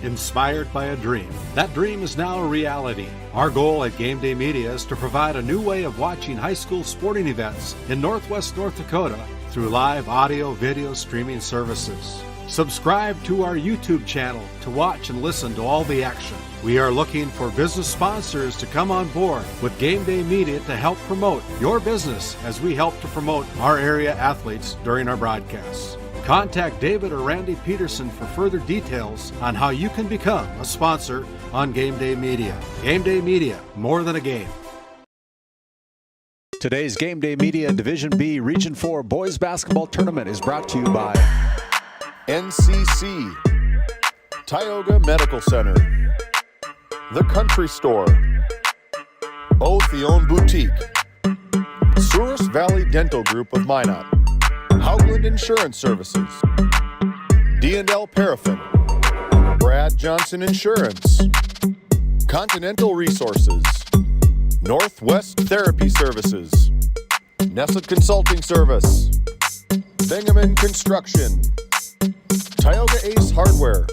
inspired by a dream. That dream is now a reality. Our goal at Game Day Media is to provide a new way of watching high school sporting events in Northwest North Dakota through live audio, video streaming services. Subscribe to our YouTube channel to watch and listen to all the action. We are looking for business sponsors to come on board with Game Day Media to help promote your business as we help to promote our area athletes during our broadcasts. Contact David or RandallPederson for further details on how you can become a sponsor on Game Day Media. Game Day Media, more than a game. Today's Game Day Media Division B Region 4 Boys Basketball Tournament is brought to you by NCC, Tioga Medical Center, The Country Store, O'Theon Boutique, Souris Valley Dental Group of Minot, Hoagland Insurance Services, D&L Paraffin, Brad Johnson Insurance, Continental Resources, Northwest Therapy Services, Nesset Consulting Service, Bingaman Construction, Tioga Ace Hardware,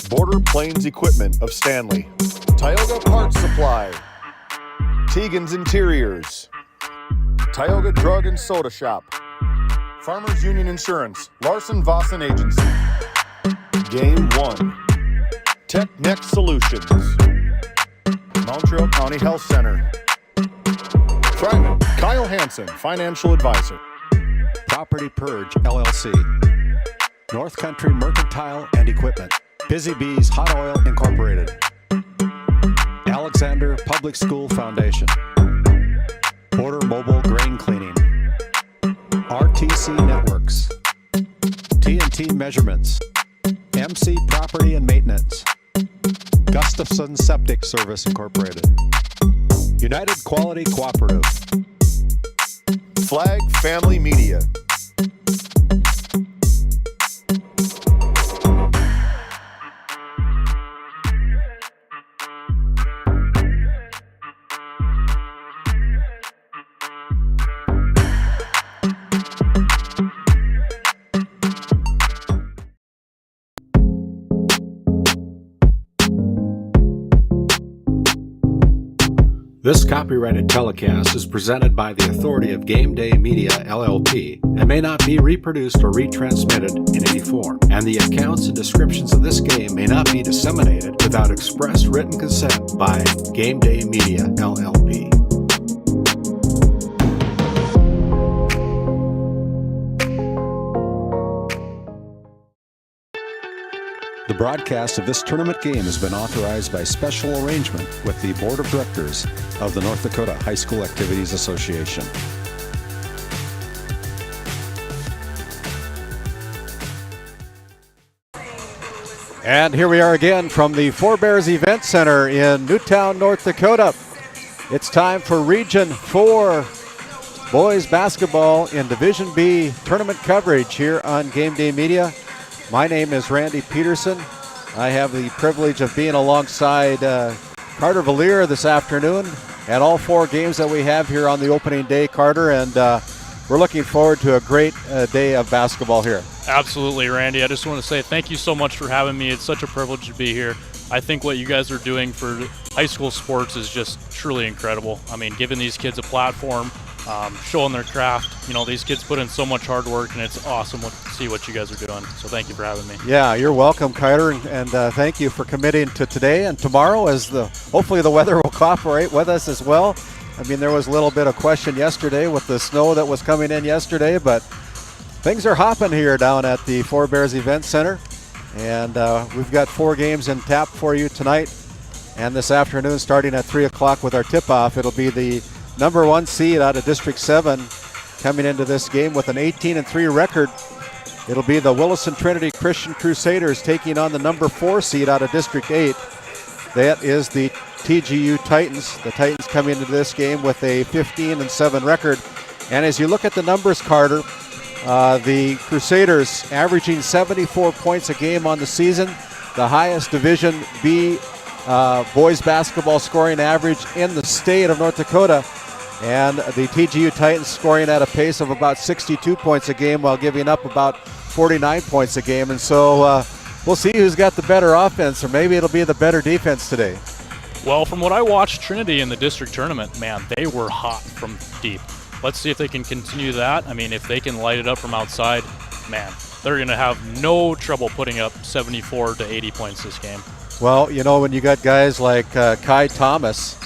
Border Plains Equipment of Stanley, Tioga Parts Supply, Tegan's Interiors, Tioga Drug and Soda Shop, Farmers Union Insurance, Larson Vossen Agency, Game 1, Tech Next Solutions, Montreal County Health Center, Fryman, Kyle Hansen, Financial Advisor, Property Purge LLC, North Country Mercantile and Equipment, Busy Bees Hot Oil Incorporated, Alexander Public School Foundation, Border Mobile Grain Cleaning, RTC Networks, TNT Measurements, MC Property and Maintenance, Gustafson Septic Service Incorporated, United Quality Cooperative, Flag Family Media. This copyrighted telecast is presented by the authority of Game Day Media, LLP, and may not be reproduced or retransmitted in any form, and the accounts and descriptions of this game may not be disseminated without express written consent by Game Day Media, LLP. The broadcast of this tournament game has been authorized by special arrangement with the Board of Directors of the North Dakota High School Activities Association. And here we are again from the Four Bears Event Center in Newtown, North Dakota. It's time for Region 4 Boys Basketball in Division B tournament coverage here on Game Day Media. My name is RandallPederson. I have the privilege of being alongside Carter Valier this afternoon at all four games that we have here on the opening day, Carter, and we're looking forward to a great day of basketball here. Absolutely, Randy. I just want to say thank you so much for having me. It's such a privilege to be here. I think what you guys are doing for high school sports is just truly incredible. I mean, giving these kids a platform, showing their craft. You know, these kids put in so much hard work, and it's awesome to see what you guys are doing. So thank you for having me. Yeah, you're welcome, Carter, and thank you for committing to today and tomorrow, as hopefully the weather will cooperate with us as well. I mean, there was a little bit of question yesterday with the snow that was coming in yesterday, but things are hopping here down at the Four Bears Event Center, and we've got four games in tap for you tonight and this afternoon starting at 3 o'clock with our tip-off. It'll be the number 1 seed out of District 7 coming into this game with an 18-3 record. It'll be the Williston Trinity Christian Crusaders taking on the number 4 seed out of District 8. That is the TGU Titans. The Titans come into this game with a 15-7 record. And as you look at the numbers, Carter, the Crusaders averaging 74 points a game on the season, the highest Division B boys basketball scoring average in the state of North Dakota. And the TGU Titans scoring at a pace of about 62 points a game while giving up about 49 points a game. And so we'll see who's got the better offense, or maybe it'll be the better defense today. Well, from what I watched Trinity in the district tournament, man, they were hot from deep. Let's see if they can continue that. I mean, if they can light it up from outside, man, they're going to have no trouble putting up 74 to 80 points this game. Well, you know, when you got guys like Kai Thomas,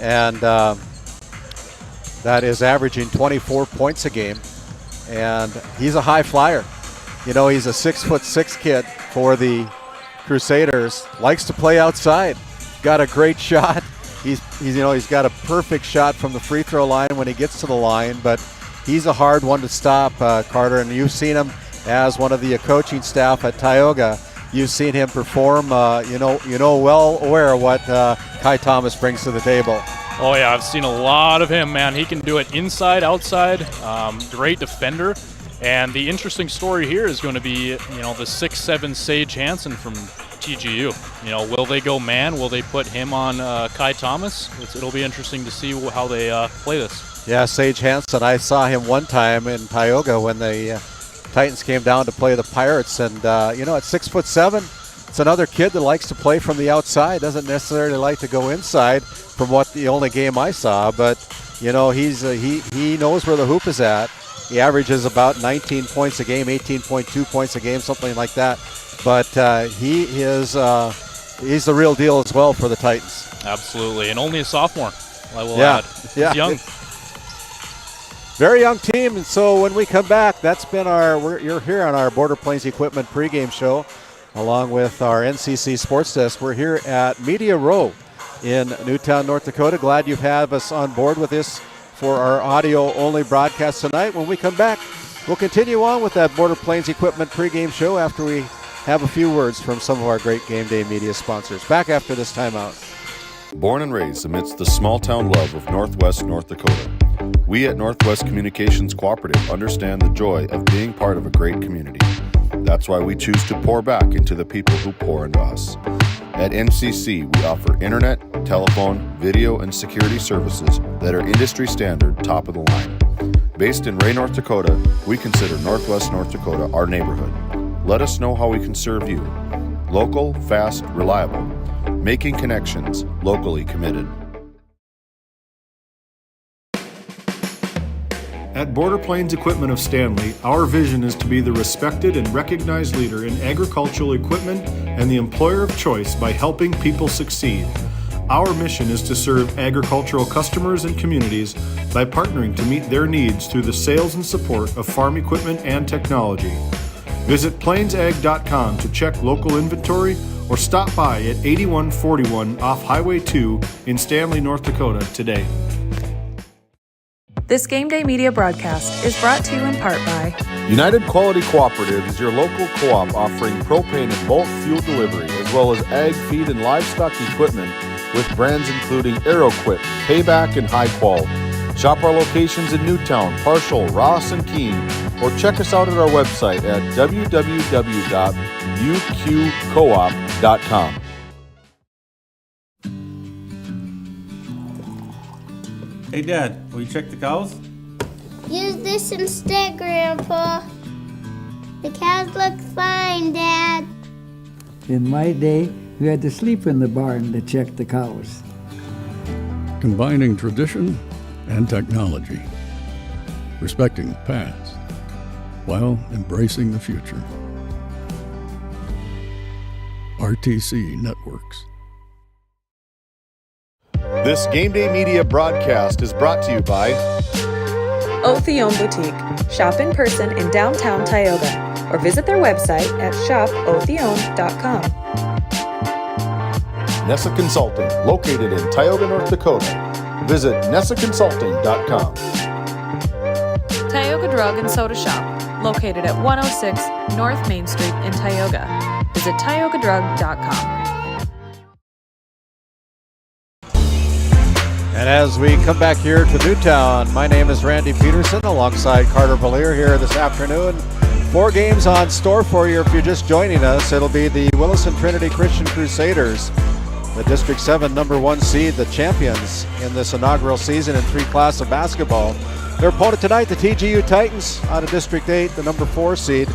and that is averaging 24 points a game, and he's a high flyer. You know, he's a 6'6" kid for the Crusaders, likes to play outside, got a great shot. He's got a perfect shot from the free throw line when he gets to the line, but he's a hard one to stop, Carter, and you've seen him as one of the coaching staff at Tioga. You've seen him perform, well aware of what Kai Thomas brings to the table. Oh yeah, I've seen a lot of him, man. He can do it inside, outside, great defender. And the interesting story here is going to be, the 6'7" Sage Hansen from TGU. Will they go man? Will they put him on Kai Thomas? It'll be interesting to see how they play this. Yeah, Sage Hansen, I saw him one time in Tioga when the Titans came down to play the Pirates, and at 6'7", it's another kid that likes to play from the outside, doesn't necessarily like to go inside from what the only game I saw, but he knows where the hoop is at. He averages about 19 points a game, 18.2 points a game, something like that. But he's the real deal as well for the Titans. Absolutely, and only a sophomore, I will add. Yeah. He's young. Very young team, and so when we come back, that's been you're here on our Border Plains Equipment pregame show, along with our NCC Sports Desk. We're here at Media Row in Newtown, North Dakota. Glad you have us on board with this for our audio-only broadcast tonight. When we come back, we'll continue on with that Border Plains Equipment pregame show after we have a few words from some of our great game day media sponsors. Back after this timeout. Born and raised amidst the small-town love of Northwest North Dakota, we at Northwest Communications Cooperative understand the joy of being part of a great community. That's why we choose to pour back into the people who pour into us. At NCC, we offer internet, telephone, video, and security services that are industry standard, top of the line. Based in Ray, North Dakota, we consider Northwest North Dakota our neighborhood. Let us know how we can serve you. Local, fast, reliable. Making connections, locally committed. At Border Plains Equipment of Stanley, our vision is to be the respected and recognized leader in agricultural equipment and the employer of choice by helping people succeed. Our mission is to serve agricultural customers and communities by partnering to meet their needs through the sales and support of farm equipment and technology. Visit plainsag.com to check local inventory or stop by at 8141 off Highway 2 in Stanley, North Dakota today. This Game Day Media broadcast is brought to you in part by United Quality Cooperative is your local co-op offering propane and bulk fuel delivery, as well as ag, feed, and livestock equipment with brands including AeroQuip, Payback, and High Qual. Shop our locations in Newtown, Parshall, Ross, and Keene, or check us out at our website at www.uqcoop.com. Hey Dad, will you check the cows? Use this instead, Grandpa. The cows look fine, Dad. In my day, we had to sleep in the barn to check the cows. Combining tradition and technology, respecting the past while embracing the future. RTC Networks. This Game Day Media broadcast is brought to you by Othion Boutique. Shop in person in downtown Tioga or visit their website at shopothion.com. Nessa Consulting, located in Tioga, North Dakota. Visit nessaconsulting.com. Tioga Drug and Soda Shop, located at 106 North Main Street in Tioga. Visit tiogadrug.com. And as we come back here to Newtown, my name is RandallPederson alongside Carter Valier here this afternoon. 4 games on store for you if you're just joining us. It'll be the Williston Trinity Christian Crusaders, the District 7 number 1 seed, the champions in this inaugural season in 3 class of basketball. Their opponent tonight, the TGU Titans out of District 8, the number 4 seed.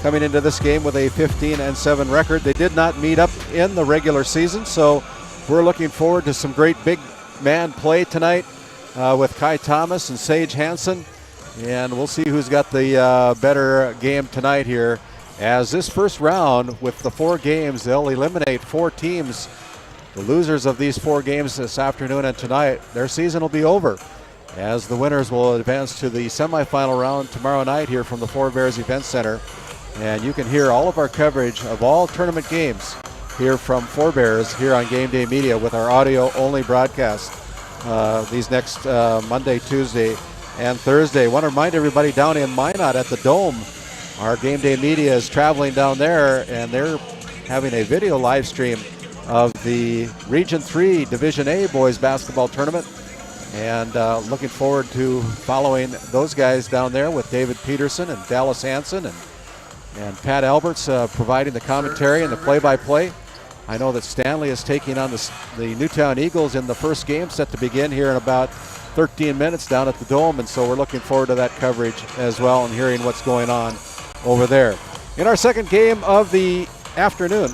coming into this game with a 15-7 record. They did not meet up in the regular season, so we're looking forward to some great big man play tonight with Kai Thomas and Sage Hansen, and we'll see who's got the better game tonight here. As this first round, with the 4 games, they'll eliminate 4 teams. The losers of these 4 games this afternoon and tonight, their season will be over, as the winners will advance to the semifinal round tomorrow night here from the Four Bears Event Center. And you can hear all of our coverage of all tournament games here from Four Bears here on Game Day Media with our audio-only broadcast these next Monday, Tuesday, and Thursday. I want to remind everybody down in Minot at the Dome, our Game Day Media is traveling down there, and they're having a video live stream of the Region 3 Division A boys basketball tournament, and looking forward to following those guys down there with David Peterson and Dallas Hansen and Pat Alberts providing the commentary and the play-by-play. I know that Stanley is taking on the Newtown Eagles in the first game, set to begin here in about 13 minutes down at the Dome, and so we're looking forward to that coverage as well and hearing what's going on over there. In our second game of the afternoon,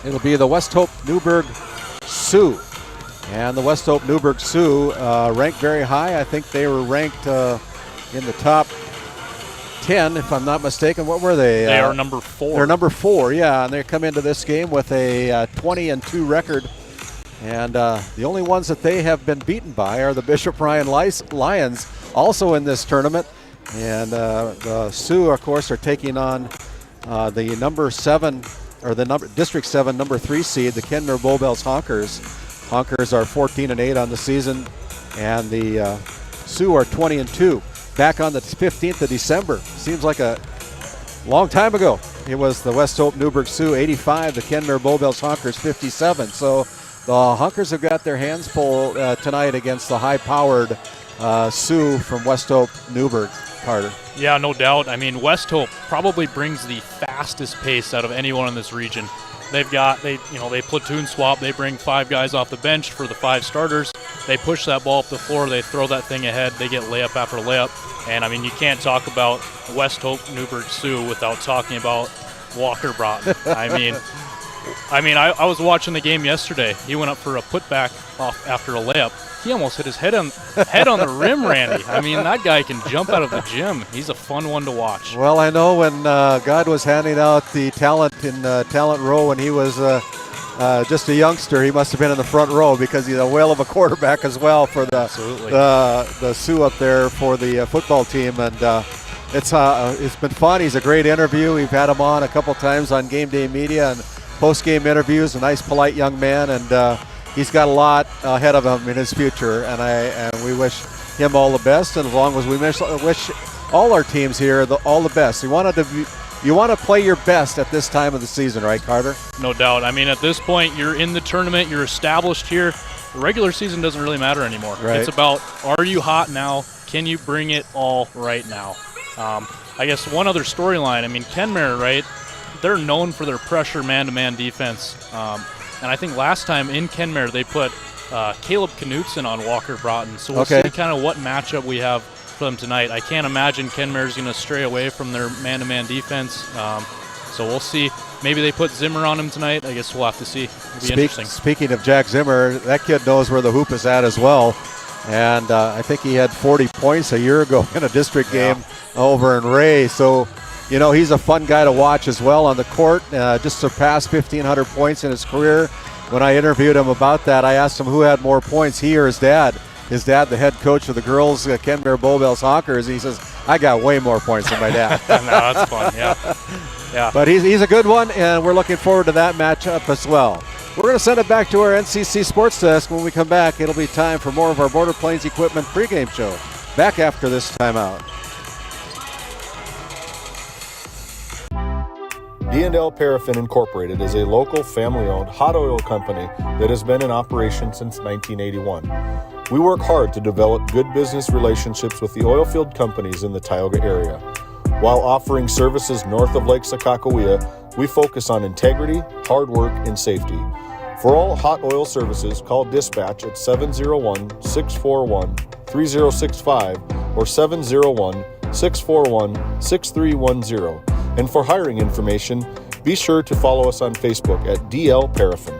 it'll be the West Hope Newburgh Sioux. And the West Hope Newburgh Sioux ranked very high. I think they were ranked in the top 10, if I'm not mistaken. What were they? They are number 4. They're number 4, yeah, and they come into this game with a 20-2 record. And the only ones that they have been beaten by are the Bishop Ryan Lions, also in this tournament. And the Sioux, of course, are taking on the number 7, or the District 7, number 3 seed, the Kenmare Bowbells Honkers. Honkers are 14-8 on the season, and the Sioux are 20-2. Back on the 15th of December, seems like a long time ago. It was the West Hope Newburgh Sioux 85, the Kenmare Bowbells Honkers 57. So the Honkers have got their hands full tonight against the high-powered Sioux from West Hope Newburgh. Carter. Yeah, no doubt. I mean, West Hope probably brings the fastest pace out of anyone in this region. They platoon swap. They bring 5 guys off the bench for the 5 starters. They push that ball up the floor. They throw that thing ahead. They get layup after layup. And I mean, you can't talk about West Hope Newburgh Sioux without talking about Walker Broughton. I was watching the game yesterday. He went up for a putback off after a layup. He almost hit his head on the rim, Randy. I mean, that guy can jump out of the gym. He's a fun one to watch. Well, I know when God was handing out the talent in Talent Row when he was just a youngster, he must have been in the front row, because he's a whale of a quarterback as well for the Sioux up there for the football team. And it's been fun. He's a great interview. We've had him on a couple times on Game Day Media and Postgame Interviews. A nice, polite young man, and he's got a lot ahead of him in his future, and we wish him all the best. And as long as we wish all our teams here all the best. You want to play your best at this time of the season, right, Carter? No doubt. I mean, at this point, you're in the tournament, you're established here. The regular season doesn't really matter anymore. Right. It's about, are you hot now? Can you bring it all right now? I guess one other storyline. I mean, Kenmare, right? They're known for their pressure man-to-man defense. And I think last time in Kenmare, they put Caleb Knutson on Walker Broughton. So we'll see kind of what matchup we have for them tonight. I can't imagine Kenmare's going to stray away from their man-to-man defense. So we'll see. Maybe they put Zimmer on him tonight. I guess we'll have to see. It'll be interesting. Speaking of Jack Zimmer, that kid knows where the hoop is at as well. And I think he had 40 points a year ago in a district game over in Ray. So, you know, he's a fun guy to watch as well on the court. Just surpassed 1,500 points in his career. When I interviewed him about that, I asked him who had more points, he or his dad. His dad, the head coach of the girls, Kenmare Bowbells Honkers, he says, I got way more points than my dad. No, that's fun, yeah. But he's a good one, and we're looking forward to that matchup as well. We're going to send it back to our NCC Sports Desk. When we come back, it'll be time for more of our Border Plains Equipment pregame show. Back after this timeout. D&L Paraffin Incorporated is a local family-owned hot oil company that has been in operation since 1981. We work hard to develop good business relationships with the oilfield companies in the Tioga area. While offering services north of Lake Sakakawea, we focus on integrity, hard work, and safety. For all hot oil services, call dispatch at 701-641-3065 or 701-641-6310. And for hiring information, be sure to follow us on Facebook at DL Paraffin.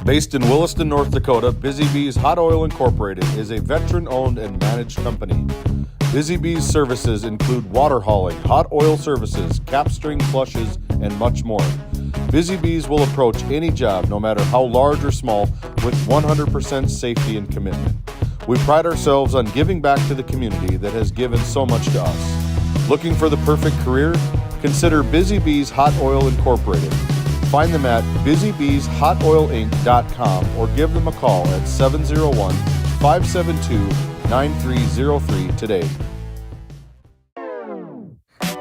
Based in Williston, North Dakota, Busy Bees Hot Oil Incorporated is a veteran-owned and managed company. Busy Bees services include water hauling, hot oil services, capstring flushes, and much more. Busy Bees will approach any job, no matter how large or small, with 100% safety and commitment. We pride ourselves on giving back to the community that has given so much to us. Looking for the perfect career? Consider Busy Bees Hot Oil Incorporated. Find them at busybbeeshotoilinc.com or give them a call at 701-572-9303 today.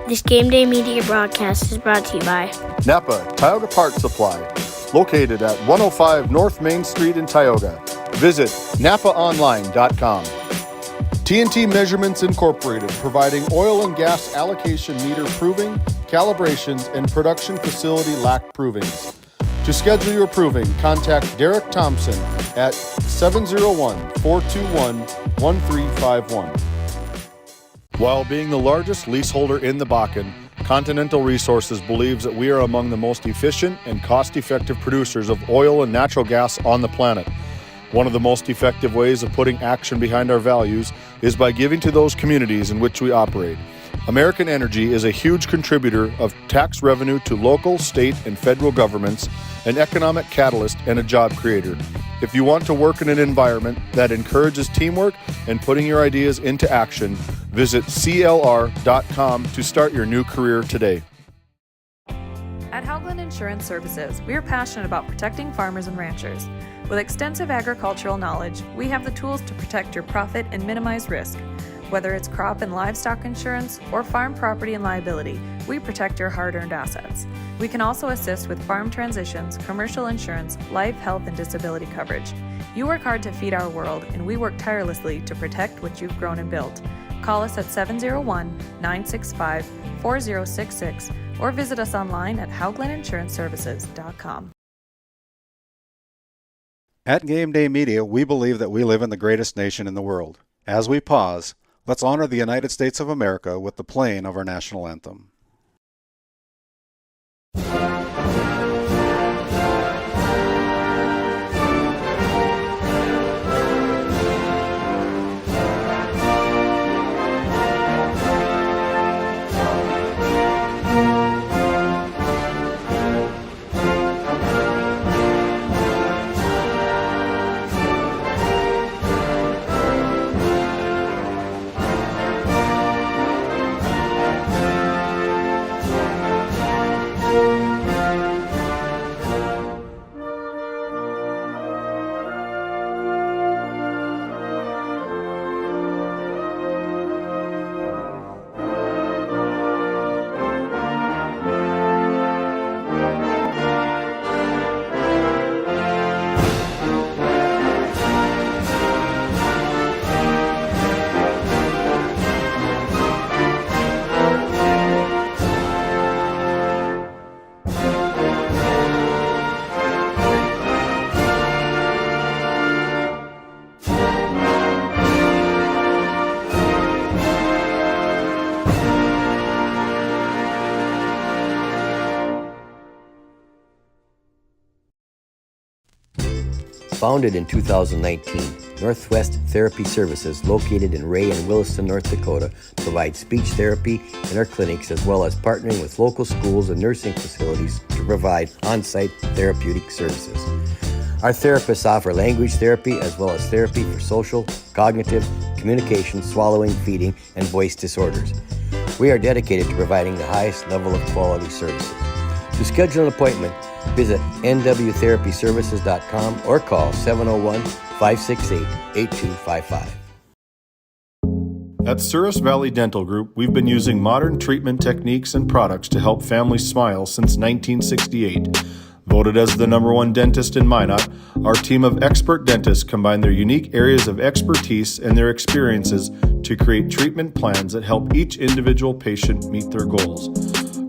This Game Day Media broadcast is brought to you by Napa Tioga Parts Supply, located at 105 North Main Street in Tioga. Visit napaonline.com. TNT Measurements Incorporated, providing oil and gas allocation meter proving, calibrations, and production facility lac provings. To schedule your proving, contact Derek Thompson at 701-421-1351. While being the largest leaseholder in the Bakken, Continental Resources believes that we are among the most efficient and cost-effective producers of oil and natural gas on the planet. One of the most effective ways of putting action behind our values is by giving to those communities in which we operate. American Energy is a huge contributor of tax revenue to local, state, and federal governments, an economic catalyst, and a job creator. If you want to work in an environment that encourages teamwork and putting your ideas into action, visit CLR.com to start your new career today. At Haugland Insurance Services, we are passionate about protecting farmers and ranchers. With extensive agricultural knowledge, we have the tools to protect your profit and minimize risk. Whether it's crop and livestock insurance or farm property and liability, we protect your hard-earned assets. We can also assist with farm transitions, commercial insurance, life, health, and disability coverage. You work hard to feed our world, and we work tirelessly to protect what you've grown and built. Call us at 701-965-4066 or visit us online at hauglandinsuranceservices.com. At Game Day Media, we believe that we live in the greatest nation in the world. As we pause, let's honor the United States of America with the playing of our national anthem. Founded in 2019, Northwest Therapy Services, located in Ray and Williston, North Dakota, provides speech therapy in our clinics as well as partnering with local schools and nursing facilities to provide on-site therapeutic services. Our therapists offer language therapy as well as therapy for social, cognitive, communication, swallowing, feeding, and voice disorders. We are dedicated to providing the highest level of quality services. To schedule an appointment, visit nwtherapyservices.com or call 701-568-8255. At Souris Valley Dental Group, we've been using modern treatment techniques and products to help families smile since 1968. Voted as the #1 dentist in Minot, our team of expert dentists combine their unique areas of expertise and their experiences to create treatment plans that help each individual patient meet their goals.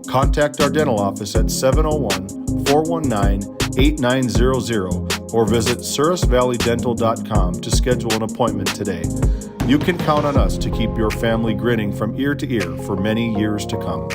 Contact our dental office at 701-419-8900 or visit sourisvalleydental.com to schedule an appointment today. You can count on us to keep your family grinning from ear to ear for many years to come.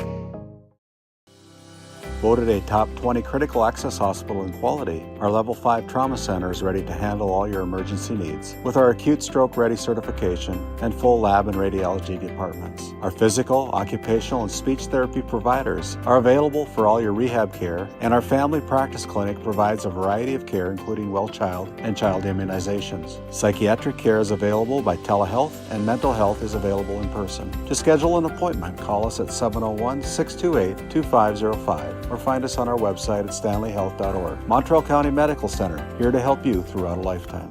Voted a top 20 critical access hospital in quality, our Level 5 Trauma Center is ready to handle all your emergency needs with our acute stroke ready certification and full lab and radiology departments. Our physical, occupational, and speech therapy providers are available for all your rehab care, and our family practice clinic provides a variety of care including well child and child immunizations. Psychiatric care is available by telehealth, and mental health is available in person. To schedule an appointment, call us at 701-628-2505 or find us on our website at stanleyhealth.org. Montreal County Medical Center, here to help you throughout a lifetime.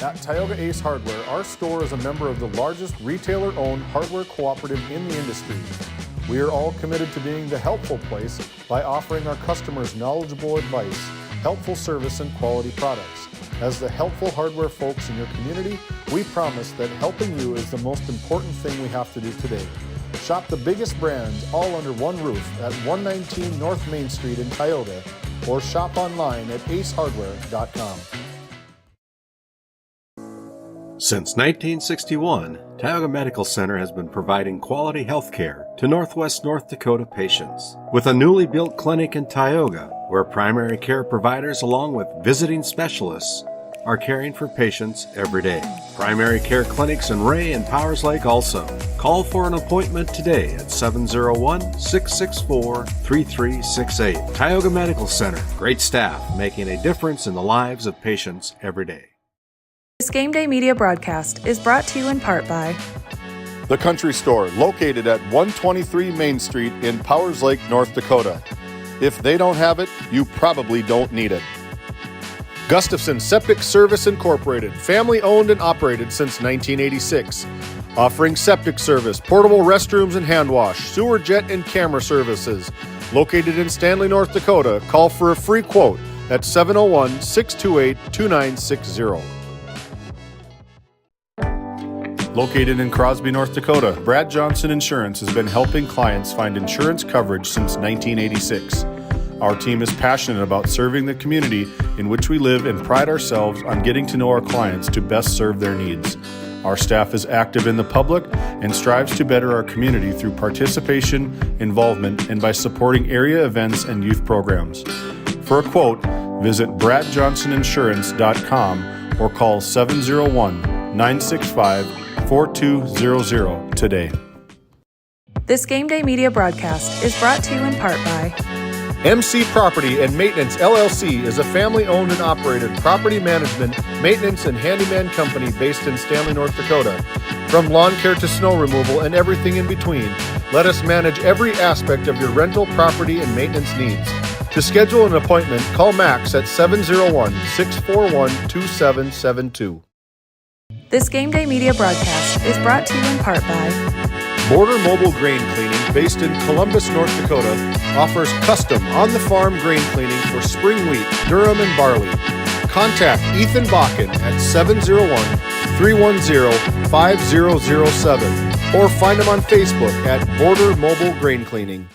At Tioga Ace Hardware, our store is a member of the largest retailer-owned hardware cooperative in the industry. We are all committed to being the helpful place by offering our customers knowledgeable advice, helpful service, and quality products. As the helpful hardware folks in your community, we promise that helping you is the most important thing we have to do today. Shop the biggest brands all under one roof at 119 North Main Street in Tioga, or shop online at acehardware.com. Since 1961, Tioga Medical Center has been providing quality health care to Northwest North Dakota patients. With a newly built clinic in Tioga, where primary care providers along with visiting specialists are caring for patients every day. Primary care clinics in Ray and Powers Lake also. Call for an appointment today at 701-664-3368. Tioga Medical Center. Great staff making a difference in the lives of patients every day. This Game Day Media broadcast is brought to you in part by The Country Store, located at 123 Main Street in Powers Lake, North Dakota. If they don't have it, you probably don't need it. Gustafson Septic Service Incorporated, family owned and operated since 1986. Offering septic service, portable restrooms and hand wash, sewer jet and camera services. Located in Stanley, North Dakota, call for a free quote at 701-628-2960. Located in Crosby, North Dakota, Brad Johnson Insurance has been helping clients find insurance coverage since 1986. Our team is passionate about serving the community in which we live and pride ourselves on getting to know our clients to best serve their needs. Our staff is active in the public and strives to better our community through participation, involvement, and by supporting area events and youth programs. For a quote, visit bradjohnsoninsurance.com or call 701-965-4200 today. This Game Day Media broadcast is brought to you in part by MC Property and Maintenance LLC is a family-owned and operated property management, maintenance, and handyman company based in Stanley, North Dakota. From lawn care to snow removal and everything in between, let us manage every aspect of your rental, property, and maintenance needs. To schedule an appointment, call Max at 701-641-2772. This Game Day Media broadcast is brought to you in part by Border Mobile Grain Cleaning, based in Columbus, North Dakota, offers custom on-the-farm grain cleaning for spring wheat, durum, and barley. Contact Ethan Bakken at 701-310-5007 or find him on Facebook at Border Mobile Grain Cleaning.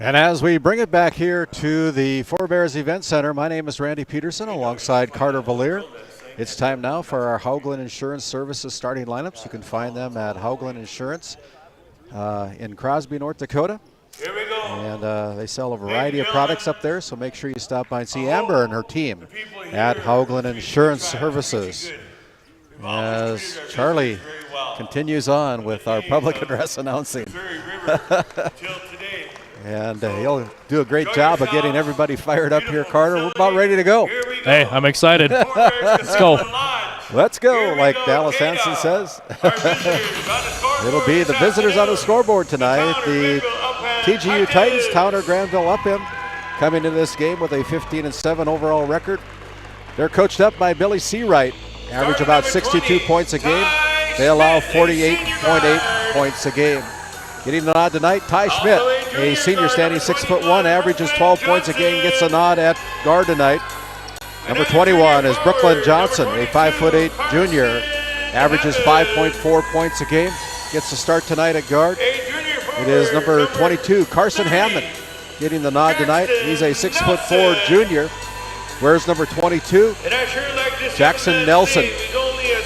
And as we bring it back here to the Forebears Event Center, my name is RandallPederson alongside Carter Valier. It's time now for our Haugland Insurance Services starting lineups. You can find them at Haugland Insurance in Crosby, North Dakota. Here we go. And they sell a variety of products up there, so make sure you stop by and see Amber and her team at Haugland Insurance Services. As Charlie continues on with our public address announcing. And he'll do a great job of getting everybody fired up here, Carter. We're about ready to go. Hey, I'm excited. Let's go. Let's go, like Dallas Hansen says. It'll be the visitors on the scoreboard tonight. The TGU Titans, Towner Granville Upham, coming into this game with a 15-7 overall record. They're coached up by Billy Seawright average about 62 points a game. They allow 48.8 points a game. Getting the nod tonight, Ty Schmidt, a senior standing 6'1", averages 12 points a game, gets a nod at guard tonight. Number 21 is Brooklyn Johnson, a 5'8" junior, averages 5.4 points a game, gets a start tonight at guard. It is number 22, Carson Hammond, getting the nod tonight. He's a 6'4" junior, wears number 22. Jackson Nelson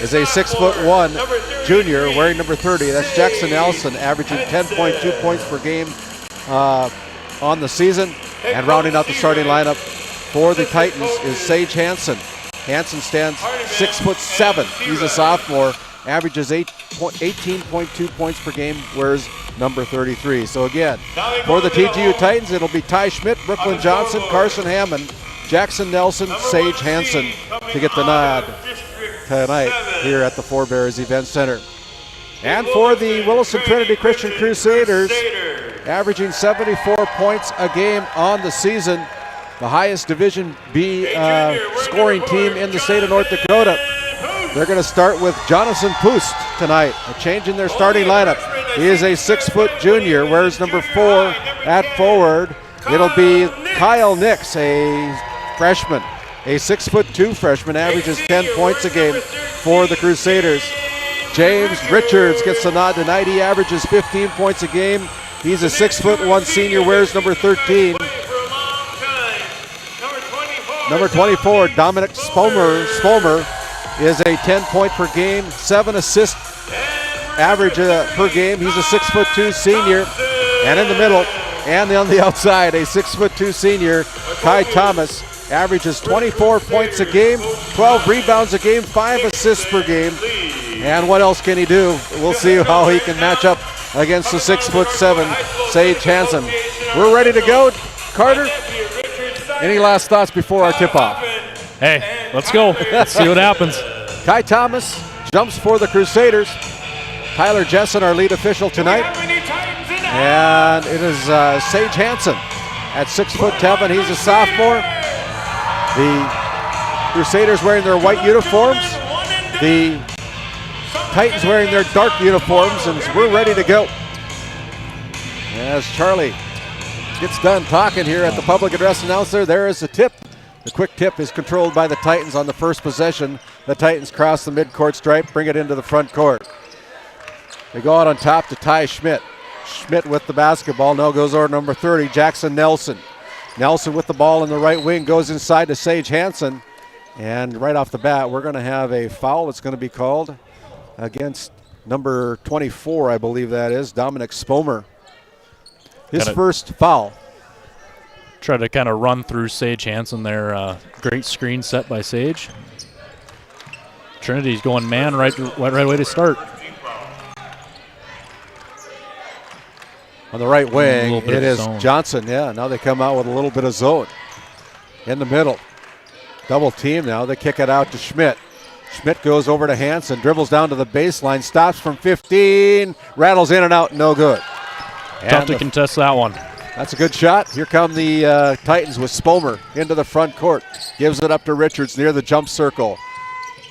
is a 6'1" junior, wearing number 30. That's Jackson Nelson, averaging 10.2 points per game on the season. And rounding out the starting lineup for the Titans is Sage Hansen. Hansen stands 6'7". He's a sophomore, averages 18.2 points per game, wears number 33. So again, for the TGU Titans, it'll be Ty Schmidt, Brooklyn Johnson, Carson Hammond, Jackson Nelson, Sage Hansen to get the nod tonight here at the Forebears Event Center. And for the Williston Trinity Christian Crusaders, averaging 74 points a game on the season, the highest Division B scoring team in the state of North Dakota. They're going to start with Jonathan Pust tonight, a change in their starting lineup. He is a 6' junior, wears number 4 at forward. It'll be Kyle Nix, a freshman, a 6'2" freshman, averages 10 points a game for the Crusaders. James Richards gets the nod tonight. He averages 15 points a game. He's a 6'1" senior, wears number 13. Number 24, Dominic Spolmer is a 10-point per game, 7 assists average per game. He's a 6'2" senior. And in the middle and on the outside, a 6'2" senior, Kai Thomas, averages 24 points a game, 12 rebounds a game, 5 assists per game. And what else can he do? We'll see how he can match up against the 6'7" Sage Hansen. We're ready to go. Carter, any last thoughts before our tip-off? Hey, let's go. Let's see what happens. Kai Thomas jumps for the Crusaders. Tyler Jessen, our lead official tonight. And it is Sage Hansen at 6'10". He's a sophomore. The Crusaders wearing their white uniforms. The Titans wearing their dark uniforms, and we're ready to go. As Charlie gets done talking here at the public address announcer, there is a tip. The quick tip is controlled by the Titans on the first possession. The Titans cross the midcourt stripe, bring it into the front court. They go out on top to Ty Schmidt. Schmidt with the basketball, now goes over number 30, Jackson Nelson. Nelson with the ball in the right wing, goes inside to Sage Hansen. And right off the bat, we're going to have a foul that's going to be called against number 24, I believe that is, Dominic Spomer. His first foul. Try to kind of run through Sage Hansen there. Great screen set by Sage. Trinity's going man right way to start. On the right wing, it is Johnson. Yeah, now they come out with a little bit of zone. In the middle. Double team now. They kick it out to Schmidt. Schmidt goes over to Hansen, dribbles down to the baseline, stops from 15, rattles in and out, no good. Tough to contest that one. That's a good shot. Here come the Titans with Spomer into the front court. Gives it up to Richards near the jump circle.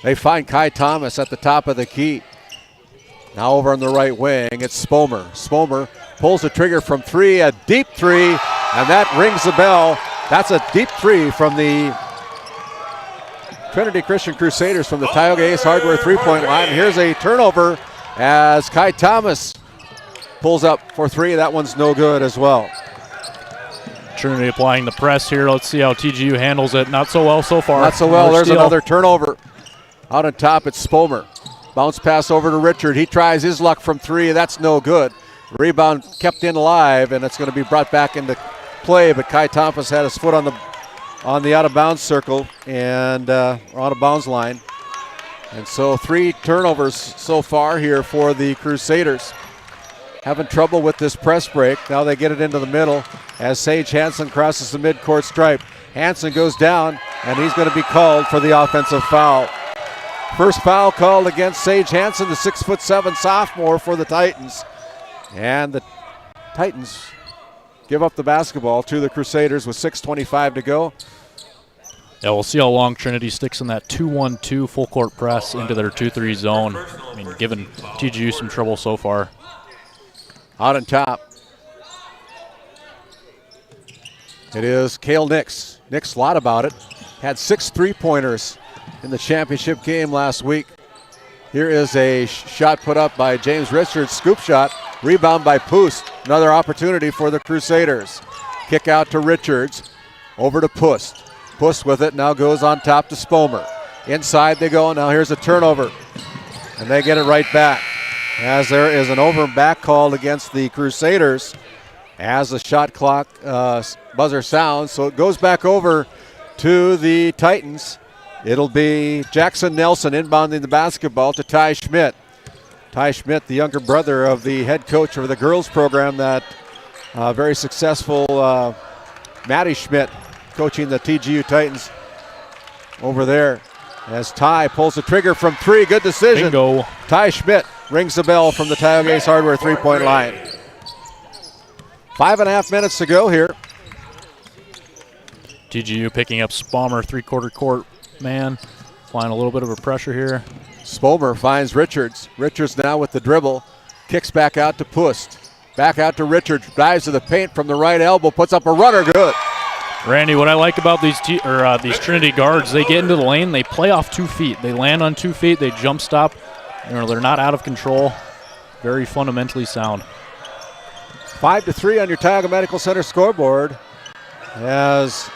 They find Kai Thomas at the top of the key. Now over on the right wing, it's Spomer. Spomer pulls the trigger from 3, a deep 3, and that rings the bell. That's a deep 3 from the Trinity Christian Crusaders from the Tioga Ace Hardware three-point line. Here's a turnover as Kai Thomas pulls up for 3. That one's no good as well. Trinity applying the press here. Let's see how TGU handles it. Not so well so far. Not so well. There's another turnover. Out on top, it's Spomer. Bounce pass over to Richard. He tries his luck from 3. That's no good. Rebound kept in alive, and it's going to be brought back into play, but Kai Thomas had his foot on the out-of-bounds circle and out-of-bounds line. And so 3 turnovers so far here for the Crusaders. Having trouble with this press break. Now they get it into the middle as Sage Hansen crosses the midcourt stripe. Hansen goes down, and he's going to be called for the offensive foul. First foul called against Sage Hansen, the 6'7" sophomore for the Titans. And the Titans give up the basketball to the Crusaders with 6:25 to go. Yeah, we'll see how long Trinity sticks in that 2-1-2 full court press into their 2-3 zone. I mean, giving TGU some trouble so far. Out on top, it is Cale Nix. Nix, a lot about it. Had 6 3-pointers in the championship game last week. Here is a shot put up by James Richards, scoop shot, rebound by Pust. Another opportunity for the Crusaders. Kick out to Richards, over to Pust. Pust with it, now goes on top to Spomer. Inside they go, now here's a turnover. And they get it right back. As there is an over and back called against the Crusaders as the shot clock buzzer sounds. So it goes back over to the Titans. It'll be Jackson Nelson inbounding the basketball to Ty Schmidt. Ty Schmidt, the younger brother of the head coach of the girls program, that very successful Maddie Schmidt coaching the TGU Titans over there. As Ty pulls the trigger from 3, good decision. Bingo. Ty Schmidt rings the bell from the Tioga Hardware 3-point line. 5.5 minutes to go here. TGU picking up Spomer, 3-quarter court man. Applying a little bit of a pressure here. Spomer finds Richards. Richards now with the dribble. Kicks back out to Pust. Back out to Richards. Dives to the paint from the right elbow. Puts up a runner. Good. Randy, what I like about these Trinity guards, they get into the lane, they play off 2 feet. They land on 2 feet, they jump stop. They're not out of control. Very fundamentally sound. 5-3 on your Tioga Medical Center scoreboard, as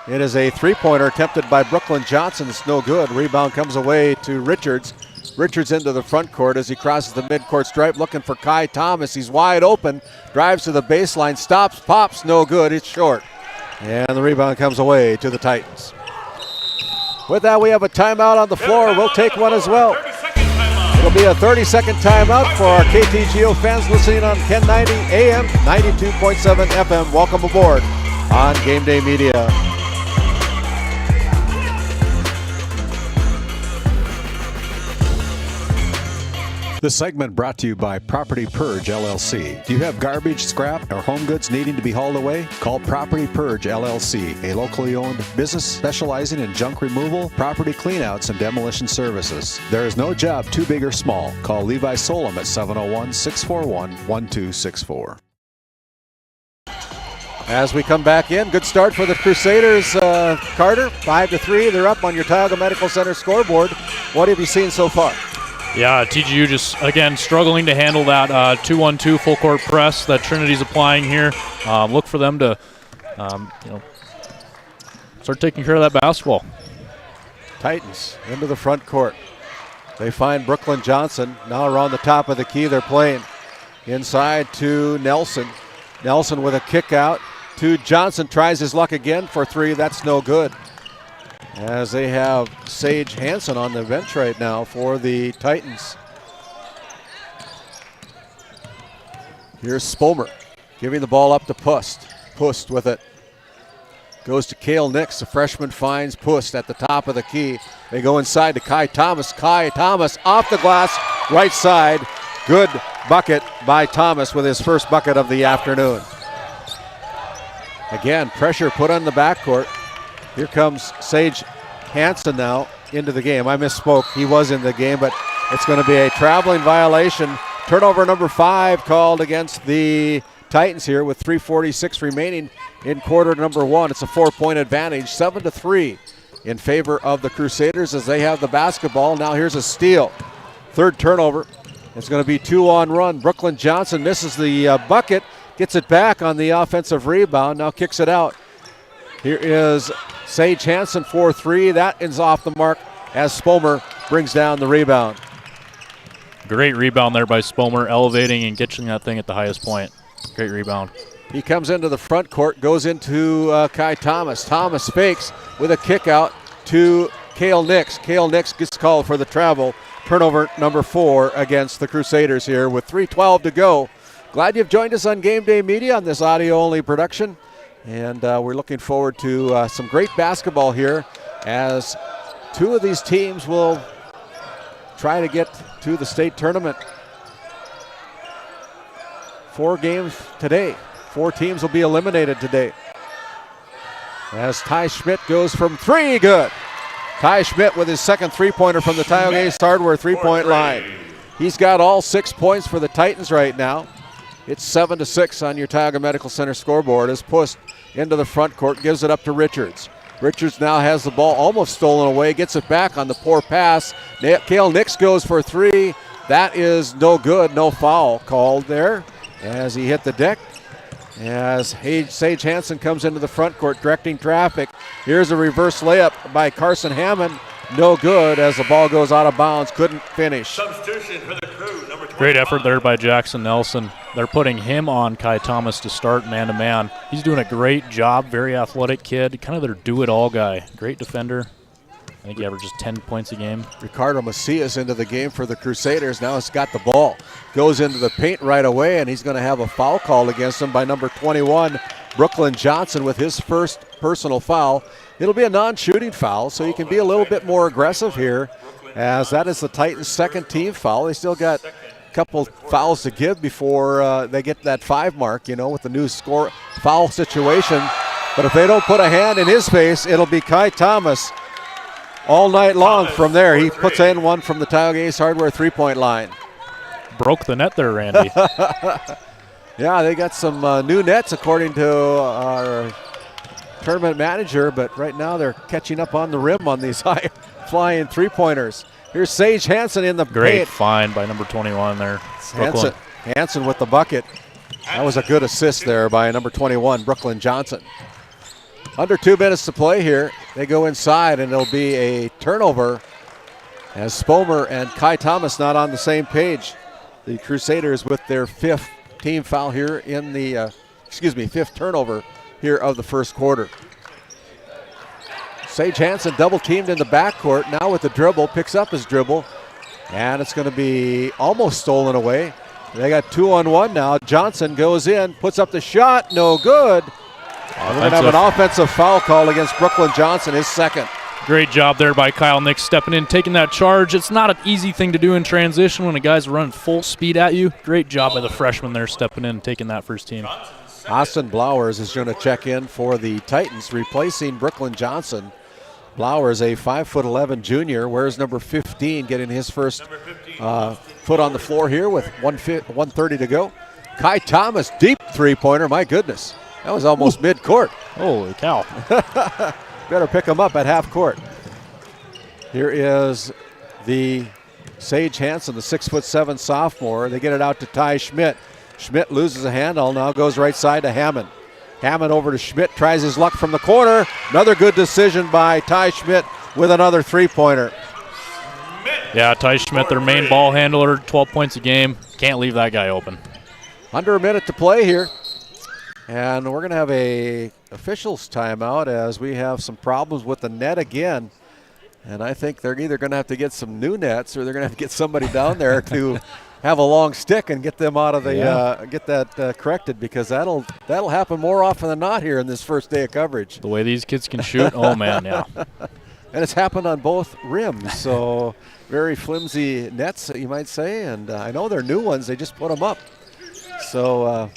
it is a 3-pointer attempted by Brooklyn Johnson. It's no good. Rebound comes away to Richards. Richards into the front court as he crosses the midcourt stripe, looking for Kai Thomas. He's wide open, drives to the baseline, stops, pops, no good. It's short. And the rebound comes away to the Titans. With that, we have a timeout on the floor. We'll take one as well. It'll be a 30-second timeout for our KTGO fans listening on 1090 AM, 92.7 FM. Welcome aboard on Game Day Media. This segment brought to you by Property Purge LLC. Do you have garbage, scrap, or home goods needing to be hauled away? Call Property Purge LLC, a locally owned business specializing in junk removal, property cleanouts, and demolition services. There is no job too big or small. Call Levi Solom at 701-641-1264. As we come back in, good start for the Crusaders, Carter. 5-3, they're up on your Tioga Medical Center scoreboard. What have you seen so far? Yeah, TGU just, again, struggling to handle that 2-1-2 full court press that Trinity's applying here. Look for them to, start taking care of that basketball. Titans into the front court. They find Brooklyn Johnson. Now around the top of the key, they're playing inside to Nelson. Nelson with a kick out to Johnson. Tries his luck again for 3. That's no good. As they have Sage Hansen on the bench right now for the Titans. Here's Spomer giving the ball up to Pust. Pust with it. Goes to Cale Nix. The freshman finds Pust at the top of the key. They go inside to Kai Thomas. Kai Thomas off the glass, right side. Good bucket by Thomas with his first bucket of the afternoon. Again, pressure put on the backcourt. Here comes Sage Hansen now into the game. I misspoke. He was in the game, but it's going to be a traveling violation. Turnover number 5 called against the Titans here with 3:46 remaining in quarter number 1. It's a 4-point advantage, 7-3 in favor of the Crusaders as they have the basketball. Now here's a steal. Third turnover. It's going to be 2-on-run. Brooklyn Johnson misses the bucket, gets it back on the offensive rebound, now kicks it out. Here is Sage Hansen for 3. That is off the mark as Spomer brings down the rebound. Great rebound there by Spomer, elevating and getting that thing at the highest point. Great rebound. He comes into the front court, goes into Kai Thomas. Thomas fakes with a kick out to Cale Nix. Cale Nix gets called for the travel. Turnover number 4 against the Crusaders here with 3:12 to go. Glad you've joined us on Game Day Media on this audio-only production. And we're looking forward to some great basketball here as 2 of these teams will try to get to the state tournament. 4 games today. 4 teams will be eliminated today. as Ty Schmidt goes from 3, good. Ty Schmidt with his second three-pointer from the Tioga Hardware three-point line. He's got all 6 points for the Titans right now. It's 7-6 on your Tioga Medical Center scoreboard as pushed into the front court, gives it up to Richards. Richards now has the ball almost stolen away, gets it back on the poor pass. Cale Nix goes for 3. That is no good, no foul called there as he hit the deck. As Sage Hansen comes into the front court directing traffic. Here's a reverse layup by Carson Hammond. No good as the ball goes out of bounds. Couldn't finish. Substitution for the Crew, number 25. Great effort there by Jackson Nelson. They're putting him on Kai Thomas to start man-to-man. He's doing a great job, very athletic kid, kind of their do-it-all guy. Great defender. I think he averages 10 points a game. Ricardo Macias into the game for the Crusaders. Now he's got the ball. Goes into the paint right away, and he's going to have a foul called against him by number 21, Brooklyn Johnson, with his first personal foul. It'll be a non-shooting foul, so you can be a little bit more aggressive here, as that is the Titans' second team foul. They still got a couple fouls to give before they get that 5 mark, with the new score foul situation. But if they don't put a hand in his face, it'll be Kai Thomas all night long from there. He puts in one from the Tioga Ace Hardware three-point line. Broke the net there, Randy. Yeah, they got some new nets according to our tournament manager, but right now they're catching up on the rim on these high-flying three-pointers. Here's Sage Hansen in the Great paint. find by number 21 there. Hansen with the bucket. That was a good assist there by number 21, Brooklyn Johnson. Under 2 minutes to play here. They go inside, and it'll be a turnover as Spomer and Kai Thomas not on the same page. The Crusaders with their 5th team foul here in the, 5th turnover here of the first quarter. Sage Hansen double teamed in the backcourt. Now with the dribble, picks up his dribble, and it's going to be almost stolen away. They got 2-on-1 now. Johnson goes in, puts up the shot, no good. We're going to have an offensive foul call against Brooklyn Johnson, his second. Great job there by Kyle Nix stepping in, taking that charge. It's not an easy thing to do in transition when a guy's running full speed at you. Great job by the freshman there stepping in and taking that first team. Austin Blowers is going to check in for the Titans, replacing Brooklyn Johnson. Blowers, a 5'11" junior, wears number 15, getting his first foot on the floor here with 1:30 to go. Kai Thomas, deep three-pointer, my goodness. That was almost mid-court. Holy cow. Better pick him up at half court. Here is the Sage Hansen, the 6'7" sophomore. They get it out to Ty Schmidt. Schmidt loses a handle, now goes right side to Hammond. Hammond over to Schmidt, tries his luck from the corner. Another good decision by Ty Schmidt with another three-pointer. Yeah, Ty Schmidt, their main ball handler, 12 points a game. Can't leave that guy open. Under a minute to play here. And we're going to have a officials timeout as we have some problems with the net again. And I think they're either going to have to get some new nets or they're going to have to get somebody down there to have a long stick and get them out of the get that corrected, because that'll happen more often than not here in this first day of coverage. The way these kids can shoot, oh man, yeah. And it's happened on both rims, so very flimsy nets, you might say. And I know they're new ones; they just put them up. So.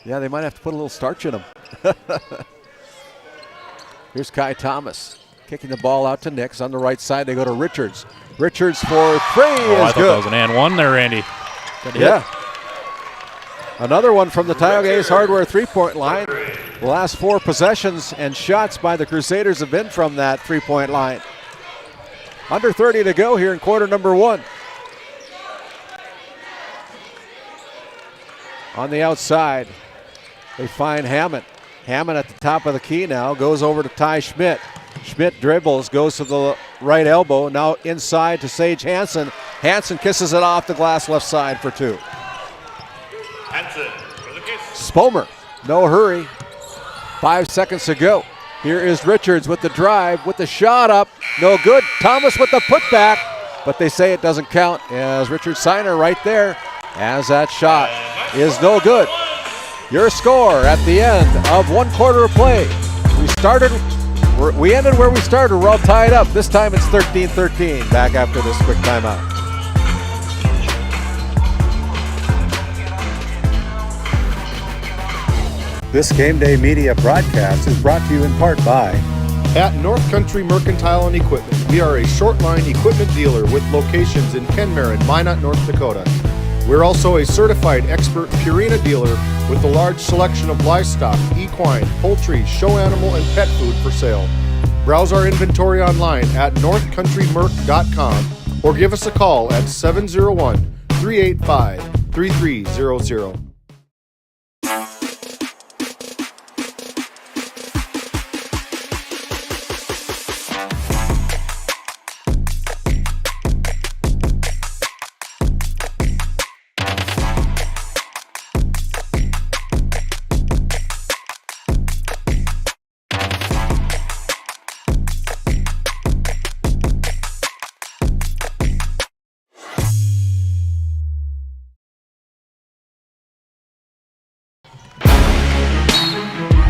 Yeah, they might have to put a little starch in them. Here's Kai Thomas kicking the ball out to Nix. On the right side, they go to Richards. Richards for 3 I is thought good. that was an and one there, Randy. Yeah. Another one from the Tioga Ace Hardware three-point line. The last 4 possessions and shots by the Crusaders have been from that three-point line. Under 30 to go here in quarter number 1. On the outside, they find Hammond. Hammond at the top of the key now, goes over to Ty Schmidt. Schmidt dribbles, goes to the right elbow, now inside to Sage Hansen. Hansen kisses it off the glass left side for 2. Hansen for the kiss. Spomer, no hurry. 5 seconds to go. Here is Richards with the drive, with the shot up, no good. Thomas with the putback, but they say it doesn't count as Richard Seiner right there as that shot is no good. Your score at the end of 1 quarter of play. We ended where we started. We're all tied up. This time it's 13-13. Back after this quick timeout. This Game Day Media broadcast is brought to you in part by At North Country Mercantile and Equipment, we are a short line equipment dealer with locations in Kenmare and Minot, North Dakota. We're also a certified expert Purina dealer with a large selection of livestock, equine, poultry, show animal, and pet food for sale. Browse our inventory online at northcountrymerc.com or give us a call at 701-385-3300.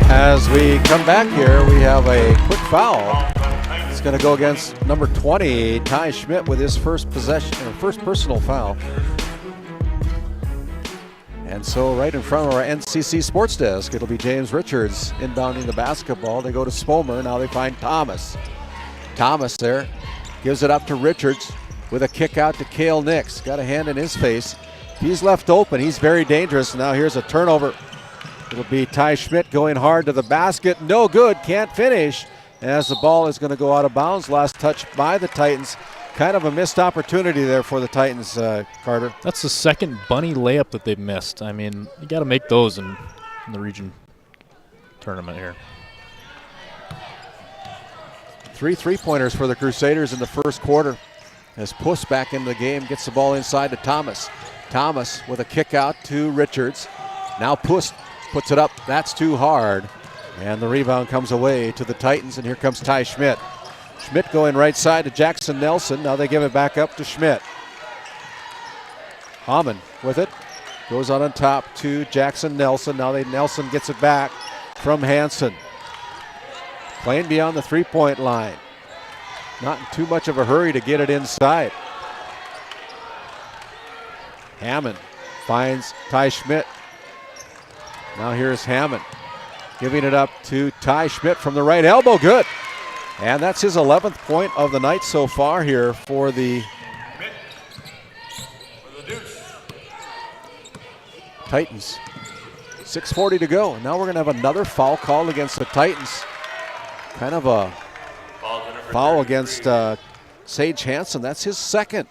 As we come back here, we have a quick foul. It's going to go against number 20, Ty Schmidt, with his first personal foul. And so right in front of our NCC sports desk, it'll be James Richards inbounding the basketball. They go to Spomer. Now they find Thomas. Thomas there gives it up to Richards with a kick out to Cale Nix. Got a hand in his face. He's left open. He's very dangerous. Now here's a turnover. It'll be Ty Schmidt going hard to the basket. No good. Can't finish. As the ball is going to go out of bounds. Last touch by the Titans. Kind of a missed opportunity there for the Titans, Carter. That's the second bunny layup that they've missed. I mean, you got to make those in the region tournament here. 3 3-pointers for the Crusaders in the first quarter. As Puss back into the game, gets the ball inside to Thomas. Thomas with a kick out to Richards. Now Puss puts it up. That's too hard. And the rebound comes away to the Titans, and here comes Ty Schmidt. Schmidt going right side to Jackson Nelson. Now they give it back up to Schmidt. Hamann with it. Goes on top to Jackson Nelson. Now Nelson gets it back from Hansen. Playing beyond the three-point line. Not in too much of a hurry to get it inside. Hammond finds Ty Schmidt. Now here's Hammond giving it up to Ty Schmidt from the right elbow. Good. And that's his 11th point of the night so far here for the Titans. 6:40 to go. Now we're going to have another foul call against the Titans. Kind of a foul against Sage Hansen. That's his second.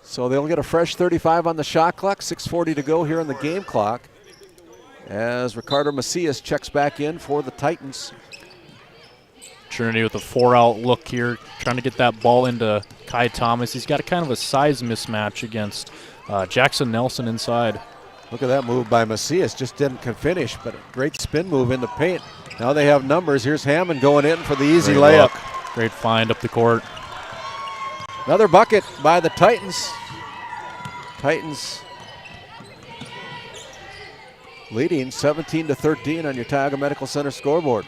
So they'll get a fresh 35 on the shot clock. 6:40 to go here on the game clock. As Ricardo Macias checks back in for the Titans. Trinity with a 4-out look here, trying to get that ball into Kai Thomas. He's got a kind of a size mismatch against Jackson Nelson inside. Look at that move by Macias. Just didn't finish, but a great spin move in the paint. Now they have numbers. Here's Hammond going in for the easy layup. Look. Great find up the court. Another bucket by the Titans. Titans leading 17-13 on your Tioga Medical Center scoreboard.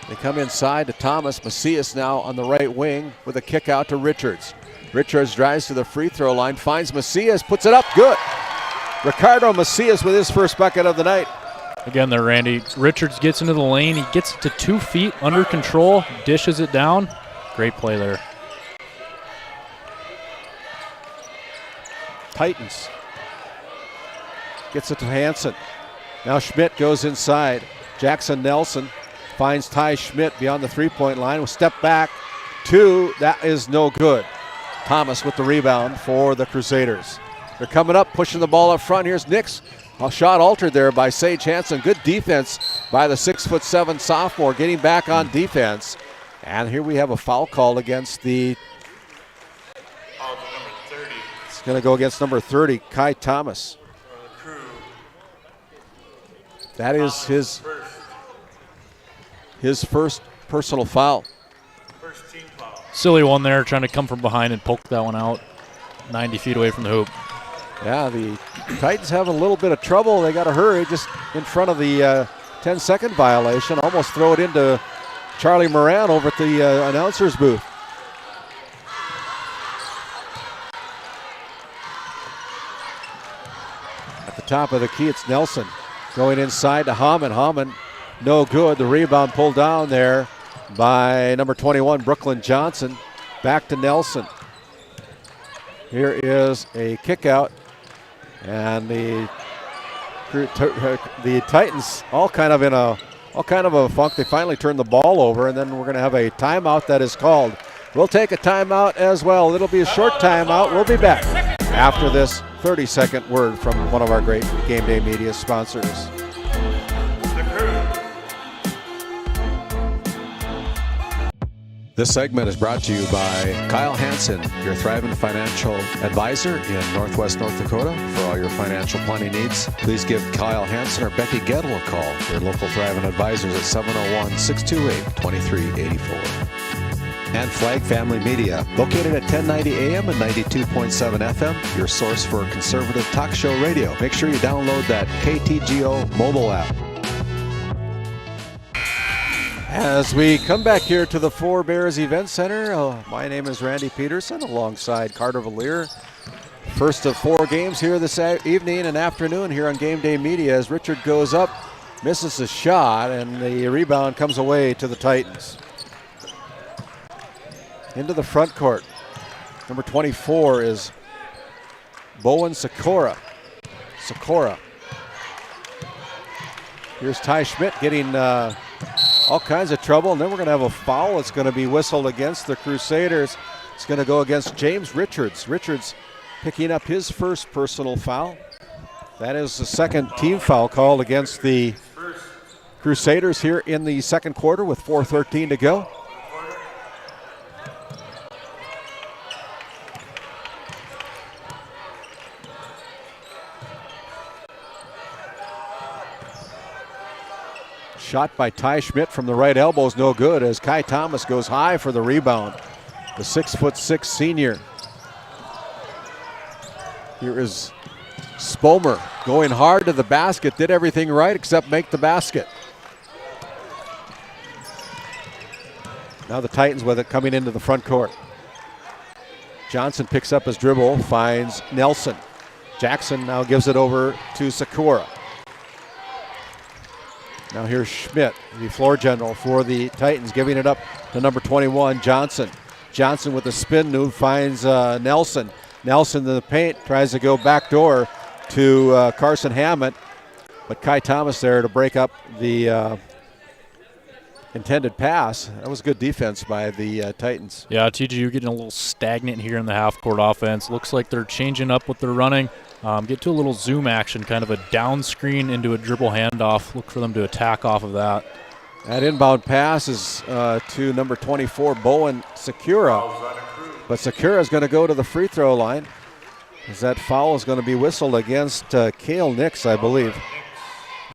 They come inside to Thomas. Macias now on the right wing with a kick out to Richards. Richards drives to the free throw line, finds Macias, puts it up, good. Ricardo Macias with his first bucket of the night. Again there, Randy. Richards gets into the lane. He gets to 2 feet under control, dishes it down. Great play there. Titans. Gets it to Hansen. Now Schmidt goes inside. Jackson Nelson finds Ty Schmidt beyond the three-point line. Will step back. 2. That is no good. Thomas with the rebound for the Crusaders. They're coming up, pushing the ball up front. Here's Nix. A shot altered there by Sage Hansen. Good defense by the 6'7" sophomore, getting back on defense. And here we have a foul call against the. It's going to go against number 30, Kai Thomas. That is his first personal foul. Silly one there, trying to come from behind and poke that one out 90 feet away from the hoop. Yeah, the Titans have a little bit of trouble. They got to hurry just in front of the 10-second violation. Almost throw it into Charlie Moran over at the announcer's booth. top of the key. It's Nelson going inside to Hammond. Hammond, no good. The rebound pulled down there by number 21, Brooklyn Johnson. Back to Nelson. Here is a kick out, and the Titans all kind of a funk. They finally turned the ball over, and then we're going to have a timeout that is called. We'll take a timeout as well. It'll be a short timeout. We'll be back after this 30-second word from one of our great Game Day Media sponsors. This segment is brought to you by Kyle Hansen, your thriving financial advisor in Northwest North Dakota. For all your financial planning needs, please give Kyle Hansen or Becky Gettle a call. Your local thriving advisors at 701-628-2384. And Flag Family Media, located at 1090 AM and 92.7 FM, your source for conservative talk show radio. Make sure you download that KTGO mobile app. As we come back here to the Four Bears Event Center, my name is RandallPederson alongside Carter Valier. First of 4 games here this evening and afternoon here on Game Day Media as Richard goes up, misses a shot, and the rebound comes away to the Titans. Into the front court. Number 24 is Bowen Sikora. Here's Ty Schmidt getting all kinds of trouble, and then we're going to have a foul. It's going to be whistled against the Crusaders. It's going to go against James Richards. Richards picking up his first personal foul. That is the second team foul called against the Crusaders here in the second quarter with 4:13 to go. Shot by Ty Schmidt from the right elbow is no good as Kai Thomas goes high for the rebound. The 6'6" senior. Here is Spomer going hard to the basket. Did everything right except make the basket. Now the Titans with it coming into the front court. Johnson picks up his dribble, finds Nelson. Jackson now gives it over to Sikora. Now here's Schmidt, the floor general for the Titans, giving it up to number 21, Johnson. Johnson with a spin move finds Nelson. Nelson in the paint, tries to go backdoor to Carson Hammett, but Kai Thomas there to break up the intended pass. That was good defense by the Titans. Yeah, TGU getting a little stagnant here in the half-court offense. Looks like they're changing up what they're running. Get to a little zoom action, kind of a down screen into a dribble handoff. Look for them to attack off of that. That inbound pass is to number 24, Bowen Sikora. But Sikora is going to go to the free throw line as that foul is going to be whistled against Cale Nix, I believe.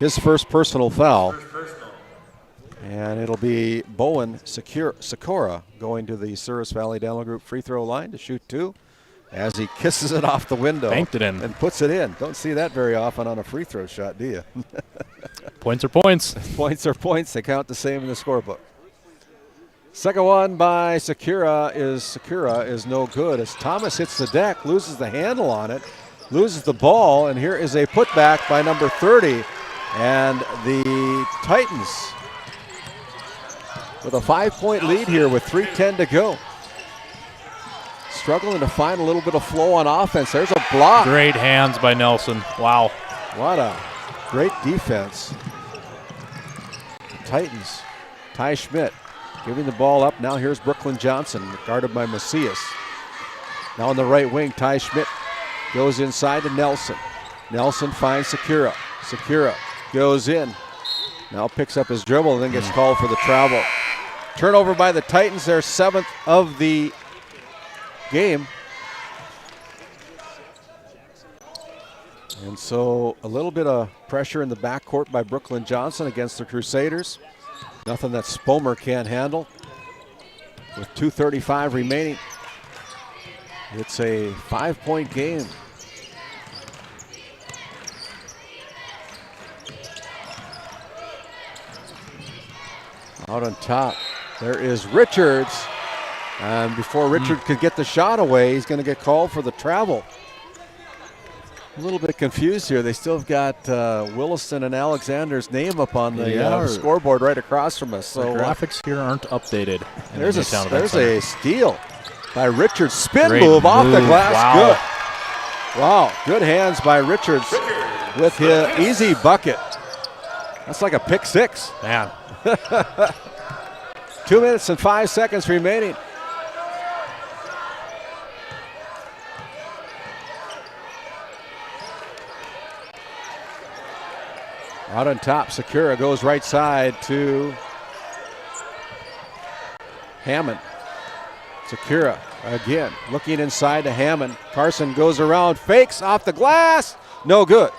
His first personal foul. And it'll be Bowen Sikora going to the Souris Valley Dental Group free throw line to shoot 2. As he kisses it off the window. Banked it in. And puts it in. Don't see that very often on a free throw shot, do you? Points are points. Points are points. They count the same in the scorebook. Second one by Sikora is no good as Thomas hits the deck, loses the handle on it, loses the ball, and here is a putback by number 30. And the Titans with a 5-point lead here with 3:10 to go. Struggling to find a little bit of flow on offense. There's a block. Great hands by Nelson. Wow. What a great defense. Titans. Ty Schmidt giving the ball up. Now here's Brooklyn Johnson, guarded by Macias. Now on the right wing, Ty Schmidt goes inside to Nelson. Nelson finds Sikora. Sikora goes in. Now picks up his dribble and then gets called for the travel. Turnover by the Titans, their 7th of the game. And so a little bit of pressure in the backcourt by Brooklyn Johnson against the Crusaders. Nothing that Spomer can't handle. With 2:35 remaining, it's a 5-point game. Out on top, there is Richards. And before Richard could get the shot away, he's going to get called for the travel. A little bit confused here. They still have got Williston and Alexander's name up on the scoreboard right across from us. So the graphics here aren't updated. There's a steal by Richards. Spin move off the glass. Wow. Good. Wow, good hands by Richards with his easy bucket. That's like a pick six. Man. 2 minutes and 5 seconds remaining. Out on top, Sakura goes right side to Hammond. Sakura again looking inside to Hammond. Carson goes around, fakes off the glass, no good.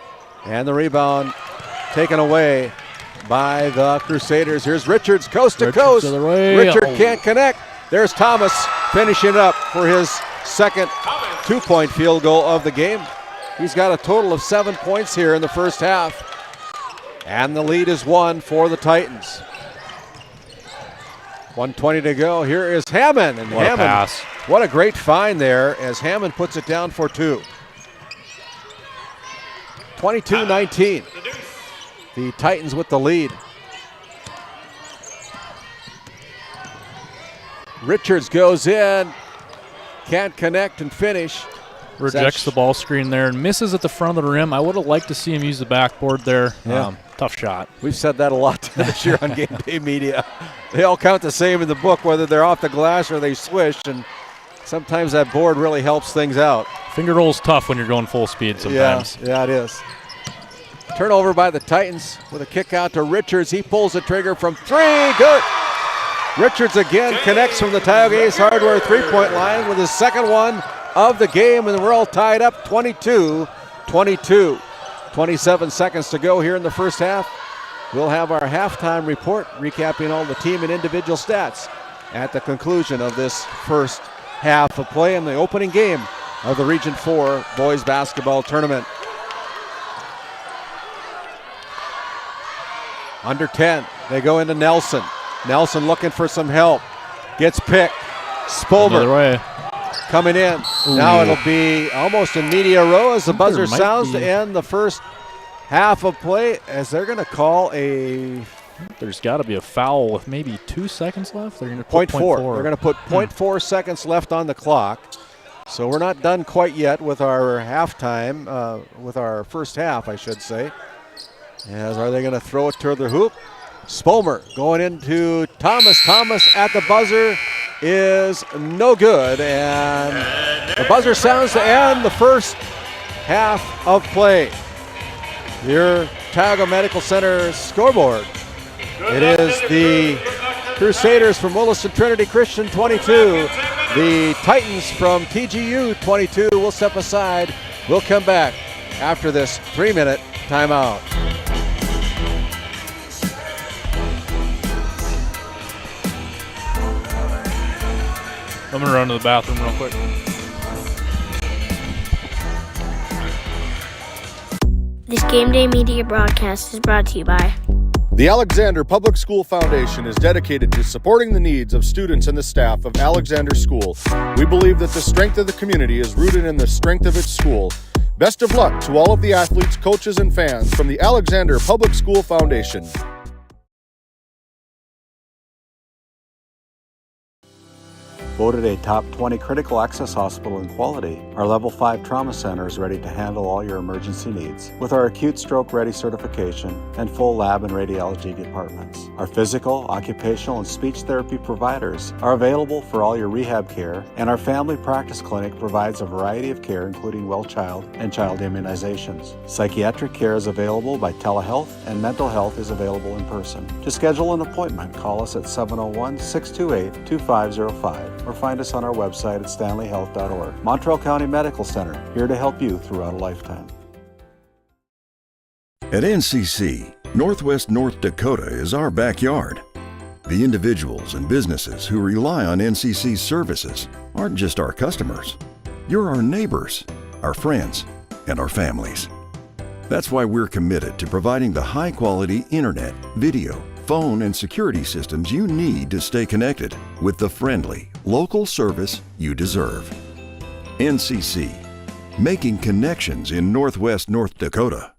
And the rebound taken away by the Crusaders. Here's Richards, coast to coast. Richard can't connect. There's Thomas finishing up for his second 2-point field goal of the game. He's got a total of 7 points here in the first half. And the lead is 1 for the Titans. 1:20 to go. Here is Hammond. And what Hammond, a pass. What a great find there as Hammond puts it down for 2. 22-19. The Titans with the lead. Richards goes in. Can't connect and finish. Rejects the ball screen there and misses at the front of the rim. I would have liked to see him use the backboard there. Yeah. Tough shot. We've said that a lot this year on Game Day Media. They all count the same in the book, whether they're off the glass or they swish, and sometimes that board really helps things out. Finger roll's tough when you're going full speed sometimes. Yeah, it is. Turnover by the Titans with a kick out to Richards. He pulls the trigger from 3. Good. Richards again connects from the Tioga Ace Hardware 3-point line with his second one of the game, and we're all tied up 22-22. 27 seconds to go here in the first half. We'll have our halftime report recapping all the team and individual stats at the conclusion of this first half of play in the opening game of the Region 4 boys basketball tournament. Under 10, they go into Nelson. Nelson looking for some help. Gets picked. Spolmer coming in. Ooh. Now it'll be almost in media row as the buzzer sounds to end the first half of play, as they're going to call a... There's got to be a foul with maybe 2 seconds left. They're going to put 0.4. They're going to put 0.4 seconds left on the clock. So we're not done quite yet with our halftime, with our first half, I should say. As are they going to throw it to the hoop? Spolmer going into Thomas. Thomas at the buzzer is no good, and the buzzer sounds to end the first half of play. Your Tioga Medical Center scoreboard. It is the Crusaders from Williston Trinity Christian 22. The Titans from TGU 22. We'll step aside. We'll come back after this 3-minute timeout. I'm going to run to the bathroom real quick. This Game Day Media broadcast is brought to you by the Alexander Public School Foundation is dedicated to supporting the needs of students and the staff of Alexander School. We believe that the strength of the community is rooted in the strength of its school. Best of luck to all of the athletes, coaches, and fans from the Alexander Public School Foundation. Voted a top 20 critical access hospital in quality, our Level 5 Trauma Center is ready to handle all your emergency needs with our Acute Stroke Ready certification and full lab and radiology departments. Our physical, occupational, and speech therapy providers are available for all your rehab care, and our Family Practice Clinic provides a variety of care including well child and child immunizations. Psychiatric care is available by telehealth, and mental health is available in person. To schedule an appointment, call us at 701-628-2505 or find us on our website at stanleyhealth.org. Montreal County Medical Center, here to help you throughout a lifetime. At NCC, Northwest North Dakota is our backyard. The individuals and businesses who rely on NCC's services aren't just our customers. You're our neighbors, our friends, and our families. That's why we're committed to providing the high-quality internet, video, phone, and security systems you need to stay connected with the friendly, local service you deserve. NCC, making connections in Northwest North Dakota.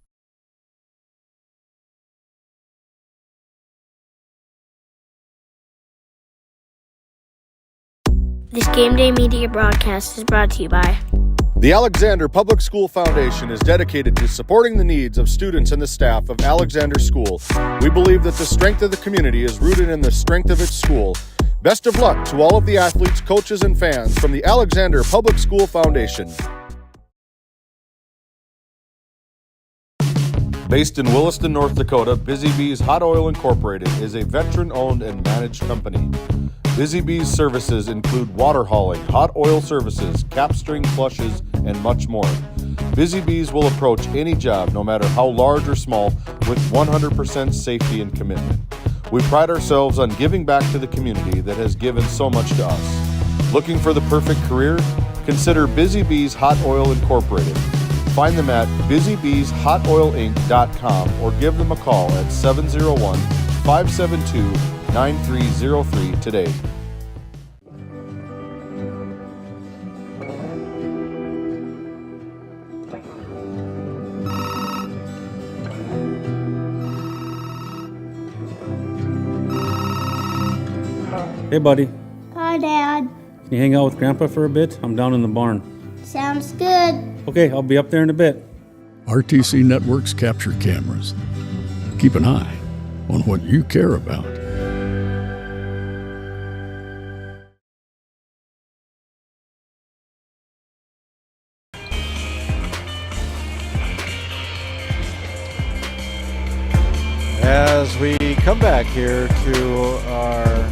This Game Day Media broadcast is brought to you by The Alexander Public School Foundation is dedicated to supporting the needs of students and the staff of Alexander School. We believe that the strength of the community is rooted in the strength of its school. Best of luck to all of the athletes, coaches, and fans from the Alexander Public School Foundation. Based in Williston, North Dakota, Busy Bees Hot Oil Incorporated is a veteran-owned and managed company. Busy Bees services include water hauling, hot oil services, capstring flushes, and much more. Busy Bees will approach any job, no matter how large or small, with 100% safety and commitment. We pride ourselves on giving back to the community that has given so much to us. Looking for the perfect career? Consider Busy Bees Hot Oil Incorporated. Find them at busybbeeshotoilinc.com or give them a call at 701-572-9303 today. Hey, buddy. Hi, Dad. Can you hang out with Grandpa for a bit? I'm down in the barn. Sounds good. Okay, I'll be up there in a bit. RTC Networks capture cameras. Keep an eye on what you care about. As we come back here to our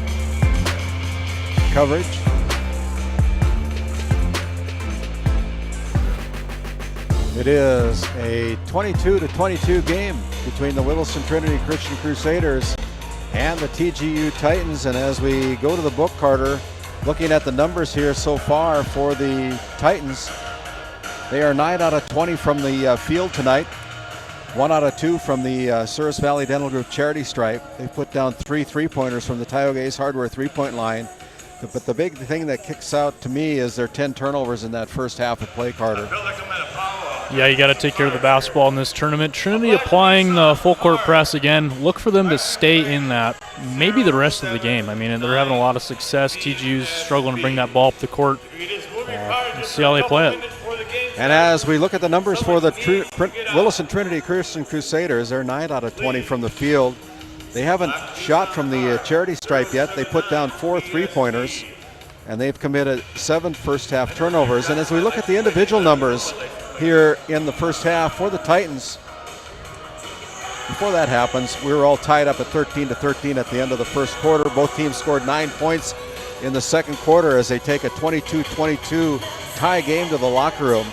coverage, it is a 22-22 game between the Williston Trinity Christian Crusaders and the TGU Titans. And as we go to the book, Carter, looking at the numbers here so far for the Titans, they are 9 out of 20 from the field tonight. 1 out of 2 from the Souris Valley Dental Group charity stripe. They put down 3 3-pointers from the Tioga Ace Hardware 3-point line. But the big thing that kicks out to me is their 10 turnovers in that first half of play, Carter. Yeah, you got to take care of the basketball in this tournament. Trinity applying the full court press again. Look for them to stay in that maybe the rest of the game. I mean, they're having a lot of success. TGU's struggling to bring that ball up the court. Let's see how they play it. And as we look at the numbers for the Williston Trinity Christian Crusaders, they're 9 out of 20 from the field. They haven't shot from the charity stripe yet. They put down 4 3-pointers, and they've committed 7 first-half turnovers. And as we look at the individual numbers here in the first half for the Titans, before that happens, we were all tied up at 13-13 at the end of the first quarter. Both teams scored 9 points in the second quarter as they take a 22-22 tie game to the locker room.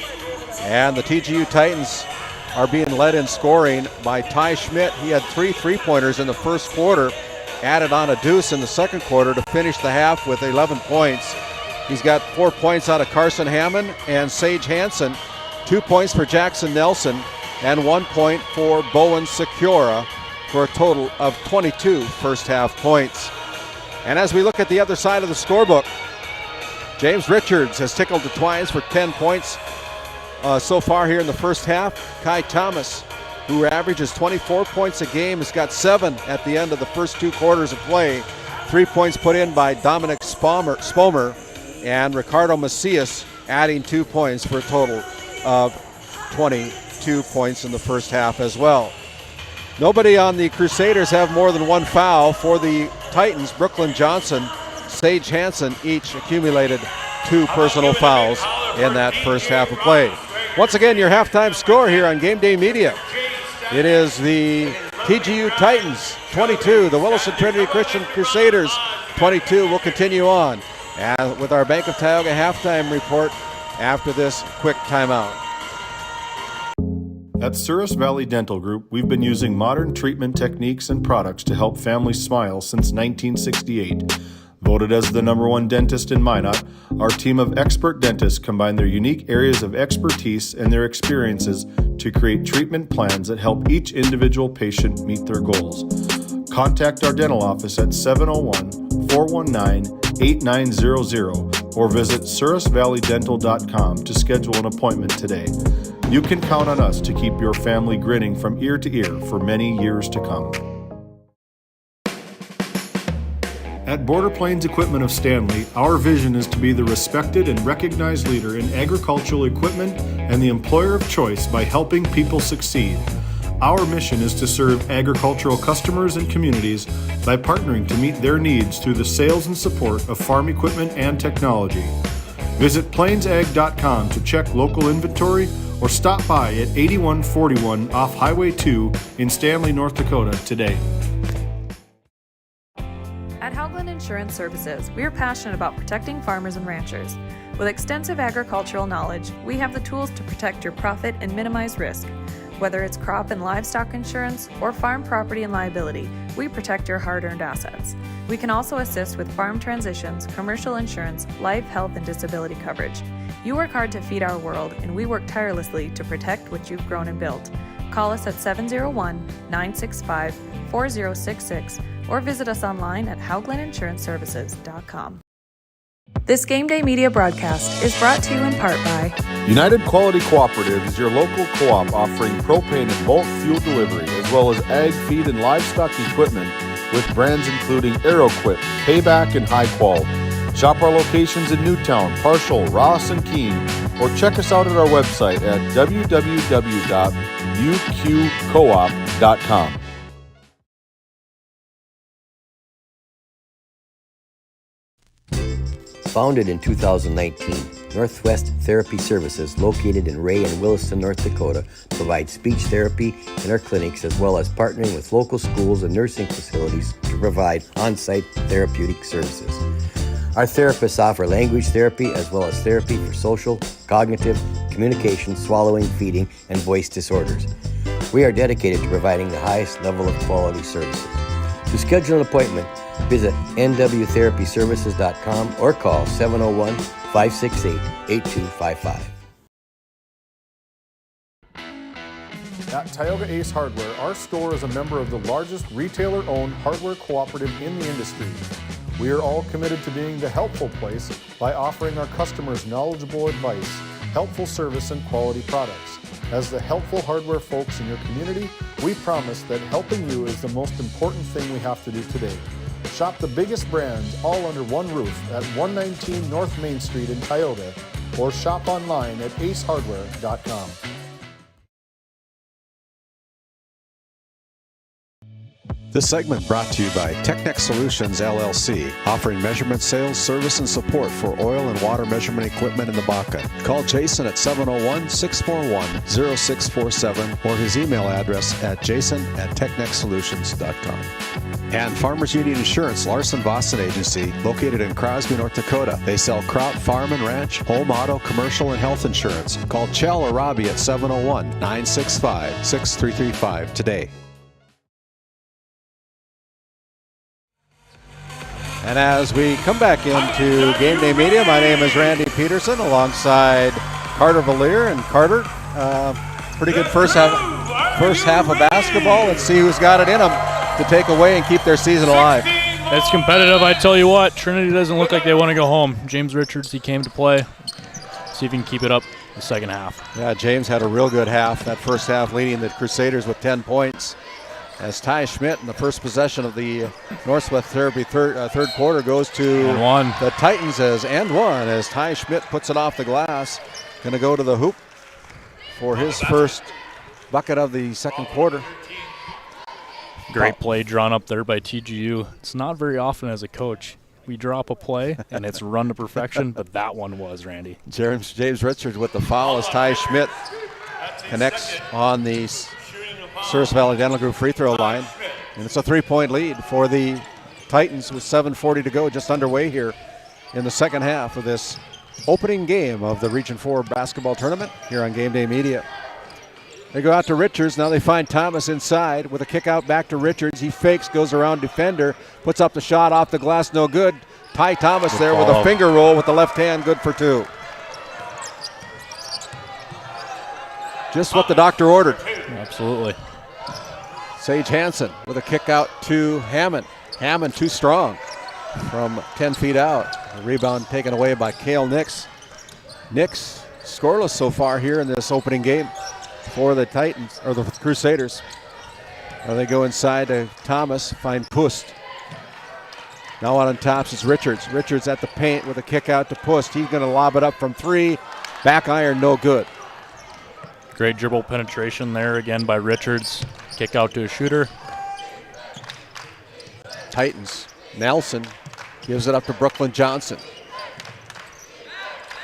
And the TGU Titans are being led in scoring by Ty Schmidt. He had 3 3-pointers in the first quarter, added on a deuce in the second quarter to finish the half with 11 points. He's got 4 points out of Carson Hammond and Sage Hansen, 2 points for Jackson Nelson, and 1 point for Bowen Secura for a total of 22 first half points. And as we look at the other side of the scorebook, James Richards has tickled the Twines for 10 points so far here in the first half. Kai Thomas, who averages 24 points a game, has got 7 at the end of the first 2 quarters of play. 3 points put in by Dominic Spomer and Ricardo Macias, adding 2 points for a total of 22 points in the first half as well. Nobody on the Crusaders have more than 1 foul. For the Titans, Brooklyn Johnson, Sage Hansen each accumulated 2 personal fouls in that first half of play. Once again, your halftime score here on Game Day Media. It is the TGU Titans 22, the Williston Trinity Christian Crusaders 22. We'll continue on with our Bank of Tioga halftime report after this quick timeout. At Souris Valley Dental Group, we've been using modern treatment techniques and products to help families smile since 1968. Voted as the #1 dentist in Minot, our team of expert dentists combine their unique areas of expertise and their experiences to create treatment plans that help each individual patient meet their goals. Contact our dental office at 701-419-8900 or visit surusvalleydental.com to schedule an appointment today. You can count on us to keep your family grinning from ear to ear for many years to come. At Border Plains Equipment of Stanley, our vision is to be the respected and recognized leader in agricultural equipment and the employer of choice by helping people succeed. Our mission is to serve agricultural customers and communities by partnering to meet their needs through the sales and support of farm equipment and technology. Visit plainsag.com to check local inventory or stop by at 8141 off Highway 2 in Stanley, North Dakota today. At Haugland Insurance Services, we are passionate about protecting farmers and ranchers. With extensive agricultural knowledge, we have the tools to protect your profit and minimize risk. Whether it's crop and livestock insurance or farm property and liability, we protect your hard-earned assets. We can also assist with farm transitions, commercial insurance, life, health, and disability coverage. You work hard to feed our world, and we work tirelessly to protect what you've grown and built. Call us at 701-965-4066 or visit us online at hauglandinsuranceservices.com. This Game Day Media broadcast is brought to you in part by United Quality Cooperative is your local co-op offering propane and bulk fuel delivery, as well as ag, feed, and livestock equipment with brands including AeroQuip, Payback, and High Qual. Shop our locations in Newtown, Parshall, Ross, and Keene, or check us out at our website at www.uqcoop.com. Founded in 2019, Northwest Therapy Services, located in Ray and Williston, North Dakota, provides speech therapy in our clinics, as well as partnering with local schools and nursing facilities to provide on-site therapeutic services. Our therapists offer language therapy as well as therapy for social, cognitive, communication, swallowing, feeding, and voice disorders. We are dedicated to providing the highest level of quality services. To schedule an appointment, visit nwtherapyservices.com or call 701-568-8255. At Tioga Ace Hardware, our store is a member of the largest retailer-owned hardware cooperative in the industry. We are all committed to being the helpful place by offering our customers knowledgeable advice, helpful service, and quality products. As the helpful hardware folks in your community, we promise that helping you is the most important thing we have to do today. Shop the biggest brands all under one roof at 119 North Main Street in Tioga, or shop online at acehardware.com. This segment brought to you by Technex Solutions LLC, offering measurement, sales, service, and support for oil and water measurement equipment in the Bakken. Call Jason at 701-641-0647 or his email address at jason@technexsolutions.com. And Farmers Union Insurance, Larson Boston Agency, located in Crosby, North Dakota. They sell crop, farm, and ranch, home, auto, commercial, and health insurance. Call Chell or Robbie at 701-965-6335 today. And as we come back into Game Day Media, my name is RandallPederson alongside Carter Valier. And Carter, pretty good first half of basketball. Let's see who's got it in them to take away and keep their season alive. It's competitive, I tell you what. Trinity doesn't look like they want to go home. James Richards, he came to play. See if he can keep it up the second half. Yeah, James had a real good half. That first half leading the Crusaders with 10 points. As Ty Schmidt in the first possession of the Northwest Therapy third quarter goes to the Titans as Ty Schmidt puts it off the glass. Going to go to the hoop for his first bucket of the second quarter. Great play drawn up there by TGU. It's not very often as a coach we drop a play and it's run to perfection, but that one was, Randy. James Richards with the foul as Ty Schmidt connects on the Surus Valley Dental Group free throw line. And it's a 3-point lead for the Titans with 7:40 to go, just underway here in the second half of this opening game of the Region 4 basketball tournament here on Game Day Media. They go out to Richards. Now they find Thomas inside with a kick out back to Richards. He fakes, goes around defender, puts up the shot off the glass, no good. Ty Thomas good there ball. With a finger roll with the left hand, good for two. Just what the doctor ordered. Absolutely. Sage Hansen with a kick out to Hammond. Hammond too strong. from 10 feet out. A rebound taken away by Cale Nix. Nix scoreless so far here in this opening game for the Titans, or the Crusaders. Now they go inside to Thomas, find Pust. Now out on tops is Richards. Richards at the paint with a kick out to Pust. He's going to lob it up from 3. Back iron, no good. Great dribble penetration there again by Richards. Kick out to a shooter. Titans. Nelson gives it up to Brooklyn Johnson.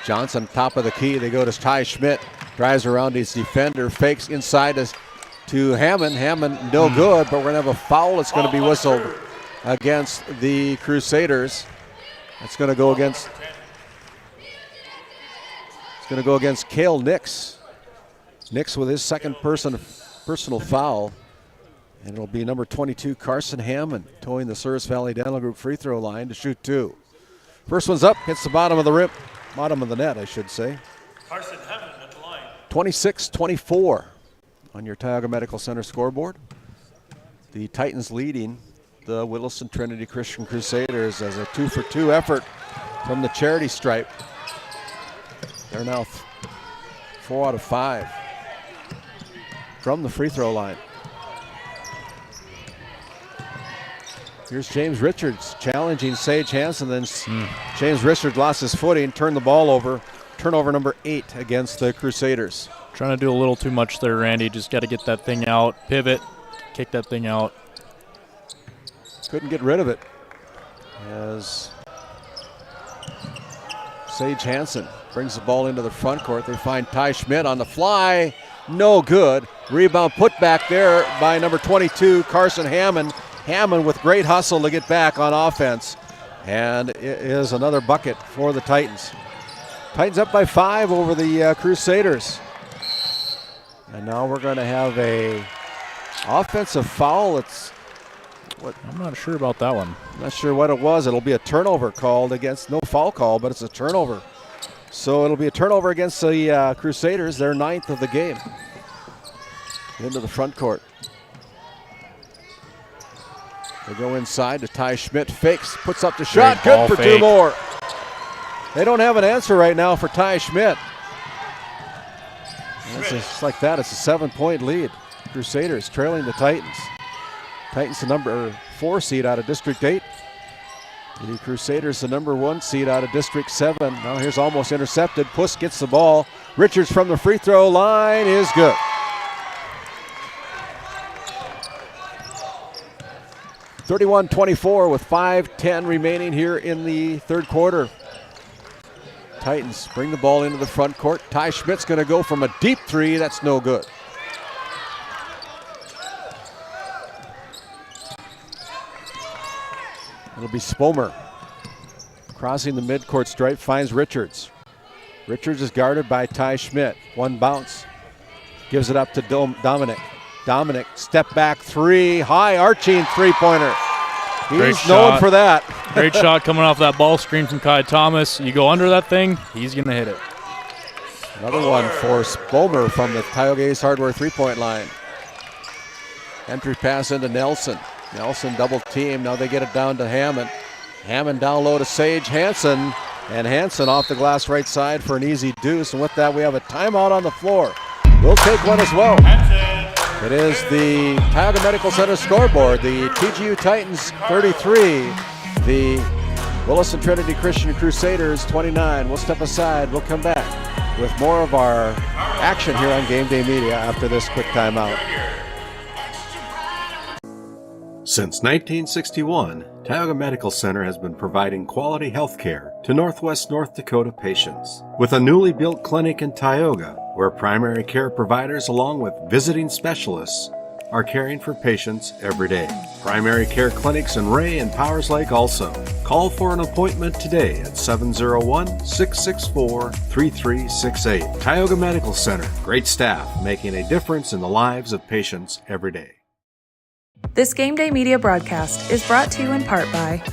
Johnson top of the key. They go to Ty Schmidt. Drives around his defender. Fakes inside to Hammond. Hammond no good, but we're going to have a foul. It's going to be whistled against the Crusaders. It's going to go against Cale Nix. Nix with his second personal foul. And it'll be number 22, Carson Hammond, towing the Service Valley Dental Group free throw line to shoot 2. First one's up, hits the bottom of the rim, bottom of the net, I should say. Carson Hammond at the line. 26-24 on your Tioga Medical Center scoreboard. The Titans leading the Williston Trinity Christian Crusaders as a 2-for-2 effort from the charity stripe. They're now 4 out of 5 from the free throw line. Here's James Richards challenging Sage Hansen. Then James Richards lost his footing, turned the ball over. Turnover number 8 against the Crusaders. Trying to do a little too much there, Randy. Just got to get that thing out. Pivot, kick that thing out. Couldn't get rid of it as Sage Hansen brings the ball into the front court. They find Ty Schmidt on the fly. No good. Rebound put back there by number 22, Carson Hammond. Hammond with great hustle to get back on offense. And it is another bucket for the Titans. Titans up by 5 over the Crusaders. And now we're going to have a offensive foul. I'm not sure about that one. Not sure what it was. It'll be a turnover called against, no foul call, but it's a turnover. So it'll be a turnover against the Crusaders, their 9th of the game. Into the front court. They go inside to Ty Schmidt, fakes, puts up the shot, good for fake. 2 more. They don't have an answer right now for Ty Schmidt. Just like that, it's a 7-point lead. Crusaders trailing the Titans. Titans the number 4 seed out of District 8. The Crusaders the number 1 seed out of District 7. Now here's almost intercepted. Puss gets the ball. Richards from the free throw line is good. (31-24) with 5:10 remaining here in the third quarter. Titans bring the ball into the front court. Ty Schmidt's going to go from a deep 3. That's no good. It'll be Spomer. Crossing the midcourt stripe, finds Richards. Richards is guarded by Ty Schmidt. One bounce. Gives it up to Dominic. Dominic, step back 3, high arching three-pointer. He's known for that. Great shot coming off that ball screen from Kai Thomas. You go under that thing, he's going to hit it. Another one for Spomer from the Tioga Ace Hardware three-point line. Entry pass into Nelson. Nelson double team. Now they get it down to Hammond. Hammond down low to Sage Hansen. And Hansen off the glass right side for an easy deuce. And with that, we have a timeout on the floor. We'll take one as well. It is the Tioga Medical Center scoreboard. The TGU Titans 33. The Williston Trinity Christian Crusaders 29. We'll step aside. We'll come back with more of our action here on Game Day Media after this quick timeout. Since 1961, Tioga Medical Center has been providing quality health care to Northwest North Dakota patients. With a newly built clinic in Tioga, where primary care providers along with visiting specialists are caring for patients every day. Primary care clinics in Ray and Powers Lake also. Call for an appointment today at 701-664-3368. Tioga Medical Center, great staff making a difference in the lives of patients every day. This Game Day Media broadcast is brought to you in part by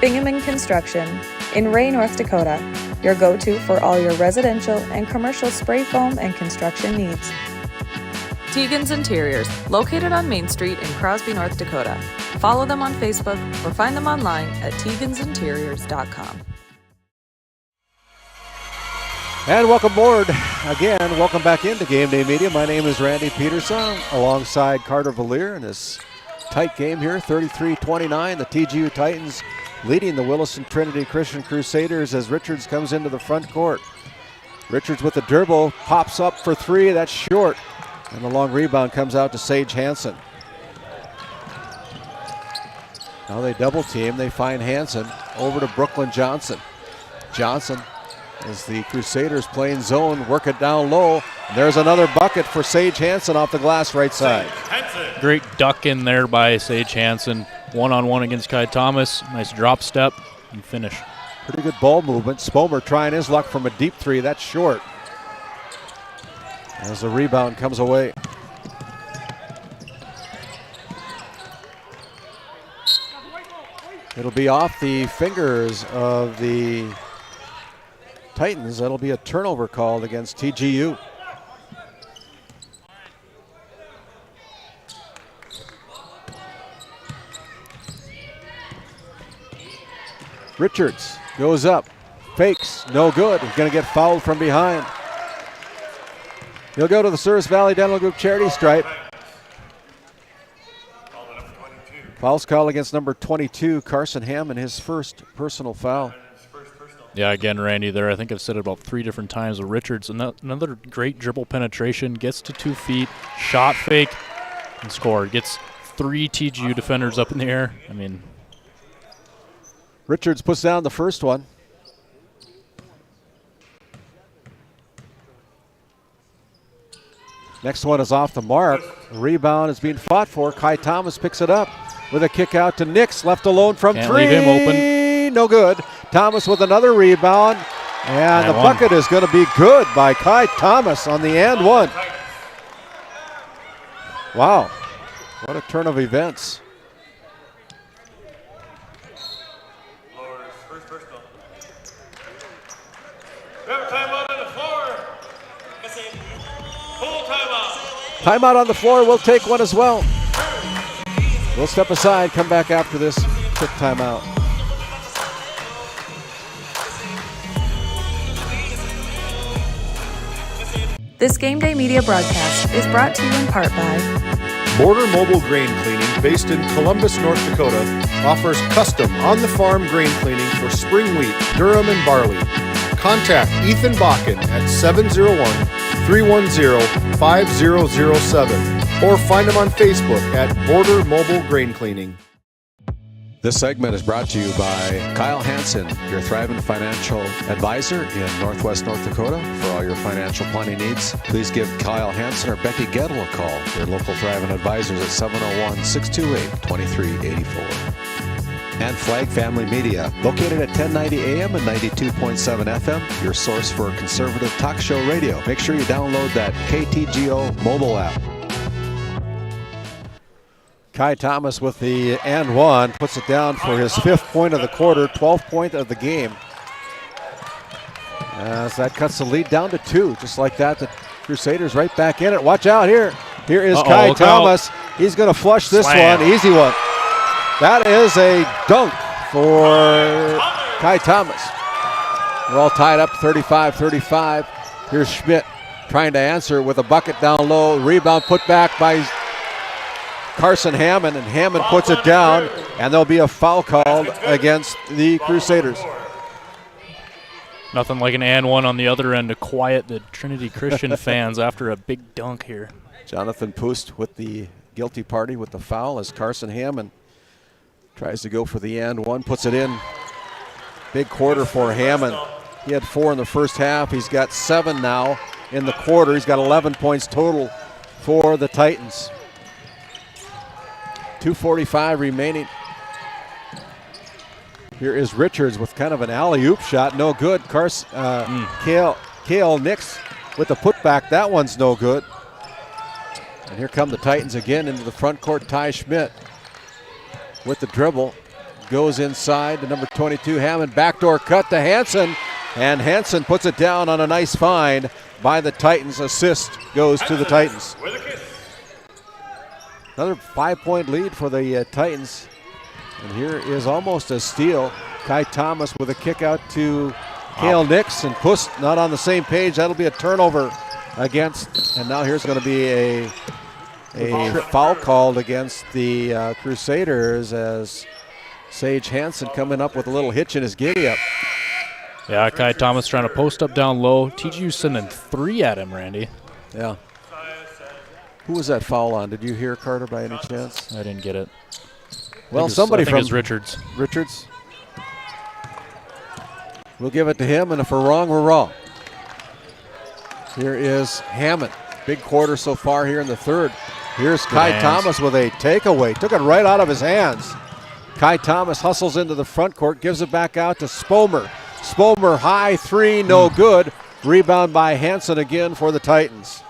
Bingaman Construction in Ray, North Dakota, your go-to for all your residential and commercial spray foam and construction needs. Tegan's Interiors, located on Main Street in Crosby, North Dakota. Follow them on Facebook or find them online at tegansinteriors.com. And welcome aboard again. Welcome back into Game Day Media. My name is RandallPederson alongside Carter Valier in this tight game here, 33-29. The TGU Titans leading the Williston Trinity Christian Crusaders as Richards comes into the front court. Richards with the dribble, pops up for three, that's short. And the long rebound comes out to Sage Hansen. Now they double team, they find Hansen over to Brooklyn Johnson. Johnson, as the Crusaders playing zone, work it down low. There's another bucket for Sage Hansen off the glass right side. Great duck in there by Sage Hansen. One-on-one against Kai Thomas. Nice drop step and finish. Pretty good ball movement. Spomer trying his luck from a deep three. That's short. As the rebound comes away. It'll be off the fingers of the Titans. That'll be a turnover called against TGU. Richards goes up, fakes, no good. He's going to get fouled from behind. He'll go to the Service Valley Dental Group charity stripe. Foul's called against number 22, Carson Hammond, his first personal foul. Yeah, again, Randy, there, I think I've said it about 3 different times with Richards. Another great dribble penetration, gets to 2 feet, shot fake, and scored. Gets 3 TGU defenders up in the air. I mean, Richards puts down the first one. Next one is off the mark. The rebound is being fought for. Kai Thomas picks it up with a kick out to Nix, left alone from Can't three. leave him open. No good. Thomas with another rebound. And the bucket is going to be good by Kai Thomas on the and one. Wow. What a turn of events. Timeout on the floor. We'll take one as well. We'll step aside, come back after this quick timeout. This Game Day Media broadcast is brought to you in part by Border Mobile Grain Cleaning, based in Columbus, North Dakota, offers custom on-the-farm grain cleaning for spring wheat, durum, and barley. Contact Ethan Bakken at 701-310-5007 or find him on Facebook at Border Mobile Grain Cleaning. This segment is brought to you by Kyle Hansen, your thriving financial advisor in Northwest North Dakota. For all your financial planning needs, please give Kyle Hansen or Becky Gettle a call. Your local thriving advisors at 701-628-2384. And Flag Family Media, located at 1090 AM and 92.7 FM, your source for conservative talk show radio. Make sure you download that KTGO mobile app. Kai Thomas with the and one, puts it down for his 5th point of the quarter, 12th point of the game. As that cuts the lead down to 2, just like that. The Crusaders right back in it. Watch out here. Here is Kai Thomas. He's going to flush this one, easy one. That is a dunk for Kai Thomas. We're all tied up 35-35. Here's Schmidt trying to answer with a bucket down low. Rebound put back by Carson Hammond, and Hammond puts it down, and there'll be a foul called against the Crusaders. Nothing like an and one on the other end to quiet the Trinity Christian fans after a big dunk here. Jonathan Poost with the guilty party with the foul as Carson Hammond tries to go for the and one, puts it in. Big quarter for Hammond. He had 4 in the first half. He's got 7 now in the quarter. He's got 11 points total for the Titans. 2:45 remaining. Here is Richards with kind of an alley-oop shot. No good. Kale Nix with the putback. That one's no good. And here come the Titans again into the front court. Ty Schmidt with the dribble. Goes inside to number 22, Hammond. Backdoor cut to Hansen. And Hansen puts it down on a nice find by the Titans. Assist goes to the Titans. Another 5-point lead for the Titans. And here is almost a steal. Kai Thomas with a kick out to Cale Nix, and Puss not on the same page. That'll be a turnover against, and now here's going to be a foul called against the Crusaders as Sage Hansen coming up with a little hitch in his giddy-up. Yeah, Kai Thomas trying to post up down low. TGU sending 3 at him, Randy. Yeah. Who was that foul on? Did you hear, Carter, by any chance? I didn't get it. Well, somebody from Richards. Richards. We'll give it to him, and if we're wrong, we're wrong. Here is Hammond. Big quarter so far here in the third. Here's Kai Thomas with a takeaway. Took it right out of his hands. Kai Thomas hustles into the front court, gives it back out to Spomer. Spomer high three, no good. Rebound by Hansen again for the Titans.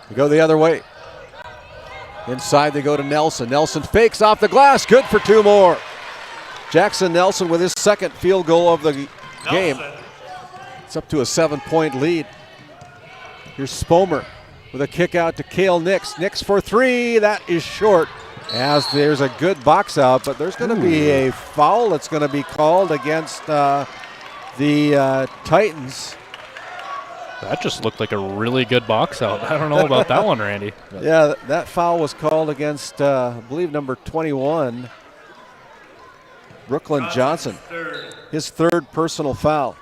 We go the other way. Inside they go to Nelson. Nelson fakes off the glass. Good for 2 more. Jackson Nelson with his second field goal of the game. It's up to a 7-point lead. Here's Spomer with a kick out to Cale Nix. Nix for 3. That is short as there's a good box out, but there's going to be a foul that's going to be called against the Titans. That just looked like a really good box out. I don't know about that one, Randy. Yeah, that foul was called against, I believe, number 21, Brooklyn Johnson. His 3rd personal foul.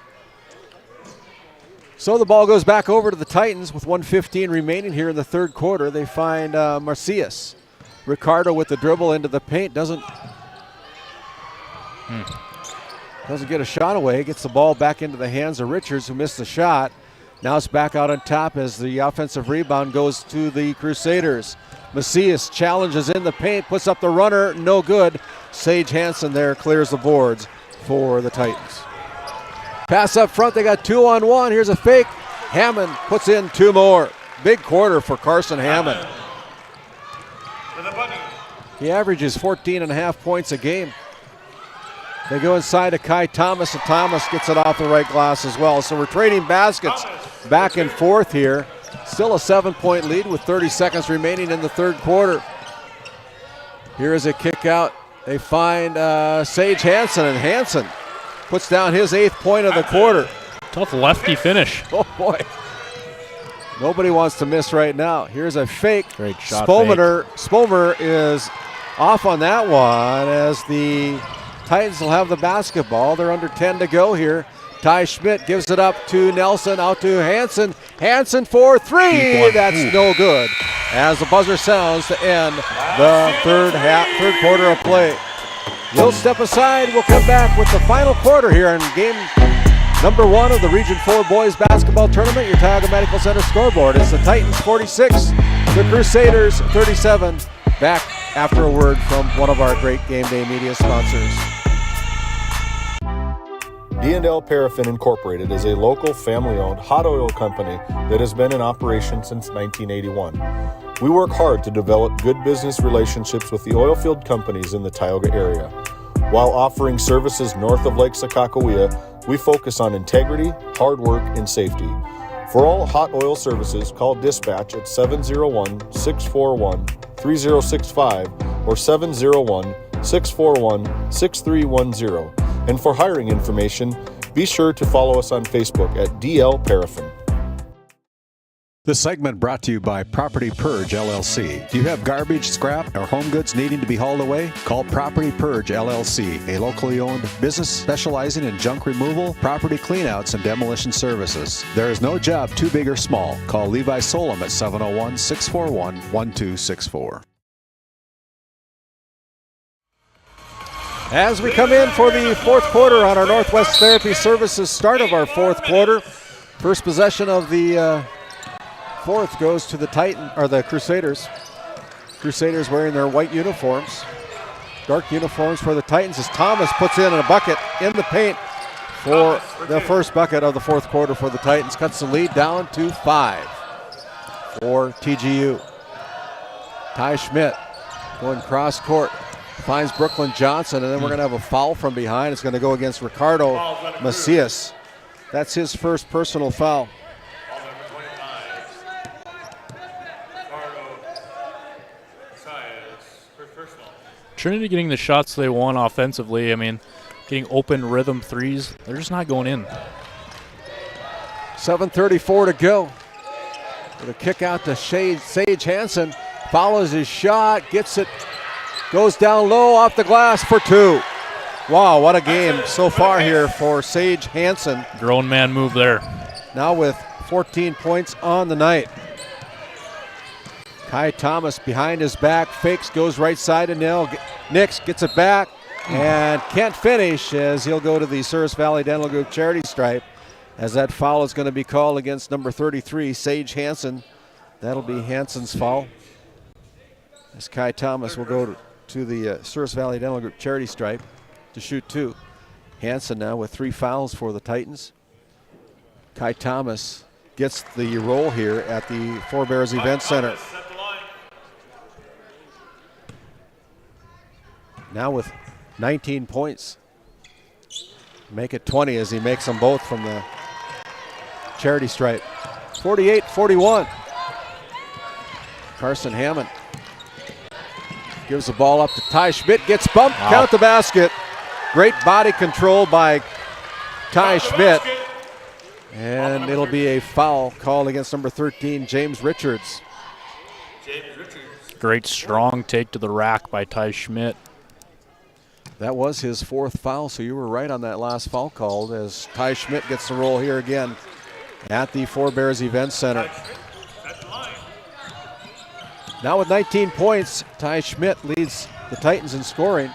So the ball goes back over to the Titans with 1:15 remaining here in the third quarter. They find Marcius. Ricardo with the dribble into the paint. Doesn't get a shot away. Gets the ball back into the hands of Richards, who missed the shot. Now it's back out on top as the offensive rebound goes to the Crusaders. Macias challenges in the paint, puts up the runner, no good. Sage Hansen there clears the boards for the Titans. Pass up front, they got 2-on-1. Here's a fake. Hammond puts in 2 more. Big quarter for Carson Hammond. He averages 14.5 points a game. They go inside to Kai Thomas, and Thomas gets it off the right glass as well. So we're trading baskets back and forth here. Still a 7-point lead with 30 seconds remaining in the third quarter. Here is a kick out. They find Sage Hansen, and Hansen puts down his 8th point of the quarter. Tough lefty finish. Oh, boy. Nobody wants to miss right now. Here's a fake. Great shot. Spomer is off on that one as the Titans will have the basketball. They're under 10 to go here. Ty Schmidt gives it up to Nelson, out to Hansen. Hansen for 3. That's no good. As the buzzer sounds to end the third quarter of play. We'll step aside. We'll come back with the final quarter here in game number 1 of the Region 4 Boys Basketball Tournament. Your Tioga Medical Center scoreboard is the Titans 46, the Crusaders 37. Back after a word from one of our great Game Day media sponsors. D&L Paraffin Incorporated is a local family-owned hot oil company that has been in operation since 1981. We work hard to develop good business relationships with the oil field companies in the Tioga area. While offering services north of Lake Sakakawea, we focus on integrity, hard work, and safety. For all hot oil services, call dispatch at 701-641-3065 or 701-641-6310. And for hiring information, be sure to follow us on Facebook at DL Paraffin. This segment brought to you by Property Purge, LLC. Do you have garbage, scrap, or home goods needing to be hauled away? Call Property Purge, LLC, a locally owned business specializing in junk removal, property cleanouts, and demolition services. There is no job too big or small. Call Levi Solom at 701-641-1264. As we come in for the fourth quarter on our Northwest Therapy Services start of our fourth quarter, first possession of the fourth goes to the Crusaders. Crusaders wearing their white uniforms. Dark uniforms for the Titans as Thomas puts in a bucket in the paint for the first bucket of the fourth quarter for the Titans. Cuts the lead down to 5 for TGU. Ty Schmidt going cross court. Finds Brooklyn Johnson, and then we're going to have a foul from behind. It's going to go against Ricardo Macias. That's his first personal foul. Trinity getting the shots they want offensively. I mean, getting open rhythm threes, they're just not going in. 7:34 to go. With a kick out to Sage Hansen. Follows his shot, gets it, goes down low off the glass for two. Wow, what a game so far here for Sage Hansen. Grown man move there. Now with 14 points on the night. Kai Thomas behind his back, fakes, goes right side to Nix gets it back and can't finish as he'll go to the Service Valley Dental Group charity stripe as that foul is going to be called against number 33, Sage Hansen. That'll be Hansen's foul. As Kai Thomas will go to the Service Valley Dental Group charity stripe to shoot two. Hansen now with 3 fouls for the Titans. Kai Thomas gets the roll here at the Forebears Event Center. Now with 19 points. Make it 20 as he makes them both from the charity stripe. 48-41. Carson Hammond gives the ball up to Ty Schmidt, gets bumped, count the basket. Great body control by Ty Schmidt. And it'll be a foul called against number 13, James Richards. Great strong take to the rack by Ty Schmidt. That was his 4th foul, so you were right on that last foul called as Ty Schmidt gets the roll here again at the Forebears Event Center. Now with 19 points, Ty Schmidt leads the Titans in scoring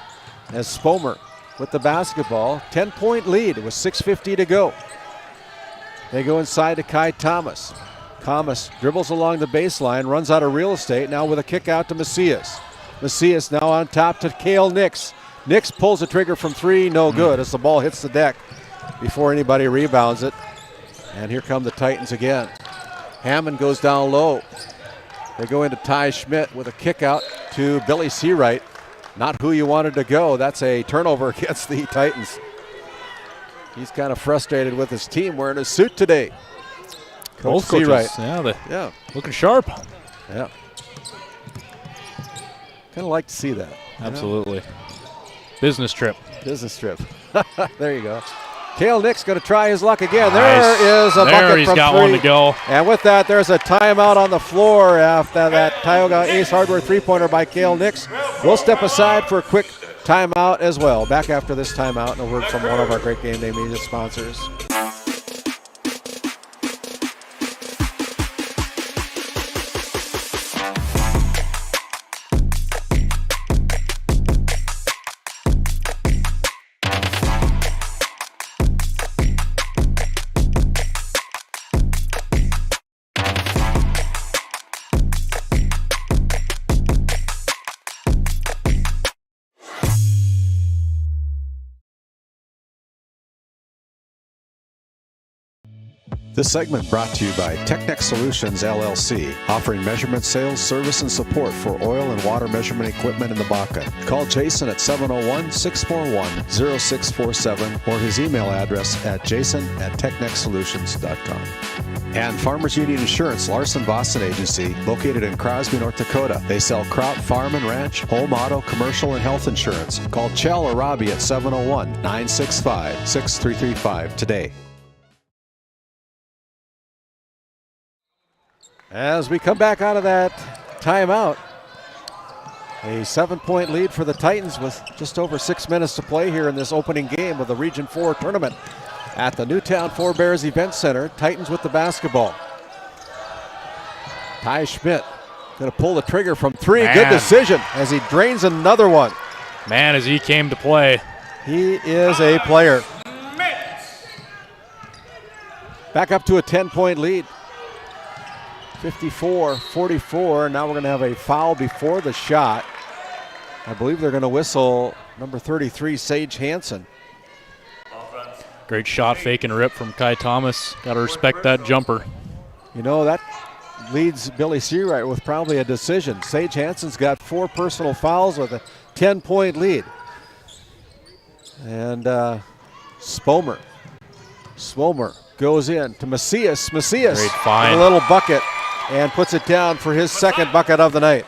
as Spomer with the basketball. 10-point lead with 6:50 to go. They go inside to Kai Thomas. Thomas dribbles along the baseline, runs out of real estate, now with a kick out to Macias. Macias now on top to Cale Nix. Nix pulls the trigger from 3, no good as the ball hits the deck before anybody rebounds it. And here come the Titans again. Hammond goes down low. They go into Ty Schmidt with a kick out to Billy Seawright. Not who you wanted to go. That's a turnover against the Titans. He's kind of frustrated with his team wearing a suit today. Both coaches, yeah, looking sharp. Yeah. Kind of like to see that. Absolutely. Business trip. Business trip. There you go. Cale Nix going to try his luck again. Nice. There is a bucket he's from got 3. one to go. And with that, there's a timeout on the floor after that Tioga Ace Hardware 3-pointer by Cale Nix. We'll step aside for a quick timeout as well. Back after this timeout and a word from one of our Great Game Day Media sponsors. This segment brought to you by Technex Solutions, LLC, offering measurement sales, service, and support for oil and water measurement equipment in the Bakken. Call Jason at 701-641-0647 or his email address at jason@technexsolutions.com. And Farmers Union Insurance, Larson Boston Agency, located in Crosby, North Dakota. They sell crop, farm, and ranch, home, auto, commercial, and health insurance. Call Chell or Robbie at 701-965-6335 today. As we come back out of that timeout, a 7-point lead for the Titans with just over 6 minutes to play here in this opening game of the Region 4 tournament at the Newtown Forebears Event Center. Titans with the basketball. Ty Schmidt going to pull the trigger from 3. Man. Good decision as he drains another one. Man, as he came to play. He is a player. Back up to a 10-point lead. 54-44. Now we're going to have a foul before the shot. I believe they're going to whistle number 33, Sage Hansen. Great shot, fake and rip from Kai Thomas. Got to respect that jumper. You know, that leads Billy Seawright with probably a decision. Sage Hansen's got 4 personal fouls with a 10-point lead. And Spomer goes in to Macias. Macias Great find. with a little bucket and puts it down for his second bucket of the night.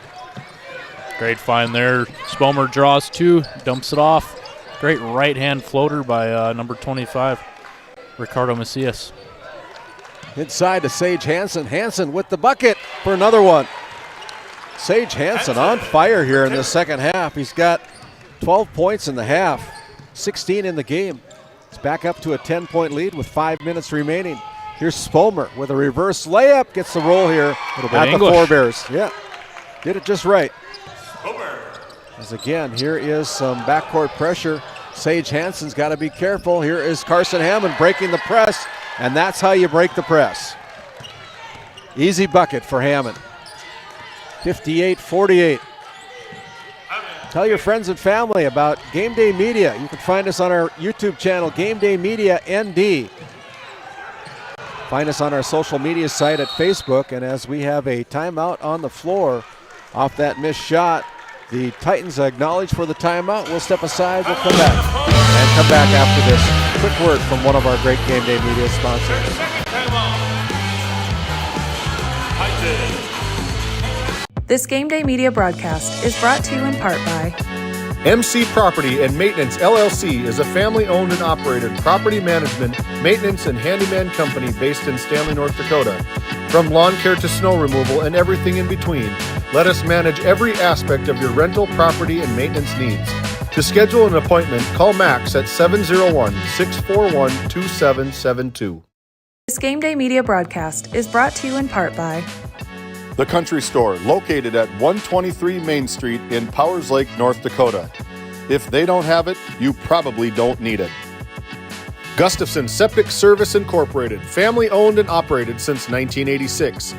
Great find there. Spomer draws 2, dumps it off. Great right-hand floater by number 25, Ricardo Macias. Inside to Sage Hansen. Hansen with the bucket for another one. Sage Hansen on fire here in the second half. He's got 12 points in the half, 16 in the game. It's back up to a 10-point lead with 5 minutes remaining. Here's Spomer with a reverse layup. Gets the roll here at the Forebears. Yeah, did it just right. As again, here is some backcourt pressure. Sage Hansen's got to be careful. Here is Carson Hammond breaking the press, and that's how you break the press. Easy bucket for Hammond. 58-48. Tell your friends and family about Game Day Media. You can find us on our YouTube channel, Game Day Media ND. Find us on our social media site at Facebook, and as we have a timeout on the floor off that missed shot, the Titans acknowledge for the timeout. We'll step aside, we'll come back. And come back after this quick word from one of our great Game Day Media sponsors. This Game Day Media broadcast is brought to you in part by MC Property and Maintenance LLC is a family-owned and operated property management, maintenance, and handyman company based in Stanley, North Dakota. From lawn care to snow removal and everything in between, let us manage every aspect of your rental, property, and maintenance needs. To schedule an appointment, call Max at 701-641-2772. This Game Day Media broadcast is brought to you in part by The Country Store, located at 123 Main Street in Powers Lake, North Dakota. If they don't have it, you probably don't need it. Gustafson Septic Service Incorporated, family-owned and operated since 1986.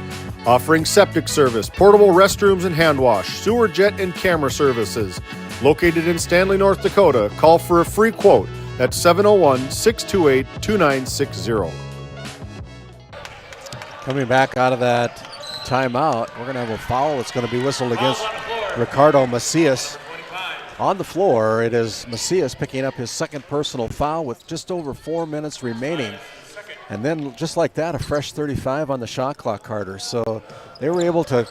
Offering septic service, portable restrooms and hand wash, sewer jet and camera services. Located in Stanley, North Dakota, call for a free quote at 701-628-2960. Coming back out of that timeout, we're going to have a foul that's going to be whistled against Ricardo Macias. On the floor, it is Macias picking up his second personal foul with just over 4 minutes remaining. And then just like that, a fresh 35 on the shot clock, Carter. So they were able to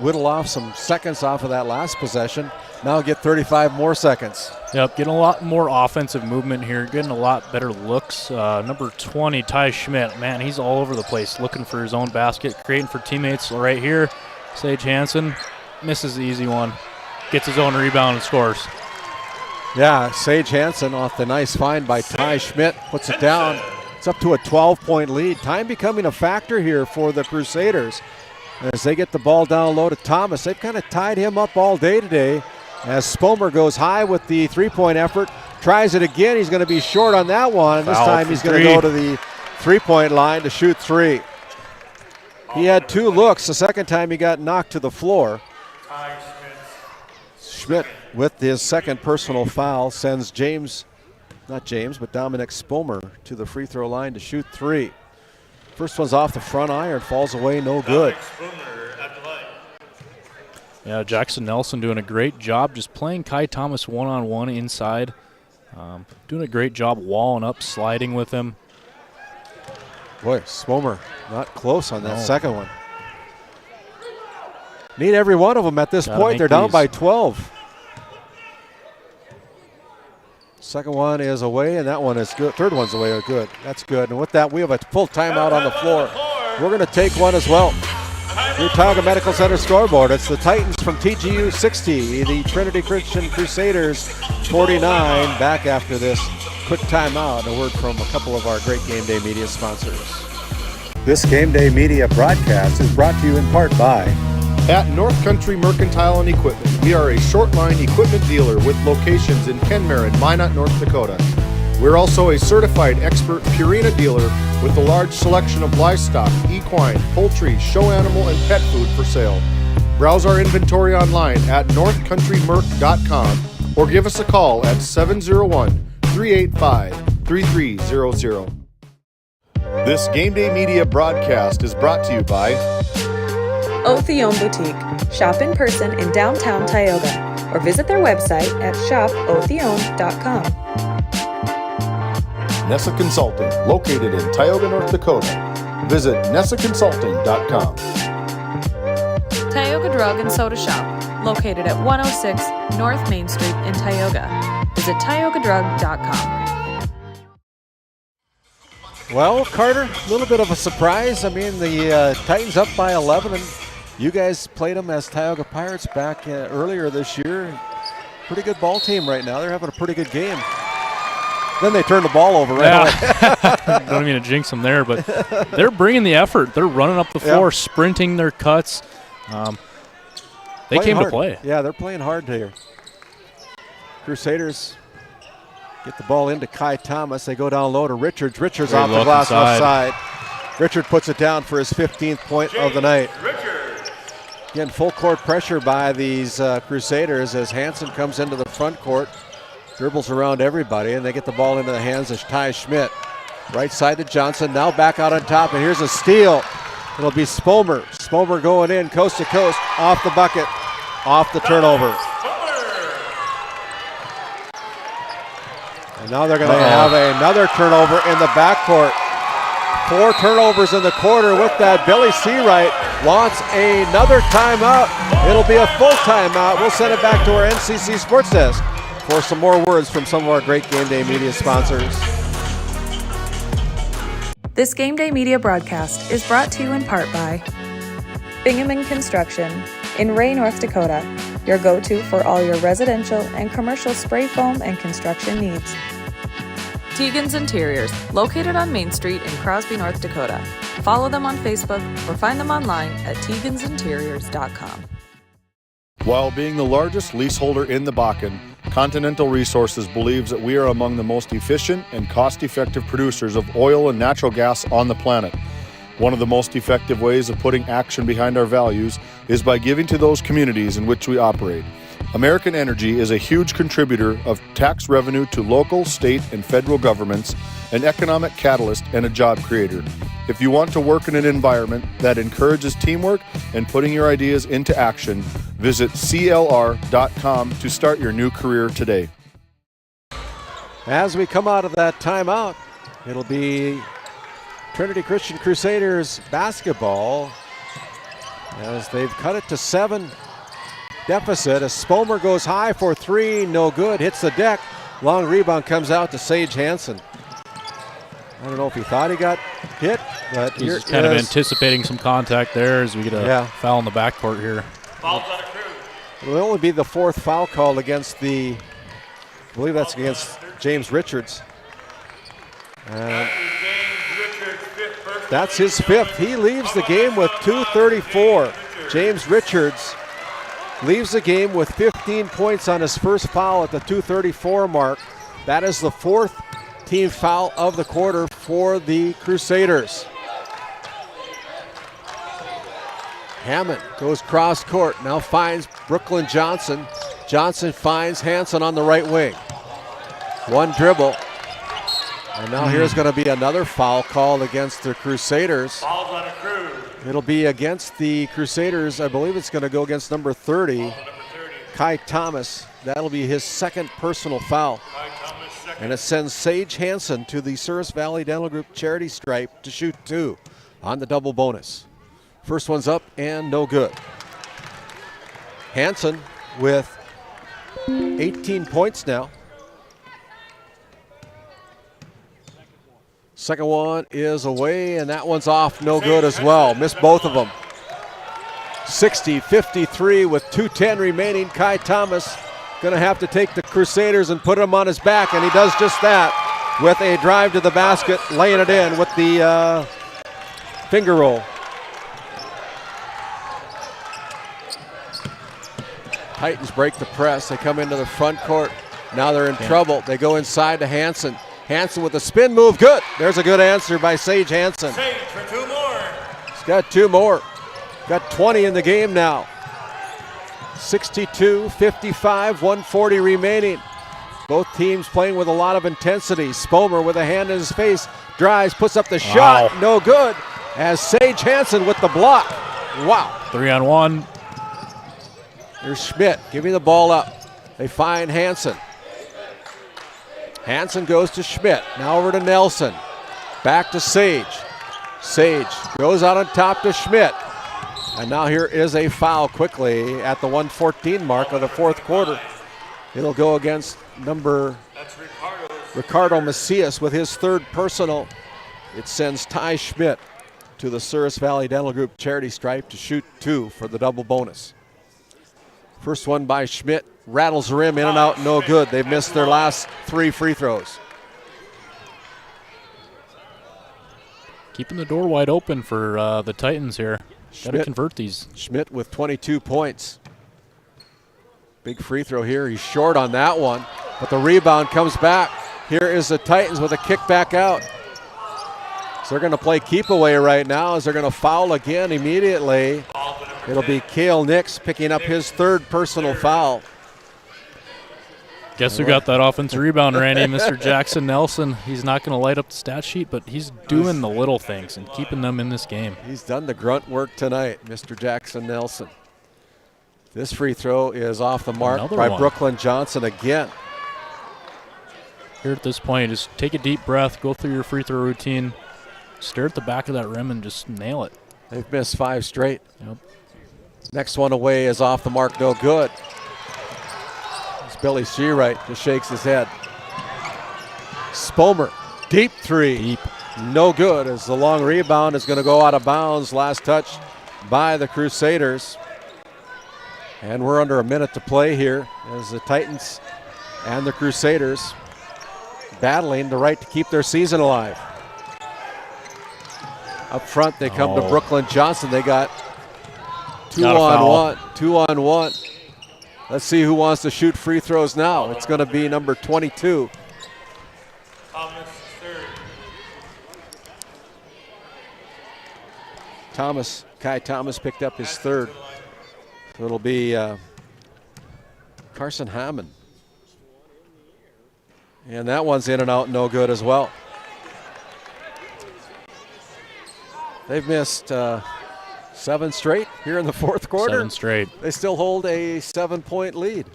whittle off some seconds off of that last possession. Now get 35 more seconds. Yep, getting a lot more offensive movement here, getting a lot better looks. Number 20, Ty Schmidt, man, he's all over the place, looking for his own basket, creating for teammates right here. Sage Hansen misses the easy one, gets his own rebound and scores. Yeah, Sage Hansen off the nice find by Ty Schmidt, puts it down. It's up to a 12-point lead. Time becoming a factor here for the Crusaders as they get the ball down low to Thomas. They've kind of tied him up all day today. As Spomer goes high with the three-point effort, tries it again. He's going to be short on that one. This time he's going to go to the three-point line to shoot three. He had 2 looks. The second time he got knocked to the floor. Schmidt with his second personal foul sends Dominic Spomer to the free throw line to shoot 3. First one's off the front iron, falls away, no good. Yeah, Jackson Nelson doing a great job just playing Kai Thomas one-on-one inside. Doing a great job walling up, sliding with him. Boy, Spomer not close on that second one. Need every one of them at this point. They're down by 12. Second one is away, and that one is good. Third one's away are good. That's good. And with that, we have a full timeout on the floor. We're going to take one as well. Your Tioga Medical Center scoreboard. It's the Titans from TGU 60, the Trinity Christian Crusaders 49. Back after this quick timeout. A word from a couple of our great Game Day Media sponsors. This Game Day Media broadcast is brought to you in part by At North Country Mercantile and Equipment, we are a short line equipment dealer with locations in Kenmare and Minot, North Dakota. We're also a certified expert Purina dealer with a large selection of livestock, equine, poultry, show animal, and pet food for sale. Browse our inventory online at northcountrymerc.com or give us a call at 701-385-3300. This Game Day Media broadcast is brought to you by Othion Boutique. Shop in person in downtown Tioga or visit their website at shopothion.com. Nessa Consulting, located in Tioga, North Dakota. Visit nessaconsulting.com. Tioga Drug and Soda Shop, located at 106 North Main Street in Tioga. Visit tiogadrug.com. Well, Carter, a little bit of a surprise. I mean, the Titans up by 11, and you guys played them as Tioga Pirates back earlier this year. Pretty good ball team right now. They're having a pretty good game. Then they turned the ball over right away. Don't mean to jinx them there, but they're bringing the effort. They're running up the floor, sprinting their cuts. They came to play. Yeah, they're playing hard here. Crusaders get the ball into Kai Thomas. They go down low to Richards. Richards off the glass left side. Richard puts it down for his 15th point of the night. Again, full court pressure by these Crusaders as Hansen comes into the front court, dribbles around everybody, and they get the ball into the hands of Ty Schmidt. Right side to Johnson, now back out on top, and here's a steal. It'll be Spomer. Spomer going in coast to coast, off the bucket, off the turnover. And now they're going to have another turnover in the backcourt. 4 turnovers in the quarter with that. Billy Seawright wants another timeout. It'll be a full timeout. We'll send it back to our NCC Sports Desk for some more words from some of our great Game Day Media sponsors. This Game Day Media broadcast is brought to you in part by Bingaman Construction in Ray, North Dakota, your go-to for all your residential and commercial spray foam and construction needs. Tegan's Interiors, located on Main Street in Crosby, North Dakota. Follow them on Facebook or find them online at tegansinteriors.com. While being the largest leaseholder in the Bakken, Continental Resources believes that we are among the most efficient and cost-effective producers of oil and natural gas on the planet. One of the most effective ways of putting action behind our values is by giving to those communities in which we operate. American Energy is a huge contributor of tax revenue to local, state, and federal governments, an economic catalyst, and a job creator. If you want to work in an environment that encourages teamwork and putting your ideas into action, visit CLR.com to start your new career today. As we come out of that timeout, it'll be Trinity Christian Crusaders basketball as they've cut it to 7 deficit. As Spomer goes high for 3, no good, hits the deck. Long rebound comes out to Sage Hansen. I don't know if he thought he got hit, but he's kind of anticipating some contact there as we get a foul in the backcourt here. It'll only be the 4th foul called against I believe that's against James Richards. That's his 5th. He leaves the game with 2:34. James Richards leaves the game with 15 points on his first foul at the 2:34 mark. That is the 4th team foul of the quarter for the Crusaders. Hammond goes cross court, now finds Brooklyn Johnson. Johnson finds Hansen on the right wing. One dribble. And now here's going to be another foul called against the Crusaders. It'll be against the Crusaders. I believe it's going to go against number 30, Kai Thomas. That'll be his 2nd personal foul. And it sends Sage Hansen to the Service Valley Dental Group charity stripe to shoot 2 on the double bonus. First one's up and no good. Hansen with 18 points now. Second one is away, and that one's off, no good as well. Missed both of them. 60-53 with 2:10 remaining. Kai Thomas going to have to take the Crusaders and put him on his back, and he does just that with a drive to the basket, laying it in with the finger roll. Titans break the press. They come into the front court. Now they're in trouble. They go inside to Hansen. Hansen with a spin move, good. There's a good answer by Sage Hansen. Sage for 2 more. He's got 2 more. Got 20 in the game now. 62-55, 140 remaining. Both teams playing with a lot of intensity. Spomer with a hand in his face, drives, puts up the shot, no good. As Sage Hansen with the block. Wow. 3-on-1. Here's Schmidt giving the ball up. They find Hansen. Hansen goes to Schmidt. Now over to Nelson. Back to Sage. Sage goes out on top to Schmidt. And now here is a foul quickly at the 1:14 mark of the fourth quarter. It'll go against number Ricardo Macias with his third personal. It sends Ty Schmidt to the Souris Valley Dental Group charity stripe to shoot 2 for the double bonus. First one by Schmidt, rattles the rim, in and out, no good. They've missed their last 3 free throws. Keeping the door wide open for the Titans here. Got to convert these. Schmidt with 22 points. Big free throw here. He's short on that one, but the rebound comes back. Here is the Titans with a kick back out. So they're going to play keep away right now as they're going to foul again immediately. It'll be Cale Nix picking up his third personal foul. Guess who got that offensive rebound, Randy? Mr. Jackson Nelson. He's not going to light up the stat sheet, but he's doing the little things and keeping them in this game. He's done the grunt work tonight, Mr. Jackson Nelson. This free throw is off the mark by Brooklyn Johnson again. Here at this point, just take a deep breath, go through your free throw routine, stare at the back of that rim and just nail it. They've missed 5 straight. Yep. Next one away is off the mark, no good. It's Billy Shearight, just shakes his head. Spomer, deep 3. Deep. No good as the long rebound is going to go out of bounds. Last touch by the Crusaders. And we're under a minute to play here as the Titans and the Crusaders battling the right to keep their season alive. Up front, they come to Brooklyn Johnson. They got 2 on 1. 2 on 1. Let's see who wants to shoot free throws now. It's going to be number 22. Kai Thomas picked up his third. So it'll be Carson Hammond. And that one's in and out, no good as well. They've missed 7 straight here in the fourth quarter. 7 straight. They still hold a 7-point lead.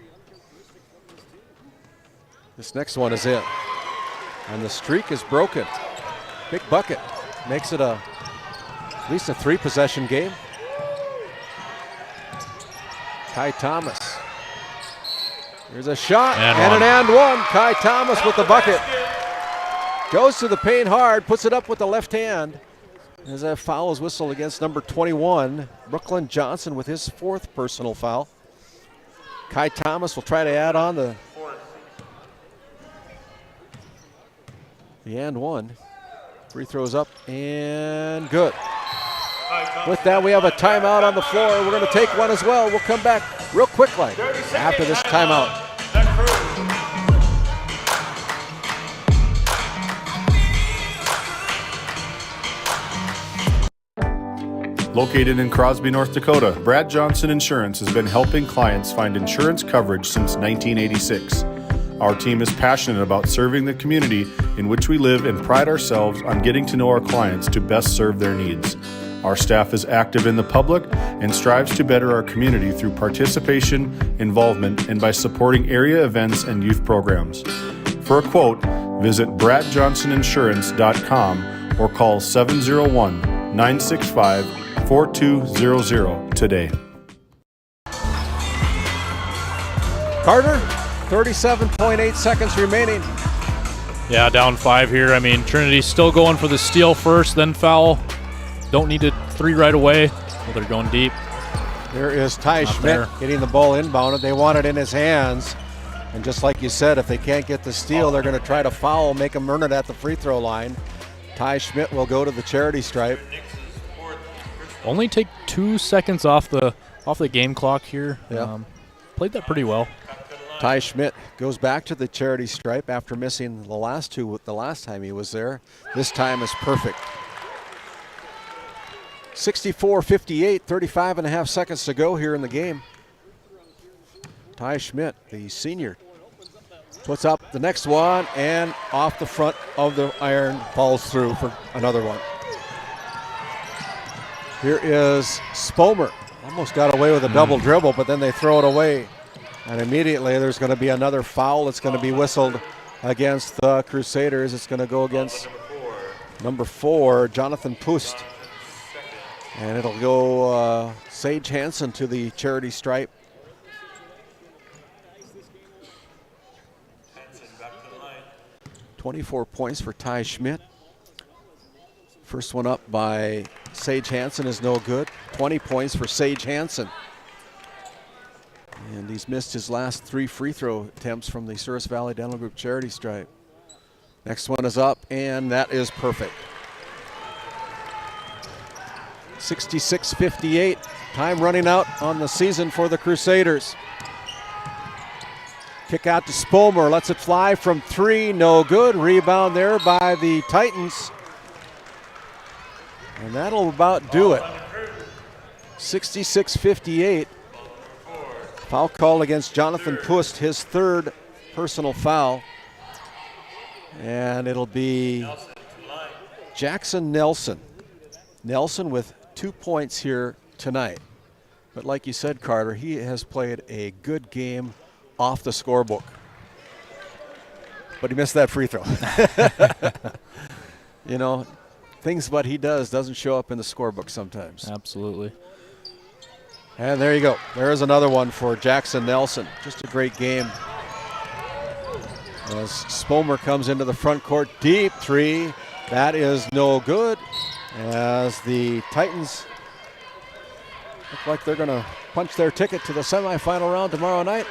This next one is in. And the streak is broken. Big bucket. Makes it at least a 3-possession game. Kai Thomas. Here's a shot and an and one. Kai Thomas with the bucket. Goes to the paint hard, puts it up with the left hand. As that foul is whistled against number 21, Brooklyn Johnson with his 4th personal foul. Kai Thomas will try to add on the and one. Free throws up and good. With that, we have a timeout on the floor. We're going to take one as well. We'll come back real quickly after this timeout. Located in Crosby, North Dakota, Brad Johnson Insurance has been helping clients find insurance coverage since 1986. Our team is passionate about serving the community in which we live and pride ourselves on getting to know our clients to best serve their needs. Our staff is active in the public and strives to better our community through participation, involvement, and by supporting area events and youth programs. For a quote, visit bradjohnsoninsurance.com or call 701-965-4200 today. Carter, 37.8 seconds remaining. Yeah, down 5 here. I mean, Trinity's still going for the steal first, then foul. Don't need a 3 right away. Well, they're going deep. There is Ty Schmidt getting the ball inbounded. They want it in his hands. And just like you said, if they can't get the steal, they're going to try to foul, make him earn it at the free throw line. Ty Schmidt will go to the charity stripe. Only take 2 seconds off the game clock here. Yeah. Played that pretty well. Ty Schmidt goes back to the charity stripe after missing the last 2 the last time he was there. This time is perfect. 64-58, 35.5 seconds to go here in the game. Ty Schmidt, the senior, puts up the next one and off the front of the iron, falls through for another one. Here is Spomer. Almost got away with a double dribble, but then they throw it away. And immediately there's going to be another foul that's going to be whistled against the Crusaders. It's going to go against number 4, Jonathan Pust. And it'll go Sage Hansen to the charity stripe. Hansen back to the line. 24 points for Ty Schmidt. First one up by Sage Hansen is no good. 20 points for Sage Hansen. And he's missed his last 3 free throw attempts from the Souris Valley Dental Group charity stripe. Next one is up, and that is perfect. 66-58. Time running out on the season for the Crusaders. Kick out to Spomer, lets it fly from 3, no good. Rebound there by the Titans. And that'll about do it. 66-58. Foul call against Jonathan Pust, his 3rd personal foul. And it'll be Jackson Nelson. Nelson with 2 points here tonight. But like you said, Carter, he has played a good game off the scorebook. But he missed that free throw. You know, things what he does doesn't show up in the scorebook sometimes. Absolutely. And there you go. There's another one for Jackson Nelson. Just a great game. As Spomer comes into the front court, deep 3. That is no good. As the Titans look like they're going to punch their ticket to the semifinal round tomorrow night.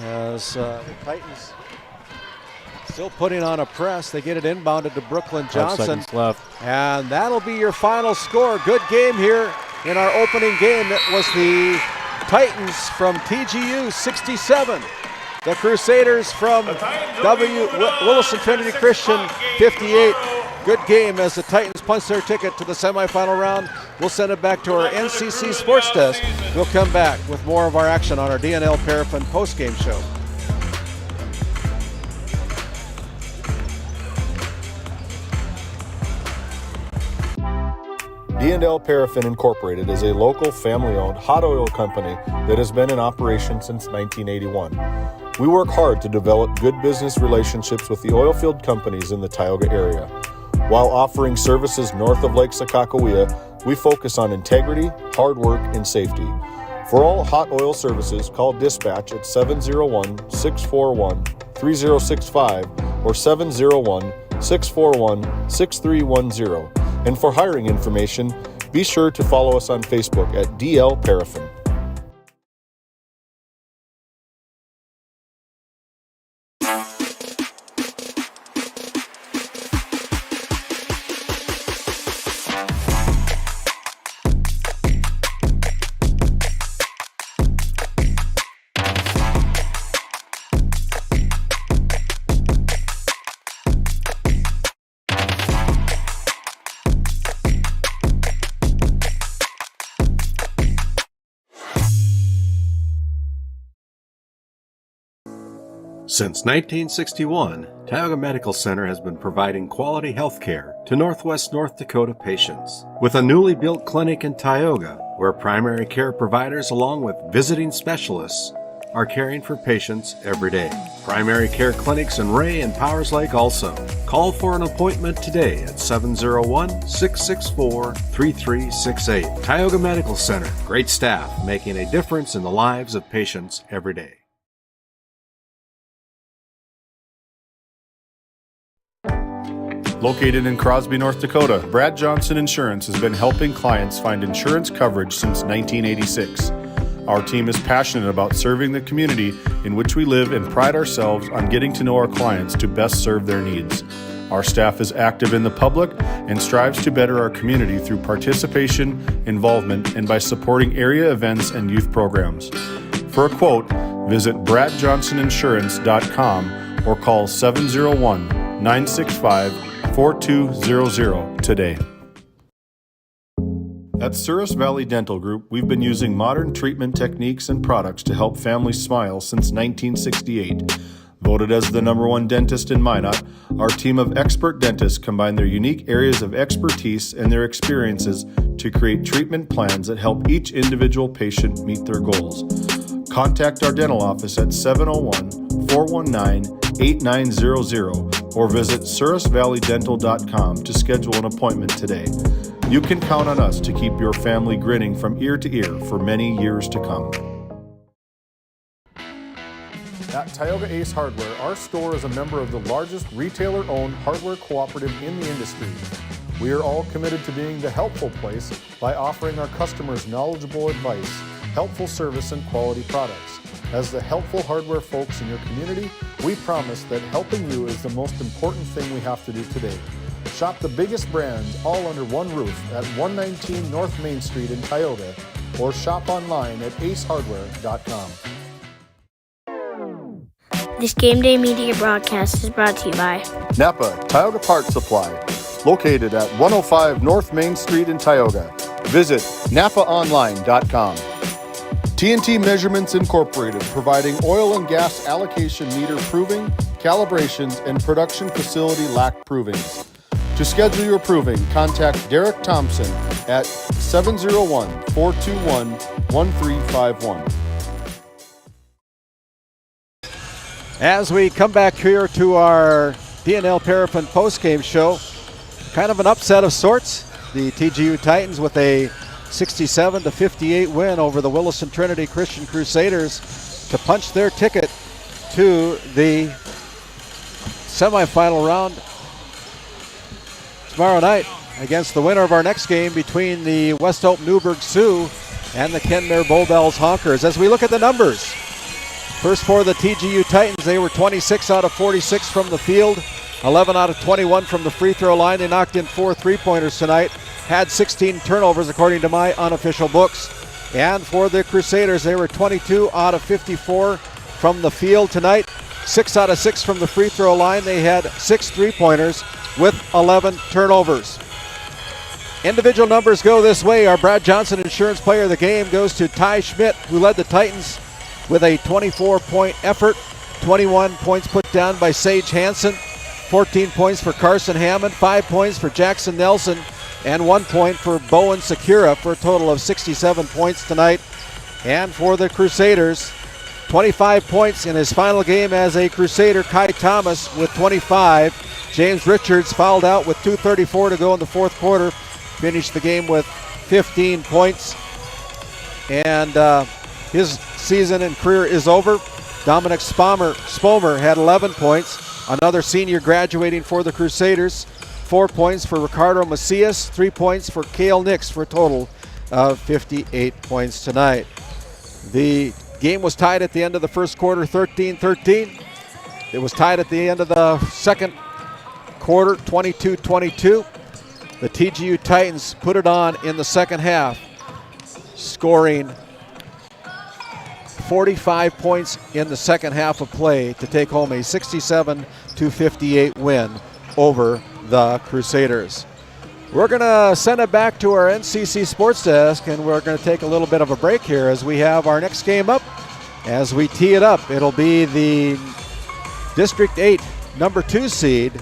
As the Titans still putting on a press. They get it inbounded to Brooklyn Johnson. 5 seconds left. And that'll be your final score. Good game here in our opening game. It was the Titans from TGU 67. The Crusaders from Williston Trinity Christian 58. Good game as the Titans punch their ticket to the semifinal round. We'll send it back to our NCC Sports Desk. We'll come back with more of our action on our D&L Paraffin postgame show. D&L Paraffin Incorporated is a local family-owned hot oil company that has been in operation since 1981. We work hard to develop good business relationships with the oil field companies in the Tioga area. While offering services north of Lake Sakakawea, we focus on integrity, hard work, and safety. For all hot oil services, call dispatch at 701-641-3065 or 701-641-6310. And for hiring information, be sure to follow us on Facebook at DL Paraffin. Since 1961, Tioga Medical Center has been providing quality health care to Northwest North Dakota patients. With a newly built clinic in Tioga, where primary care providers along with visiting specialists are caring for patients every day. Primary care clinics in Ray and Powers Lake also. Call for an appointment today at 701-664-3368. Tioga Medical Center. Great staff making a difference in the lives of patients every day. Located in Crosby, North Dakota, Brad Johnson Insurance has been helping clients find insurance coverage since 1986. Our team is passionate about serving the community in which we live and pride ourselves on getting to know our clients to best serve their needs. Our staff is active in the public and strives to better our community through participation, involvement, and by supporting area events and youth programs. For a quote, visit bradjohnsoninsurance.com or call 701-965-4200 today. At Souris Valley Dental Group, we've been using modern treatment techniques and products to help families smile since 1968. Voted as the #1 dentist in Minot, our team of expert dentists combine their unique areas of expertise and their experiences to create treatment plans that help each individual patient meet their goals. Contact our dental office at 701-419-8900 or visit SourisValleyDental.com to schedule an appointment today. You can count on us to keep your family grinning from ear to ear for many years to come. At Tioga Ace Hardware, our store is a member of the largest retailer-owned hardware cooperative in the industry. We are all committed to being the helpful place by offering our customers knowledgeable advice, helpful service, and quality products. As the helpful hardware folks in your community, we promise that helping you is the most important thing we have to do today. Shop the biggest brands all under one roof at 119 North Main Street in Tioga, or shop online at acehardware.com. This Game Day Media broadcast is brought to you by Napa Tioga Parts Supply, located at 105 North Main Street in Tioga. Visit napaonline.com. TNT Measurements Incorporated, providing oil and gas allocation meter proving, calibrations, and production facility lack provings. To schedule your proving, contact Derek Thompson at 701-421-1351. As we come back here to our RandallPederson postgame show, kind of an upset of sorts. The TGU Titans with a 67-58 win over the Williston Trinity Christian Crusaders to punch their ticket to the semifinal round tomorrow night against the winner of our next game between the West Hope Newburgh Sioux and the Kenmare Bowbells Honkers. As we look at the numbers, first for the TGU Titans, they were 26 out of 46 from the field, 11 out of 21 from the free throw line. They knocked in 4 3-pointers tonight, had 16 turnovers according to my unofficial books. And for the Crusaders, they were 22 out of 54 from the field tonight, 6 out of 6 from the free throw line. They had 6 3-pointers with 11 turnovers. Individual numbers go this way. Our Brad Johnson Insurance Player of the Game goes to Ty Schmidt, who led the Titans with a 24-point effort. 21 points put down by Sage Hansen, 14 points for Carson Hammond, 5 points for Jackson Nelson, and 1 point for Bowen Sakura, for a total of 67 points tonight. And for the Crusaders, 25 points in his final game as a Crusader, Kai Thomas with 25. James Richards fouled out with 2:34 to go in the fourth quarter, finished the game with 15 points. And his season and career is over. Dominic Spomer had 11 points, another senior graduating for the Crusaders. 4 points for Ricardo Macias, 3 points for Cale Nix, for a total of 58 points tonight. The game was tied at the end of the first quarter, 13-13. It was tied at the end of the second quarter, 22-22. The TGU Titans put it on in the second half, scoring 45 points in the second half of play to take home a 67-58 win over the Crusaders. We're going to send it back to our NCC Sports Desk, and we're going to take a little bit of a break here as we have our next game up. As we tee it up, it'll be the District 8 number 2 seed,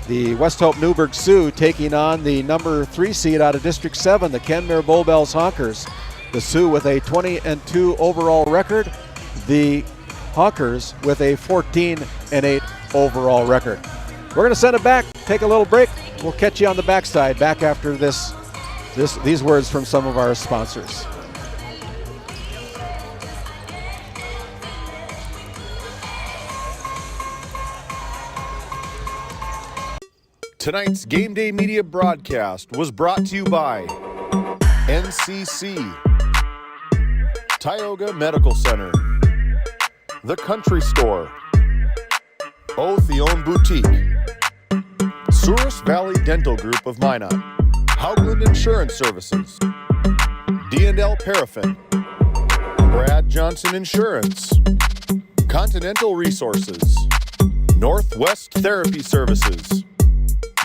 the West Hope Newburgh Sioux, taking on the number 3 seed out of District 7, the Kenmare Bowbells Honkers. The Sioux with a 20-2 overall record, the Honkers with a 14-8 overall record. We're going to send it back, take a little break. We'll catch you on the backside, back after these words from some of our sponsors. Tonight's Game Day Media broadcast was brought to you by NCC, Tioga Medical Center, The Country Store, Theon Boutique, Souris Valley Dental Group of Minot, Haugland Insurance Services, RandallPederson, Brad Johnson Insurance, Continental Resources, Northwest Therapy Services,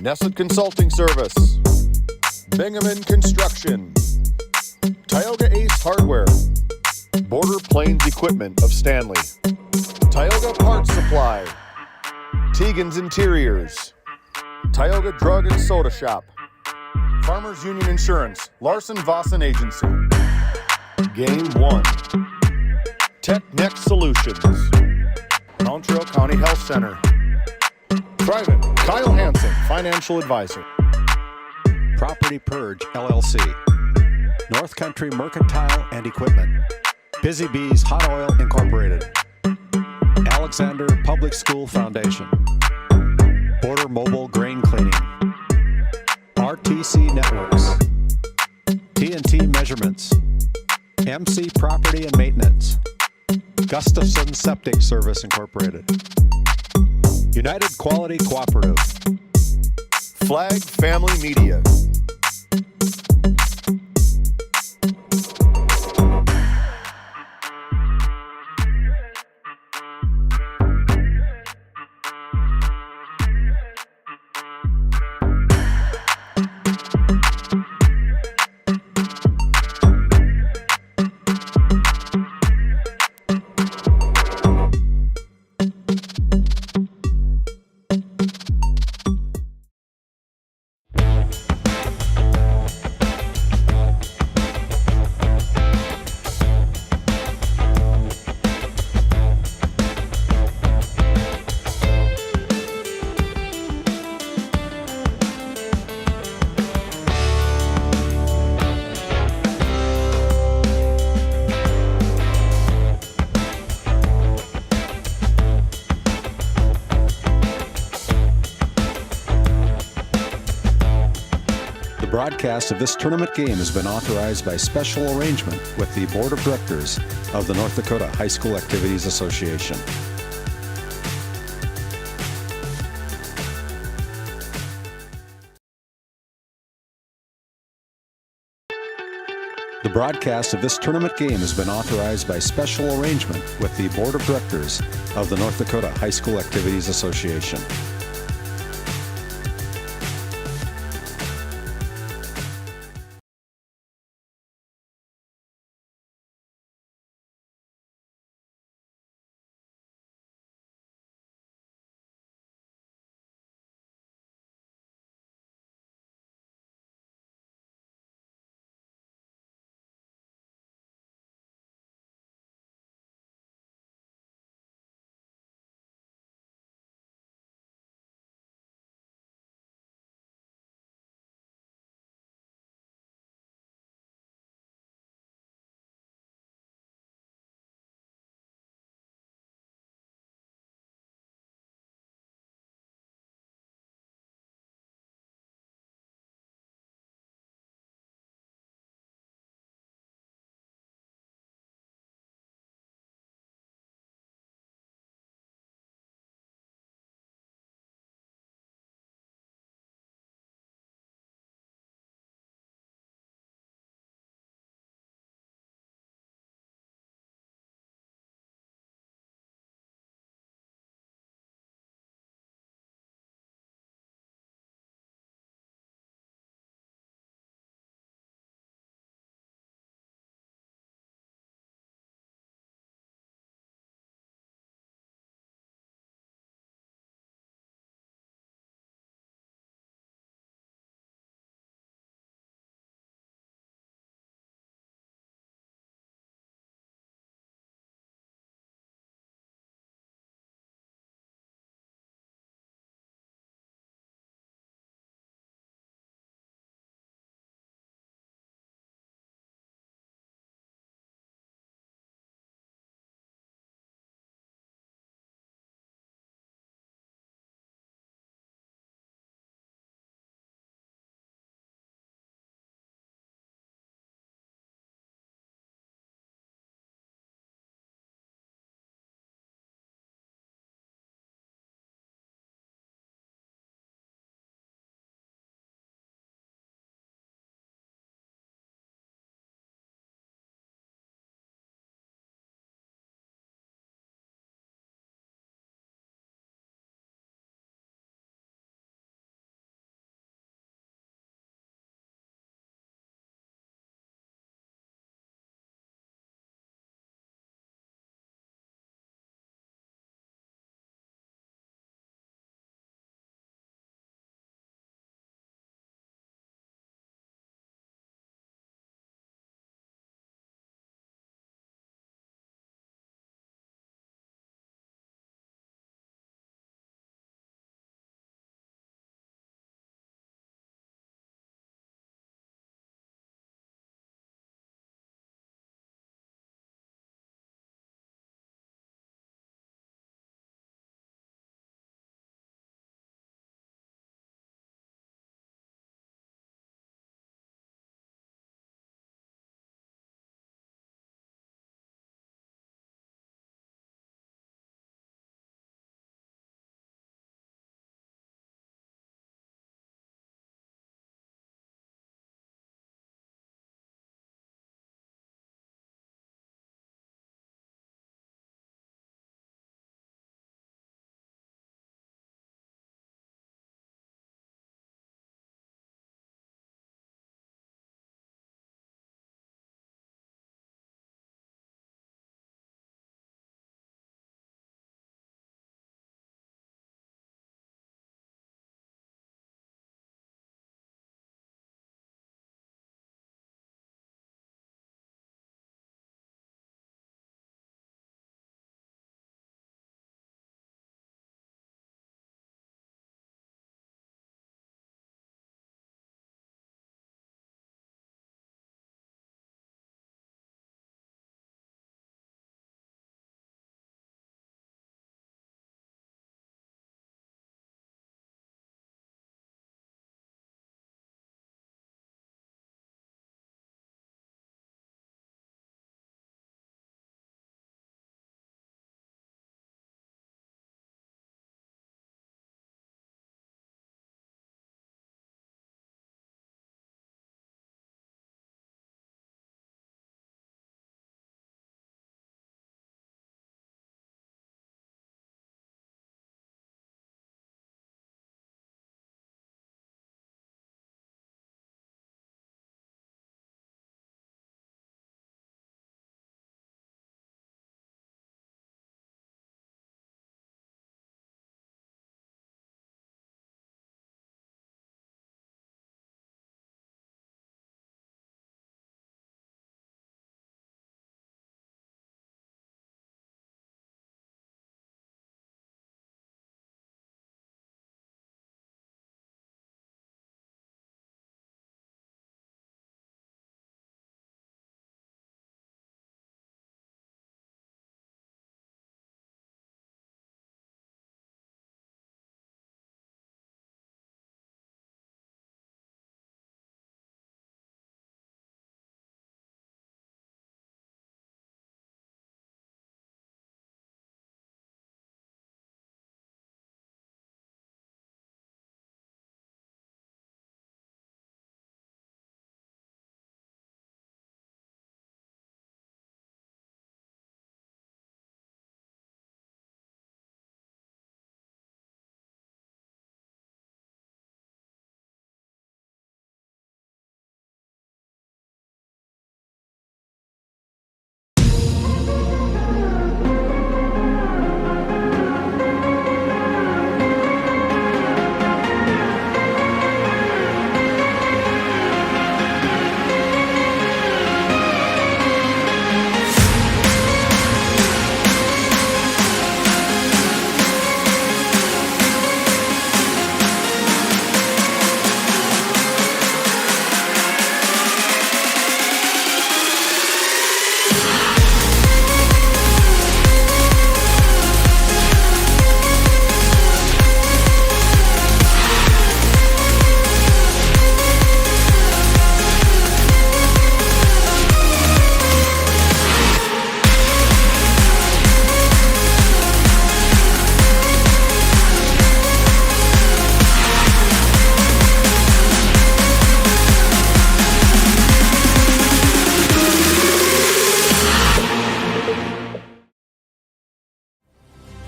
Nesset Consulting Service, Bingaman Construction, Tioga Ace Hardware, Border Plains Equipment of Stanley, Tioga Parts Supply, Tegan's Interiors, Tioga Drug and Soda Shop, Farmers Union Insurance, Larson Vossen Agency, Game 1, TechNext Solutions, Mountrail County Health Center, Thrivent, Kyle Hansen, Financial Advisor, Property Purge, LLC. North Country Mercantile and Equipment. Busy Bees Hot Oil Incorporated. Alexander Public School Foundation. Border Mobile Grain Cleaning. RTC Networks. TNT Measurements. MC Property and Maintenance. Gustafson Septic Service Incorporated. United Quality Cooperative. Flag Family Media. The broadcast of this tournament game has been authorized by special arrangement with the Board of Directors of the North Dakota High School Activities Association. The broadcast of this tournament game has been authorized by special arrangement with the Board of Directors of the North Dakota High School Activities Association.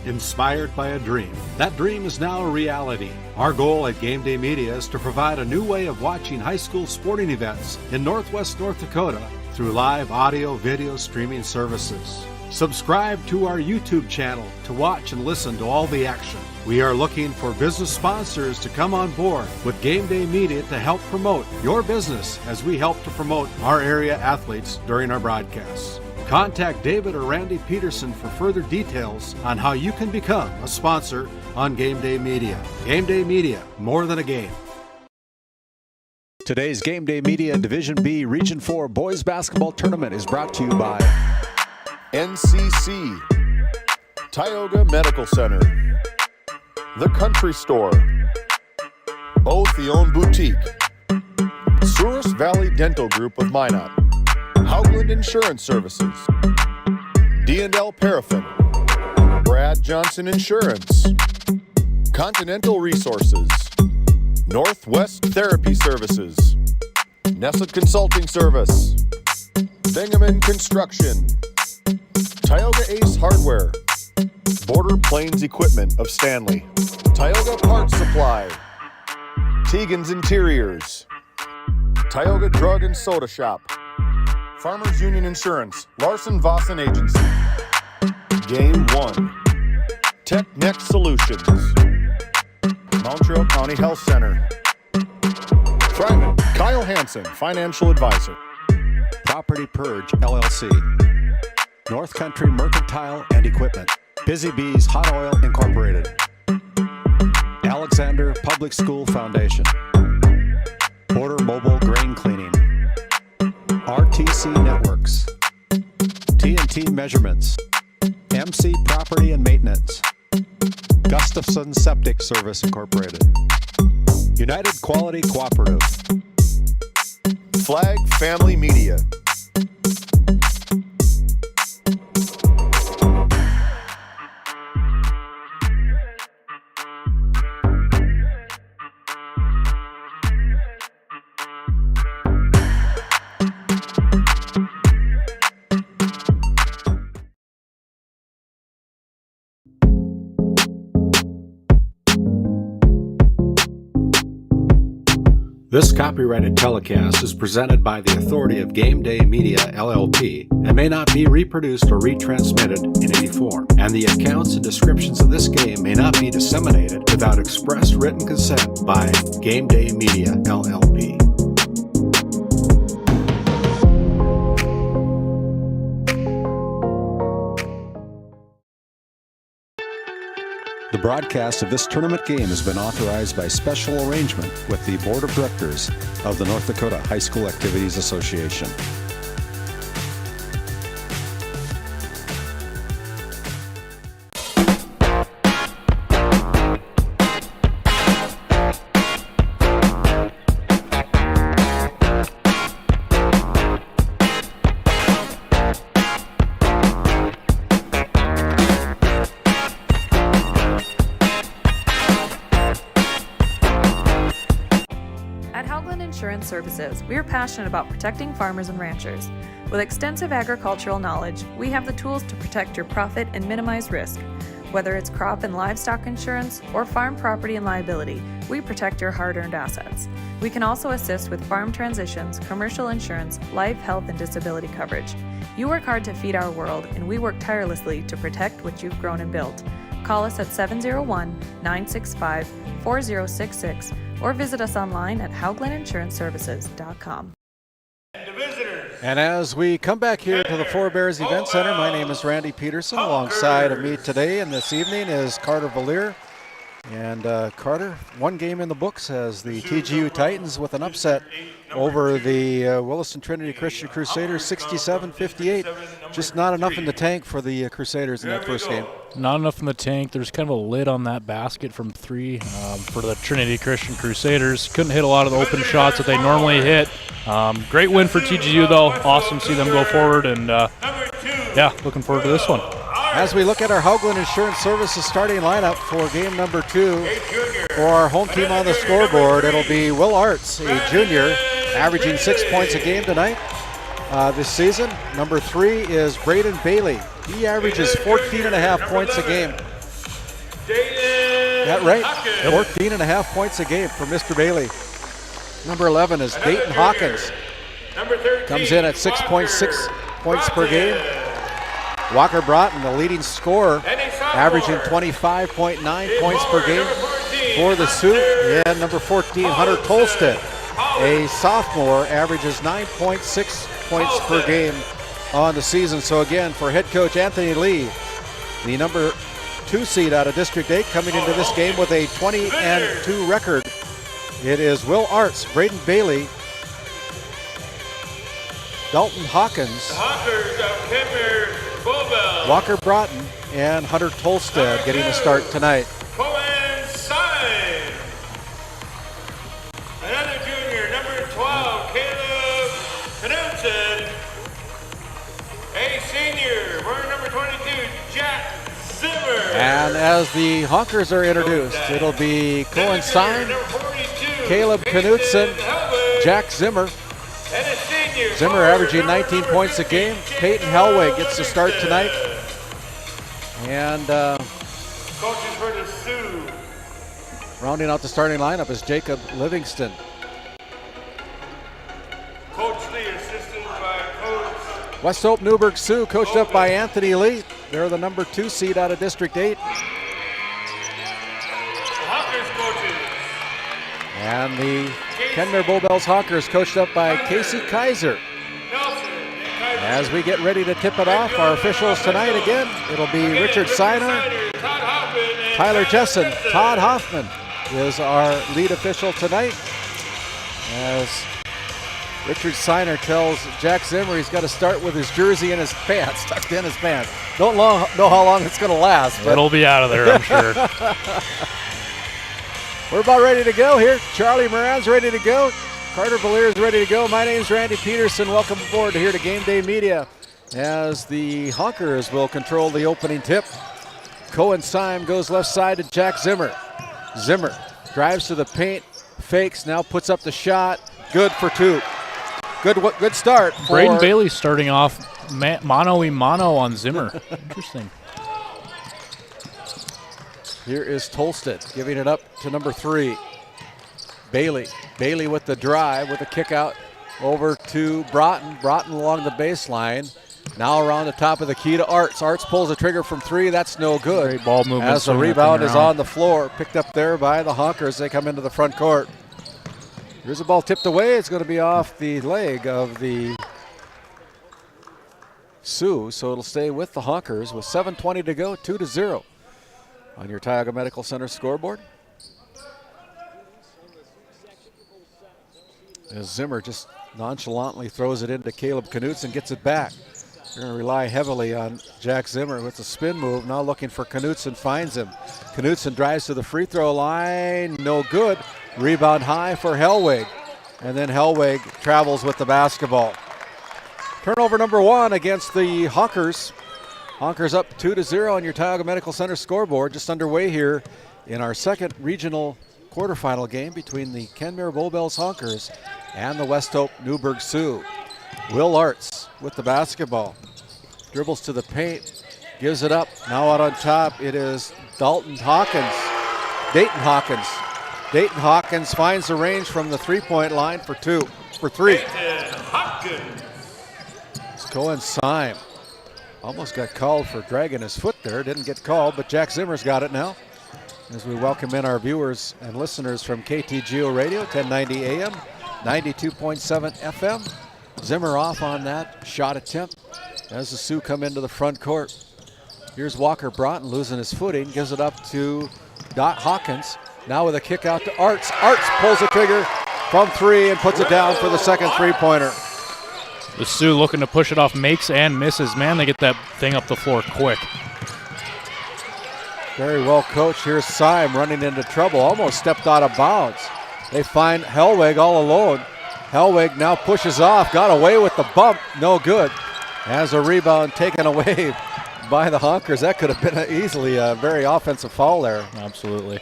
inspired by a dream. That dream is now a reality. Our goal at Game Day Media is to provide a new way of watching high school sporting events in Northwest North Dakota through live audio video streaming services. Subscribe to our YouTube channel to watch and listen to all the action. We are looking for business sponsors to come on board with Game Day Media to help promote your business as we help to promote our area athletes during our broadcasts. Contact David or Randy Pederson for further details on how you can become a sponsor on Game Day Media. Game Day Media, more than a game. Today's Game Day Media Division B Region 4 Boys Basketball Tournament is brought to you by NCC, Tioga Medical Center, The Country Store, Otheon Boutique, Souris Valley Dental Group of Minot, Haugland Insurance Services, D&L Paraffin, Brad Johnson Insurance, Continental Resources, Northwest Therapy Services, Nesset Consulting Service, Bingaman Construction, Tioga Ace Hardware, Border Plains Equipment of Stanley, Tioga Parts Supply, Tegan's Interiors, Tioga Drug and Soda Shop, Farmers Union Insurance, Larson Vossen Agency, Game 1, Tech Next Solutions, Montreal County Health Center, Fryman, Kyle Hansen, Financial Advisor, Property Purge LLC, North Country Mercantile and Equipment, Busy Bees Hot Oil Incorporated, Alexander Public School Foundation, Border Mobile Grain Cleaning, RTC Networks, TNT Measurements, MC Property and Maintenance, Gustafson Septic Service Incorporated, United Quality Cooperative, Flag Family Media, This copyrighted telecast is presented by the authority of Game Day Media, LLP, and may not be reproduced or retransmitted in any form. And the accounts and descriptions of this game may not be disseminated without express written consent by Game Day Media, LLP. The broadcast of this tournament game has been authorized by special arrangement with the Board of Directors of the North Dakota High School Activities Association. Services, we are passionate about protecting farmers and ranchers. With extensive agricultural knowledge, we have the tools to protect your profit and minimize risk. Whether it's crop and livestock insurance or farm property and liability, we protect your hard-earned assets. We can also assist with farm transitions, commercial insurance, life, health, and disability coverage. You work hard to feed our world, and we work tirelessly to protect what you've grown and built. Call us at 701-965-4066 or visit us online at hauglandinsuranceservices.com. And as we come back here to the Four Bears Event Center, my name is Randy Pederson. Alongside of me today and this evening is Carter Valier. And Carter, one game in the books as the TGU Titans with an upset over the Williston Trinity Christian Crusaders, 67-58. Just not enough in the tank for the Crusaders in that first game. Not enough in the tank. There's kind of a lid on that basket from three for the Trinity Christian Crusaders. Couldn't hit a lot of the open shots that they normally hit. Great win for TGU, though. Awesome to see them go forward, and yeah, looking forward to this one. As we look at our Haugland Insurance Services starting lineup for game number 2 for our home team on the scoreboard, it'll be Will Arts, a junior, averaging 6 points a game tonight this season. Number 3 is Braden Bailey. He averages 14.5 points a game. That right, 14.5 points a game for Mr. Bailey. Number 11 is Dayton Hawkins. Number 13, comes in at 6.6 points per game. Walker Broughton, the leading scorer, averaging 25.9 points per game for the Sioux. And number 14, Hunter Tolstead, a sophomore, averages 9.6 points per game on the season. So again, for head coach Anthony Lee, the number 2 seed out of District 8, coming into this game with a 20-2 record. It is Will Arts, Braden Bailey, Dalton Hawkins, Walker Broughton, and Hunter Tolstead getting the start tonight. Another junior, number 12, Caleb Knudsen. A senior, wearing number 22, Jack Zimmer. And as the Honkers are introduced, it'll be Cohen Stein, Caleb Knudsen, Jack Zimmer. Zimmer averaging 19 points a game. Peyton Helwig gets the start tonight. And Coaches for the Sioux. rounding out the starting lineup is Jacob Livingston. Coach Lee, assisted by Coach. West Hope Newburgh Sioux, coached up by Anthony Lee. They're the number 2 seed out of District 8. Hawkers coaches. And the Kenmare Bowbells Hawkers, coached up by Casey Kaiser. As we get ready to tip it off, our officials tonight again, it'll be Richard Seiner, Tyler Jessen, Todd Hoffman is our lead official tonight. As Richard Seiner tells Jack Zimmer he's got to start with his jersey in his pants, tucked in his pants. Don't know how long it's going to last. But it'll be out of there, I'm sure. We're about ready to go here. Charlie Moran's ready to go. Carter Valier is ready to go. My name's Randy Pederson. Welcome aboard here to Game Day Media as the Honkers will control the opening tip. Cohen Syme goes left side to Jack Zimmer. Zimmer drives to the paint, fakes, now puts up the shot. Good for 2. Good start. Braden Bailey starting off mano-a-mano on Zimmer. Interesting. Here is Tolstead giving it up to number 3. Bailey with the drive with a kick out over to Broughton. Broughton along the baseline. Now around the top of the key to Arts. Arts pulls the trigger from 3. That's no good. Great ball movement. As the rebound is on the floor. Picked up there by the Honkers. They come into the front court. Here's a ball tipped away. It's going to be off the leg of the Sioux. So it'll stay with the Honkers with 7:20 to go. 2-0 on your Tioga Medical Center scoreboard. As Zimmer just nonchalantly throws it into Caleb Knudsen, gets it back. They're going to rely heavily on Jack Zimmer with a spin move. Now looking for Knudsen, finds him. Knudsen drives to the free throw line, no good. Rebound high for Helwig. And then Helwig travels with the basketball. Turnover number 1 against the Honkers. Honkers up 2-0 on your Tioga Medical Center scoreboard. Just underway here in our second regional quarterfinal game between the Kenmare Bowbells Honkers and the West Hope Newburgh Sioux. Will Arts with the basketball. Dribbles to the paint, gives it up. Now out on top, it is Dayton Hawkins. Dayton Hawkins finds the range from the three-point line for 3. Dayton Hawkins. It's Cohen Syme. Almost got called for dragging his foot there. Didn't get called, but Jack Zimmer's got it now. As we welcome in our viewers and listeners from KTGO Radio, 1090 AM, 92.7 FM. Zimmer off on that shot attempt as the Sioux come into the front court. Here's Walker Broughton losing his footing, gives it up to Hawkins. Now with a kick out to Arts. Arts pulls the trigger from 3 and puts it down for the second three-pointer. The Sioux looking to push it off, makes and misses. Man, they get that thing up the floor quick. Very well coached. Here's Syme running into trouble, almost stepped out of bounds. They find Helwig all alone. Helwig now pushes off, got away with the bump, no good. As a rebound taken away by the Honkers. That could have been easily a very offensive foul there. Absolutely.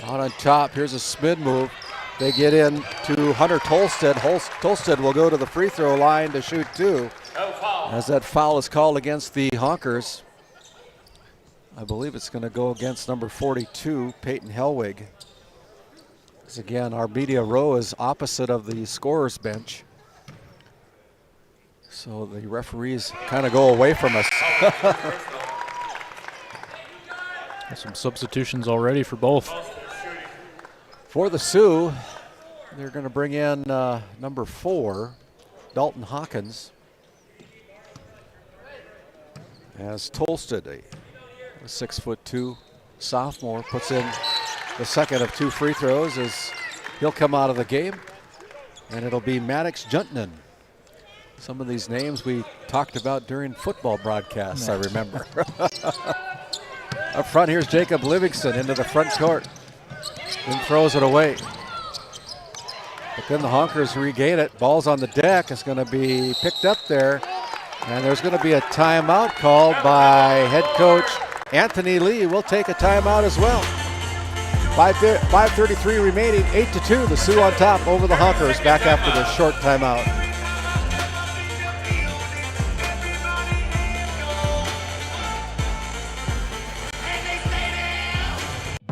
Out on top, here's a spin move. They get in to Hunter Tolstead. Tolstead will go to the free throw line to shoot 2. As that foul is called against the Honkers. I believe it's going to go against number 42, Peyton Hellwig. Because again, our media row is opposite of the scorer's bench. So the referees kind of go away from us. Some substitutions already for both. For the Sioux, they're going to bring in number 4, Dalton Hawkins. As Tolsted, a 6'2" sophomore, puts in the second of 2 free throws as he'll come out of the game. And it'll be Maddox Juntnan. Some of these names we talked about during football broadcasts, I remember. Up front, here's Jacob Livingston into the front court. Then throws it away. But then the Honkers regain it. Ball's on the deck. It's going to be picked up there. And there's going to be a timeout called by head coach Anthony Lee. We'll take a timeout as well. 5:33 remaining, 8-2. The Sioux on top over the Honkers. Back after the short timeout.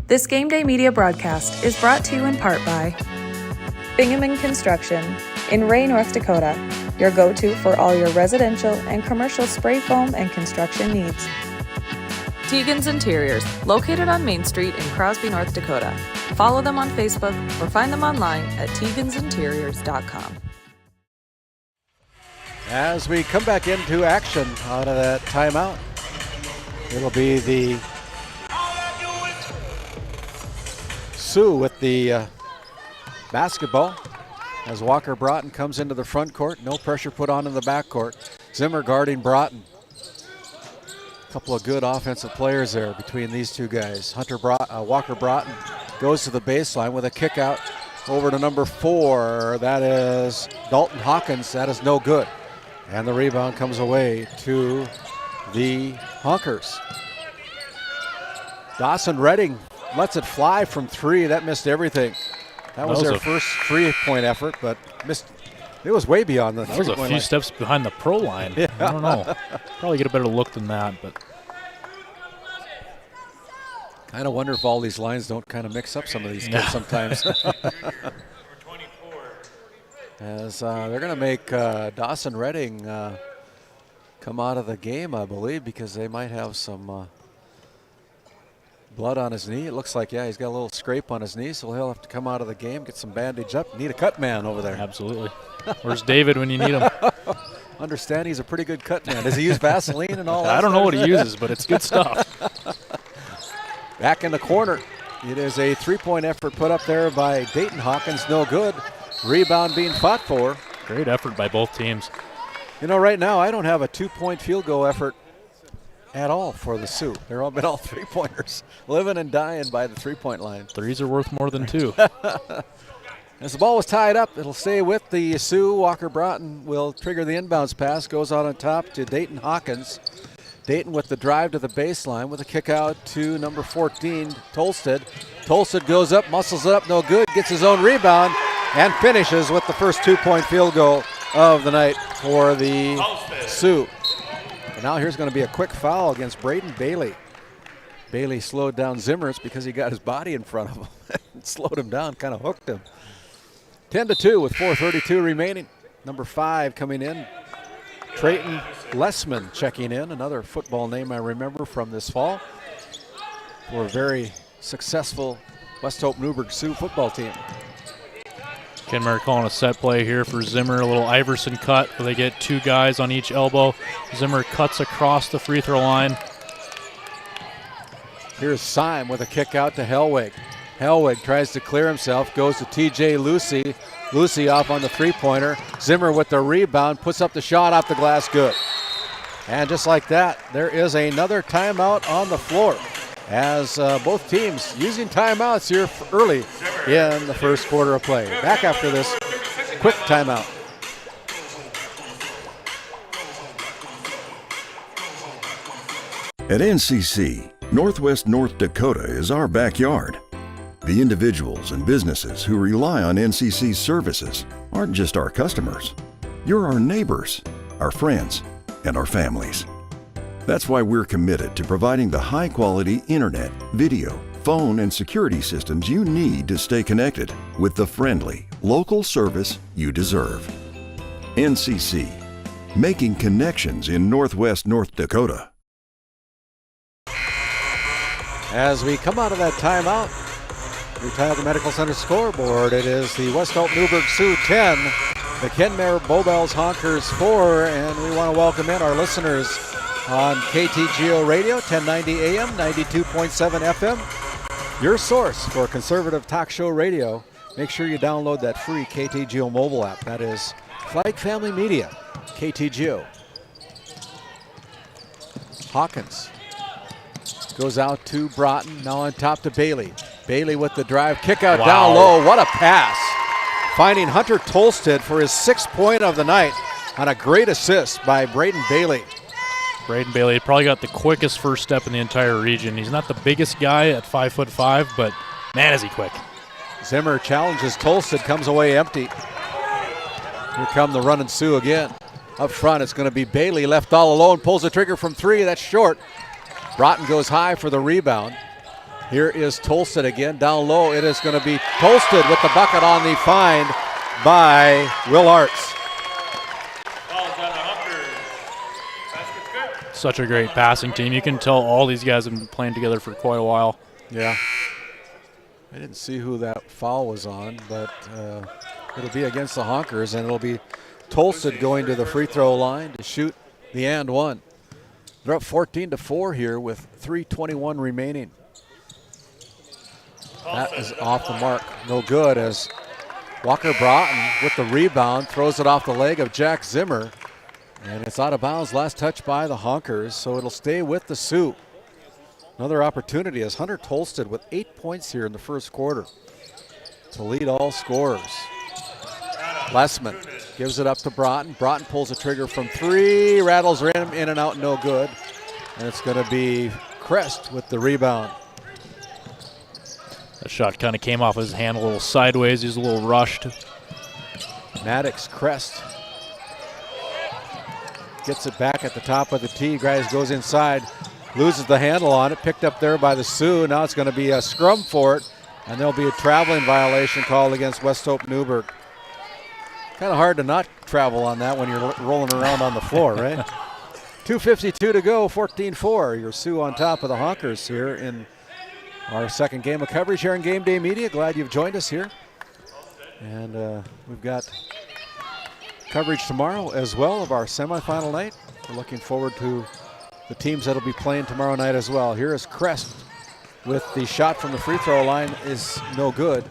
This Game Day Media broadcast is brought to you in part by Bingaman Construction in Ray, North Dakota, your go-to for all your residential and commercial spray foam and construction needs. Tegan's Interiors, located on Main Street in Crosby, North Dakota. Follow them on Facebook or find them online at tegansinteriors.com. As we come back into action out of that timeout, it'll be the Sioux with the basketball as Walker Broughton comes into the front court. No pressure put on in the back court. Zimmer guarding Broughton. A couple of good offensive players there between these two guys. Walker Broughton goes to the baseline with a kick out over to number 4. That is Dalton Hawkins. That is no good. And the rebound comes away to the Honkers. Dawson Redding lets it fly from 3. That missed everything. That was their first 3-point effort, but missed. It was way beyond the 3-point line. That was a few steps behind the pro line. Yeah. I don't know. Probably get a better look than that, but. Kind of wonder if all these lines don't kind of mix up some of these kids sometimes. As they're going to make Dawson Redding come out of the game, I believe, because they might have some blood on his knee. It looks like, yeah, he's got a little scrape on his knee, so he'll have to come out of the game, get some bandage up. Need a cut man over there. Absolutely. Where's David when you need him? Understand he's a pretty good cut man. Does he use Vaseline and all that? I don't know what he uses, but it's good stuff. Back in the corner. It is a 3-point effort put up there by Dayton Hawkins. No good. Rebound being fought for. Great effort by both teams. You know, right now I don't have a 2-point field goal effort at all for the Sioux. They're all been all 3-pointers. Living and dying by the 3-point line. Threes are worth more than 2. As the ball was tied up, it'll stay with the Sioux. Walker Broughton will trigger the inbounds pass. Goes out on top to Dayton Hawkins. Dayton with the drive to the baseline with a kick out to number 14, Tolsted. Tolsted goes up, muscles it up, no good, gets his own rebound, and finishes with the first 2-point field goal of the night for the Sioux. And now here's going to be a quick foul against Braden Bailey. Bailey slowed down Zimmer. It's because he got his body in front of him. Slowed him down, kind of hooked him. 10-2 with 4:32 remaining. Number 5 coming in. Trayton Lessman checking in, another football name I remember from this fall for a very successful West Hope Newburgh Sioux football team. Kenmare calling a set play here for Zimmer, a little Iverson cut where they get 2 guys on each elbow. Zimmer cuts across the free throw line. Here's Syme with a kick out to Hellwig. Hellwig tries to clear himself, goes to TJ Lucy. Lucy off on the 3-pointer. Zimmer with the rebound, puts up the shot off the glass, good. And just like that, there is another timeout on the floor as both teams using timeouts here early in the first quarter of play. Back after this quick timeout. At NCC, Northwest North Dakota is our backyard. The individuals and businesses who rely on NCC's services aren't just our customers. You're our neighbors, our friends, and our families. That's why we're committed to providing the high-quality internet, video, phone, and security systems you need to stay connected with the friendly, local service you deserve. NCC, making connections in Northwest North Dakota. As we come out of that timeout, your Tioga Medical Center scoreboard, it is the West Hope Newburgh Sioux 10, the Kenmare Bowbells Honkers 4, and we want to welcome in our listeners on KTGO Radio, 1090 AM, 92.7 FM, your source for conservative talk show radio. Make sure you download that free KTGO mobile app. That is Flag Family Media, KTGO. Hawkins goes out to Broughton, now on top to Bailey. Bailey with the drive, kick out down low. What a pass. Finding Hunter Tolstead for his 6th point of the night on a great assist by Braden Bailey. Braden Bailey probably got the quickest first step in the entire region. He's not the biggest guy at 5'5", but man, is he quick. Zimmer challenges Tolstead, comes away empty. Here come the running Sioux again. Up front, it's going to be Bailey, left all alone, pulls the trigger from 3, that's short. Broughton goes high for the rebound. Here is Tolstead again, down low. It is going to be Tolstead with the bucket on the find by Will Arts. Such a great passing team. You can tell all these guys have been playing together for quite a while. Yeah. I didn't see who that foul was on, but it'll be against the Honkers, and it'll be Tolstead going to the free throw line to shoot the and one. They're up 14-4 here with 3:21 remaining. That is off the mark. No good, as Walker Broughton with the rebound throws it off the leg of Jack Zimmer. And it's out of bounds, last touch by the Honkers, so it'll stay with the Sioux. Another opportunity as Hunter Tolstead with 8 points here in the first quarter to lead all scorers. Lessman gives it up to Broughton. Broughton pulls the trigger from 3, rattles rim in and out, no good. And it's going to be Crest with the rebound. That shot kind of came off his hand a little sideways. He was a little rushed. Maddox, Crest. Gets it back at the top of the tee. Grimes goes inside, loses the handle on it. Picked up there by the Sioux. Now it's going to be a scrum for it, and there'll be a traveling violation called against West Hope Newburgh. Kind of hard to not travel on that when you're rolling around on the floor, right? 2:52 to go, 14-4. Your Sioux on top of the Honkers here in our second game of coverage here on Game Day Media. Glad you've joined us here. And we've got coverage tomorrow as well of our semifinal night. We're looking forward to the teams that'll be playing tomorrow night as well. Here is Crest with the shot from the free throw line is no good.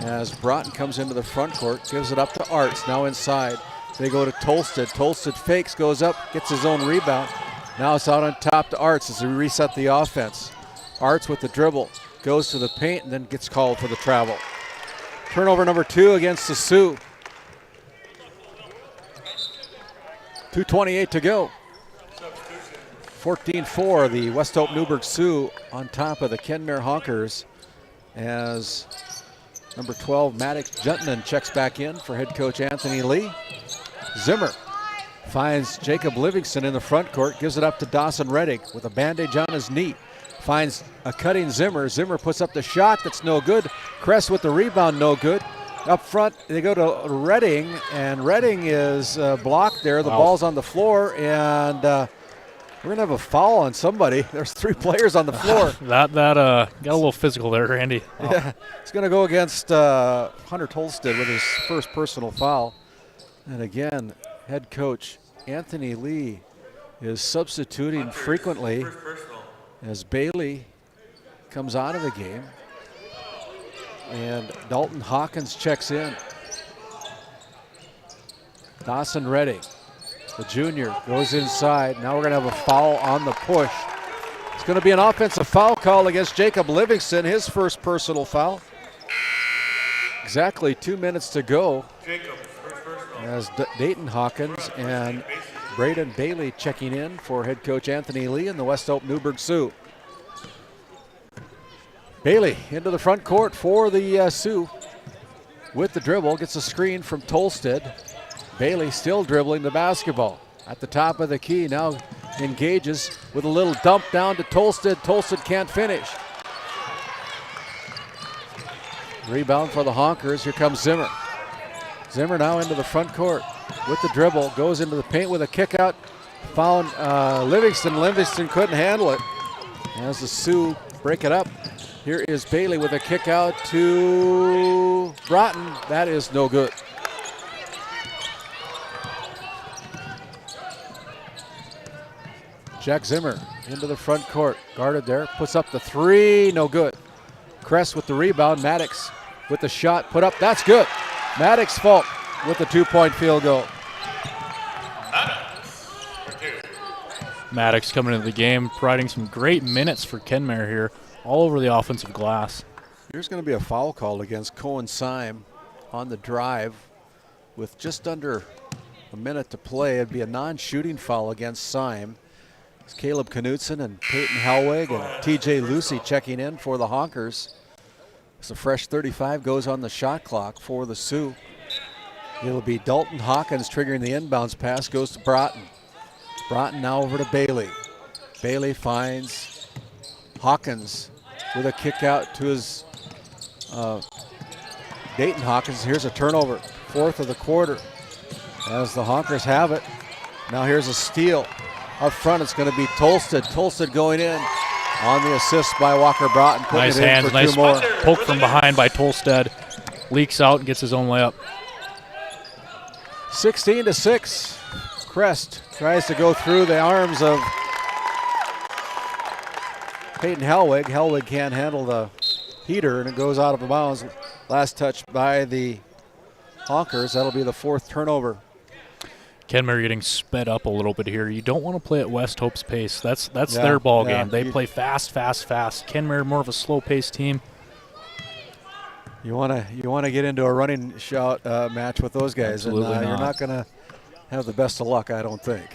As Broughton comes into the front court, gives it up to Arts, now inside. They go to Tolstead. Tolstead fakes, goes up, gets his own rebound. Now it's out on top to Arts as we reset the offense. Arts with the dribble, goes to the paint and then gets called for the travel. Turnover number 2 against the Sioux. 2:28 to go. 14-4, the West Hope Newburgh Sioux on top of the Kenmare Honkers as number 12, Maddox Juntman, checks back in for head coach Anthony Lee. Zimmer finds Jacob Livingston in the front court, gives it up to Dawson Reddick with a bandage on his knee. Finds a cutting Zimmer. Zimmer puts up the shot, that's no good. Kress with the rebound, no good. Up front, they go to Redding, and Redding is blocked there. The ball's on the floor, and we're going to have a foul on somebody. There's 3 players on the floor. That got a little physical there, Randy. Wow. Yeah, it's going to go against Hunter Tolstead with his first personal foul. And again, head coach Anthony Lee is substituting frequently as Bailey comes out of the game. And Dalton Hawkins checks in. Dawson Redding, the junior, goes inside. Now we're going to have a foul on the push. It's going to be an offensive foul call against Jacob Livingston, his first personal foul. Exactly 2 minutes to go as Dayton Hawkins and Braden Bailey checking in for head coach Anthony Lee and the West Hope Newburgh Sioux. Bailey into the front court for the Sioux with the dribble, gets a screen from Tolstead. Bailey still dribbling the basketball at the top of the key. Now engages with a little dump down to Tolsted. Tolsted can't finish. Rebound for the Honkers. Here comes Zimmer. Zimmer now into the front court with the dribble. Goes into the paint with a kick out. Found Livingston. Livingston couldn't handle it. As the Sioux break it up. Here is Bailey with a kick out to Broughton. That is no good. Jack Zimmer into the front court. Guarded there. Puts up the three. No good. Kress with the rebound. Maddox with the shot. Put up. That's good. Maddox Falk with the 2-point field goal. Maddox coming into the game, providing some great minutes for Kenmare here, all over the offensive glass. Here's going to be a foul called against Cohen Syme on the drive with just under a minute to play. It'd be a non-shooting foul against Syme. It's Caleb Knutson and Peyton Helwig and TJ Lucy checking in for the Honkers. As a fresh 35 goes on the shot clock for the Sioux. It'll be Dalton Hawkins triggering the inbounds pass, goes to Broughton. Broughton now over to Bailey. Bailey finds Hawkins with a kick out to his Dayton Hawkins. Here's a turnover, fourth of the quarter. As the Honkers have it. Now here's a steal. Up front it's going to be Tolsted. Tolsted going in on the assist by Walker Broughton. Nice hands, nice poke from behind by Tolsted. Leaks out and gets his own layup. 16-6. Crest tries to go through the arms of Peyton Helwig. Helwig can't handle the heater and it goes out of bounds. Last touch by the Honkers. That'll be the fourth turnover. Kenmare getting sped up a little bit here. You don't want to play at West Hope's pace. That's their ball game. They play fast. Kenmare more of a slow-paced team. You want to get into a running shout match with those guys, Absolutely and not. you're not going to have the best of luck, I don't think.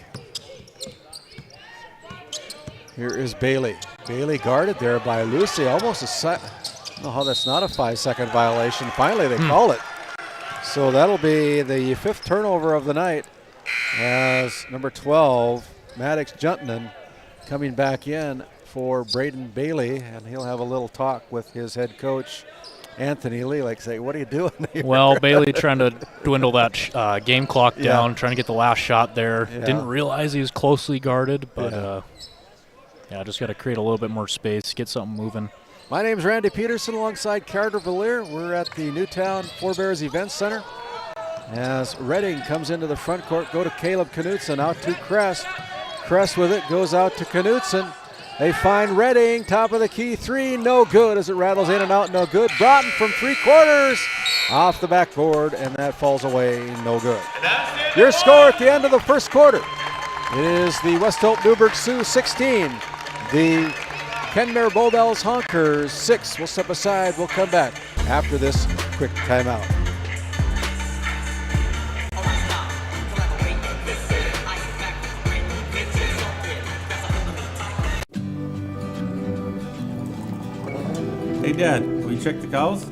Here is Bailey. Bailey guarded there by Lucy. Almost I don't know how that's not a 5-second violation. Finally, they call it. So that'll be the fifth turnover of the night as number 12, Maddox Juntanen, coming back in for Braden Bailey, and he'll have a little talk with his head coach, Anthony Lee, like say, what are you doing here? Well, Bailey trying to dwindle that game clock down, trying to get the last shot there. Yeah. Didn't realize he was closely guarded, but just got to create a little bit more space, get something moving. My name's RandallPederson alongside Carter Valier. We're at the Newtown Forebears Event Center. As Redding comes into the front court, go to Caleb Knutson, out to Kress. Kress with it, goes out to Knutson. They find Redding, top of the key, three, no good as it rattles in and out, no good. Broughton from 3/4, off the backboard, and that falls away, no good. Your score at the end of the first quarter. It is the West Hope Newburgh Sioux 16, the Kenmare Bowbells Honkers 6. We'll step aside, we'll come back after this quick timeout. Hey, Dad, will you check the cows?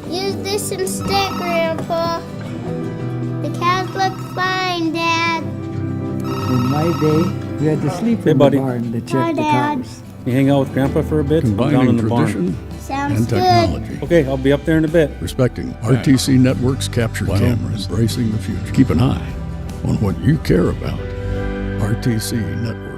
Use this instead, Grandpa. The cows look fine, Dad. In my day, we had to sleep in the buddy. barn to check the Dad. cows. You hang out with Grandpa for a bit? I'm down Combining in the barn. tradition Sounds and good. technology. Okay, I'll be up there in a bit. Respecting RTC Network's capture cameras, embracing the future. Keep an eye on what you care about. RTC Networks.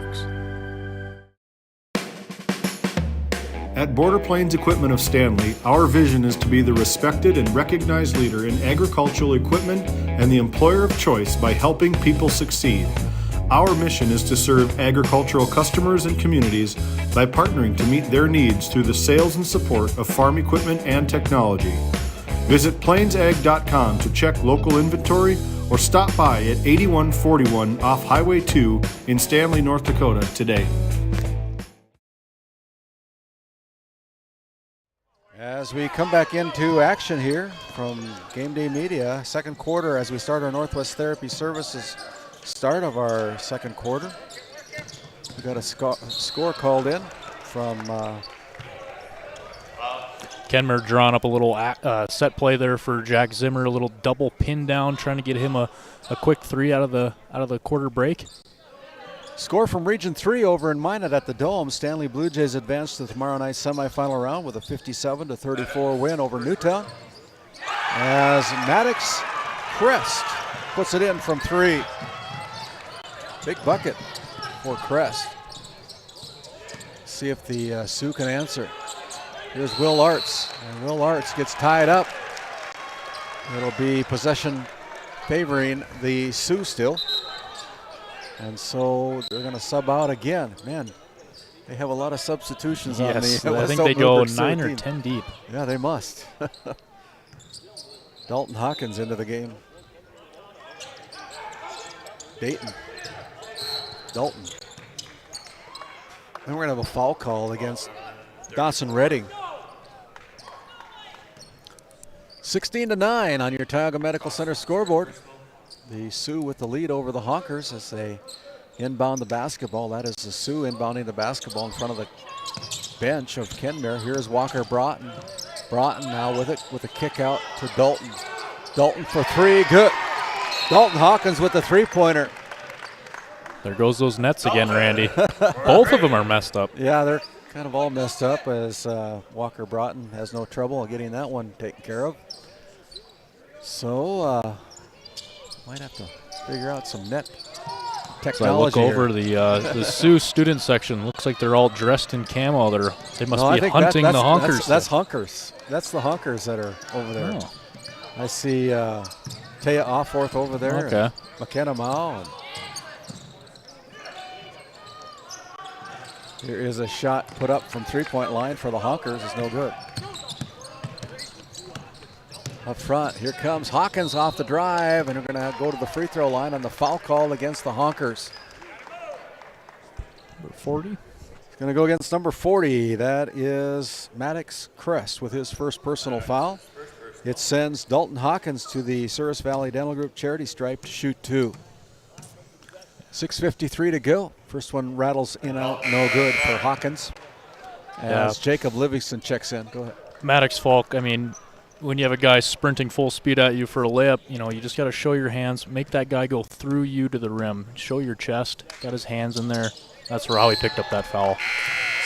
At Border Plains Equipment of Stanley, our vision is to be the respected and recognized leader in agricultural equipment and the employer of choice by helping people succeed. Our mission is to serve agricultural customers and communities by partnering to meet their needs through the sales and support of farm equipment and technology. Visit plainsag.com to check local inventory or stop by at 8141 off Highway 2 in Stanley, North Dakota today. As we come back into action here from Game Day Media, second quarter as we start our Northwest Therapy Services start of our second quarter. We got a score called in from Kenmare drawing up a little set play there for Jack Zimmer, a little double pin down, trying to get him a quick three out of the quarter break. Score from Region 3 over in Minot at the Dome. Stanley Blue Jays advanced to tomorrow night's semifinal round with a 57-34 win over Newtown. As Maddox Crest puts it in from 3. Big bucket for Crest. See if the Sioux can answer. Here's Will Arts, and Will Arts gets tied up. It'll be possession favoring the Sioux still. And so they're going to sub out again. Man, they have a lot of substitutions on the I think they go 9 or 10 deep. Yeah, they must. Dalton Hawkins into the game. Dayton. Dalton. Then we're going to have a foul call against Dawson Redding. 16-9 on your Tioga Medical Center scoreboard. The Sioux with the lead over the Honkers as they inbound the basketball. That is the Sioux inbounding the basketball in front of the bench of Kenmare. Here's Walker Broughton. Broughton now with it with a kick out to Dalton. Dalton for 3, good. Dalton Hawkins with the 3-pointer. There goes those nets again, Randy. Both of them are messed up. Yeah, they're kind of all messed up as Walker Broughton has no trouble getting that one taken care of. So, might have to figure out some net technology. So I look here. over the Sioux student section. Looks like they're all dressed in camo. They must be hunting the Honkers. That's Honkers. That's the Honkers that are over there. Oh. I see Taya Offworth over there. Okay. McKenna Mao. Here is a shot put up from 3-point line for the Honkers. It's no good. Up front, here comes Hawkins off the drive, and we're going to go to the free throw line on the foul call against the Honkers. Number 40? He's going to go against number 40. That is Maddox Crest with his first personal foul. It sends Dalton Hawkins to the Souris Valley Dental Group charity stripe to shoot 2. 6:53 to go. First one rattles in out, no good for Hawkins. As Jacob Livingston checks in. Go ahead. Maddox Falk, I mean, when you have a guy sprinting full speed at you for a layup, you just got to show your hands, make that guy go through you to the rim. Show your chest, got his hands in there. That's how he picked up that foul.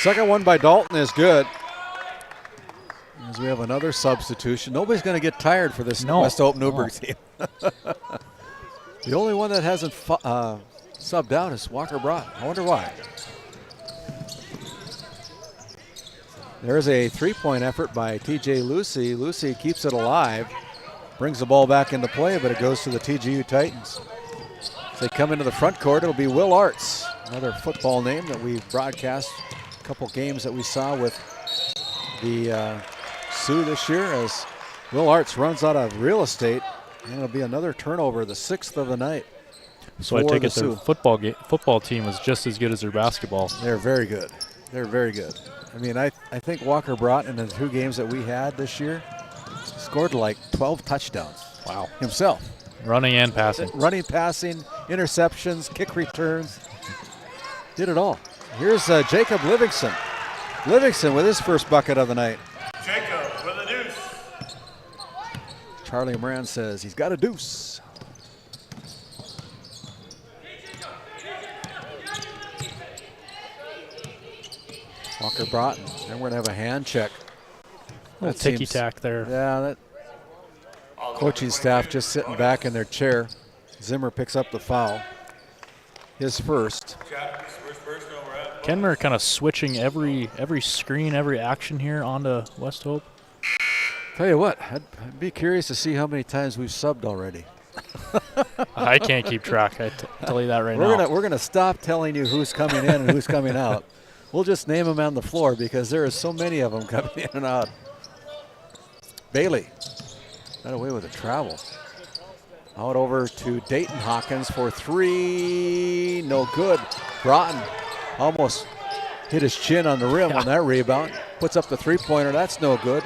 Second one by Dalton is good. As we have another substitution. Nobody's going to get tired for this West Hope Newburgh team. The only one that hasn't subbed out is Walker Broughton. I wonder why. There's a 3-point effort by TJ Lucy. Lucy keeps it alive, brings the ball back into play, but it goes to the TGU Titans. As they come into the front court, it'll be Will Arts, another football name that we broadcast a couple games that we saw with the Sioux this year, as Will Arts runs out of real estate, and it'll be another turnover, the 6th of the night. So I take it their football team is just as good as their basketball. They're very good. They're very good. I mean, I think Walker Broughton in the 2 games that we had this year scored like 12 touchdowns. Wow. Himself. Running and passing. Running, passing, interceptions, kick returns. Did it all. Here's Jacob Livingston. Livingston with his first bucket of the night. Jacob with a deuce. Charlie Moran says he's got a deuce. Walker Broughton. Then we're going to have a hand check. A little ticky-tack there. Yeah, that coaching staff just sitting back in their chair. Zimmer picks up the foul. His first. Kenmare kind of switching every screen, every action here onto West Hope. Tell you what, I'd be curious to see how many times we've subbed already. I can't keep track. I tell you that right now. We're gonna stop telling you who's coming in and who's coming out. We'll just name them on the floor because there are so many of them coming in and out. Bailey got away with a travel. Out over to Dayton Hawkins for 3. No good. Broughton almost hit his chin on the rim on that rebound. Puts up the 3-pointer. That's no good.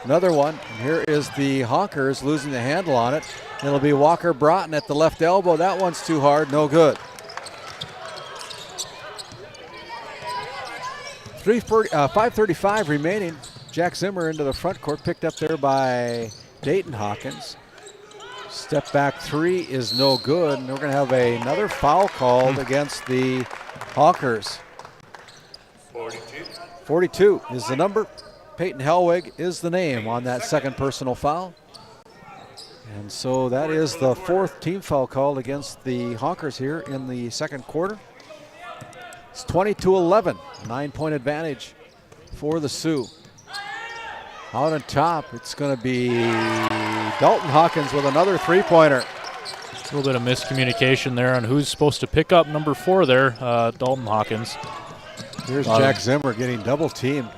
Another one. And here is the Honkers losing the handle on it. It'll be Walker Broughton at the left elbow. That one's too hard. No good. 5:35 remaining. Jack Zimmer into the front court, picked up there by Dayton Hawkins. Step back 3 is no good, and we're going to have another foul called against the Honkers. 42 is the number. Peyton Helwig is the name on that second personal foul. And so that is the fourth team foul called against the Honkers here in the second quarter. It's 22-11, 9-point advantage for the Sioux. Out on top, it's going to be Dalton Hawkins with another three-pointer. A little bit of miscommunication there on who's supposed to pick up number 4 there, Dalton Hawkins. Here's Jack Zimmer getting double-teamed.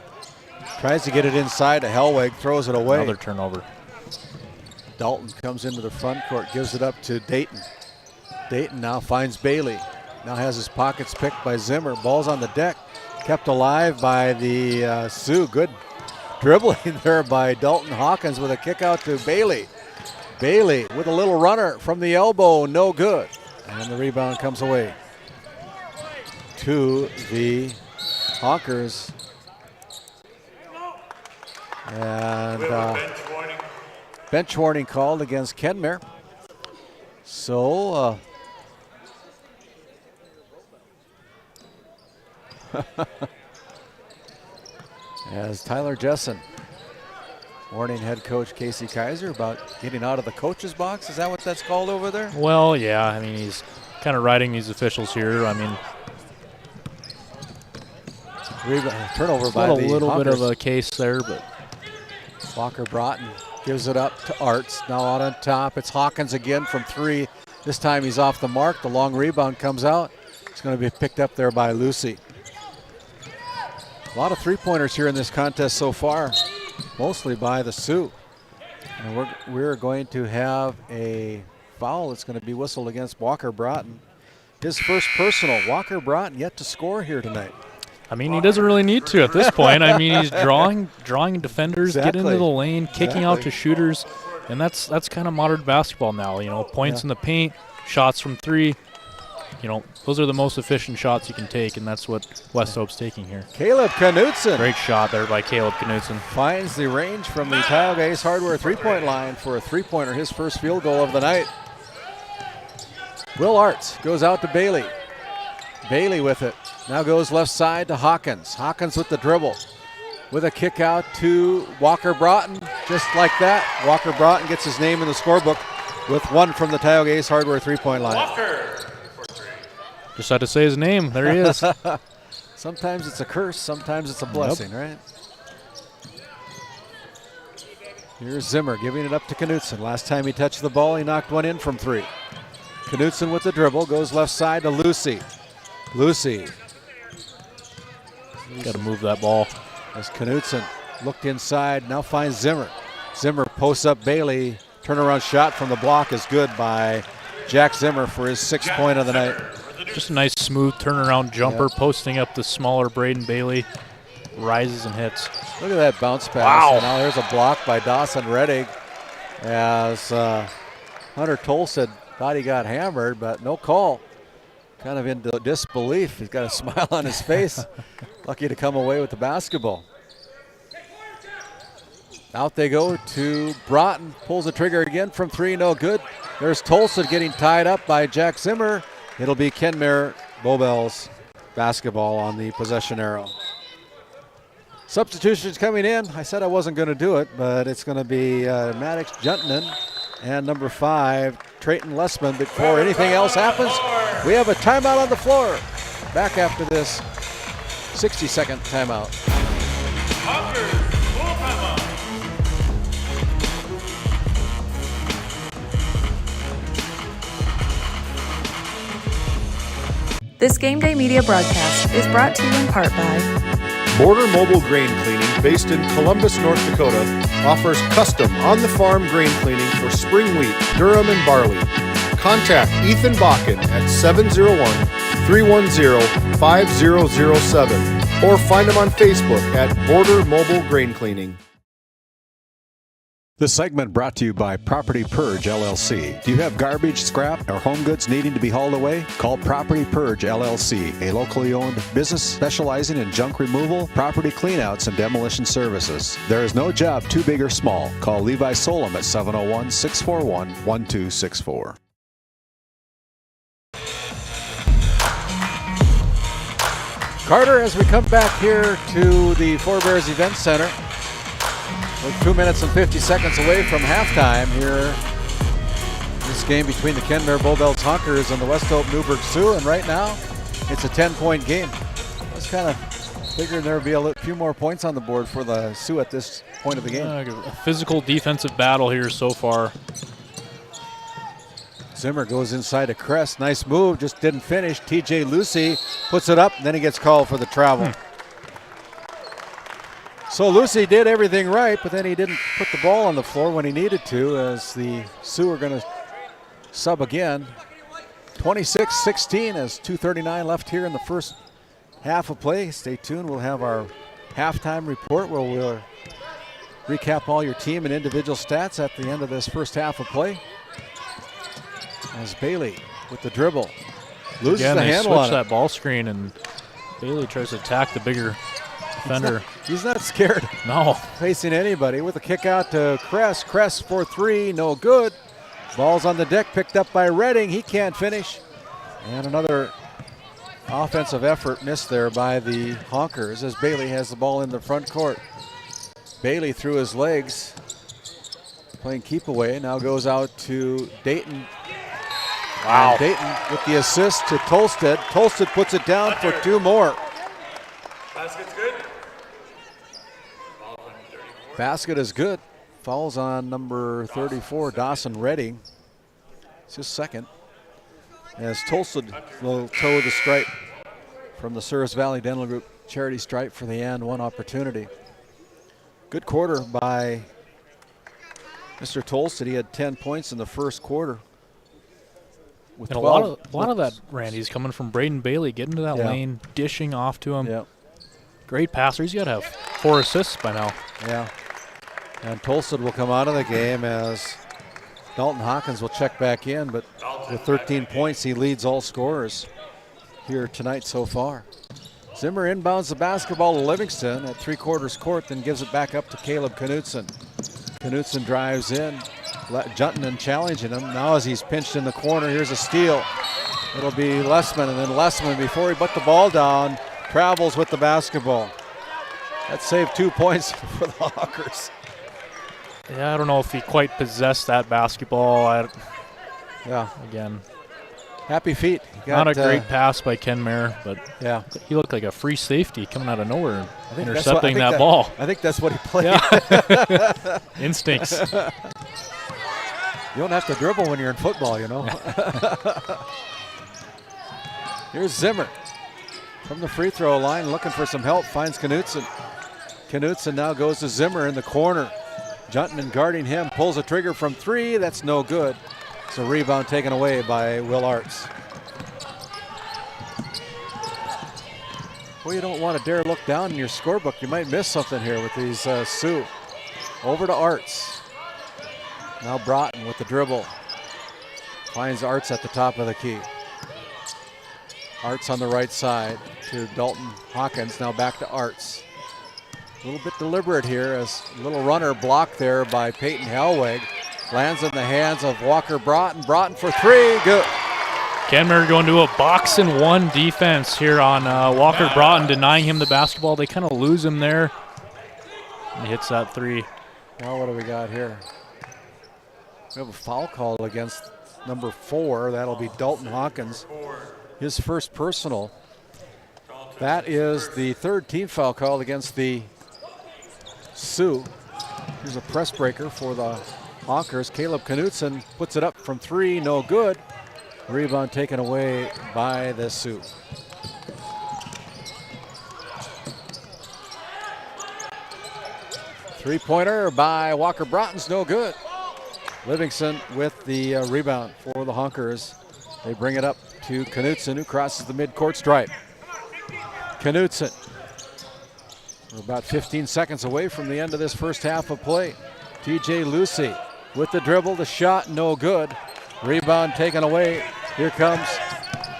Tries to get it inside to Helwig, throws it away. Another turnover. Dalton comes into the front court, gives it up to Dayton. Dayton now finds Bailey. Now has his pockets picked by Zimmer. Ball's on the deck. Kept alive by the Sioux. Good dribbling there by Dalton Hawkins with a kick out to Bailey. Bailey with a little runner from the elbow, no good. And the rebound comes away to the Honkers. And bench warning called against Kenmare. So as Tyler Jessen warning head coach Casey Kaiser about getting out of the coach's box. Is that what that's called over there? Well, yeah. I mean, he's kind of riding these officials here. I mean, turnover by the a little Honkers. bit of a case there, but Walker Broughton gives it up to Arts. Now out on top, it's Hawkins again from 3. This time he's off the mark. The long rebound comes out. It's going to be picked up there by Lucy. A lot of three-pointers here in this contest so far, mostly by the Sioux. And we're going to have a foul that's going to be whistled against Walker Broughton. His first personal. Walker Broughton yet to score here tonight. I mean, he doesn't really need to at this point. I mean, he's drawing defenders, Exactly. get into the lane, kicking out to shooters, and that's kind of modern basketball now. You know, points in the paint, shots from 3. You know, those are the most efficient shots you can take, and that's what West Hope's taking here. Caleb Knutson. Great shot there by Caleb Knutson. Finds the range from the Tioga Ace Hardware three-point line for a three-pointer, his first field goal of the night. Will Arts goes out to Bailey. Bailey with it. Now goes left side to Hawkins. Hawkins with the dribble. With a kick out to Walker Broughton. Just like that, Walker Broughton gets his name in the scorebook with 1 from the Tioga Ace Hardware three-point line. Walker. Just had to say his name. There he is. Sometimes it's a curse, sometimes it's a blessing, right? Here's Zimmer giving it up to Knutson. Last time he touched the ball, he knocked one in from 3. Knutson with the dribble, goes left side to Lucy. Lucy. Got to move that ball. As Knutson looked inside, now finds Zimmer. Zimmer posts up Bailey. Turnaround shot from the block is good by Jack Zimmer for his 6th point of the night. Just a nice smooth turnaround jumper, posting up the smaller Braden Bailey. Rises and hits. Look at that bounce pass. Wow. And now there's a block by Dawson Reddig as Hunter Tolson thought he got hammered, but no call. Kind of in disbelief. He's got a smile on his face. Lucky to come away with the basketball. Out they go to Broughton. Pulls the trigger again from 3, no good. There's Tolson getting tied up by Jack Zimmer. It'll be Kenmare Bowbells basketball on the possession arrow. Substitutions coming in. I said I wasn't going to do it, but it's going to be Maddox Juntman and number 5, Trayton Lessman. Before anything else happens, we have a timeout on the floor. Back after this 60-second timeout. This Game Day Media broadcast is brought to you in part by Border Mobile Grain Cleaning, based in Columbus, North Dakota, offers custom on-the-farm grain cleaning for spring wheat, durum, and barley. Contact Ethan Bakken at 701-310-5007 or find him on Facebook at Border Mobile Grain Cleaning. This segment brought to you by Property Purge, LLC. Do you have garbage, scrap, or home goods needing to be hauled away? Call Property Purge, LLC, a locally owned business specializing in junk removal, property cleanouts, and demolition services. There is no job too big or small. Call Levi Solom at 701-641-1264. Carter, as we come back here to the Forebears Event Center, we're 2 minutes and 50 seconds away from halftime here. This game between the Kenmare Bowbells Honkers and the West Hope Newburgh Sioux, and right now it's a 10-point game. I was kind of figuring there would be a few more points on the board for the Sioux at this point of the game. A physical defensive battle here so far. Zimmer goes inside to Kress. Nice move, just didn't finish. TJ Lucy puts it up, and then he gets called for the travel. So Lucy did everything right, but then he didn't put the ball on the floor when he needed to, as the Sioux are going to sub again. 26-16 as 2:39 left here in the first half of play. Stay tuned. We'll have our halftime report where we'll recap all your team and individual stats at the end of this first half of play. As Bailey with the dribble loses the handle on it. Switch that ball screen, and Bailey tries to attack the bigger defender. He's not scared. No. Facing anybody with a kick out to Kress. Kress for three, no good. Ball's on the deck, picked up by Redding. He can't finish. And another offensive effort missed there by the Honkers as Bailey has the ball in the front court. Bailey through his legs, playing keep away, now goes out to Dayton. Wow. And Dayton with the assist to Tolstead. Tolstead puts it down for two more. Basket's good. Basket is good. Fouls on number 34, Dawson Redding. It's his second. As Tolstead will toe the stripe from the Service Valley Dental Group charity stripe for the and one opportunity. Good quarter by Mr. Tolstead. He had 10 points in the first quarter. With and a lot of that, Randy, is coming from Braden Bailey, getting to that lane, dishing off to him. Yeah. Great passer. He's got to have 4 assists by now. Yeah. And Tolstead will come out of the game as Dalton Hawkins will check back in, but with 13 points, he leads all scorers here tonight so far. Zimmer inbounds the basketball to Livingston at three-quarters court, then gives it back up to Caleb Knutson. Knutson drives in, Juntanen challenging him. Now as he's pinched in the corner, here's a steal. It'll be Lessman, and then Lessman, before he put the ball down, travels with the basketball. That saved 2 points for the Hawkers. Yeah, I don't know if he quite possessed that basketball. Yeah. Again. Happy feet. Not a great pass by Kenmare, but yeah, he looked like a free safety coming out of nowhere, intercepting that ball. I think that's what he played. Yeah. Instincts. You don't have to dribble when you're in football, you know. Here's Zimmer from the free throw line, looking for some help, finds Knutson. Knutson now goes to Zimmer in the corner. Juntanen guarding him, pulls a trigger from three, that's no good. It's a rebound taken away by Will Arts. Well, you don't want to dare look down in your scorebook. You might miss something here with these Sioux. Over to Arts. Now Broughton with the dribble. Finds Arts at the top of the key. Arts on the right side to Dalton Hawkins. Now back to Arts. A little bit deliberate here as a little runner blocked there by Peyton Helweg. Lands in the hands of Walker Broughton. Broughton for three. Good. Kenmare going to a box and one defense here on Walker Broughton, denying him the basketball. They kind of lose him there. He hits that three. Well, what do we got here? We have a foul call against number 4. That'll be Dalton Hawkins. His first personal. That is the third team foul call against the Sioux. Here's a press breaker for the Honkers. Caleb Knutson puts it up from three, no good. Rebound taken away by the Sioux. Three-pointer by Walker Broughton's no good. Livingston with the rebound for the Honkers. They bring it up to Knutson, who crosses the midcourt stripe. Knutson. We're about 15 seconds away from the end of this first half of play. TJ Lucy with the dribble, the shot, no good. Rebound taken away. Here comes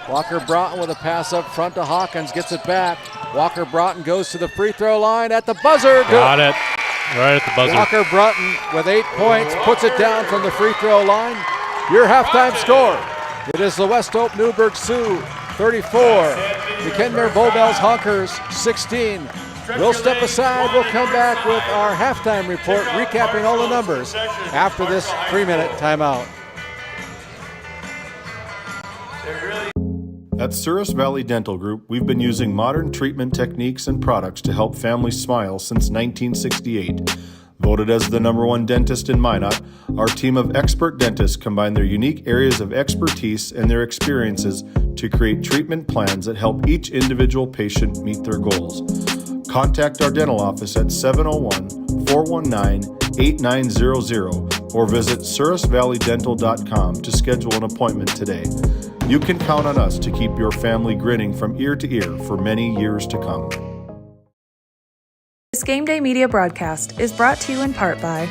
Walker Broughton with a pass up front to Hawkins, gets it back. Walker Broughton goes to the free throw line at the buzzer. Got it. Right at the buzzer. Walker Broughton with 8 points, puts it down from the free throw line. Your halftime score. It is the West Hope Newburgh Sioux 34, The Kenmare Bowbells Honkers 16. We'll step aside. We'll come back with our halftime report, recapping all the numbers after this 3-minute timeout. At Souris Valley Dental Group, we've been using modern treatment techniques and products to help families smile since 1968. Voted as the #1 dentist in Minot, our team of expert dentists combine their unique areas of expertise and their experiences to create treatment plans that help each individual patient meet their goals. Contact our dental office at 701-419-8900 or visit sourisvalleydental.com to schedule an appointment today. You can count on us to keep your family grinning from ear to ear for many years to come. This Game Day Media broadcast is brought to you in part by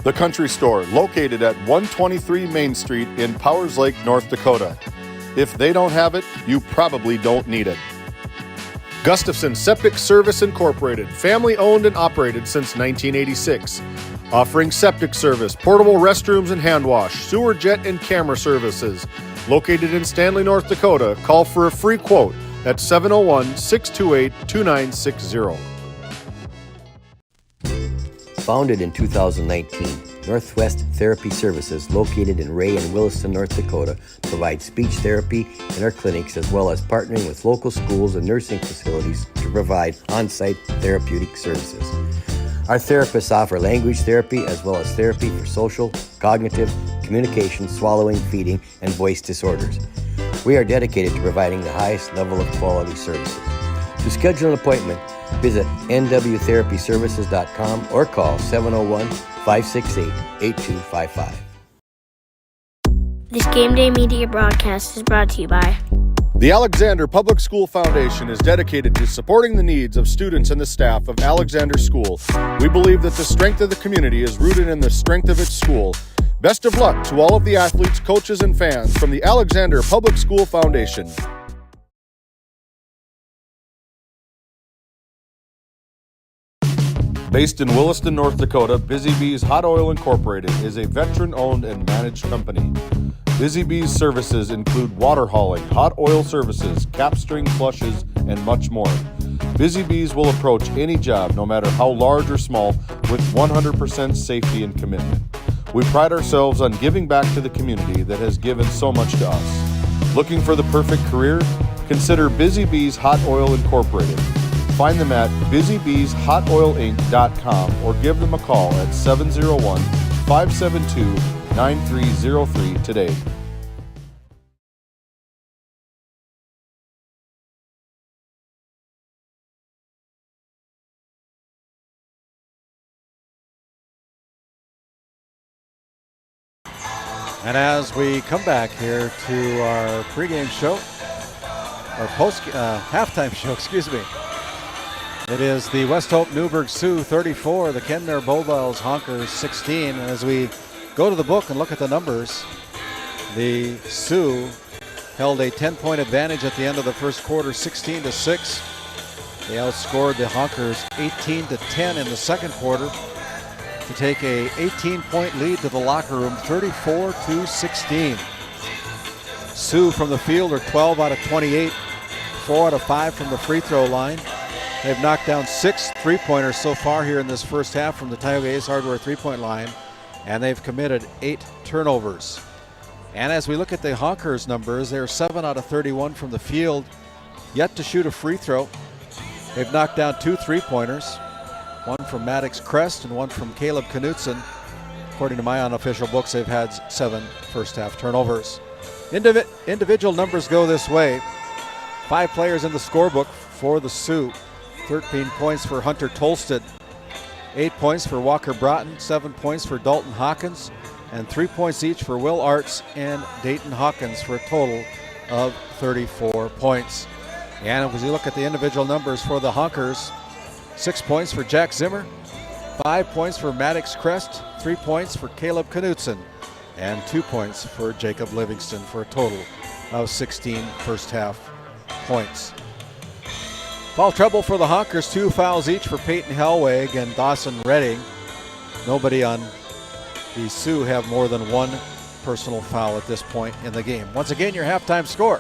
The Country Store, located at 123 Main Street in Powers Lake, North Dakota. If they don't have it, you probably don't need it. Gustafson Septic Service Incorporated, family owned and operated since 1986. Offering septic service, portable restrooms and hand wash, sewer jet and camera services. Located in Stanley, North Dakota, call for a free quote at 701-628-2960. Founded in 2019, Northwest Therapy Services, located in Ray and Williston, North Dakota, provides speech therapy in our clinics as well as partnering with local schools and nursing facilities to provide on-site therapeutic services. Our therapists offer language therapy as well as therapy for social, cognitive, communication, swallowing, feeding, and voice disorders. We are dedicated to providing the highest level of quality services. To schedule an appointment, visit nwtherapyservices.com or call 701-568-8255. This Game Day Media broadcast is brought to you by The Alexander Public School Foundation is dedicated to supporting the needs of students and the staff of Alexander School. We believe that the strength of the community is rooted in the strength of its school. Best of luck to all of the athletes, coaches, and fans from the Alexander Public School Foundation. Based in Williston, North Dakota, Busy Bees Hot Oil Incorporated is a veteran-owned and managed company. Busy Bees services include water hauling, hot oil services, cap string flushes, and much more. Busy Bees will approach any job, no matter how large or small, with 100% safety and commitment. We pride ourselves on giving back to the community that has given so much to us. Looking for the perfect career? Consider Busy Bees Hot Oil Incorporated. Find them at busybeeshotoilinc.com or give them a call at 701-572-9303 today. And as we come back here to our pregame show, or halftime show, excuse me. It is the West Hope Newburgh Sioux 34, the Kenmare Bowbells Honkers 16. And as we go to the book and look at the numbers, the Sioux held a 10-point advantage at the end of the first quarter, 16-6. They outscored the Honkers 18-10 in the second quarter to take a 18-point lead to the locker room, 34-16. Sioux from the field are 12 out of 28, 4 out of 5 from the free throw line. They've knocked down 6 3-pointers so far here in this first half from the Tioga Ace Hardware 3-point line, and they've committed 8 turnovers. And as we look at the Honkers numbers, they're 7 out of 31 from the field, yet to shoot a free throw. They've knocked down 2 3-pointers, one from Maddox Crest and one from Caleb Knutson. According to my unofficial books, they've had 7 first half turnovers. Individual numbers go this way. 5 players in the scorebook for the Sioux. 13 points for Hunter Tolsted, 8 points for Walker Broughton, 7 points for Dalton Hawkins, and 3 points each for Will Arts and Dayton Hawkins for a total of 34 points. And as you look at the individual numbers for the Honkers, 6 points for Jack Zimmer, 5 points for Maddox Crest, 3 points for Caleb Knutson, and 2 points for Jacob Livingston for a total of 16 first half points. Foul trouble for the Honkers, 2 fouls each for Peyton Helwig and Dawson Redding. Nobody on the Sioux have more than 1 personal foul at this point in the game. Once again, your halftime score.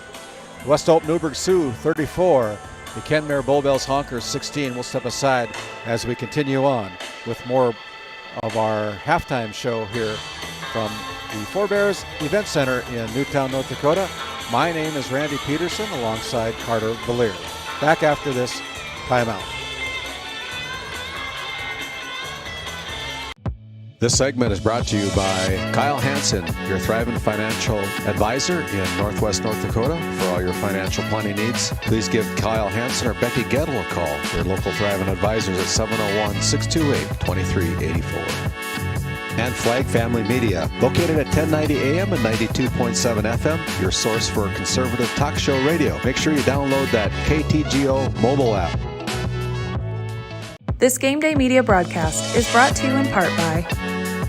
West Hope Newburgh Sioux 34. The Kenmare Bull Bells Honkers 16. We'll step aside as we continue on with more of our halftime show here from the Forebears Event Center in Newtown, North Dakota. My name is RandallPederson alongside Carter Valier. Back after this timeout. This segment is brought to you by Kyle Hansen, your thriving financial advisor in Northwest North Dakota. For all your financial planning needs, please give Kyle Hansen or Becky Gettle a call. Your local thriving advisors at 701-628-2384. And Flag Family Media, located at 1090 AM and 92.7 FM, your source for conservative talk show radio. Make sure you download that KTGO mobile app. This Game Day Media broadcast is brought to you in part by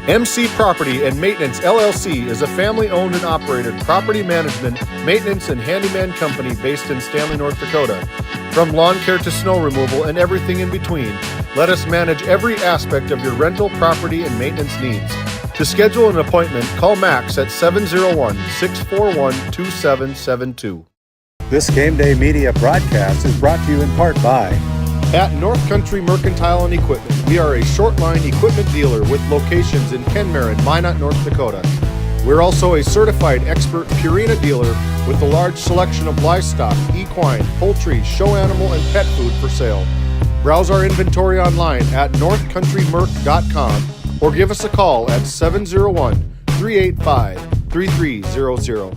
MC Property and Maintenance LLC is a family-owned and operated property management, maintenance, and handyman company based in Stanley, North Dakota. From lawn care to snow removal and everything in between, let us manage every aspect of your rental, property, and maintenance needs. To schedule an appointment, call Max at 701-641-2772. This Game Day Media broadcast is brought to you in part by At North Country Mercantile and Equipment, we are a short-line equipment dealer with locations in Kenmare and Minot, North Dakota. We're also a certified expert Purina dealer with a large selection of livestock, equine, poultry, show animal, and pet food for sale. Browse our inventory online at northcountrymerc.com or give us a call at 701-385-3300.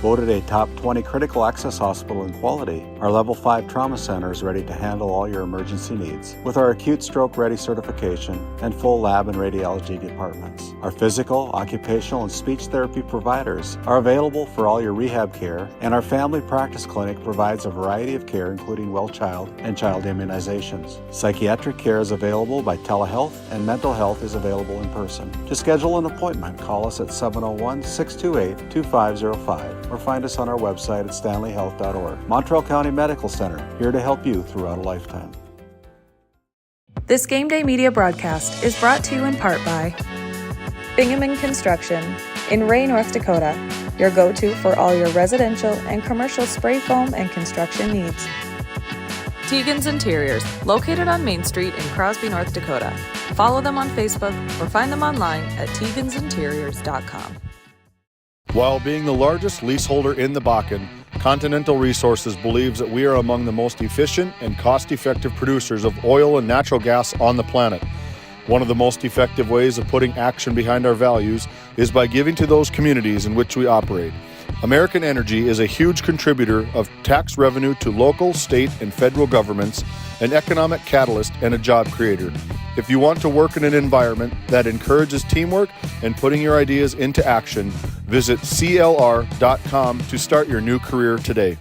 Voted a top 20 critical access hospital in quality, our Level 5 Trauma Center is ready to handle all your emergency needs with our acute stroke ready certification and full lab and radiology departments. Our physical, occupational, and speech therapy providers are available for all your rehab care, and our family practice clinic provides a variety of care including well child and child immunizations. Psychiatric care is available by telehealth, and mental health is available in person. To schedule an appointment, call us at 701-628-2505. or find us on our website at stanleyhealth.org. Montreal County Medical Center, here to help you throughout a lifetime. This Game Day Media broadcast is brought to you in part by Bingham Construction in Ray, North Dakota, your go-to for all your residential and commercial spray foam and construction needs. Tegan's Interiors, located on Main Street in Crosby, North Dakota. Follow them on Facebook or find them online at tegansinteriors.com. While being the largest leaseholder in the Bakken, Continental Resources believes that we are among the most efficient and cost-effective producers of oil and natural gas on the planet. One of the most effective ways of putting action behind our values is by giving to those communities in which we operate. American Energy is a huge contributor of tax revenue to local, state, and federal governments, an economic catalyst, and a job creator. If you want to work in an environment that encourages teamwork and putting your ideas into action, visit CLR.com to start your new career today.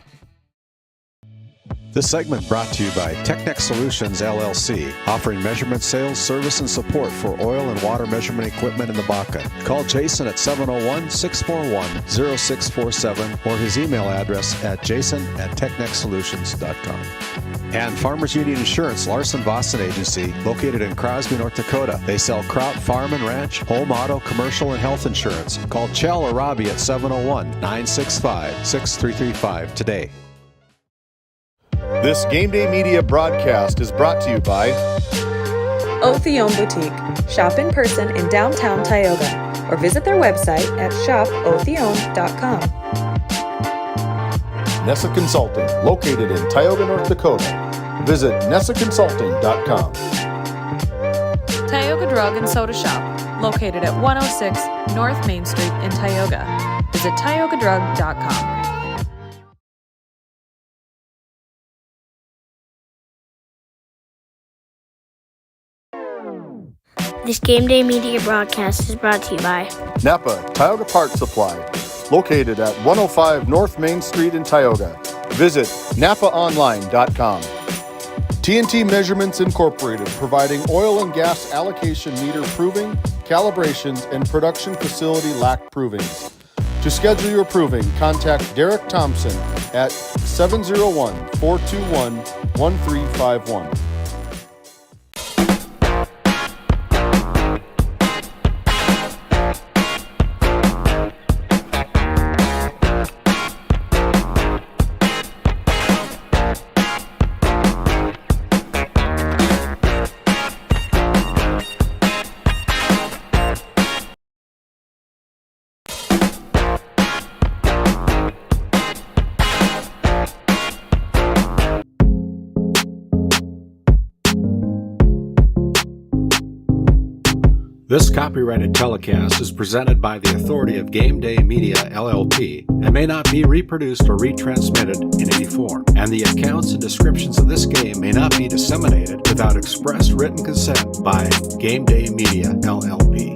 This segment brought to you by Technex Solutions, LLC, offering measurement sales, service, and support for oil and water measurement equipment in the Bakken. Call Jason at 701-641-0647 or his email address at jason@technexsolutions.com. And Farmers Union Insurance, Larson Vossen Agency, located in Crosby, North Dakota. They sell crop, farm, and ranch, home, auto, commercial, and health insurance. Call Chell or Robbie at 701-965-6335 today. This Game Day Media broadcast is brought to you by Otheon Boutique. Shop in person in downtown Tioga or visit their website at shopotheon.com. Nessa Consulting, located in Tioga, North Dakota. Visit nessaconsulting.com. Tioga Drug and Soda Shop, located at 106 North Main Street in Tioga. Visit tiogadrug.com. This Game Day Media broadcast is brought to you by Napa Tioga Parts Supply, located at 105 North Main Street in Tioga. Visit napaonline.com. TNT Measurements Incorporated, providing oil and gas allocation meter proving, calibrations, and production facility lack provings. To schedule your proving, contact Derek Thompson at 701-421-1351. This copyrighted telecast is presented by the authority of Game Day Media, LLP, and may not be reproduced or retransmitted in any form. And the accounts and descriptions of this game may not be disseminated without express written consent by Game Day Media, LLP.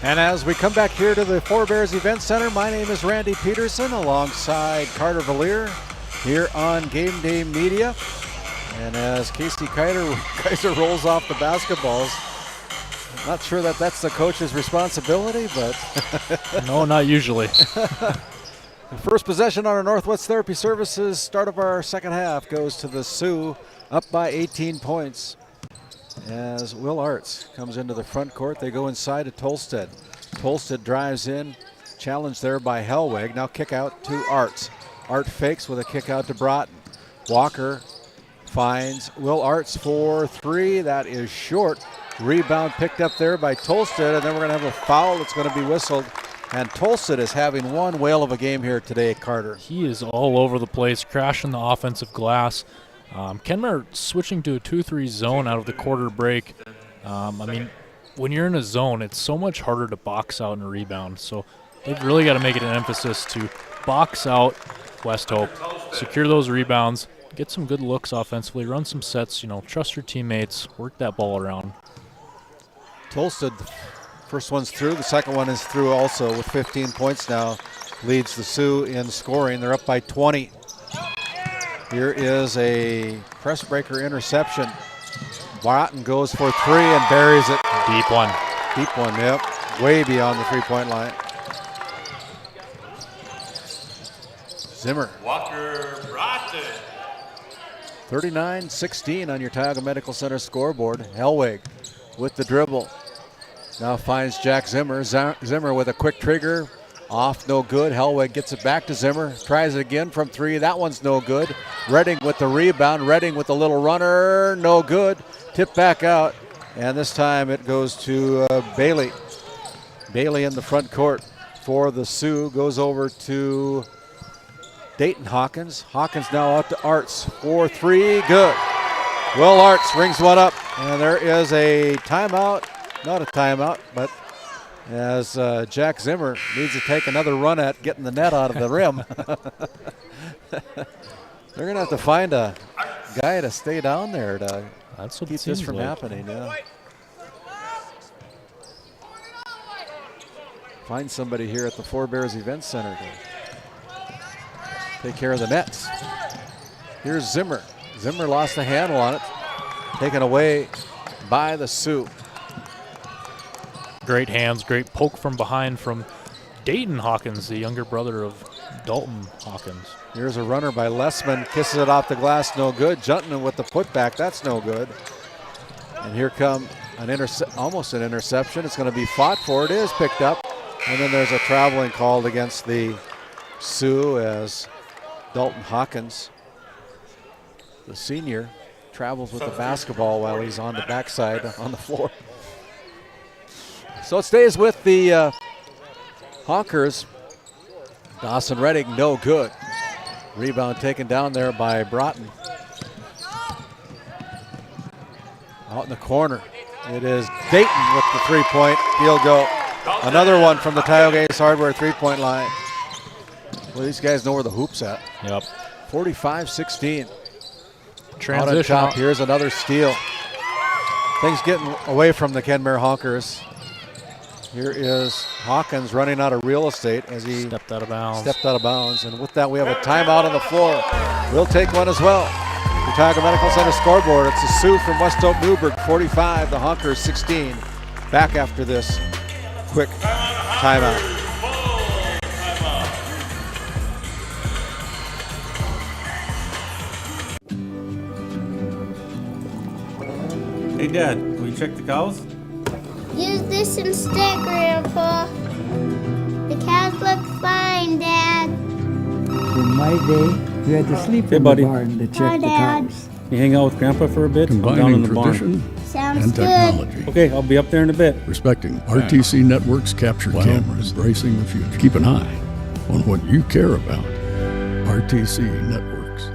And as we come back here to the Four Bears Event Center, my name is RandallPederson alongside Carter Valier here on Game Day Media. And as Casey Kaiser rolls off the basketballs, I'm not sure that that's the coach's responsibility, but... No, not usually. First possession on our Northwest Therapy Services, start of our second half, goes to the Sioux, up by 18 points. As Will Arts comes into the front court, they go inside to Tolstead. Tolstead drives in, challenged there by Hellweg. Now kick out to Arts. Art fakes with a kick out to Broughton. Walker finds Will Arts for three. That is short. Rebound picked up there by Tolstead, and then we're going to have a foul that's going to be whistled. And Tolstead is having one whale of a game here today, Carter. He is all over the place, crashing the offensive glass. Kenmare switching to a 2-3 zone out of the quarter break. I mean, when you're in a zone, it's so much harder to box out and rebound. So they've really got to make it an emphasis to box out West Hope, secure those rebounds, get some good looks offensively, run some sets, trust your teammates, work that ball around. Tolstead, first one's through, the second one is through also with 15 points now. Leads the Sioux in scoring. They're up by 20. Here is a press breaker interception. Broughton goes for three and buries it. Deep one. Deep one, yep. Way beyond the three-point line. Zimmer. Walker Broughton. 39-16 on your Tioga Medical Center scoreboard. Hellweg with the dribble. Now finds Jack Zimmer. Zimmer with a quick trigger. Off, no good. Hellweg gets it back to Zimmer. Tries it again from three. That one's no good. Redding with the rebound. Redding with the little runner. No good. Tip back out. And this time it goes to Bailey. Bailey in the front court for the Sioux. Goes over to Dayton Hawkins. Hawkins now out to Arts. 4-3. Good. Will Arts rings one up. And there is a timeout. Not a timeout, but as Jack Zimmer needs to take another run at getting the net out of the rim. They're going to have to find a guy to stay down there to keep this from happening. Yeah. Find somebody here at the Four Bears Event Center to take care of the nets. Here's Zimmer. Zimmer lost the handle on it. Taken away by the Sioux. Great hands, great poke from behind from Dayton Hawkins, the younger brother of Dalton Hawkins. Here's a runner by Lessman, kisses it off the glass, no good. Juntman with the putback, that's no good. And here come almost an interception. It's going to be fought for. It is picked up. And then there's a traveling called against the Sioux as Dalton Hawkins, the senior, travels with the basketball while he's on the backside on the floor. So it stays with the Hawkers. Dawson Redding, no good. Rebound taken down there by Broughton. Out in the corner, it is Dayton with the three-point field goal. Another one from the Tioga Ace Hardware three-point line. Well, these guys know where the hoop's at. Yep. 45-16. Transition. Out on top, here's another steal. Things getting away from the Kenmare Hawkers. Here is Hawkins running out of real estate as he stepped out of bounds. And with that, we have a timeout on the floor. We'll take one as well. The Tioga Medical Center scoreboard. It's the Sioux from West Hope Newburgh, 45. The Hawkers, 16. Back after this quick timeout. Hey, Dad, will you check the cows? Use this instead, Grandpa. The cows look fine, Dad. In my day, we had to sleep in the barn to check the cows. You hang out with Grandpa for a bit? Combining down in the tradition barn. Sounds and good. technology. Okay, I'll be up there in a bit. Respecting RTC Network's capture cameras, embracing the future. Keep an eye on what you care about. RTC Networks.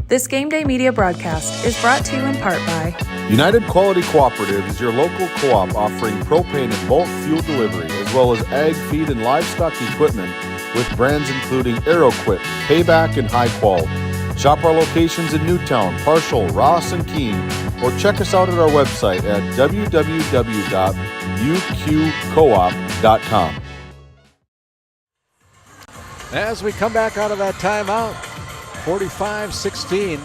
This Game Day Media broadcast is brought to you in part by United Quality Cooperative is your local co-op offering propane and bulk fuel delivery, as well as ag, feed, and livestock equipment with brands including AeroQuip, Payback, and High Qual. Shop our locations in Newtown, Parshall, Ross, and Keene, or check us out at our website at www.uqcoop.com. As we come back out of that timeout, 45-16.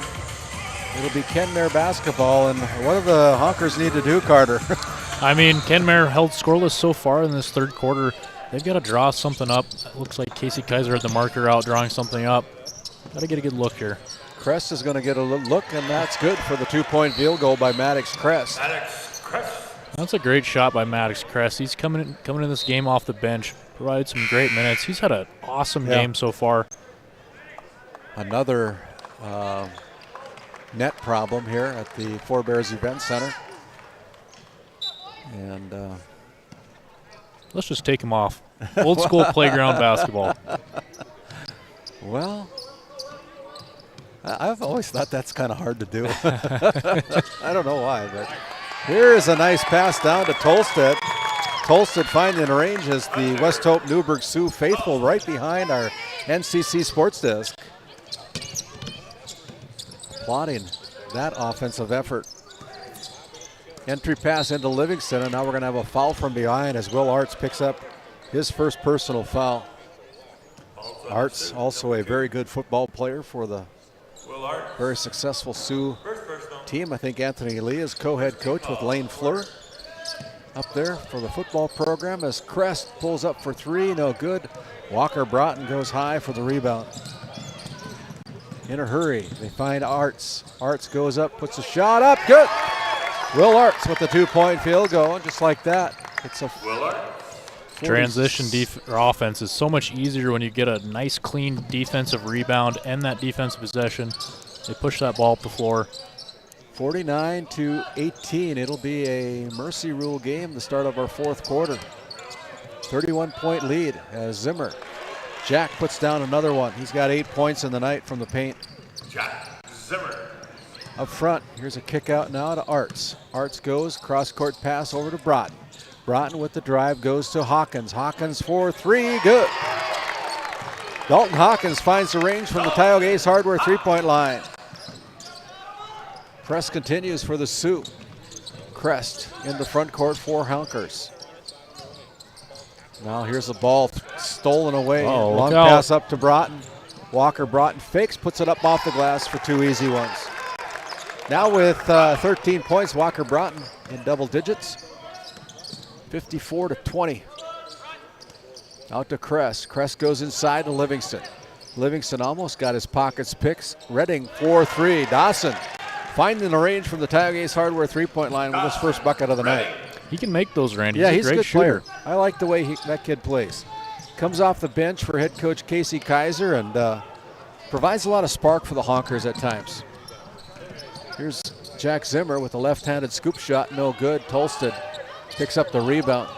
It'll be Kenmare basketball, and what do the Honkers need to do, Carter? I mean, Kenmare held scoreless so far in this third quarter. They've got to draw something up. It looks like Casey Kaiser had the marker out, drawing something up. Got to get a good look here. Crest is going to get a look, and that's good for the 2-point field goal by Maddox Crest. Maddox Crest. That's a great shot by Maddox Crest. He's coming in this game off the bench, provided some great minutes. He's had an awesome game so far. Another net problem here at the Four Bears Event Center. And let's just take him off. Old school playground basketball. Well, I've always thought that's kind of hard to do. I don't know why, but here's a nice pass down to Tolstead. Tolstead finding a range as the West Hope Newburgh Sioux faithful right behind our NCC sports desk. Applauding that offensive effort. Entry pass into Livingston, and now we're going to have a foul from behind as Will Arts picks up his first personal foul. Arts, also a very good football player for the very successful Sioux team. I think Anthony Lee is co-head coach with Lane Fleur up there for the football program as Crest pulls up for three, no good. Walker Broughton goes high for the rebound. In a hurry, they find Arts. Arts goes up, puts a shot up, good. Will Arts with the 2-point field goal, and just like that, it's a transition offense is so much easier when you get a nice, clean defensive rebound and that defensive possession. They push that ball up the floor. 49-18. It'll be a mercy rule game, the start of our fourth quarter. 31-point lead as Zimmer. Jack puts down another one. He's got 8 points in the night from the paint. Jack Zimmer. Up front, here's a kick out now to Arts. Arts goes, cross-court pass over to Broughton. Broughton with the drive goes to Hawkins. Hawkins for three, good. Dalton Hawkins finds the range from the Tioga Ace Hardware 3-point line. Press continues for the Sioux. Crest in the front court for Honkers. Now here's the ball stolen away. Long pass up to Broughton. Walker Broughton fakes, puts it up off the glass for two easy ones. Now with 13 points, Walker Broughton in double digits. 54-20. Out to Crest. Crest goes inside to Livingston. Livingston almost got his pockets picked. Redding 4-3. Dawson finding the range from the Tioga Ace Hardware 3-point line with his first bucket of the night. He can make those, Randy. Yeah, he's a great good shooter. player. I like the way that kid plays. Comes off the bench for head coach Casey Kaiser and provides a lot of spark for the Honkers at times. Here's Jack Zimmer with a left-handed scoop shot, no good. Tolstead picks up the rebound.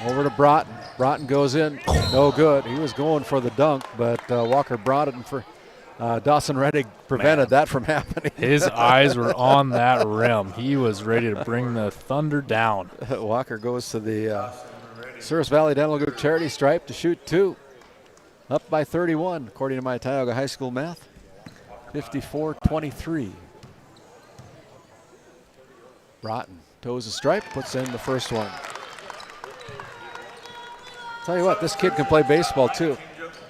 Over to Broughton. Broughton goes in, no good. He was going for the dunk, but Walker Broughton for Dawson Reddick prevented that from happening. His eyes were on that rim. He was ready to bring the Thunder down. Walker goes to the Service Valley Dental Group charity stripe to shoot two. Up by 31, according to my Tioga High School math. 54-23. Broughton toes the stripe, puts in the first one. Tell you what, this kid can play baseball too.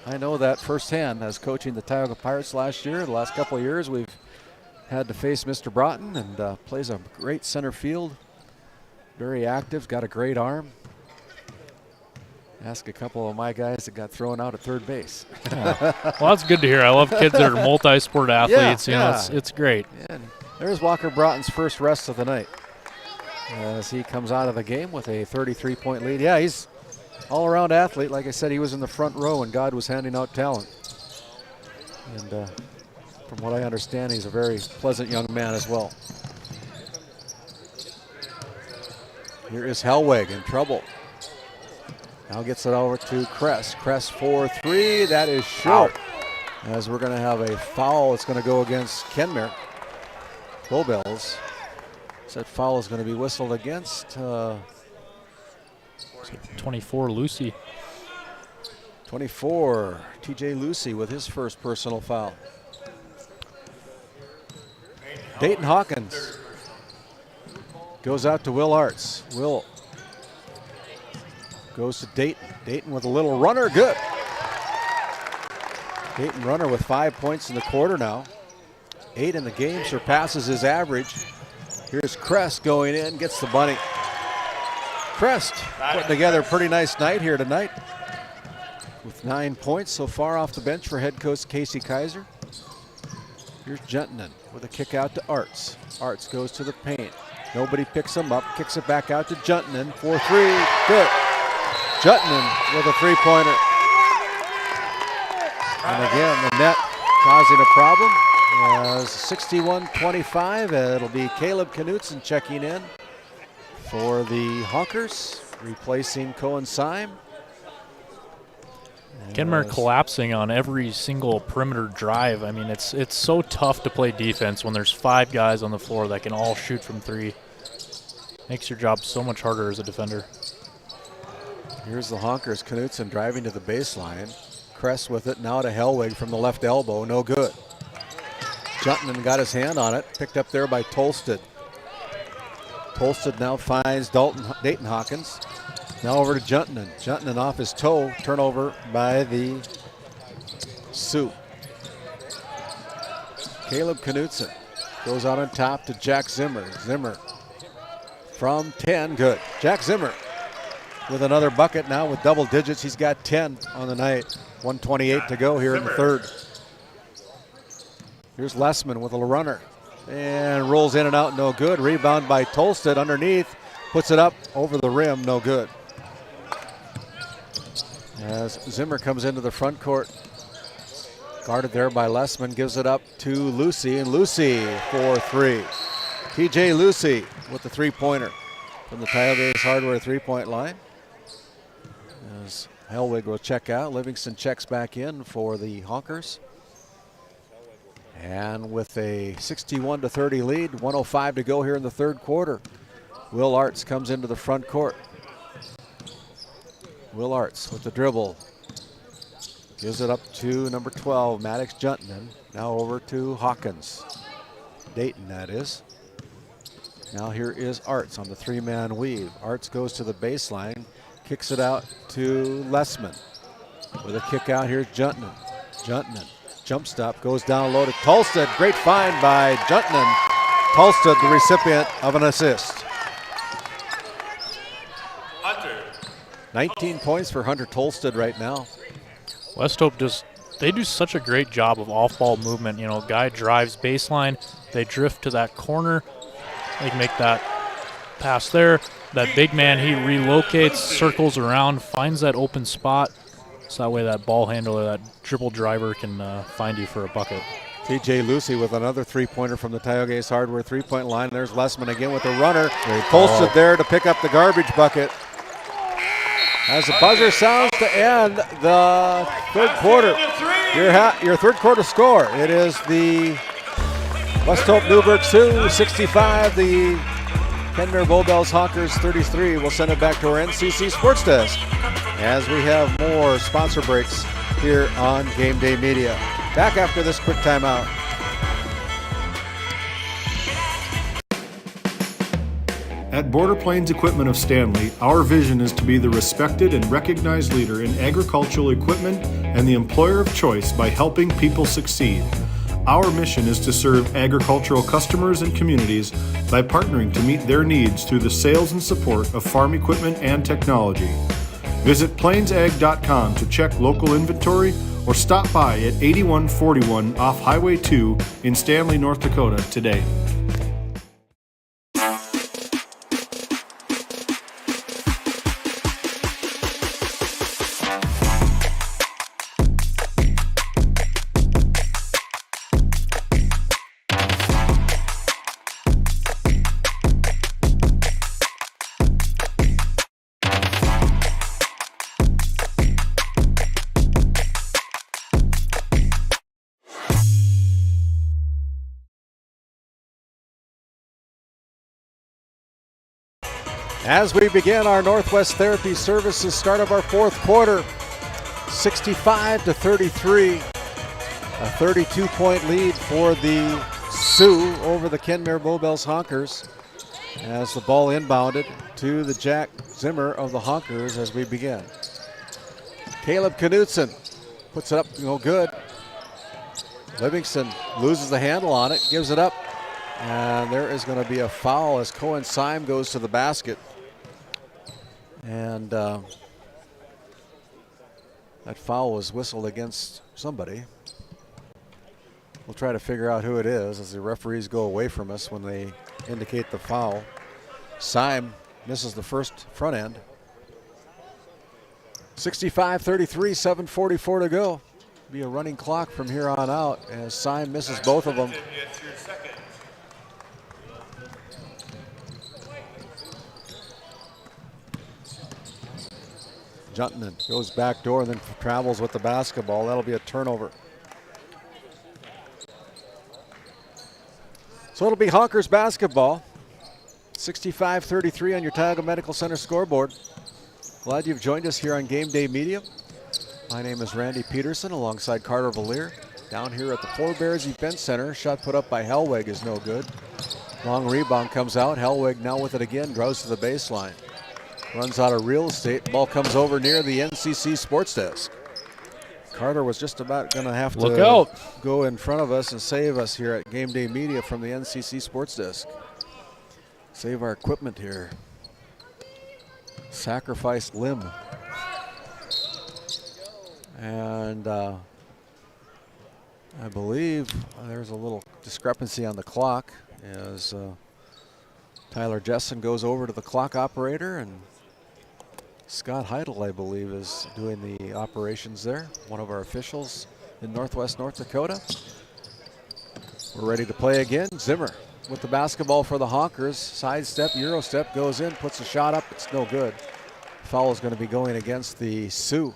I know that firsthand as coaching the Tioga Pirates last year. The last couple of years we've had to face Mr. Broughton, and plays a great center field. Very active, got a great arm. Ask a couple of my guys that got thrown out at third base. Yeah. Well, that's good to hear. I love kids that are multi-sport athletes. It's great. Yeah. There's Walker Broughton's first rest of the night as he comes out of the game with a 33-point lead. Yeah, he's all-around athlete. Like I said, he was in the front row when God was handing out talent. And from what I understand, he's a very pleasant young man as well. Here is Hellweg in trouble. Now gets it over to Kress. Kress for three. That is short. As we're going to have a foul. It's going to go against Kenmare. Bullbells. So that foul is going to be whistled against. 24, Lucy. 24, TJ Lucy with his first personal foul. Dayton Hawkins goes out to Will Arts. Will goes to Dayton. Dayton with a little runner, good. Dayton runner with 5 points in the quarter now. 8 in the game, surpasses his average. Here's Crest going in, gets the bunny. Crest putting together a pretty nice night here tonight with 9 points so far off the bench for head coach Casey Kaiser. Here's Gentinen with a kick out to Arts. Arts goes to the paint. Nobody picks him up, kicks it back out to Gentinen for three, good. Gentinen with a three-pointer. And again, the net causing a problem. 61-25, it'll be Caleb Knutson checking in for the Hawkers, replacing Cohen Syme. Kenmare collapsing on every single perimeter drive. I mean, it's so tough to play defense when there's 5 guys on the floor that can all shoot from 3. Makes your job so much harder as a defender. Here's the Honkers. Knutson driving to the baseline. Kress with it, now to Hellwig from the left elbow, no good. Juntman got his hand on it, picked up there by Tolsted. Tolsted now finds Dayton Hawkins. Now over to Juntman. Juntman off his toe, turnover by the Sioux. Caleb Knutson goes out on top to Jack Zimmer. Zimmer from 10, good. Jack Zimmer with another bucket now with double digits. He's got 10 on the night. 1:28 to go here in the third. Here's Lessman with a runner and rolls in and out, no good. Rebound by Tolsted underneath, puts it up over the rim, no good. As Zimmer comes into the front court, guarded there by Lessman, gives it up to Lucy, and Lucy for 3. TJ Lucy with the three-pointer from the Tioga Ace Hardware three-point line. As Hellwig will check out, Livingston checks back in for the Honkers. And with a 61-30 lead, 1:05 to go here in the third quarter. Will Arts comes into the front court. Will Arts with the dribble. Gives it up to number 12, Maddox Juntman. Now over to Hawkins. Dayton, that is. Now here is Arts on the three-man weave. Arts goes to the baseline, kicks it out to Lessman. With a kick out, here's Juntman. Juntman, jump stop, goes down low to Tolsted. Great find by Juntman. Tolsted, the recipient of an assist. 19 points for Hunter Tolsted right now. West Hope they do such a great job of off-ball movement. You know, guy drives baseline, they drift to that corner, they can make that pass there. That big man, he relocates, circles around, finds that open spot, so that way that ball handler, that dribble driver can find you for a bucket. TJ Lucy with another three-pointer from the Tioga Ace Hardware three-point line. There's Lessman again with the runner. Tolsted there to pick up the garbage bucket. As the buzzer sounds to end the third quarter. Your third quarter score. It is the West Hope Newburgh Sioux 65, the Kenmare Bullbells Honkers 33. We'll send it back to our NCC Sports Desk as we have more sponsor breaks here on Game Day Media. Back after this quick timeout. At Border Plains Equipment of Stanley, our vision is to be the respected and recognized leader in agricultural equipment and the employer of choice by helping people succeed. Our mission is to serve agricultural customers and communities by partnering to meet their needs through the sales and support of farm equipment and technology. Visit plainsag.com to check local inventory or stop by at 8141 off Highway 2 in Stanley, North Dakota today. As we begin our Northwest Therapy Services start of our fourth quarter, 65-33, a 32-point lead for the Sioux over the Kenmare Bowbells Honkers as the ball inbounded to the Jack Zimmer of the Honkers as we begin. Caleb Knudsen puts it up, no good. Livingston loses the handle on it, gives it up, and there is going to be a foul as Cohen Syme goes to the basket. And that foul was whistled against somebody. We'll try to figure out who it is as the referees go away from us when they indicate the foul. Syme misses the first front end. 65-33, 7:44 to go. Be a running clock from here on out as Syme misses both of them. Juntman goes back door and then travels with the basketball. That'll be a turnover. So it'll be Honkers basketball. 65-33 on your Tioga Medical Center scoreboard. Glad you've joined us here on Game Day Media. My name is RandallPederson alongside Carter Valier. Down here at the Four Bears Event Center. Shot put up by Hellweg is no good. Long rebound comes out. Hellweg now with it again. Draws to the baseline. Runs out of real estate. Ball comes over near the NCC sports desk. Carter was just about going to have to go in front of us and save us here at Game Day Media from the NCC sports desk. Save our equipment here. Sacrificed limb. And I believe there's a little discrepancy on the clock as Tyler Jessen goes over to the clock operator, and Scott Heidel, I believe, is doing the operations there, one of our officials in Northwest North Dakota. We're ready to play again. Zimmer with the basketball for the Honkers. Sidestep, Euro step, goes in, puts a shot up. It's no good. Foul is going to be going against the Sioux.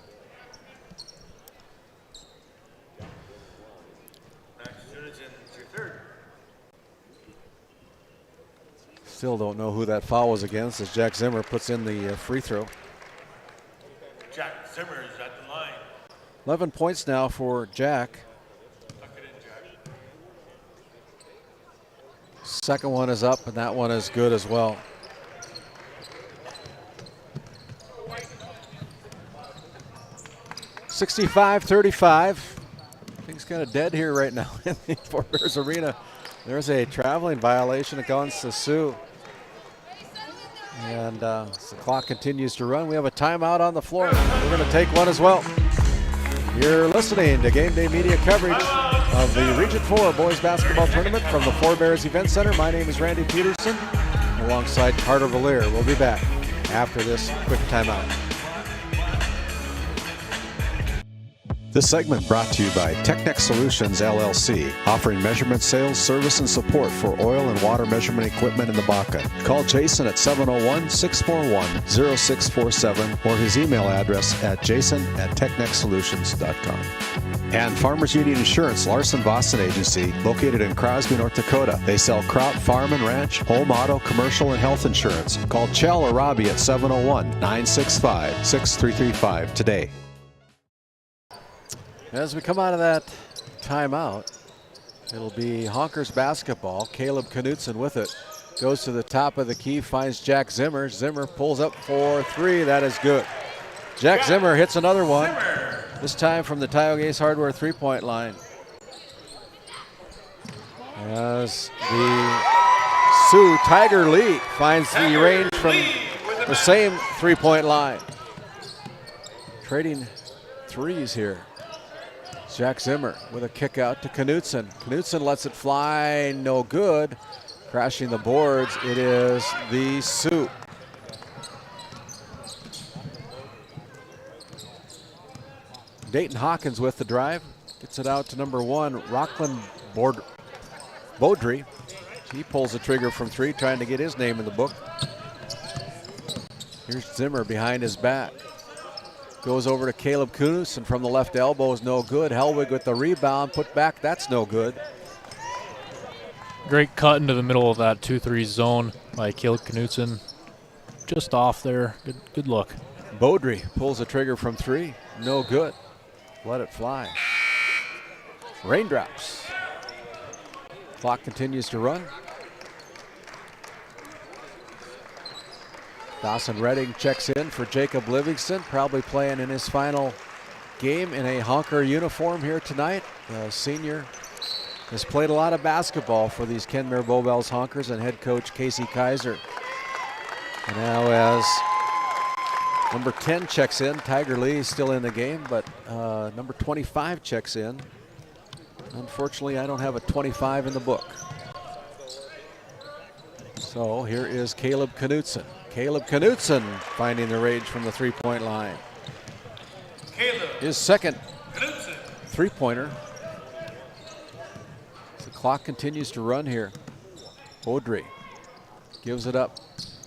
Still don't know who that foul was against as Jack Zimmer puts in the free throw. Jack Zimmer is at the line. 11 points now for Jack. Tuck it in, Jack. Second one is up, and that one is good as well. $65-35. Things kind of dead here right now in the Four Bears Arena. There's a traveling violation against the Sioux. And as the clock continues to run, we have a timeout on the floor. We're going to take one as well. You're listening to Game Day Media coverage of the Region 4 Boys Basketball Tournament from the Four Bears Event Center. My name is RandallPederson alongside Carter Valier. We'll be back after this quick timeout. This segment brought to you by Technex Solutions, LLC, offering measurement sales, service, and support for oil and water measurement equipment in the Bakken. Call Jason at 701-641-0647 or his email address at jason@technexsolutions.com. And Farmers Union Insurance, Larson Boston Agency, located in Crosby, North Dakota. They sell crop, farm, and ranch, home, auto, commercial, and health insurance. Call Chell or Robbie at 701-965-6335 today. As we come out of that timeout, it'll be Honkers basketball. Caleb Knudsen with it. Goes to the top of the key, finds Jack Zimmer. Zimmer pulls up for three. That is good. Jack Zimmer hits another one, this time from the Tioga Ace Hardware three-point line. As the Sioux Tiger Lee finds the range from the same three-point line. Trading threes here. Jack Zimmer with a kick out to Knudsen. Knudsen lets it fly, no good. Crashing the boards, it is the Sioux. Dayton Hawkins with the drive. Gets it out to number one, Rockland Beaudry. He pulls the trigger from three, trying to get his name in the book. Here's Zimmer behind his back. Goes over to Caleb Knudsen from the left elbow is no good. Hellwig with the rebound, put back, that's no good. Great cut into the middle of that 2-3 zone by Caleb Knudsen. just off there. Good look. Beaudry pulls the trigger from 3. No good. Let it fly. Raindrops. Clock continues to run. Dawson Redding checks in for Jacob Livingston, probably playing in his final game in a Honker uniform here tonight. The senior has played a lot of basketball for these Kenmare Bowbells Honkers and head coach Casey Kaiser. And now as number 10 checks in, Tiger Lee is still in the game, but number 25 checks in. Unfortunately, I don't have a 25 in the book. So here is Caleb Knutson. Caleb Knutson finding the range from the 3-point line. His second 3-pointer. The clock continues to run here. Beaudry gives it up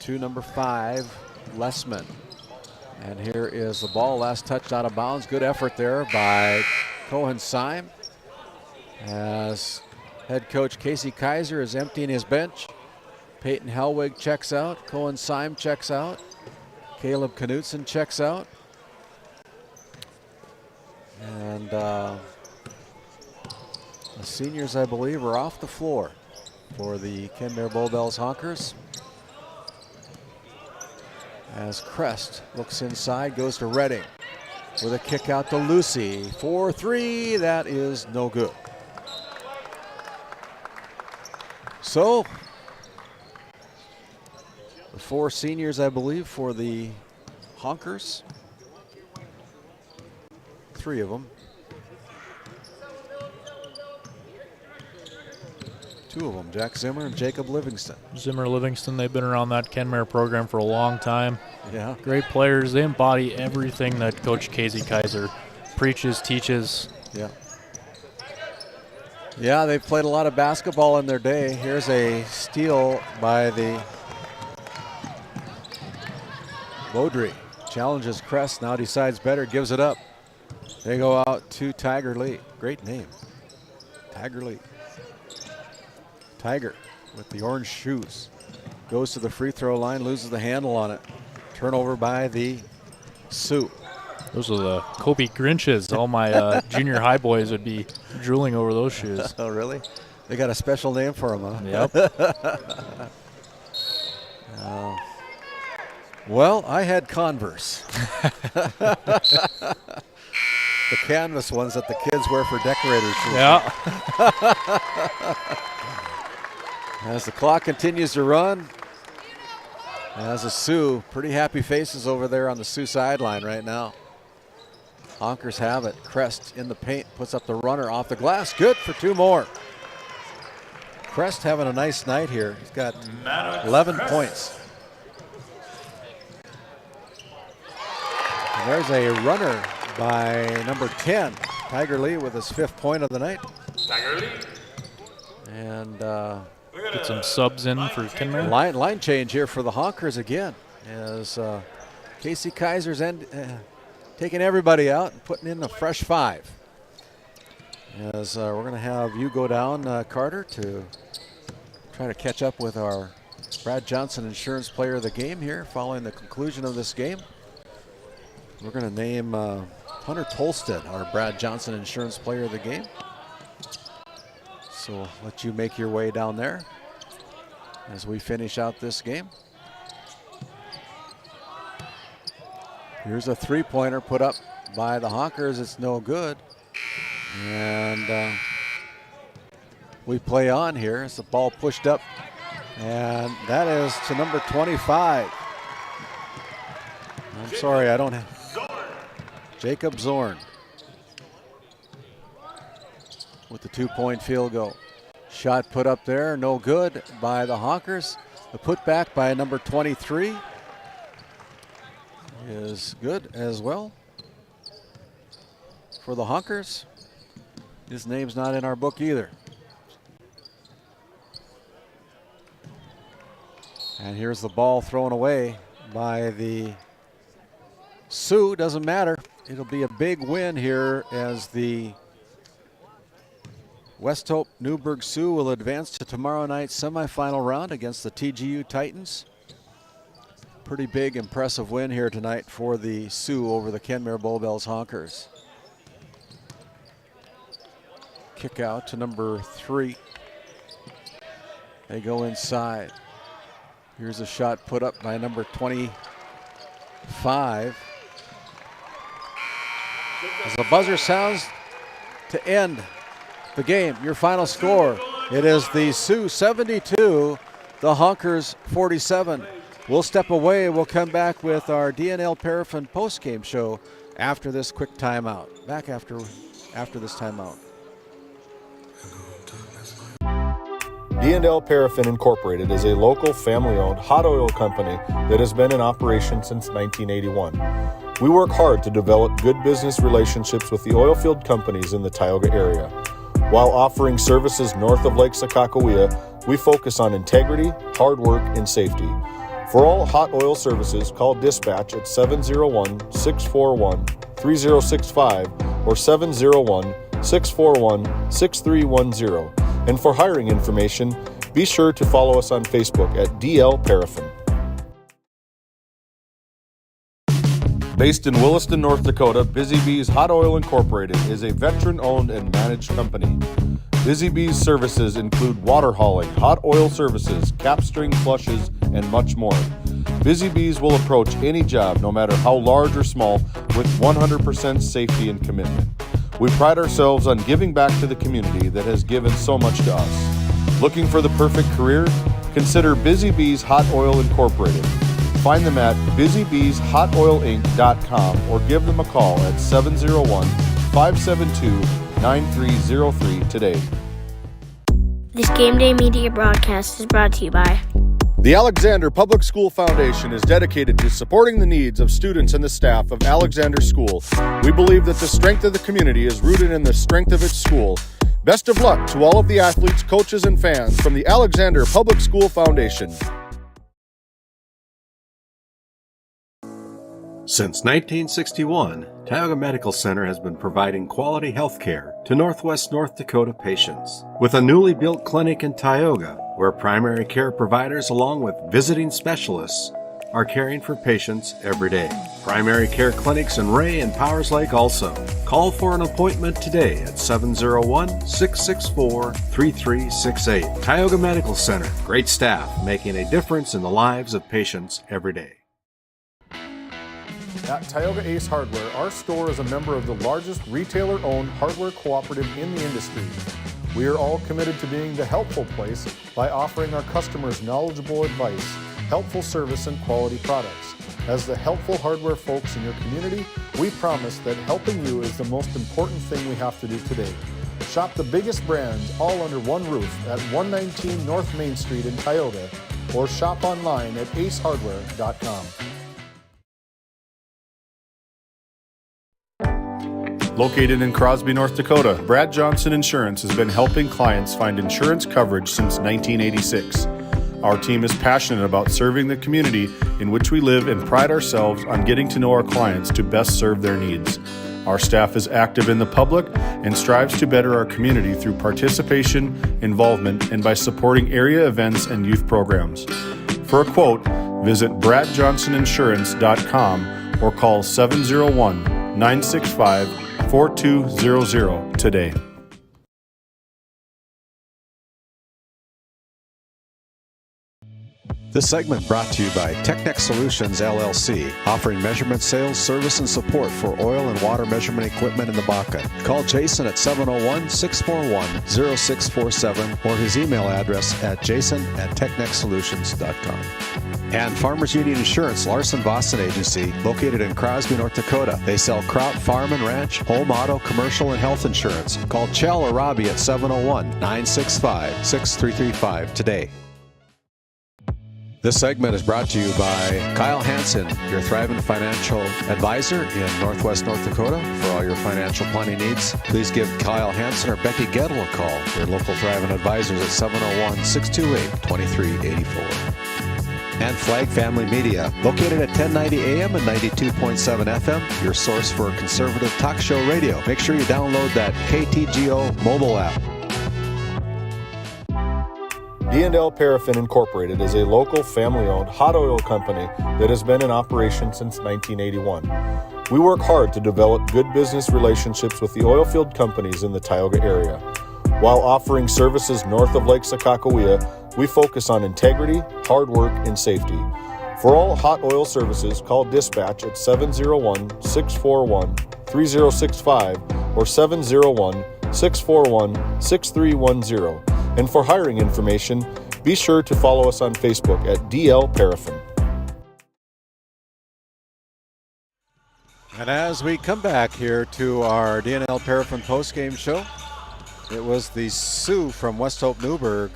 to number 5, Lessman. And here is the ball, last touch out of bounds. Good effort there by Cohen Syme. As head coach Casey Kaiser is emptying his bench. Peyton Helwig checks out. Cohen Syme checks out. Caleb Knutson checks out. And the seniors, I believe, are off the floor for the Kenmare Bowbells Honkers. As Crest looks inside, goes to Redding with a kick out to Lucy. 4-3, that is no good. So, the 4 seniors, I believe, for the Honkers. 3 of them. 2 of them, Jack Zimmer and Jacob Livingston. Zimmer, Livingston, they've been around that Kenmare program for a long time. Yeah. Great players. They embody everything that Coach Casey Kaiser preaches, teaches. Yeah. Yeah, they've played a lot of basketball in their day. Here's a steal by the Beaudry. Challenges Crest, now decides better, gives it up. They go out to Tiger Lee. Great name, Tiger Lee. Tiger with the orange shoes. Goes to the free throw line, loses the handle on it. Turnover by the Sioux. Those are the Kobe Grinches. All my junior high boys would be drooling over those shoes. Oh, really? They got a special name for them, huh? Yep. Well, I had Converse. The canvas ones that the kids wear for decorators. Yeah. As the clock continues to run, as the Sioux, pretty happy faces over there on the Sioux sideline right now. Honkers have it. Crest in the paint, puts up the runner off the glass. Good for 2 more. Crest having a nice night here. He's got 11 points. And there's a runner by number 10, Tiger Lee, with his 5th point of the night. Tiger Lee. And get some subs in for Kenmare. Line change here for the Honkers again, as Casey Kaiser's taking everybody out and putting in a fresh 5. As we're going to have you go down, Carter, to try to catch up with our Brad Johnson Insurance Player of the Game here following the conclusion of this game. We're going to name Hunter Tolstead our Brad Johnson Insurance Player of the Game. So I'll let you make your way down there as we finish out this game. Here's a 3-pointer put up by the Honkers. It's no good. And we play on here as the ball pushed up. And that is to number 25. I'm sorry, I don't have. Jacob Zorn with the 2-point field goal. Shot put up there, no good by the Honkers. The putback by number 23 is good as well for the Honkers. His name's not in our book either. And here's the ball thrown away by the Sioux. Doesn't matter. It'll be a big win here as the West Hope Newburgh Sioux will advance to tomorrow night's semifinal round against the TGU Titans. Pretty big, impressive win here tonight for the Sioux over the Kenmare Bowbells Honkers. Kick out to number 3. They go inside. Here's a shot put up by number 25. As the buzzer sounds to end the game, your final score, it is the Sioux 72, the Honkers 47. We'll step away. We'll come back with our D&L Paraffin post-game show after this quick timeout. Back after this timeout. D&L Paraffin Incorporated is a local family-owned hot oil company that has been in operation since 1981. We work hard to develop good business relationships with the oilfield companies in the Tioga area. While offering services north of Lake Sakakawea, we focus on integrity, hard work, and safety. For all hot oil services, call dispatch at 701-641-3065 or 701-641-6310. And for hiring information, be sure to follow us on Facebook at DL Paraffin. Based in Williston, North Dakota, Busy Bees Hot Oil Incorporated is a veteran-owned and managed company. Busy Bees services include water hauling, hot oil services, cap string flushes, and much more. Busy Bees will approach any job, no matter how large or small, with 100% safety and commitment. We pride ourselves on giving back to the community that has given so much to us. Looking for the perfect career? Consider Busy Bees Hot Oil Incorporated. Find them at busybbeeshotoilinc.com or give them a call at 701-572-9303 today. This Game Day Media broadcast is brought to you by The Alexander Public School Foundation is dedicated to supporting the needs of students and the staff of Alexander School. We believe that the strength of the community is rooted in the strength of its school. Best of luck to all of the athletes, coaches, and fans from the Alexander Public School Foundation. Since 1961, Tioga Medical Center has been providing quality health care to Northwest North Dakota patients. With a newly built clinic in Tioga, where primary care providers along with visiting specialists are caring for patients every day. Primary care clinics in Ray and Powers Lake also. Call for an appointment today at 701-664-3368. Tioga Medical Center, great staff making a difference in the lives of patients every day. At Tioga Ace Hardware, our store is a member of the largest retailer-owned hardware cooperative in the industry. We are all committed to being the helpful place by offering our customers knowledgeable advice, helpful service, and quality products. As the helpful hardware folks in your community, we promise that helping you is the most important thing we have to do today. Shop the biggest brands all under one roof at 119 North Main Street in Tioga, or shop online at acehardware.com. Located in Crosby, North Dakota, Brad Johnson Insurance has been helping clients find insurance coverage since 1986. Our team is passionate about serving the community in which we live and pride ourselves on getting to know our clients to best serve their needs. Our staff is active in the public and strives to better our community through participation, involvement, and by supporting area events and youth programs. For a quote, visit bradjohnsoninsurance.com or call 701-965-4200 today. This segment brought to you by Technex Solutions, LLC, offering measurement, sales, service, and support for oil and water measurement equipment in the Bakken. Call Jason at 701-641-0647 or his email address at jason@technexsolutions.com. And Farmers Union Insurance, Larson Boston Agency, located in Crosby, North Dakota. They sell crop, farm, and ranch, home, auto, commercial, and health insurance. Call Chell or Robbie at 701-965-6335 today. This segment is brought to you by Kyle Hansen, your thriving financial advisor in Northwest North Dakota. For all your financial planning needs, please give Kyle Hansen or Becky Gettle a call. Your local thriving advisors at 701-628-2384. And Flag Family Media, located at 1090 AM and 92.7 FM, your source for conservative talk show radio. Make sure you download that KTGO mobile app. D&L Paraffin Incorporated is a local family-owned hot oil company that has been in operation since 1981. We work hard to develop good business relationships with the oilfield companies in the Tioga area. While offering services north of Lake Sakakawea, we focus on integrity, hard work, and safety. For all hot oil services, call dispatch at 701-641-3065 or 701-641-6310. And for hiring information, be sure to follow us on Facebook at DL Paraffin. And as we come back here to our D&L Paraffin postgame show, it was the Sioux from West Hope Newburgh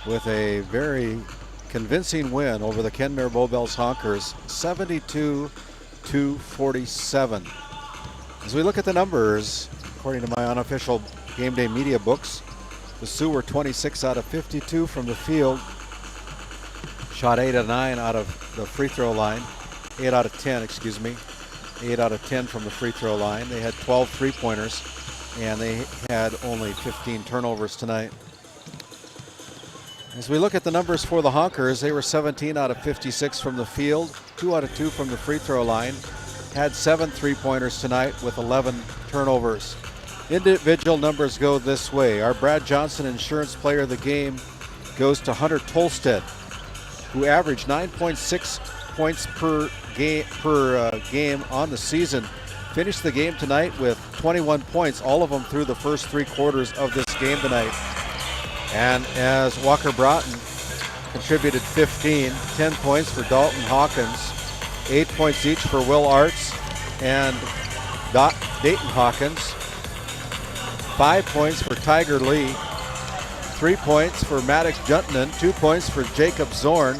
with a very convincing win over the Kenmare Bowbells Honkers, 72-47. As we look at the numbers, according to my unofficial Game Day media books, the Sioux were 26 out of 52 from the field, shot 8 out of 9 out of the free throw line, 8 out of 10 from the free throw line. They had 12 three-pointers, and they had only 15 turnovers tonight. As we look at the numbers for the Honkers, they were 17 out of 56 from the field, 2 out of 2 from the free throw line, had 7 three-pointers tonight with 11 turnovers. Individual numbers go this way. Our Brad Johnson Insurance Player of the Game goes to Hunter Tolstead, who averaged 9.6 points per game on the season. Finished the game tonight with 21 points, all of them through the first 3 quarters of this game tonight. And as Walker Broughton contributed 15, 10 points for Dalton Hawkins, 8 points each for Will Arts and Dayton Hawkins, 5 points for Tiger Lee, 3 points for Maddox Juntanen, 2 points for Jacob Zorn,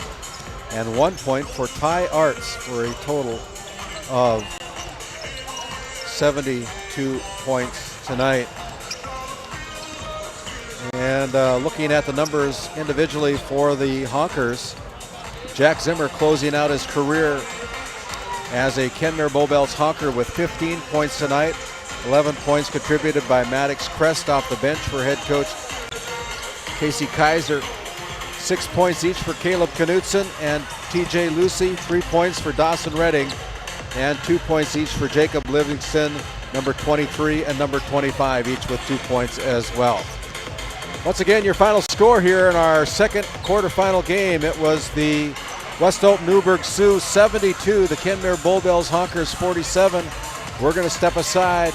and 1 point for Ty Arts for a total of 72 points tonight. And looking at the numbers individually for the Honkers, Jack Zimmer closing out his career as a Kenmare Bowbells Honker with 15 points tonight. 11 points contributed by Maddox Crest off the bench for head coach Casey Kaiser. 6 points each for Caleb Knutson and TJ Lucy. 3 points for Dawson Redding and 2 points each for Jacob Livingston, number 23 and number 25, each with 2 points as well. Once again, your final score here in our second quarterfinal game. It was the West Hope Newburgh Sioux 72, the Kenmare Bowbells Honkers 47. We're going to step aside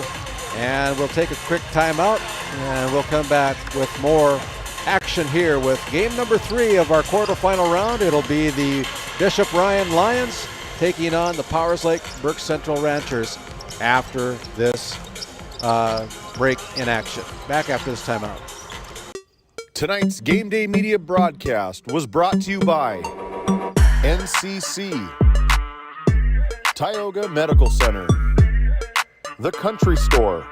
and we'll take a quick timeout, and we'll come back with more action here with game number 3 of our quarterfinal round. It'll be the Bishop Ryan Lions taking on the Powers Lake Burke Central Ranchers after this break in action. Back after this timeout. Tonight's Game Day Media broadcast was brought to you by NCC, Tioga Medical Center, The Country Store,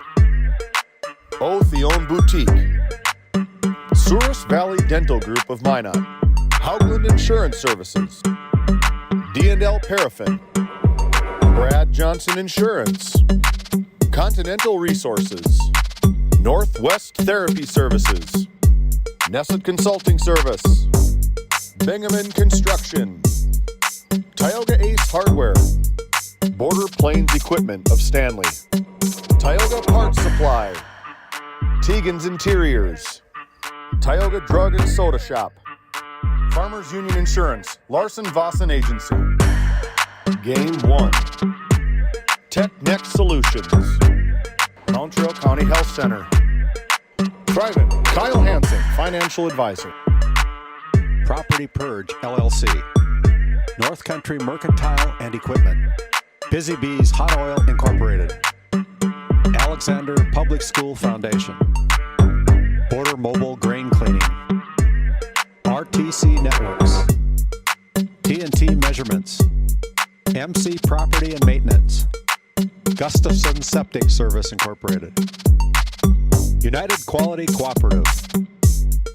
Otheon Boutique, Souris Valley Dental Group of Minot, Haugland Insurance Services, D&L Paraffin, Brad Johnson Insurance, Continental Resources, Northwest Therapy Services, Nesset Consulting Service, Bingaman Construction, Tioga Ace Hardware, Border Plains Equipment of Stanley, Tioga Parts Supply, Tegan's Interiors, Tioga Drug and Soda Shop, Farmers Union Insurance, Larson Vossen Agency, Game 1, Tech Next Solutions, Mount Trail County Health Center, Thrivent, Kyle Hansen, Financial Advisor, Property Purge, LLC, North Country Mercantile and Equipment, Busy Bees Hot Oil Incorporated, Alexander Public School Foundation, Border Mobile Grain Cleaning, RTC Networks, TNT Measurements, MC Property and Maintenance, Gustafson Septic Service Incorporated, United Quality Cooperative,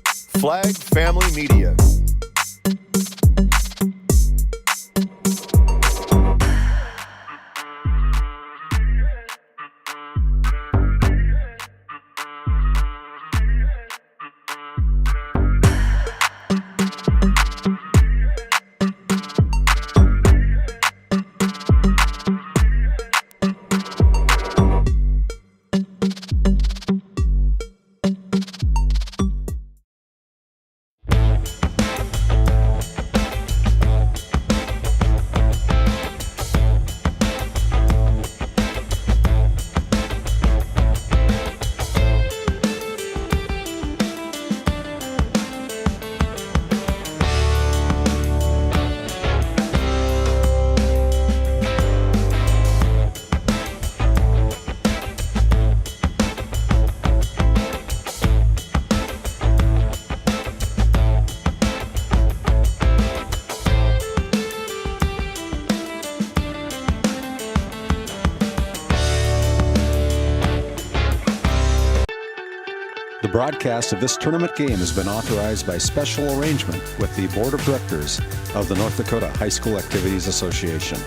Flag Family Media. broadcast of this tournament game has been authorized by special arrangement with the Board of Directors of the North Dakota High School Activities Association.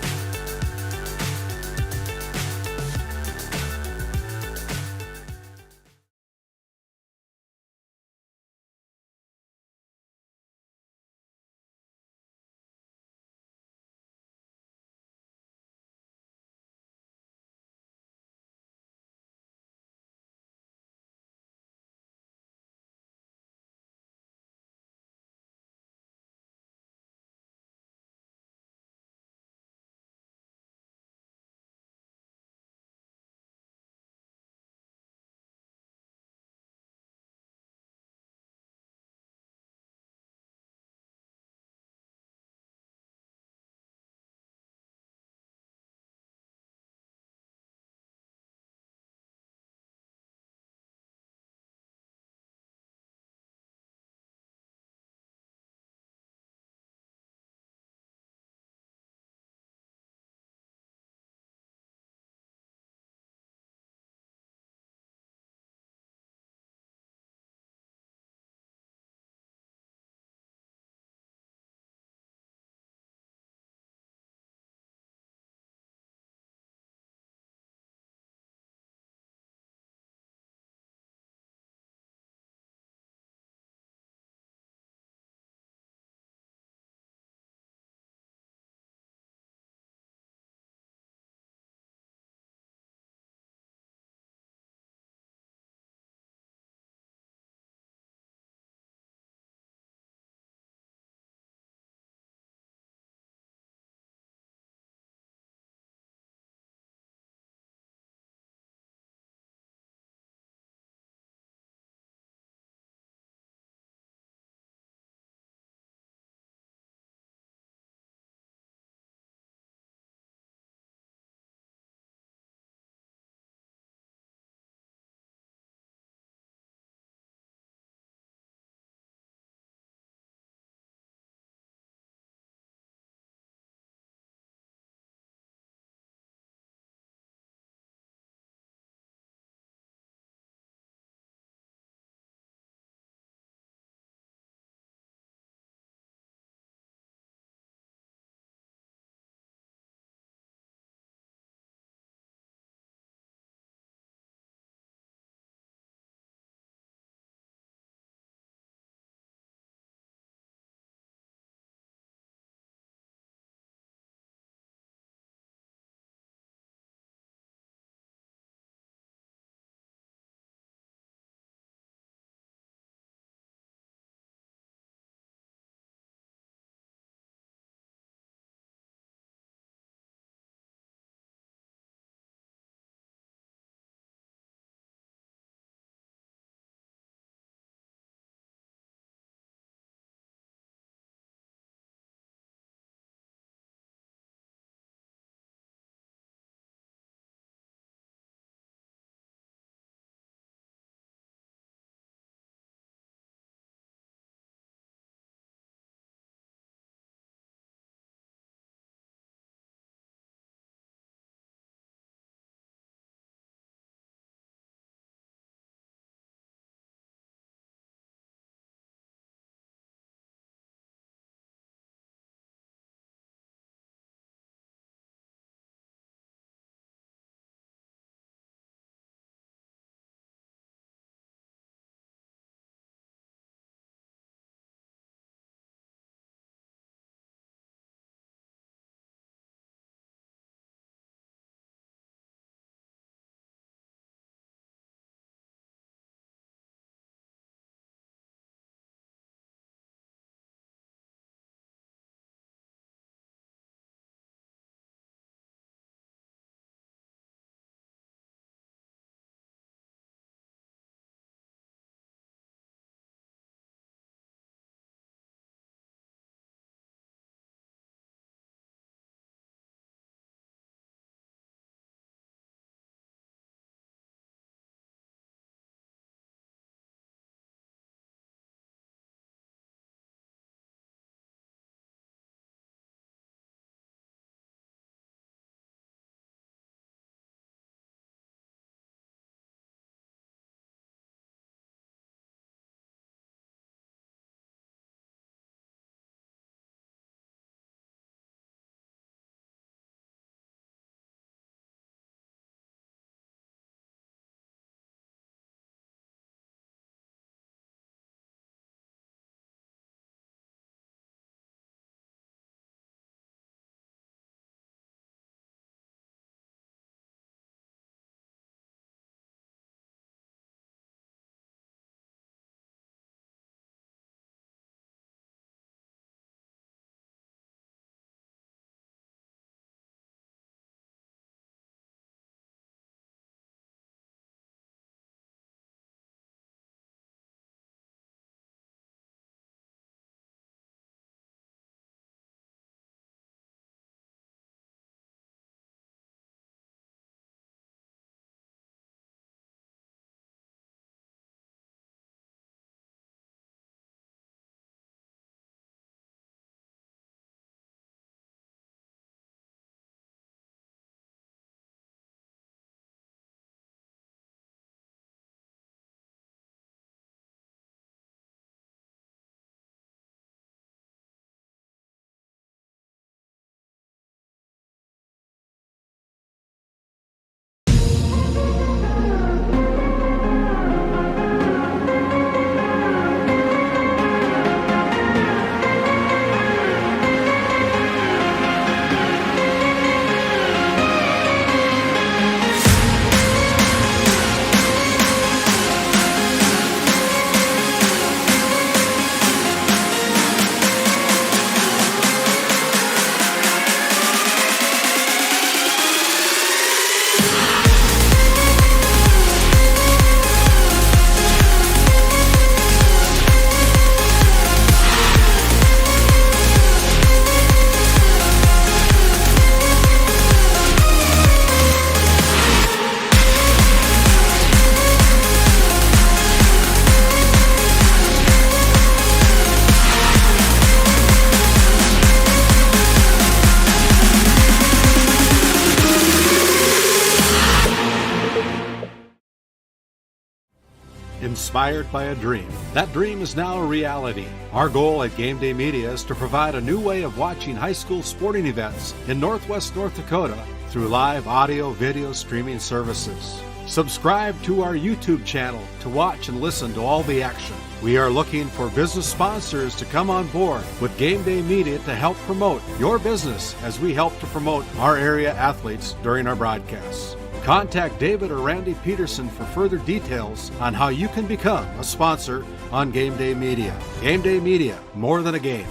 inspired by a dream. That dream is now a reality. Our goal at Game Day Media is to provide a new way of watching high school sporting events in Northwest North Dakota through live audio video streaming services. Subscribe to our YouTube channel to watch and listen to all the action. We are looking for business sponsors to come on board with Game Day Media to help promote your business as we help to promote our area athletes during our broadcasts. Contact David or RandallPederson for further details on how you can become a sponsor on Game Day Media. Game Day Media, more than a game.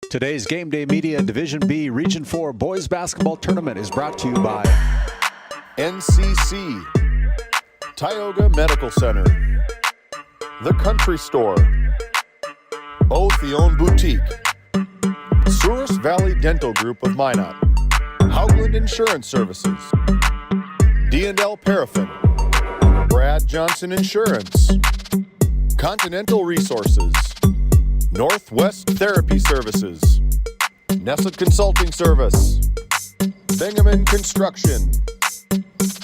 Today's Game Day Media Division B Region 4 Boys Basketball Tournament is brought to you by NCC, Tioga Medical Center, The Country Store, Otheon Boutique, Souris Valley Dental Group of Minot, Haugland Insurance Services, D&L Paraffin, Brad Johnson Insurance, Continental Resources, Northwest Therapy Services, Nessa Consulting Service, Bingaman Construction,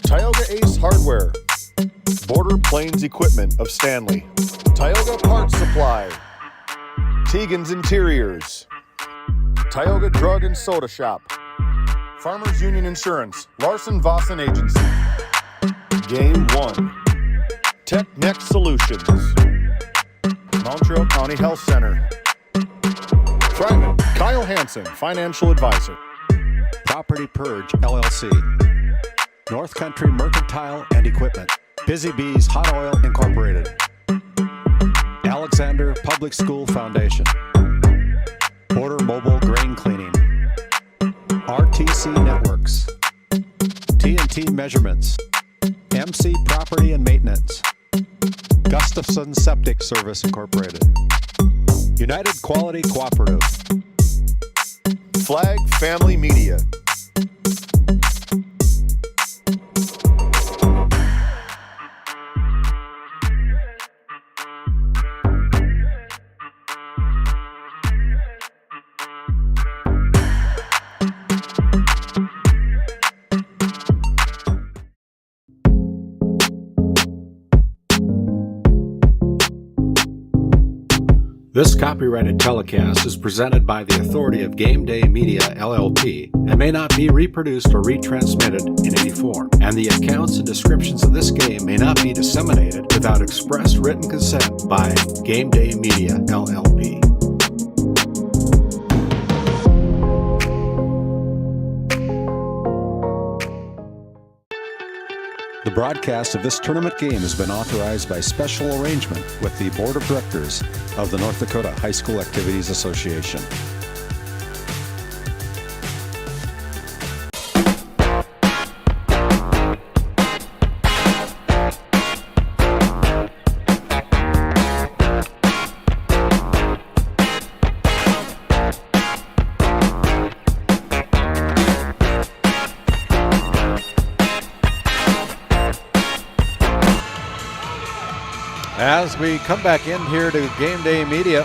Tioga Ace Hardware, Border Plains Equipment of Stanley, Tioga Parts Supply, Tegan's Interiors, Tioga Drug and Soda Shop, Farmers Union Insurance, Larson Vossen Agency, Game 1, Tech Next Solutions, Montreal County Health Center, Thriving, Kyle Hansen, Financial Advisor, Property Purge, LLC, North Country Mercantile and Equipment, Busy Bees Hot Oil Incorporated, Alexander Public School Foundation, Border Mobile Grain Cleaning, RTC Networks, TNT Measurements, MC Property and Maintenance, Gustafson Septic Service Incorporated, United Quality Cooperative, Flag Family Media. This copyrighted telecast is presented by the authority of Game Day Media, LLP, and may not be reproduced or retransmitted in any form, and the accounts and descriptions of this game may not be disseminated without express written consent by Game Day Media, LLP. The broadcast of this tournament game has been authorized by special arrangement with the Board of Directors of the North Dakota High School Activities Association. As we come back in here to Game Day Media,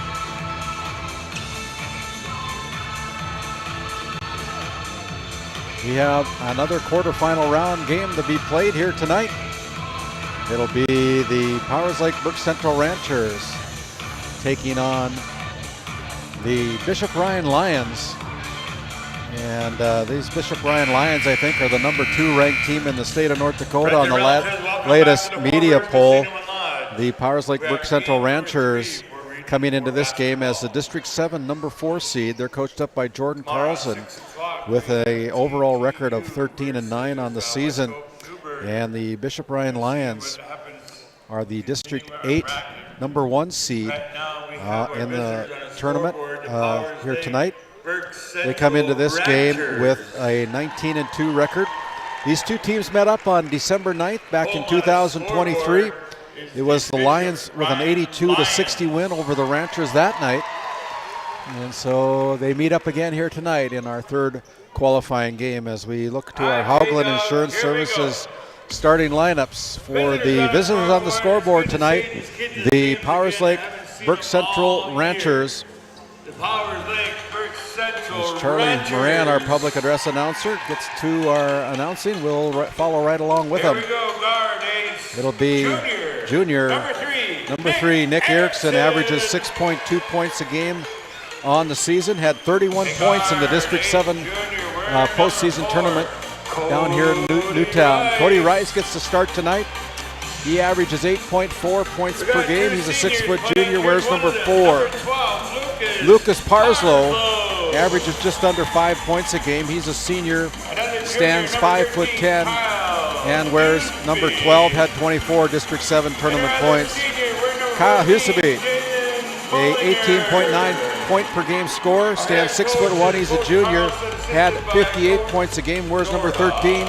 we have another quarterfinal round game to be played here tonight. It'll be the Powers Lake Burke Central Ranchers taking on the Bishop Ryan Lions. And these Bishop Ryan Lions, I think, are the number 2 ranked team in the state of North Dakota on the latest media poll. The Powers Lake Burke Central Ranchers coming into this game as the District 7 number 4 seed. They're coached up by Jordan Carlson with an overall record of 13-9 on the season. And the Bishop Ryan Lions are the District 8 number 1 seed in the tournament here tonight. They come into this game with a 19-2 record. These two teams met up on December 9th back in 2023. It was the Lions with an 82-60 win over the Ranchers that night. And so they meet up again here tonight in our third qualifying game as we look to our Haugland Insurance Services starting lineups for the visitors on the scoreboard tonight. The Powers Lake Burke Central Ranchers. As Charlie Moran, our public address announcer, gets to our announcing, we'll follow right along with him. It'll be junior. Number 3, Nick Erickson, averages 6.2 points a game on the season. Had 31 points in the District 7 postseason tournament down here in Newtown. Cody Rice gets to start tonight. He averages 8.4 points per game. He's a 6-foot junior, wears number 4. Lucas Parslow averages just under 5 points a game. He's a senior, stands 5'10", and wears number 12, had 24 District 7 tournament points. Kyle Huseby, a 18.9 point per game scorer, stands 6'1", he's a junior, had 58 points a game, wears number 13.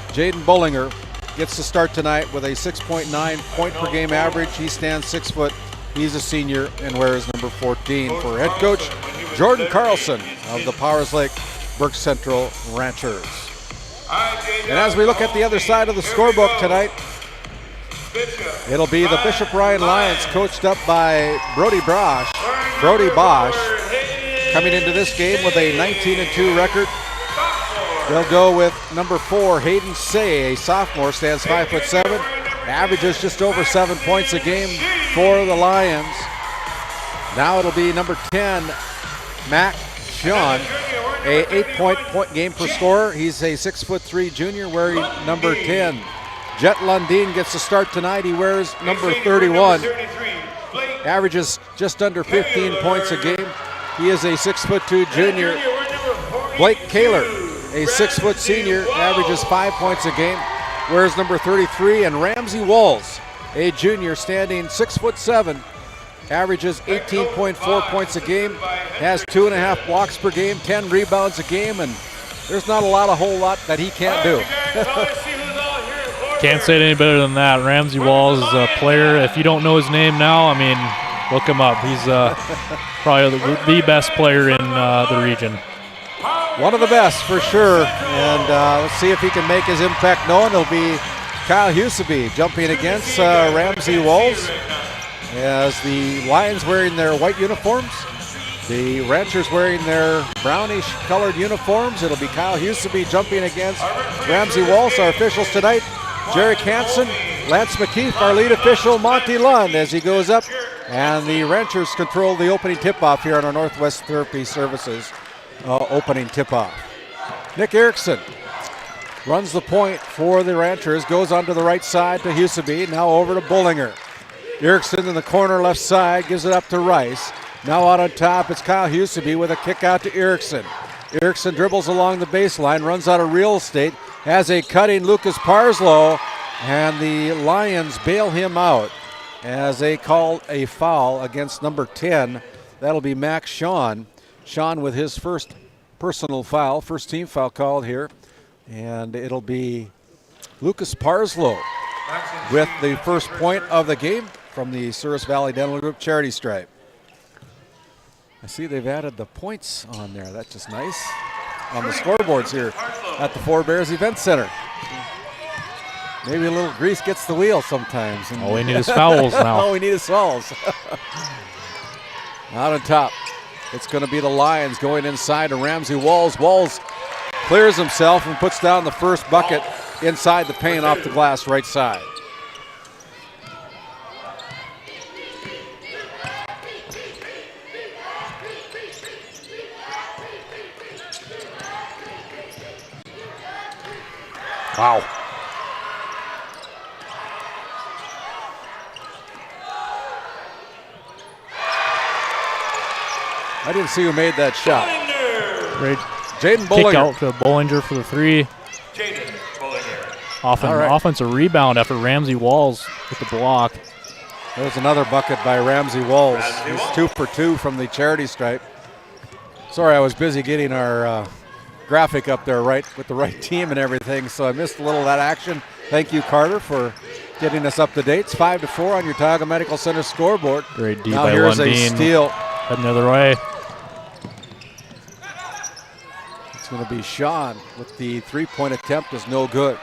Jaden Bullinger gets to start tonight with a 6.9 point per game average. He stands 6 foot, he's a senior, and wears number 14 for head coach Jordan Carlson of the Powers Lake Burke Central Ranchers. And as we look at the other side of the scorebook tonight, it'll be the Bishop Ryan Lions, coached up by Brody Bosch, coming into this game with a 19-2 record. They'll go with number 4, Hayden Say, a sophomore, stands 5'7", averages just over 7 points a game for the Lions. Now it'll be number 10, Mac Sean, a 8-point game per scorer. He's a 6'3" junior, wearing number 10. Jet Lundeen gets to start tonight. He wears number 31. Averages just under 15 points a game. He is a 6'2" junior. Blake Kaler, a 6-foot senior, averages 5 points a game, wears number 33. And Ramsey Walls, a junior, standing 6'7", averages 18.4 points a game, has 2.5 blocks per game, 10 rebounds a game, and there's not a whole lot that he can't do. Can't say it any better than that. Ramsey Walls is a player. If you don't know his name now, I mean, look him up. He's probably the best player in the region. One of the best for sure, and let's see if he can make his impact known. It'll be Kyle Huseby jumping against Ramsey Walls, as the Lions wearing their white uniforms, the Ranchers wearing their brownish colored uniforms. It'll be Kyle Huseby jumping against Ramsey Walls. Our officials tonight, Jarek Hansen, Lance McKeith, our lead official, Monty Lund, as he goes up, and the Ranchers control the opening tip-off here on our Northwest Therapy Services opening tip-off. Nick Erickson runs the point for the Ranchers, goes onto the right side to Huseby, now over to Bullinger. Erickson in the corner left side, gives it up to Rice. Now out on top, it's Kyle Huseby with a kick out to Erickson. Erickson dribbles along the baseline, runs out of real estate, has a cutting Lucas Parslow, and the Lions bail him out as they call a foul against number 10. That'll be Max Sean. Sean with his first personal foul, first team foul called here. And it'll be Lucas Parslow with the first point of the game from the Souris Valley Dental Group charity stripe. I see they've added the points on there. That's just nice. On the scoreboards here at the Four Bears Event Center. Maybe a little grease gets the wheel sometimes. All we need is fouls now. All we need is fouls. Out on top, it's going to be the Lions going inside to Ramsey Walls. Walls clears himself and puts down the first bucket inside the paint off the glass right side. Wow. I didn't see who made that shot. Great. Jaden Bullinger. Kick out to Bullinger for the 3. Jaden Bullinger. Right. Offensive rebound after Ramsey Walls with the block. There's another bucket by Ramsey Walls. He's 2 for 2 from the charity stripe. Sorry, I was busy getting our graphic up there right with the right team and everything, so I missed a little of that action. Thank you, Carter, for getting us up to date. It's 5-4 on your Tioga Medical Center scoreboard. Great D now by here's Lundeen. A steal. Heading the other way. It's going to be Sean with the 3-point attempt is no good.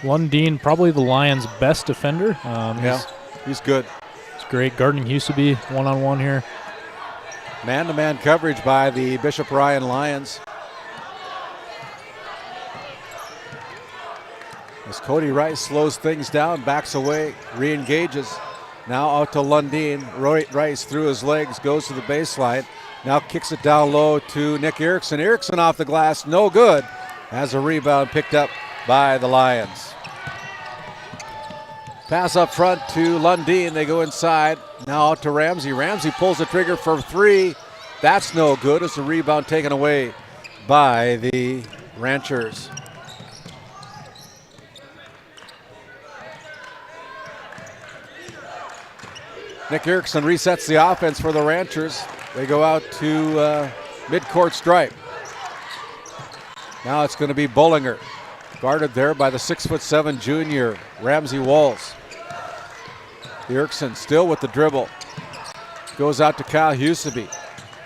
Lundeen, probably the Lions' best defender. He's good. It's great. Guarding Huseby one-on-one here. Man-to-man coverage by the Bishop Ryan Lions. As Cody Rice slows things down, backs away, re-engages. Now out to Lundeen. Rice through his legs, goes to the baseline. Now kicks it down low to Nick Erickson. Erickson off the glass, no good. Has a rebound picked up by the Lions. Pass up front to Lundeen. They go inside. Now out to Ramsey. Ramsey pulls the trigger for three. That's no good. It's a rebound taken away by the Ranchers. Nick Erickson resets the offense for the Ranchers. They go out to midcourt stripe. Now it's going to be Bollinger. Guarded there by the 6'7" junior, Ramsey Walls. Erickson still with the dribble. Goes out to Kyle Huseby.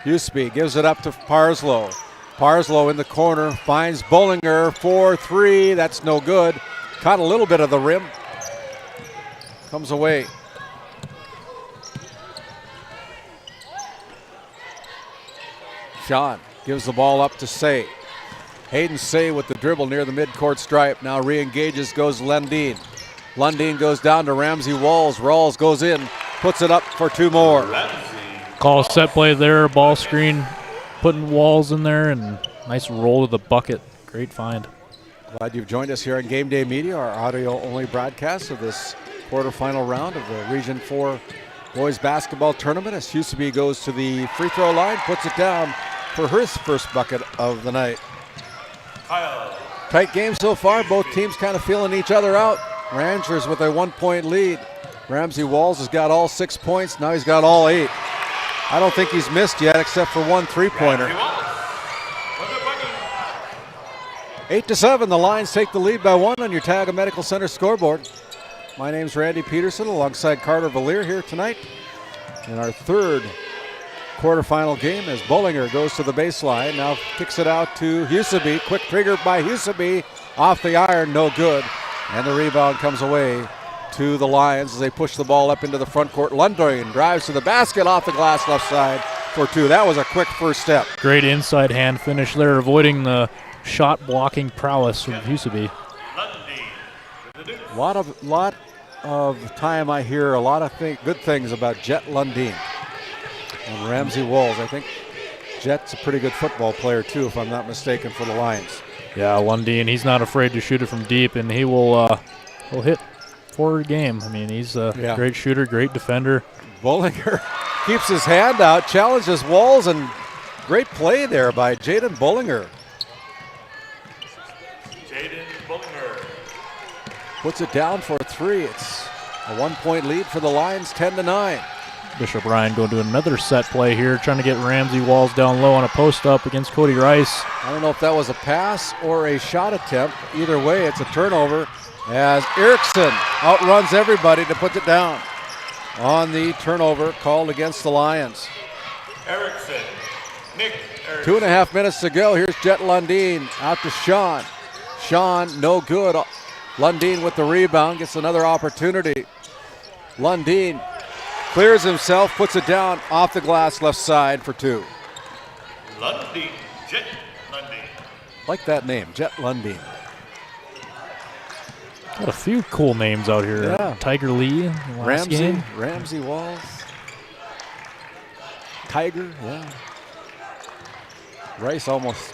Huseby gives it up to Parslow. Parslow in the corner, finds Bollinger for three. That's no good. Caught a little bit of the rim. Comes away. Sean gives the ball up to Say. Hayden Say with the dribble near the midcourt stripe. Now re-engages, goes Lundeen. Lundeen goes down to Ramsey Walls. Rawls goes in, puts it up for two more. Call set play there, ball screen, putting Walls in there, and nice roll to the bucket. Great find. Glad you've joined us here on Game Day Media, our audio-only broadcast of this quarterfinal round of the Region 4 boys basketball tournament as Huseby goes to the free throw line, puts it down for his first bucket of the night. Tight game so far. Both teams kind of feeling each other out. Rangers with a 1-point lead. Ramsey Walls has got all 6 points. Now he's got all 8. I don't think he's missed yet except for one three-pointer. 8-7, the Lions take the lead by 1 on your Tioga Medical Center scoreboard. My name's RandallPederson alongside Carter Valier here tonight in our third quarterfinal game as Bollinger goes to the baseline. Now kicks it out to Huseby. Quick trigger by Huseby. Off the iron, no good. And the rebound comes away to the Lions as they push the ball up into the front court. Lundeen drives to the basket off the glass left side for two. That was a quick first step. Great inside hand finish there, avoiding the shot blocking prowess from Huseby. Lot of time I hear a lot of good things about Jet Lundeen and Ramsey Walls. I think Jet's a pretty good football player too, if I'm not mistaken, for the Lions. Yeah, Lundeen, he's not afraid to shoot it from deep, and he will hit for a game. I mean, he's a great shooter, great defender. Bollinger keeps his hand out, challenges Walls, and great play there by Jaden Bollinger. Puts it down for a three. It's a 1-point lead for the Lions, 10-9. Bishop Ryan going to another set play here, trying to get Ramsey Walls down low on a post-up against Cody Rice. I don't know if that was a pass or a shot attempt. Either way, it's a turnover as Erickson outruns everybody to put it down on the turnover called against the Lions. Nick Erickson. 2.5 minutes to go. Here's Jet Lundeen out to Sean. Sean, no good. Lundeen with the rebound, gets another opportunity. Lundeen clears himself, puts it down off the glass left side for two. Lundeen, Jet Lundeen. Like that name, Jet Lundeen. Got a few cool names out here. Yeah. Tiger Lee, last game. Ramsey Walls. Tiger, yeah. Rice almost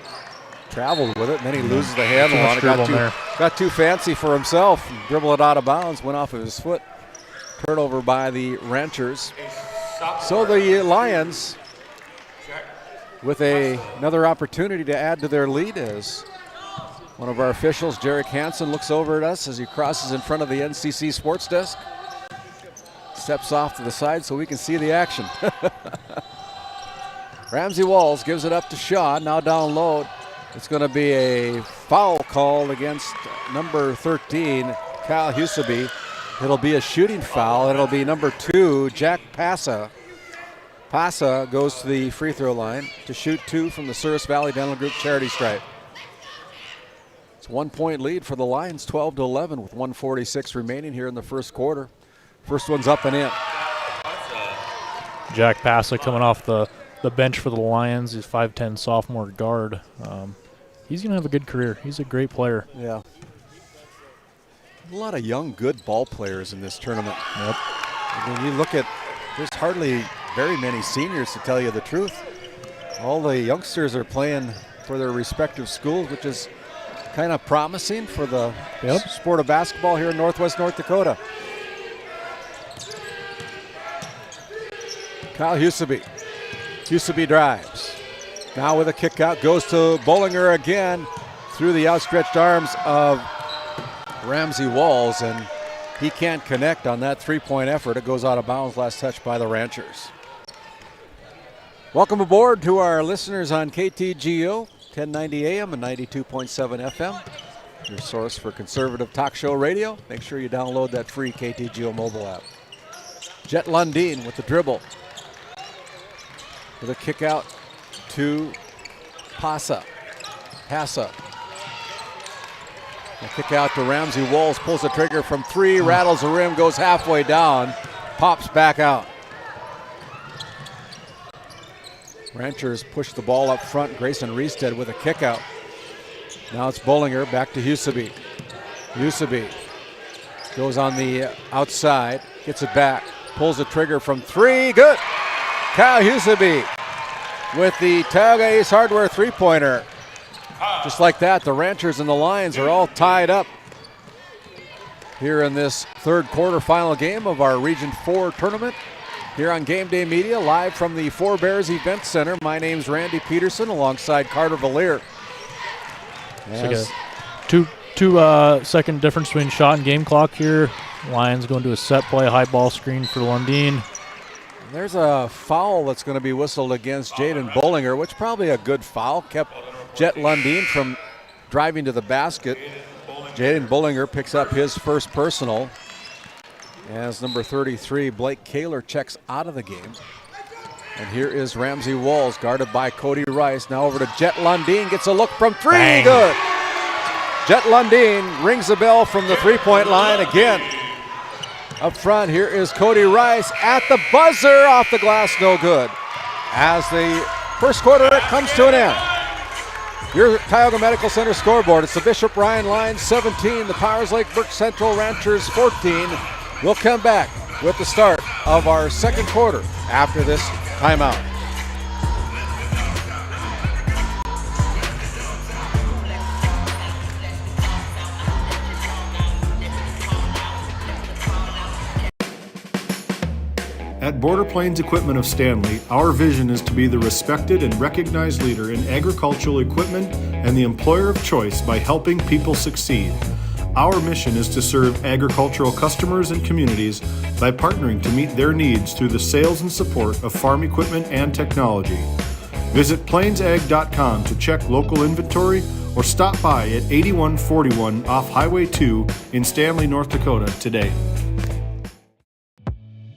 traveled with it, and then he loses the handle on it. Got too fancy for himself. Dribbled it out of bounds, went off of his foot. Turnover by the Ranchers. So the Lions with another opportunity to add to their lead as one of our officials, Jarek Hansen, looks over at us as he crosses in front of the NCC sports desk. Steps off to the side so we can see the action. Ramsey Walls gives it up to Shaw, now down low. It's going to be a foul called against number 13, Kyle Huseby. It'll be a shooting foul. It'll be number 2, Jack Passa. Passa goes to the free throw line to shoot 2 from the Souris Valley Dental Group charity stripe. It's a 1-point lead for the Lions, 12-11 with 1:46 remaining here in the first quarter. First one's up and in. Jack Passa coming off the bench for the Lions. He's 5'10" sophomore guard. He's going to have a good career. He's a great player. Yeah. A lot of young, good ball players in this tournament. Yep. I mean, you look at, there's hardly very many seniors, to tell you the truth. All the youngsters are playing for their respective schools, which is kind of promising for the sport of basketball here in Northwest North Dakota. Kyle Huseby. Huseby drives. Now with a kick out, goes to Bollinger again through the outstretched arms of Ramsey Walls, and he can't connect on that three-point effort. It goes out of bounds, last touch by the Ranchers. Welcome aboard to our listeners on KTGO, 1090 AM and 92.7 FM. Your source for conservative talk show radio. Make sure you download that free KTGO mobile app. Jet Lundeen with the dribble. With a kick out to Passa. A kick out to Ramsey Walls, pulls the trigger from three, rattles the rim, goes halfway down, pops back out. Ranchers push the ball up front. Grayson Reestead with a kick out. Now it's Bollinger, back to Huseby. Huseby goes on the outside, gets it back, pulls the trigger from three, good! Kyle Huseby with the Tioga Ace Hardware three-pointer. Just like that, the Ranchers and the Lions are all tied up here in this third quarterfinal game of our Region 4 tournament here on Game Day Media, live from the Four Bears Event Center. My name's RandallPederson alongside Carter Valier. It's like a two-second difference between shot and game clock here. Lions going to a set play, high ball screen for Lundeen. There's a foul that's going to be whistled against Jaden Bollinger, which probably a good foul. Kept Jet Lundeen from driving to the basket. Jaden Bollinger picks up his first personal as number 33, Blake Kaler, checks out of the game. And here is Ramsey Walls, guarded by Cody Rice. Now over to Jet Lundeen, gets a look from three, bang. Good. Jet Lundeen rings the bell from the three-point line again. Up front, here is Cody Rice at the buzzer, off the glass, no good. As the first quarter comes to an end. Your Tioga Medical Center scoreboard, it's the Bishop Ryan Lions 17, the Powers Lake Burke Central Ranchers 14. We'll come back with the start of our second quarter after this timeout. At Border Plains Equipment of Stanley, our vision is to be the respected and recognized leader in agricultural equipment and the employer of choice by helping people succeed. Our mission is to serve agricultural customers and communities by partnering to meet their needs through the sales and support of farm equipment and technology. Visit plainsag.com to check local inventory or stop by at 8141 off Highway 2 in Stanley, North Dakota today.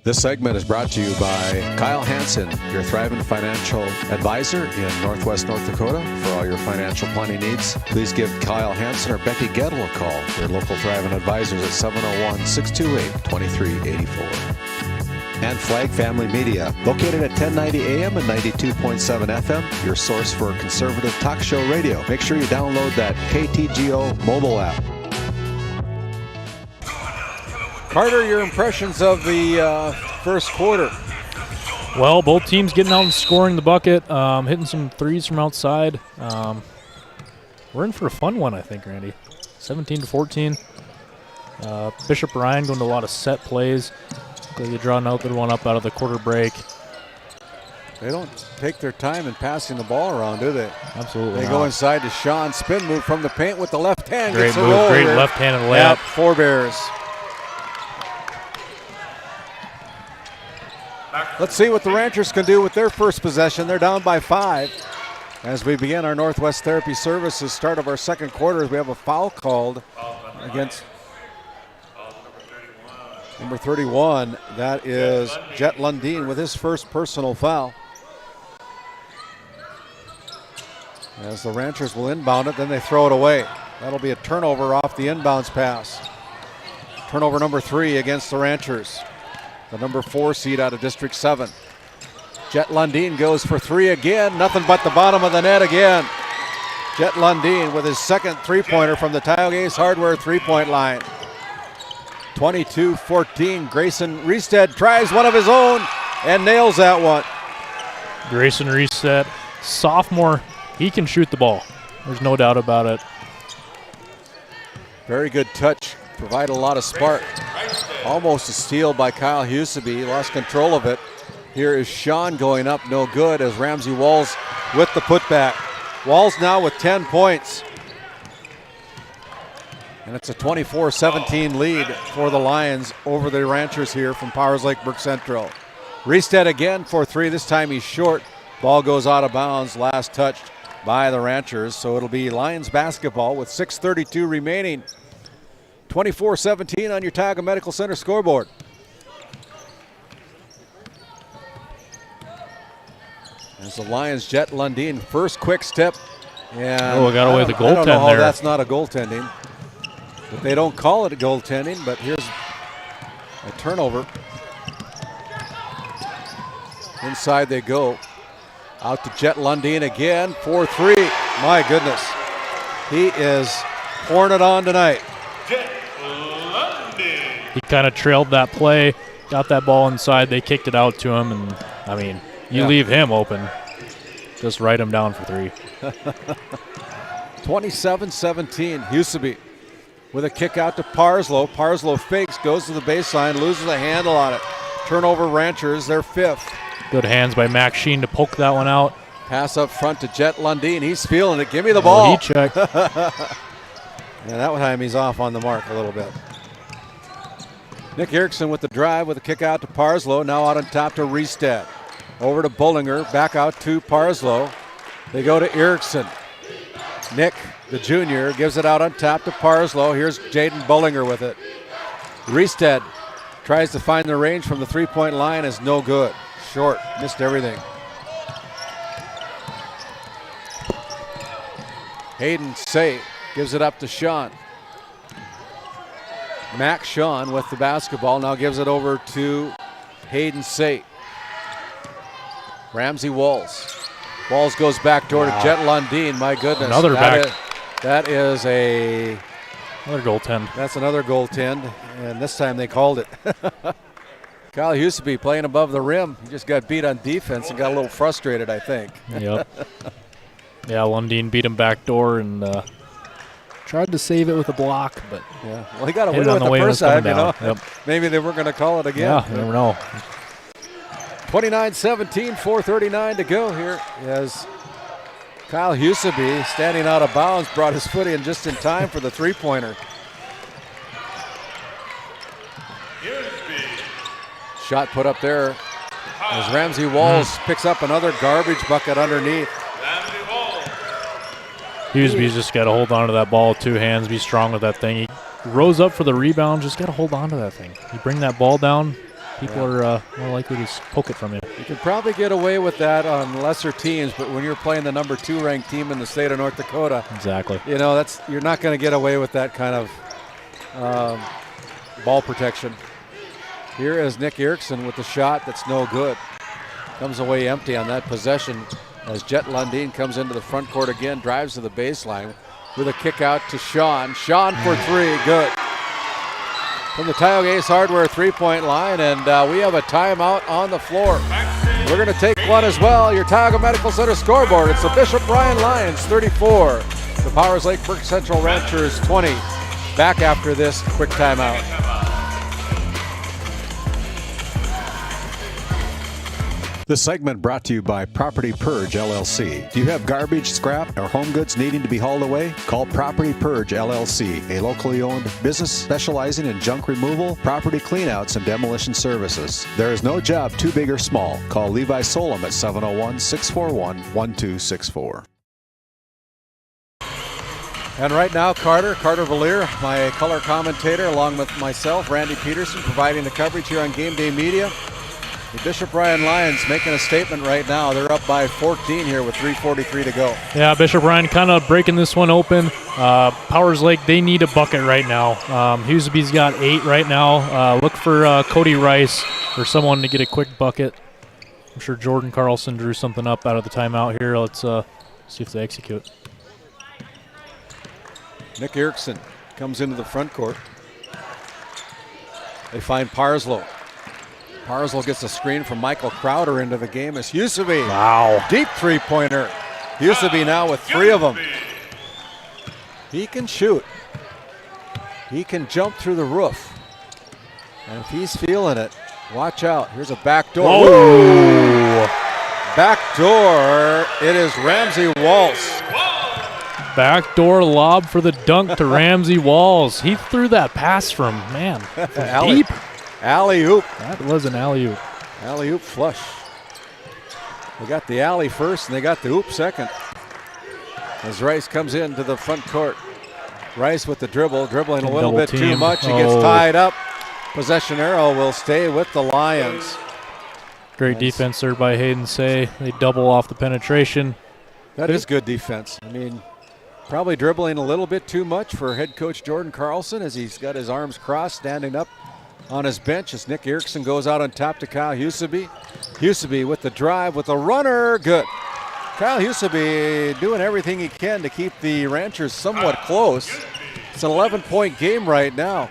This segment is brought to you by Kyle Hansen, your thriving financial advisor in Northwest North Dakota. For all your financial planning needs, please give Kyle Hansen or Becky Gettle a call. Your local thriving advisors at 701-628-2384. And Flag Family Media, located at 1090 AM and 92.7 FM, your source for conservative talk show radio. Make sure you download that KTGO mobile app. Carter, your impressions of the first quarter? Well, both teams getting out and scoring the bucket, hitting some threes from outside. We're in for a fun one, I think, Randy. 17-14. Bishop Ryan going to a lot of set plays. They draw another one up out of the quarter break. They don't take their time in passing the ball around, do they? Absolutely They not. go inside to Sean. Spin move from the paint with the left hand. Great Gets a move, roll great here left-handed layup. at Four Bears. Let's see what the Ranchers can do with their first possession. They're down by 5. As we begin our Northwest Therapy Services start of our second quarter, we have a foul called against number 31. That is Jet Lundeen with his first personal foul. As the Ranchers will inbound it, then they throw it away. That'll be a turnover off the inbounds pass. Turnover number 3 against the Ranchers. The number 4 seed out of District 7. Jet Lundeen goes for 3 again. Nothing but the bottom of the net again. Jet Lundeen with his second three-pointer from the Tioga Ace Hardware three-point line. 22-14. Grayson Reestead tries one of his own and nails that one. Grayson Reestead, sophomore, he can shoot the ball. There's no doubt about it. Very good touch, provide a lot of spark. Almost a steal by Kyle Huseby, he lost control of it. Here is Sean going up, no good, as Ramsey Walls with the putback. Walls now with 10 points. And it's a 24-17 lead for the Lions over the Ranchers here from Powers Lake Burke Central. Reestead again for three, this time he's short. Ball goes out of bounds, last touched by the Ranchers, so it'll be Lions basketball with 6:32 remaining. 24-17 on your Tioga Medical Center scoreboard. As the Lions jet Lundin, first quick step. And got away with the goaltend I don't know how there. that's not a goaltending. But they don't call it a goaltending, but here's a turnover. Inside they go. Out to Jet Lundin again, 4-3. My goodness. He is pouring it on tonight. He kind of trailed that play, got that ball inside, they kicked it out to him, and I mean, you leave him open, just write him down for three. 27-17, Huseby with a kick out to Parslow. Parslow fakes, goes to the baseline, loses a handle on it. Turnover Ranchers, their fifth. Good hands by Max Sheen to poke that one out. Pass up front to Jet Lundin, he's feeling it, give me the ball. He checked. And that time he's off on the mark a little bit. Nick Erickson with the drive with a kick out to Parslow, now out on top to Reestead. Over to Bullinger, back out to Parslow. They go to Erickson. Nick, the junior, gives it out on top to Parslow. Here's Jaden Bullinger with it. Reestead tries to find the range from the three-point line, is no good. Short, missed everything. Hayden Say gives it up to Sean. Max Sean with the basketball, now gives it over to Hayden Say. Ramsey Walls. Walls goes back door to Jet Lundin. My goodness. Another back. That is another goaltend. That's another goaltend, and this time they called it. Kyle Huseby playing above the rim. He just got beat on defense and got a little frustrated, I think. Yep. Yeah, Lundin beat him back door and tried to save it with a block, but yeah. Well, he got away with it the first time, you know. Yep. Maybe they weren't going to call it again. Yeah, you never know. 29-17, 4:39 to go here as Kyle Huseby, standing out of bounds, brought his foot in just in time for the three-pointer. Shot put up there as Ramsey Walls picks up another garbage bucket underneath. Huseby's just got to hold on to that ball with two hands, be strong with that thing. He rose up for the rebound, just got to hold on to that thing. You bring that ball down, people are more likely to poke it from you. You can probably get away with that on lesser teams, but when you're playing the number 2 ranked team in the state of North Dakota, exactly. You know, you're not going to get away with that kind of ball protection. Here is Nick Erickson with the shot that's no good. Comes away empty on that possession as Jet Lundin comes into the front court again, drives to the baseline with a kick out to Sean. Sean for three, good. From the Tioga Ace Hardware three-point line, and we have a timeout on the floor. We're going to take one as well. Your Tioga Medical Center scoreboard. It's the Bishop Bryan Lions 34, the Powers Lake Burke Central Ranchers 20. Back after this quick timeout. This segment brought to you by Property Purge LLC. Do you have garbage, scrap, or home goods needing to be hauled away? Call Property Purge LLC, a locally owned business specializing in junk removal, property cleanouts, and demolition services. There is no job too big or small. Call Levi Solom at 701-641-1264. And right now, Carter Valier, my color commentator, along with myself, Randy Pederson, providing the coverage here on Game Day Media. The Bishop Bryan Lions making a statement right now. They're up by 14 here with 3:43 to go. Yeah, Bishop Bryan kind of breaking this one open. Powers Lake, they need a bucket right now. Huseby's got 8 right now. Look for Cody Rice or someone to get a quick bucket. I'm sure Jordan Carlson drew something up out of the timeout here. Let's see if they execute. Nick Erickson comes into the front court. They find Parslow. Parslow gets a screen from Michael Crowder into the game as Huseby. Wow. Deep three-pointer. Huseby now with 3 of them. He can shoot. He can jump through the roof. And if he's feeling it, watch out. Here's a back door. Whoa. Back door. It is Ramsey Walls. Backdoor lob for the dunk to Ramsey Walls. He threw that pass from deep. Alley-oop. That was an alley-oop. Alley-oop flush. They got the alley first, and they got the oop second. As Rice comes into the front court. Rice with the dribble, dribbling a little bit too much. He gets tied up. Possession arrow will stay with the Lions. Great defense there by Hayden Say. They double off the penetration. That is good defense. I mean, probably dribbling a little bit too much for head coach Jordan Carlson as he's got his arms crossed, standing up on his bench as Nick Erickson goes out on top to Kyle Huseby. Huseby with the drive, with the runner, good. Kyle Huseby doing everything he can to keep the Ranchers somewhat close. It's an 11-point game right now.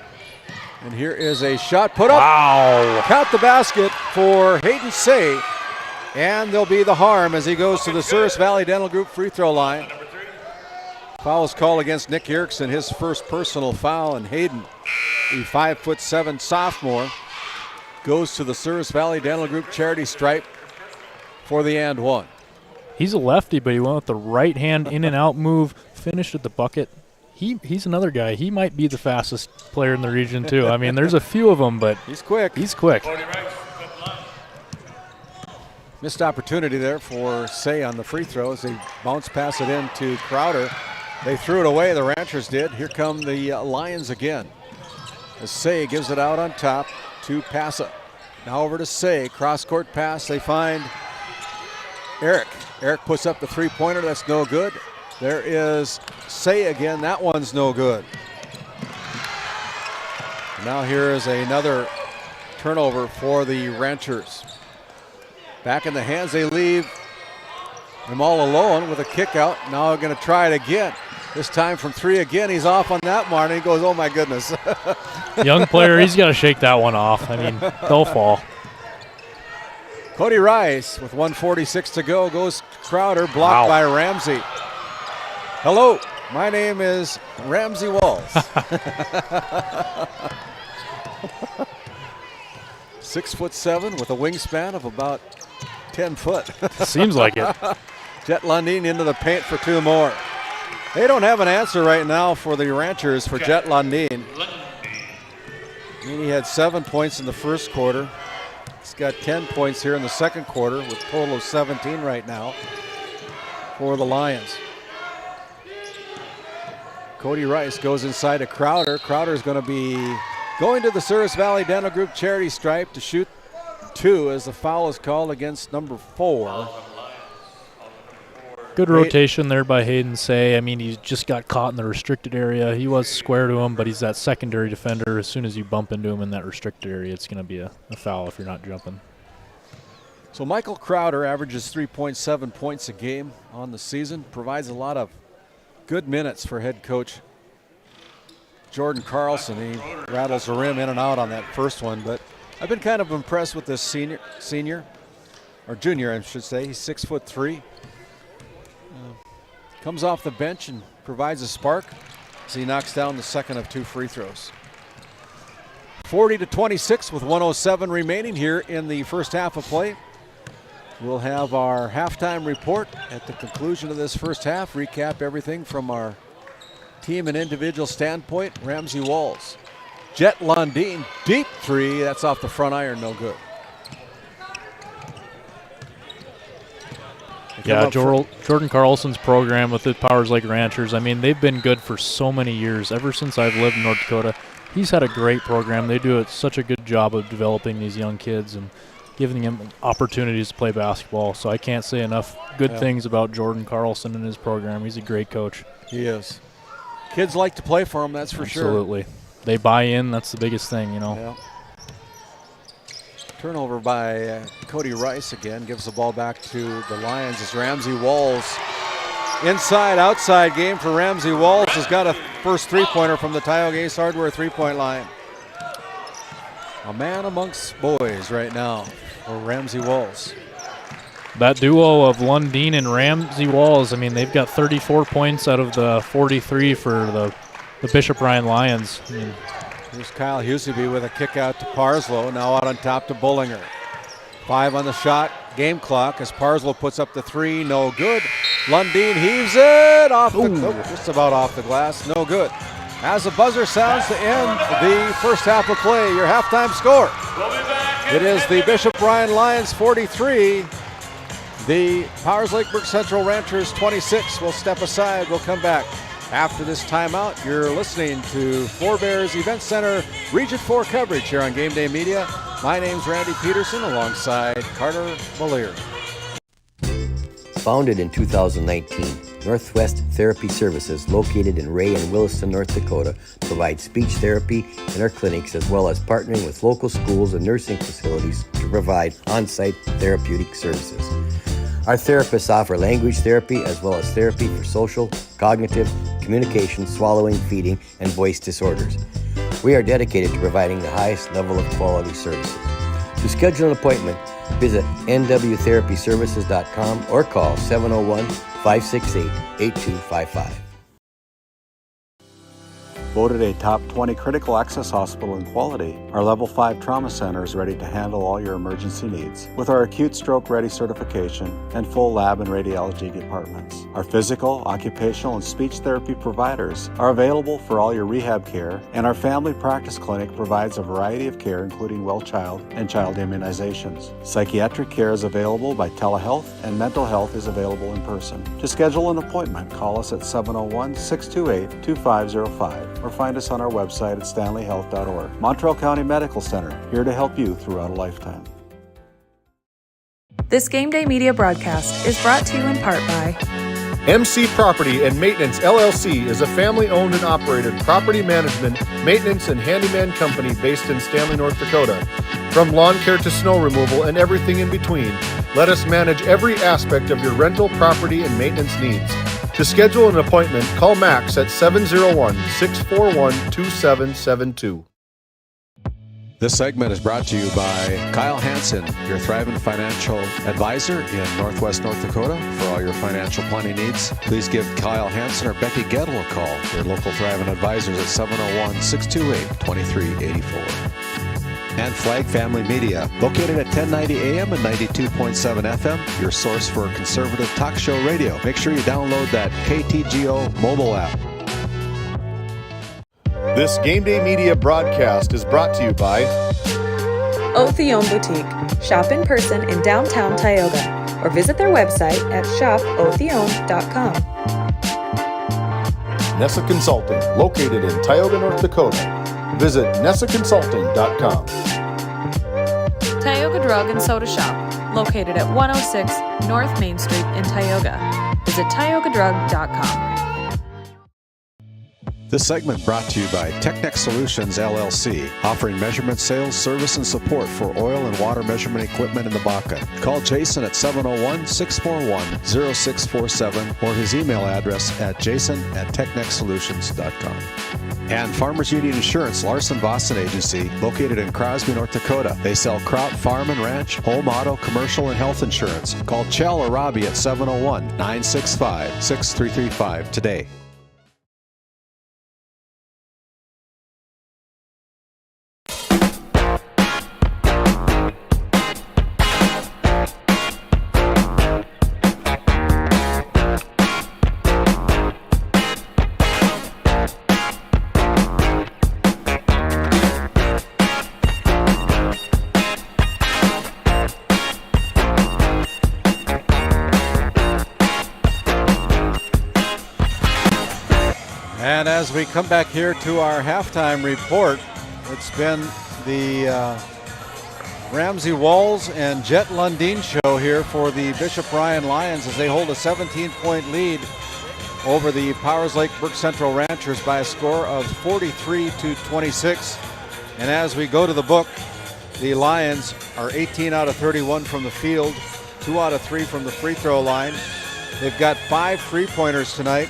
And here is a shot put up. Wow. Count the basket for Hayden Say. And there'll be the harm as he goes to the Souris Valley Dental Group free throw line. Foul is called against Nick Erickson, his first personal foul, and Hayden, the 5'7" sophomore, goes to the Souris Valley Dental Group charity stripe for the and one. He's a lefty, but he went with the right hand in and out move, finished at the bucket. He's another guy. He might be the fastest player in the region too. I mean, there's a few of them, but he's quick. He's quick. Missed opportunity there for Say on the free throws. They bounce pass it in to Crowder. They threw it away, the Ranchers did. Here come the Lions again. As Say gives it out on top to Passa. Now over to Say, cross-court pass. They find Eric. Eric puts up the three-pointer, that's no good. There is Say again, that one's no good. Now here is another turnover for the Ranchers. Back in the hands, they leave him all alone with a kick out. Now they're going to try it again. This time from 3 again. He's off on that mark, and he goes, oh my goodness. Young player, he's got to shake that one off. I mean, they'll fall. Cody Rice with 1:46 to go goes Crowder, blocked by Ramsey. Hello, my name is Ramsey Walls. 6'7" with a wingspan of about 10 foot. Seems like it. Jet Lundin into the paint for 2 more. They don't have an answer right now for the Ranchers for Jet Lundin. He had 7 points in the first quarter. He's got 10 points here in the second quarter with a total of 17 right now for the Lions. Cody Rice goes inside to Crowder. Crowder's going to be going to the Souris Valley Dental Group charity stripe to shoot 2 as the foul is called against number 4. Good rotation there by Hayden Say. I mean, he just got caught in the restricted area. He was square to him, but he's that secondary defender. As soon as you bump into him in that restricted area, it's going to be a foul if you're not jumping. So Michael Crowder averages 3.7 points a game on the season, provides a lot of good minutes for head coach Jordan Carlson. He rattles the rim in and out on that first one, but I've been kind of impressed with this senior, or junior, I should say. He's 6'3". Comes off the bench and provides a spark as he knocks down the second of 2 free throws. 40-26 with 1:07 remaining here in the first half of play. We'll have our halftime report at the conclusion of this first half, recap everything from our team and individual standpoint. Ramsey Walls. Jet Lundin, deep 3, that's off the front iron, no good. Yeah, Jordan Carlson's program with the Powers Lake Ranchers, I mean, they've been good for so many years. Ever since I've lived in North Dakota, he's had a great program. They do such a good job of developing these young kids and giving them opportunities to play basketball. So I can't say enough good things about Jordan Carlson and his program. He's a great coach. He is. Kids like to play for him, that's for sure. Absolutely. They buy in, that's the biggest thing, you know. Yeah. Turnover by Cody Rice again, gives the ball back to the Lions as Ramsey Walls. Inside-outside game for Ramsey Walls. Has got a first three-pointer from the Tioga Ace Hardware three-point line. a man amongst boys right now for Ramsey Walls. That duo of Lundeen and Ramsey Walls, I mean, they've got 34 points out of the 43 for the Bishop Ryan Lions. I mean, here's Kyle Huseby with a kick out to Parslow, now out on top to Bullinger. 5 on the shot, game clock as Parslow puts up the 3, no good. Lundeen heaves it off just about off the glass, no good. As the buzzer sounds to end the first half of play, your halftime score. It is the Bishop Ryan Lions 43, the Powers Lake Brook Central Ranchers 26. We'll step aside, we'll come back. After this timeout, you're listening to Forebears Event Center Region 4 coverage here on Game Day Media. My name's RandallPederson alongside Carter Malier. Founded in 2019, Northwest Therapy Services, located in Ray and Williston, North Dakota, provide speech therapy in our clinics as well as partnering with local schools and nursing facilities to provide on-site therapeutic services. Our therapists offer language therapy as well as therapy for social, cognitive, communication, swallowing, feeding, and voice disorders. We are dedicated to providing the highest level of quality services. To schedule an appointment, visit nwtherapyservices.com or call 701-568-8255. Voted a top 20 critical access hospital in quality, our Level 5 Trauma Center is ready to handle all your emergency needs with our acute stroke ready certification and full lab and radiology departments. Our physical, occupational, and speech therapy providers are available for all your rehab care, and our family practice clinic provides a variety of care including well child and child immunizations. Psychiatric care is available by telehealth, and mental health is available in person. To schedule an appointment, call us at 701-628-2505 or find us on our website at stanleyhealth.org. Montreal County Medical Center, here to help you throughout a lifetime. This Game Day Media broadcast is brought to you in part by MC Property and Maintenance LLC is a family-owned and operated property management, maintenance, and handyman company based in Stanley, North Dakota. From lawn care to snow removal and everything in between, let us manage every aspect of your rental, property, and maintenance needs. To schedule an appointment, call Max at 701-641-2772. This segment is brought to you by Kyle Hansen, your thriving financial advisor in Northwest North Dakota. For all your financial planning needs, please give Kyle Hansen or Becky Gettle a call. Your local thriving advisors at 701-628-2384. And Flag Family Media, located at 1090 AM and 92.7 FM, your source for conservative talk show radio. Make sure you download that KTGO mobile app. This Game Day Media broadcast is brought to you by Othion Boutique. Shop in person in downtown Tioga or visit their website at shopothion.com. Nessa Consulting, located in Tioga, North Dakota. Visit nessaconsulting.com. Tioga Drug and Soda Shop, located at 106 North Main Street in Tioga. Visit tiogadrug.com. This segment brought to you by Technex Solutions LLC, offering measurement sales, service, and support for oil and water measurement equipment in the Bakken. Call Jason at 701-641-0647 or his email address at jason@technexsolutions.com. And Farmers Union Insurance Larson Boston Agency, located in Crosby, North Dakota. They sell crop, farm, and ranch, home, auto, commercial, and health insurance. Call Chell or Robbie at 701-965-6335 today. And as we come back here to our halftime report, it's been the Ramsey Walls and Jet Lundeen show here for the Bishop Ryan Lions as they hold a 17-point lead over the Powers Lake Brook Central Ranchers by a score of 43-26. And as we go to the book, the Lions are 18 out of 31 from the field, 2 out of 3 from the free throw line. They've got 5 3-pointers tonight,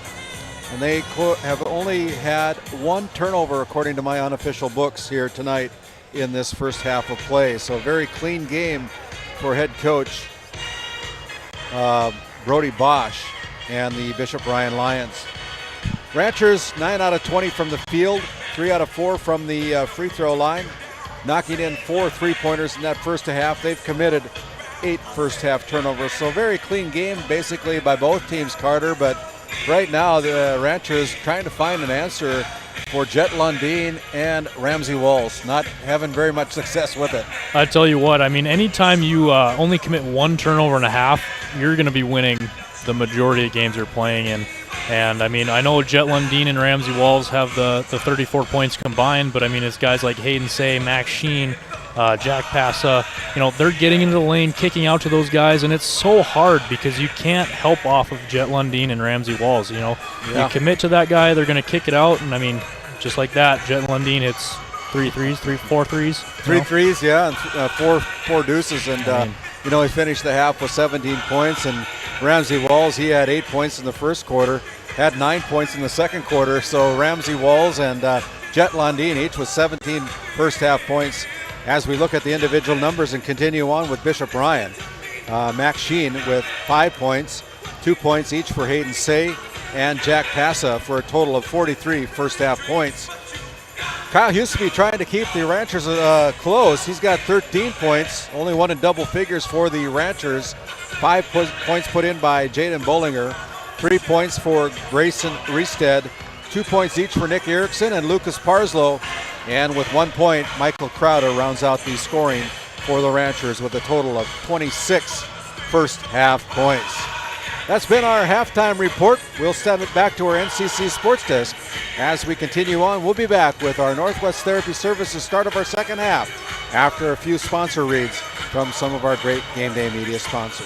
and they have only had 1 turnover according to my unofficial books here tonight in this first half of play. So a very clean game for head coach Brody Bosch and the Bishop Ryan Lions. Ranchers 9 out of 20 from the field, 3 out of 4 from the free throw line, knocking in 4 3-pointers in that first half. They've committed 8 first half turnovers. So very clean game basically by both teams, Carter, but right now the Ranchers trying to find an answer for Jet Lundeen and Ramsey Walls, not having very much success with it. I tell you what, I mean, anytime you only commit 1 turnover and a half, you're going to be winning the majority of games you're playing in. And I mean, I know Jet Lundeen and Ramsey Walls have the 34 points combined, but I mean, it's guys like Hayden Say, Max Sheen, Jack Passa, they're getting into the lane, kicking out to those guys, and it's so hard because you can't help off of Jet Lundeen and Ramsey Walls. You commit to that guy, they're going to kick it out, and I mean, just like that, Jet Lundeen hits 4 threes. 3 threes, yeah, and four deuces, and he finished the half with 17 points, and Ramsey Walls, he had 8 points in the first quarter, had 9 points in the second quarter, so Ramsey Walls and Jet Lundeen each with 17 first half points. As we look at the individual numbers and continue on with Bishop Ryan, Max Sheen with 5 points, 2 points each for Hayden Say and Jack Passa for a total of 43 first half points. Kyle Huseby trying to keep the Ranchers close. He's got 13 points, only one in double figures for the Ranchers. 5 points put in by Jaden Bollinger, 3 points for Grayson Reestead, 2 points each for Nick Erickson and Lucas Parslow. And with 1 point, Michael Crowder rounds out the scoring for the Ranchers with a total of 26 first half points. That's been our halftime report. We'll send it back to our NCC Sports Desk. As we continue on, we'll be back with our Northwest Therapy Services start of our second half after a few sponsor reads from some of our great Game Day Media sponsors.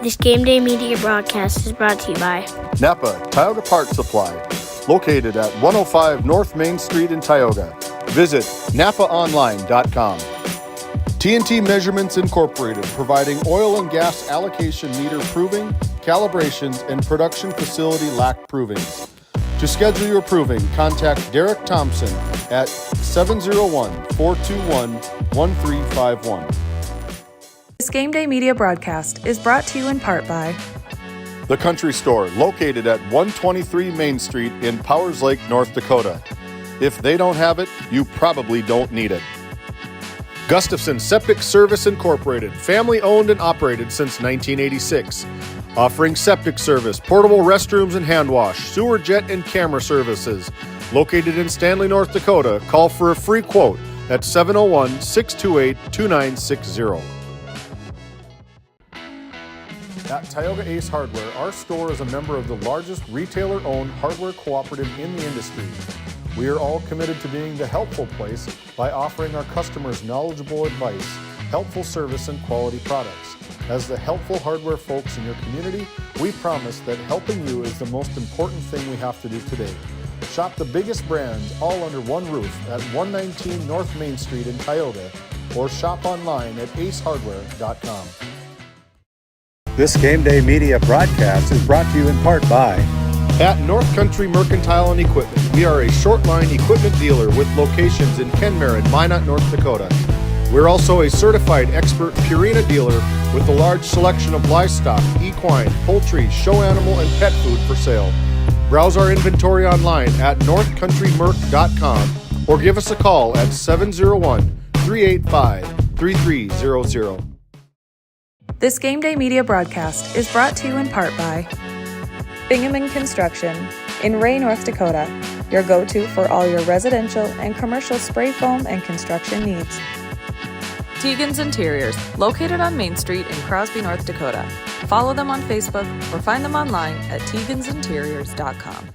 This Game Day Media broadcast is brought to you by Napa Tioga Parts Supply, located at 105 North Main Street in Tioga. Visit napaonline.com. TNT Measurements Incorporated, providing oil and gas allocation meter proving, calibrations, and production facility lack provings. To schedule your proving, contact Derek Thompson at 701-421-1351. This Game Day Media broadcast is brought to you in part by The Country Store, located at 123 Main Street in Powers Lake, North Dakota. If they don't have it, you probably don't need it. Gustafson Septic Service Incorporated, family owned and operated since 1986. Offering septic service, portable restrooms and hand wash, sewer jet and camera services. Located in Stanley, North Dakota. Call for a free quote at 701-628-2960. At Tioga Ace Hardware, our store is a member of the largest retailer-owned hardware cooperative in the industry. We are all committed to being the helpful place by offering our customers knowledgeable advice, helpful service, and quality products. As the helpful hardware folks in your community, we promise that helping you is the most important thing we have to do today. Shop the biggest brands all under one roof at 119 North Main Street in Tioga, or shop online at acehardware.com. This Game Day Media broadcast is brought to you in part by At North Country Mercantile and Equipment, we are a short line equipment dealer with locations in Kenmare and Minot, North Dakota. We're also a certified expert Purina dealer with a large selection of livestock, equine, poultry, show animal, and pet food for sale. Browse our inventory online at northcountrymerc.com or give us a call at 701-385-3300. This Game Day Media broadcast is brought to you in part by Bingaman Construction in Ray, North Dakota, your go-to for all your residential and commercial spray foam and construction needs. Tegan's Interiors, located on Main Street in Crosby, North Dakota. Follow them on Facebook or find them online at tegansinteriors.com.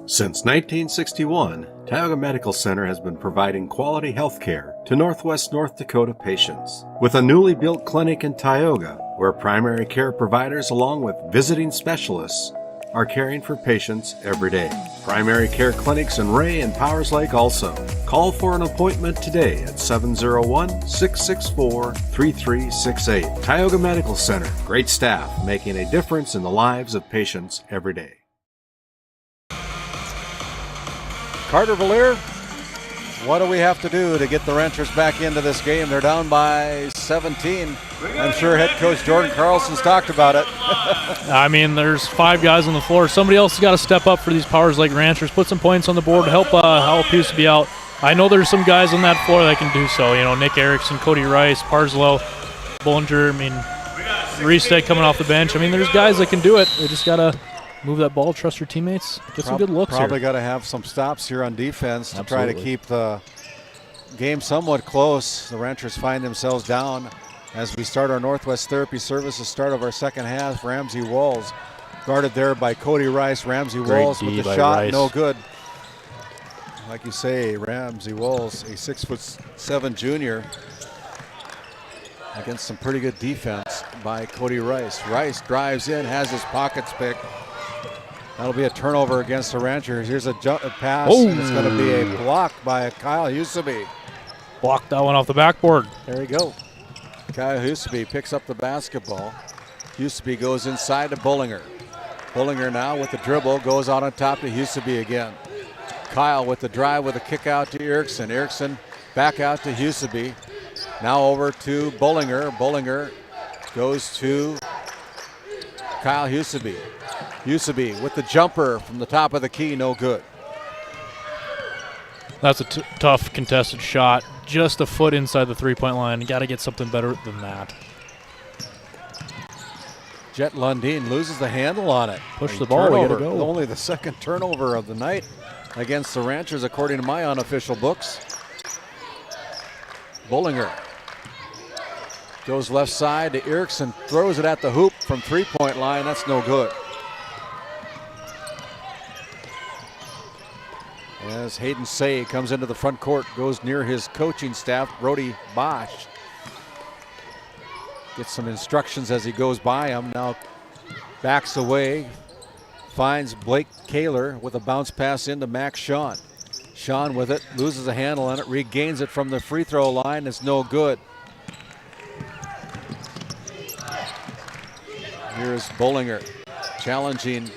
Since 1961, Tioga Medical Center has been providing quality health care to Northwest North Dakota patients. With a newly built clinic in Tioga, where primary care providers along with visiting specialists are caring for patients every day. Primary care clinics in Ray and Powers Lake also. Call for an appointment today at 701-664-3368. Tioga Medical Center, great staff making a difference in the lives of patients every day. Carter Valier, what do we have to do to get the Ranchers back into this game? They're down by 17. I'm sure head coach Jordan Carlson's talked about it. I mean, there's 5 guys on the floor. Somebody else has got to step up for these Powers Lake Ranchers, put some points on the board, help Huseby out. I know there's some guys on that floor that can do so. You know, Nick Erickson, Cody Rice, Parslow, Bollinger. I mean, Reestead coming off the bench. I mean, there's guys that can do it. They just got to move that ball, trust your teammates, get some good looks Probably here. got to have some stops here on defense to Absolutely. try to keep the game somewhat close. The Ranchers find themselves down as we start our Northwest Therapy Services start of our second half. Ramsey Walls guarded there by Cody Rice. Ramsey Walls with the shot, Rice. no good. Like you say, Ramsey Walls, a 6'7" junior, against some pretty good defense by Cody Rice. Rice drives in, has his pockets picked. That'll be a turnover against the Ranchers. Here's a pass, and it's going to be a block by Kyle Huseby. Blocked that one off the backboard. There you go. Kyle Huseby picks up the basketball. Huseby goes inside to Bollinger. Bollinger now with the dribble goes out on top to Huseby again. Kyle with the drive with a kick out to Erickson. Erickson back out to Huseby. Now over to Bollinger. Bollinger goes to Kyle Huseby. Huseby with the jumper from the top of the key, no good. That's a tough contested shot. Just a foot inside the three-point line. You got to get something better than that. Jet Lundin loses the handle on it. Push the ball, we gotta go. Only the second turnover of the night against the Ranchers, according to my unofficial books. Bollinger goes left side to Erickson, throws it at the hoop from three-point line. That's no good. As Hayden Say comes into the front court, goes near his coaching staff, Brody Bosch. Gets some instructions as he goes by him. Now backs away, finds Blake Kaler with a bounce pass into Max Sean. Sean with it, loses a handle on it, regains it from the free throw line. It's no good. Here's Bollinger challenging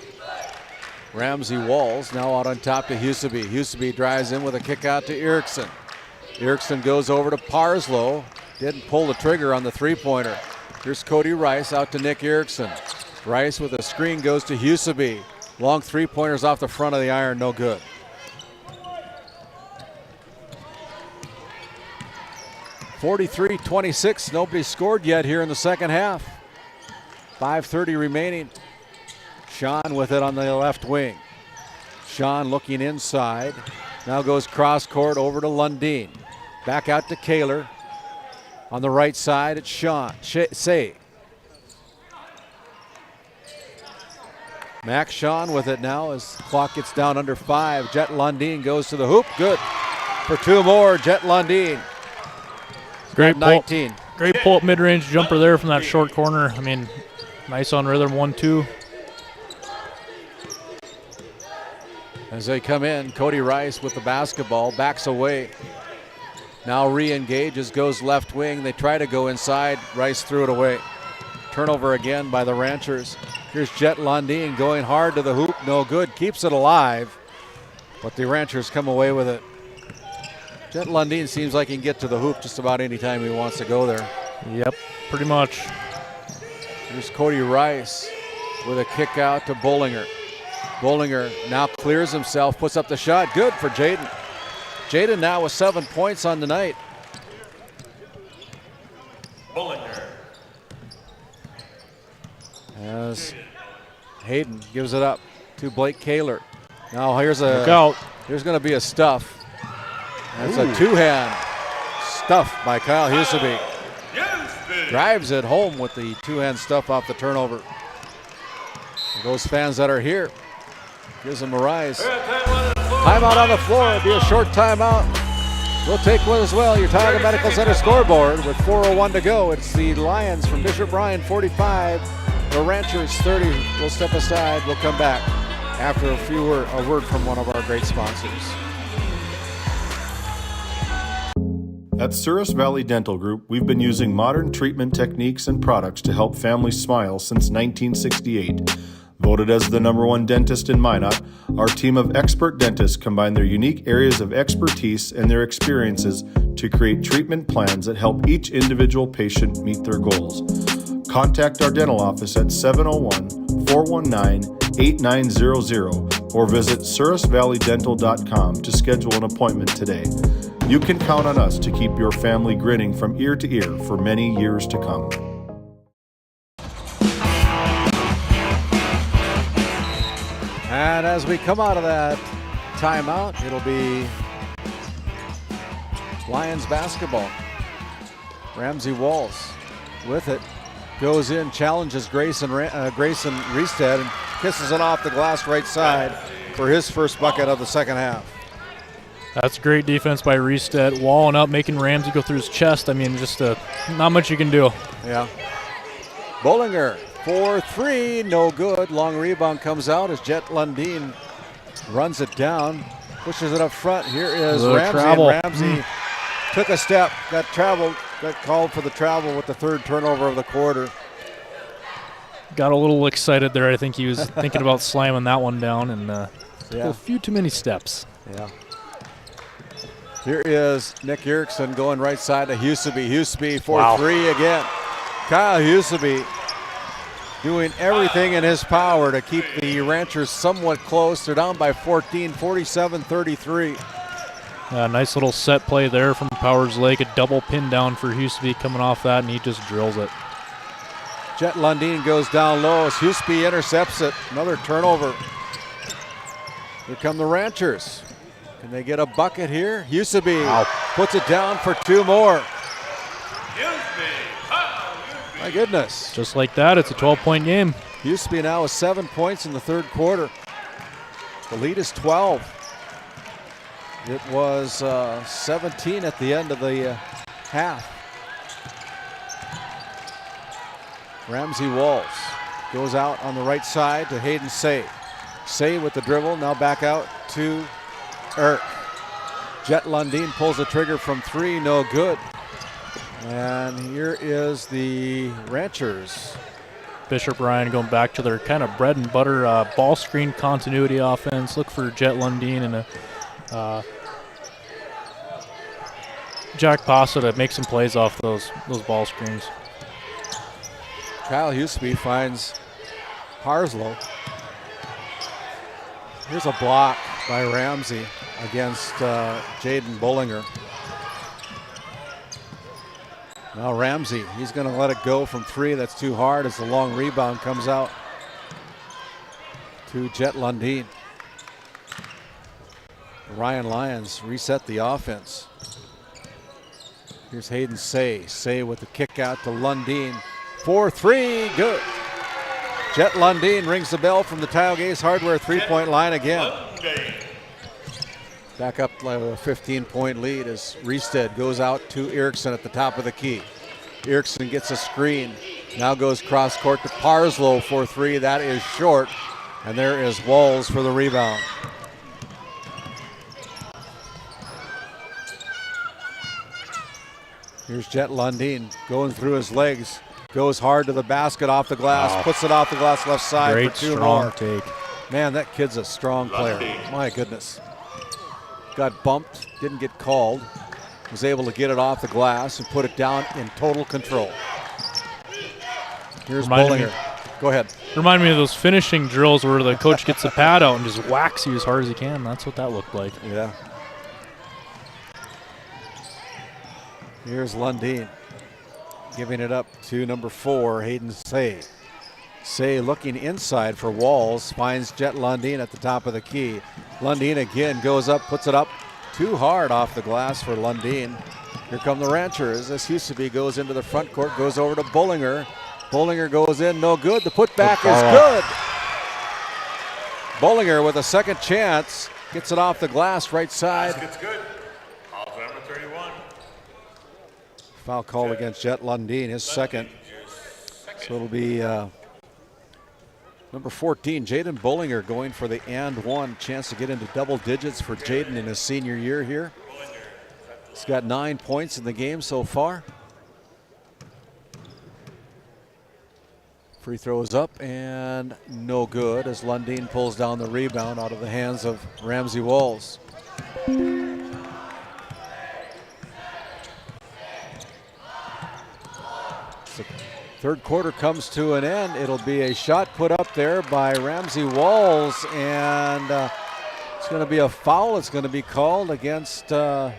Ramsey Walls, now out on top to Huseby. Huseby drives in with a kick out to Erickson. Erickson goes over to Parslow. Didn't pull the trigger on the three-pointer. Here's Cody Rice out to Nick Erickson. Rice with a screen goes to Huseby. Long three-pointers off the front of the iron, no good. (43-26). Nobody scored yet here in the second half. 5:30 remaining. Sean with it on the left wing. Sean looking inside. Now goes cross court over to Lundin. Back out to Kaler. On the right side, it's Sean. Say. Max Sean with it now as the clock gets down under 5. Jet Lundin goes to the hoop. Good for 2 more. Jet Lundin. Great 19. Great pull-up mid-range jumper there from that short corner. I mean, nice on rhythm, 1-2. As they come in, Cody Rice with the basketball, backs away. Now re-engages, goes left wing. They try to go inside. Rice threw it away. Turnover again by the Ranchers. Here's Jet Lundin going hard to the hoop. No good. Keeps it alive. But the Ranchers come away with it. Jet Lundin seems like he can get to the hoop just about any time he wants to go there. Yep, pretty much. Here's Cody Rice with a kick out to Bollinger. Bollinger now clears himself, puts up the shot. Good for Jaden. Jaden now with 7 points on the night. Bollinger. As Hayden gives it up to Blake Kaler. Now here's a look out. Here's going to be a stuff. That's a two-hand stuff by Kyle Huseby. Drives it home with the two-hand stuff off the turnover. Those fans that are here, gives them a rise. Timeout on the floor. It'll be a short timeout. We'll take one as well. Your Tioga Medical Center scoreboard with 4:01 to go. It's the Lions from Bishop Bryan 45. The Ranchers 30. We'll step aside. We'll come back after a word from one of our great sponsors. At Souris Valley Dental Group, we've been using modern treatment techniques and products to help families smile since 1968. Voted as the #1 dentist in Minot, our team of expert dentists combine their unique areas of expertise and their experiences to create treatment plans that help each individual patient meet their goals. Contact our dental office at 701-419-8900 or visit surrisvalleydental.com to schedule an appointment today. You can count on us to keep your family grinning from ear to ear for many years to come. And as we come out of that timeout, it'll be Lions basketball. Ramsey Walls with it. Goes in, challenges Grayson Riestead, and kisses it off the glass right side for his first bucket of the second half. That's great defense by Riestead, walling up, making Ramsey go through his chest. I mean, just not much you can do. Yeah. Bollinger for three, no good. Long rebound comes out as Jet Lundin runs it down, pushes it up front. Here is Ramsey. And Ramsey took a step, got called for the travel with the third turnover of the quarter. Got a little excited there. I think he was thinking about slamming that one down and took a few too many steps. Yeah. Here is Nick Erickson going right side to Huseby. Huseby for three again. Kyle Huseby doing everything in his power to keep the Ranchers somewhat close. They're down by 14, 47-33. Nice little set play there from Powers Lake. A double pin down for Huseby coming off that, and he just drills it. Jet Lundin goes down low as Huseby intercepts it. Another turnover. Here come the Ranchers. Can they get a bucket here? Huseby puts it down for two more. My goodness. Just like that, it's a 12-point game. Huseby now with 7 points in the third quarter. The lead is 12. It was 17 at the end of the half. Ramsey Walls goes out on the right side to Hayden Say. Say with the dribble, now back out to Erk. Jet Lundin pulls the trigger from three, no good. And here is the Ranchers. Bishop Ryan going back to their kind of bread and butter ball screen continuity offense. Look for Jet Lundin and Jack Pasa to make some plays off those ball screens. Kyle Huseby finds Parslow. Here's a block by Ramsey against Jaden Bollinger. Now Ramsey, he's going to let it go from three. That's too hard as the long rebound comes out to Jet Lundin. Ryan Lions reset the offense. Here's Hayden Say. Say with the kick out to Lundin. 4-3, good. Jet Lundin rings the bell from the Tioga Hardware three-point line again. Back up to a 15-point lead as Riestead goes out to Erickson at the top of the key. Erickson gets a screen. Now goes cross court to Parslow for three. That is short. And there is Walls for the rebound. Here's Jet Lundin going through his legs. Goes hard to the basket off the glass. Puts it off the glass left side Great for two strong more. take. Man, that kid's a strong player. My goodness. Got bumped, didn't get called. Was able to get it off the glass and put it down in total control. Here's Bollinger. Go ahead. Remind me of those finishing drills where the coach gets the pad out and just whacks you as hard as he can. That's what that looked like. Yeah. Here's Lundin giving it up to number 4, Hayden Say. Say looking inside for Walls, finds Jet Lundin at the top of the key. Lundin again goes up, puts it up too hard off the glass for Lundin. Here come the Ranchers as Huseby goes into the front court, goes over to Bollinger. Bollinger goes in, no good. The putback is good. Bollinger with a second chance, gets it off the glass right side. Basket's good. Foul number 31. Foul call against Jet Lundin, his second. So it'll be number 14, Jaden Bollinger, going for the and one. Chance to get into double digits for Jaden in his senior year here. He's got 9 points in the game so far. Free throw is up and no good as Lundeen pulls down the rebound out of the hands of Ramsey Walls. So third quarter comes to an end. It'll be a shot put up there by Ramsey Walls, and it's going to be a foul. It's going to be called against, I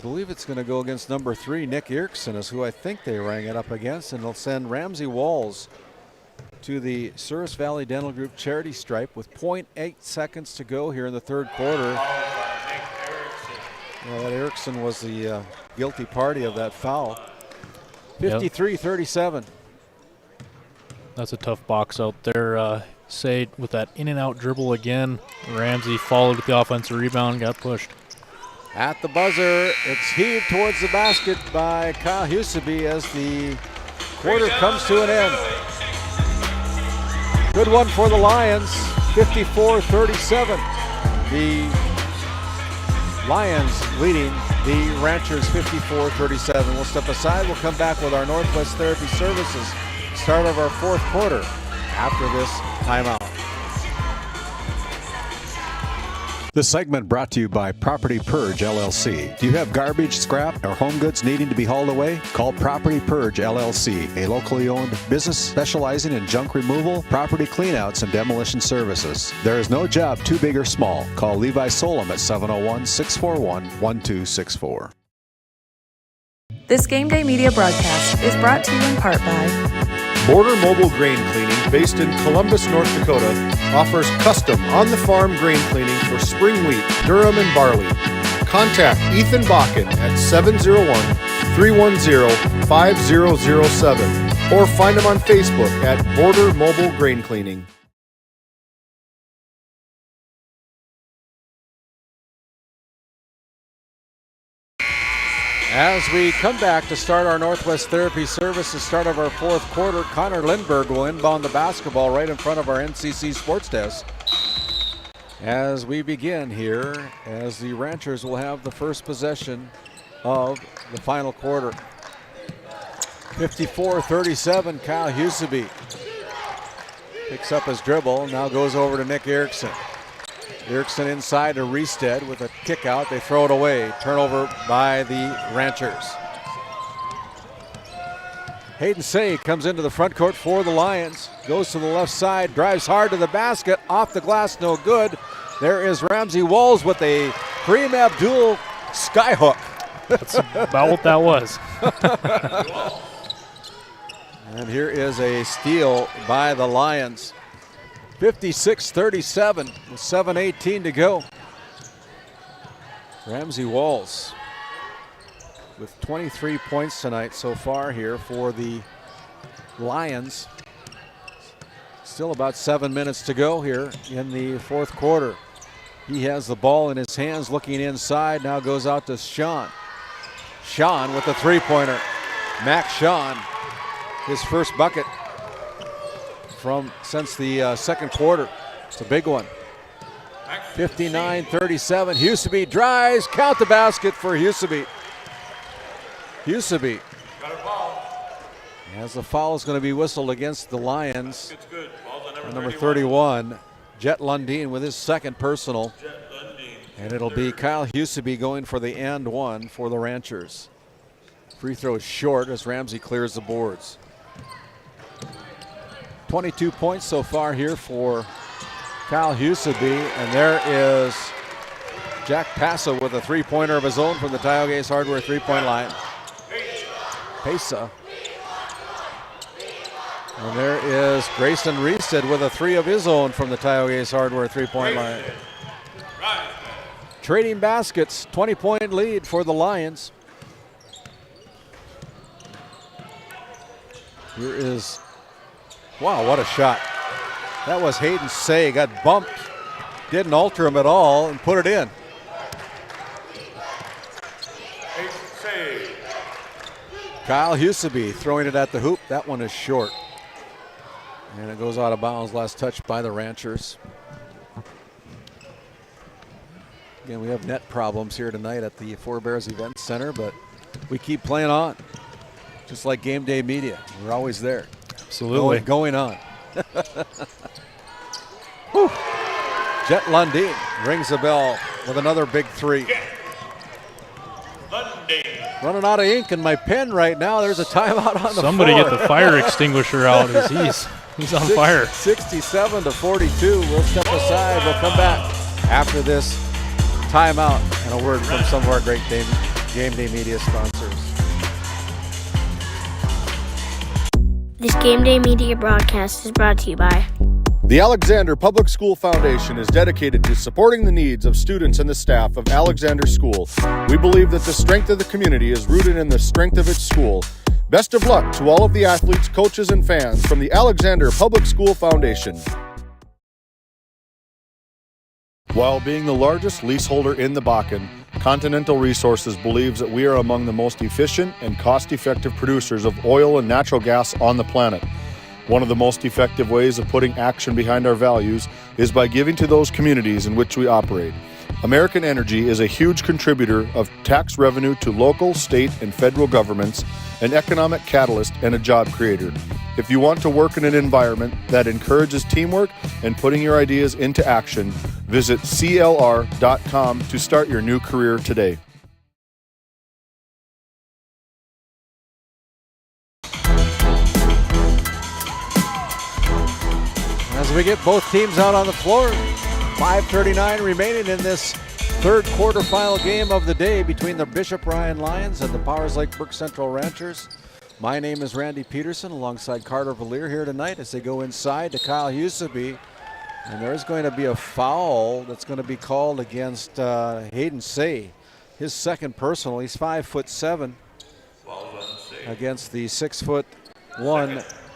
believe it's going to go against number 3, Nick Erickson, is who I think they rang it up against, and it'll send Ramsey Walls to the Souris Valley Dental Group charity stripe with 0.8 seconds to go here in the third quarter. Well, that Erickson was the guilty party of that foul. 53-37. That's a tough box out there. Say with that in and out dribble again. Ramsey followed with the offensive rebound, got pushed. At the buzzer, it's heaved towards the basket by Kyle Huseby as the quarter comes to an end. Good one for the Lions, 54-37. The Lions leading the Ranchers 54-37. We'll step aside. We'll come back with our Northwest Therapy Services start of our fourth quarter after this timeout. This segment brought to you by Property Purge LLC. Do you have garbage, scrap, or home goods needing to be hauled away? Call Property Purge LLC, a locally owned business specializing in junk removal, property cleanouts, and demolition services. There is no job too big or small. Call Levi Solom at 701-641-1264. This Game Day Media broadcast is brought to you in part by Border Mobile Grain Cleaning, based in Columbus, North Dakota, offers custom on-the-farm grain cleaning for spring wheat, durum, and barley. Contact Ethan Bakken at 701-310-5007 or find him on Facebook at Border Mobile Grain Cleaning. As we come back to start our Northwest Therapy Services start of our fourth quarter, Connor Lindberg will inbound the basketball right in front of our NCC sports desk. As we begin here, as the Ranchers will have the first possession of the final quarter. 54-37, Kyle Huseby picks up his dribble, now goes over to Nick Erickson. Erickson inside to Reestead with a kick out. They throw it away. Turnover by the Ranchers. Hayden Say comes into the front court for the Lions. Goes to the left side, drives hard to the basket. Off the glass, no good. There is Ramsey Walls with a Kareem Abdul skyhook. That's about what that was. And here is a steal by the Lions. 56-37 with 7:18 to go. Ramsey Walls with 23 points tonight so far here for the Lions. Still about 7 minutes to go here in the fourth quarter. He has the ball in his hands looking inside, now goes out to Sean. Sean with the three-pointer. Max Sean, his first bucket since the second quarter. It's a big one. 59-37. Huseby drives, count the basket for Huseby. Huseby, as the foul is going to be whistled against the Lions. Number 31, Jet Lundeen with his second personal. And it'll be Kyle Huseby going for the and one for the Ranchers. Free throw is short as Ramsey clears the boards. 22 points so far here for Kyle Huseby, and there is Jack Passa with a three-pointer of his own from the Tioga Ace Hardware three-point line. Pesa. And there is Grayson Reestead with a three of his own from the Tioga Ace Hardware three-point line. Trading baskets, 20-point lead for the Lions. Here is, wow, what a shot. That was Hayden Say, got bumped, didn't alter him at all, and put it in. Kyle Huseby throwing it at the hoop. That one is short. And it goes out of bounds, last touch by the Ranchers. Again, we have net problems here tonight at the Four Bears Event Center, but we keep playing on. Just like Game Day Media, we're always there. Absolutely. Going on. Whew. Jet Lundeen rings the bell with another big three. Running out of ink in my pen right now. There's a timeout on the Somebody floor. get the fire extinguisher out. He's on fire. 67-42. We'll step aside. We'll come back after this timeout and a word from some of our great Game Day Media sponsors. This Game Day Media broadcast is brought to you by The Alexander Public School Foundation is dedicated to supporting the needs of students and the staff of Alexander School. We believe that the strength of the community is rooted in the strength of its school. Best of luck to all of the athletes, coaches, and fans from the Alexander Public School Foundation. While being the largest leaseholder in the Bakken, Continental Resources believes that we are among the most efficient and cost-effective producers of oil and natural gas on the planet. One of the most effective ways of putting action behind our values is by giving to those communities in which we operate. American Energy is a huge contributor of tax revenue to local, state, and federal governments, an economic catalyst, and a job creator. If you want to work in an environment that encourages teamwork and putting your ideas into action, visit CLR.com to start your new career today. As we get both teams out on the floor, 5:39 remaining in this third quarterfinal game of the day between the Bishop Ryan Lions and the Powers Lake Brook Central Ranchers. My name is RandallPederson alongside Carter Valier here tonight as they go inside to Kyle Huseby. And there's going to be a foul that's going to be called against Hayden Say. His second personal. He's 5'7" against the 6'1"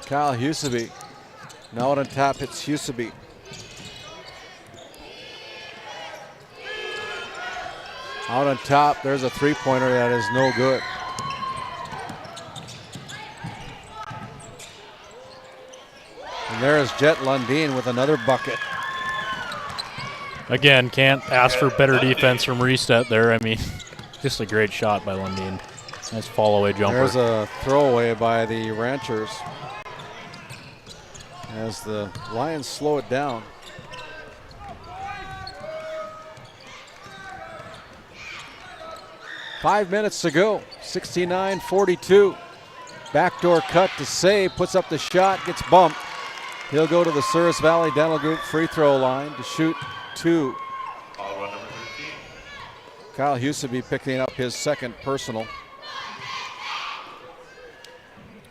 Kyle Huseby. Now out on top, it's Huseby. Out on top, there's a three-pointer that is no good. And there's Jet Lundeen with another bucket. Again, can't ask for better defense from Reset there. I mean, just a great shot by Lundeen. Nice fall-away jumper. There's a throwaway by the Ranchers as the Lions slow it down. Five minutes to go, 69-42. Backdoor cut to Say, puts up the shot, gets bumped. He'll go to the Souris Valley Dental Group free throw line to shoot two. Kyle Huseby picking up his second personal.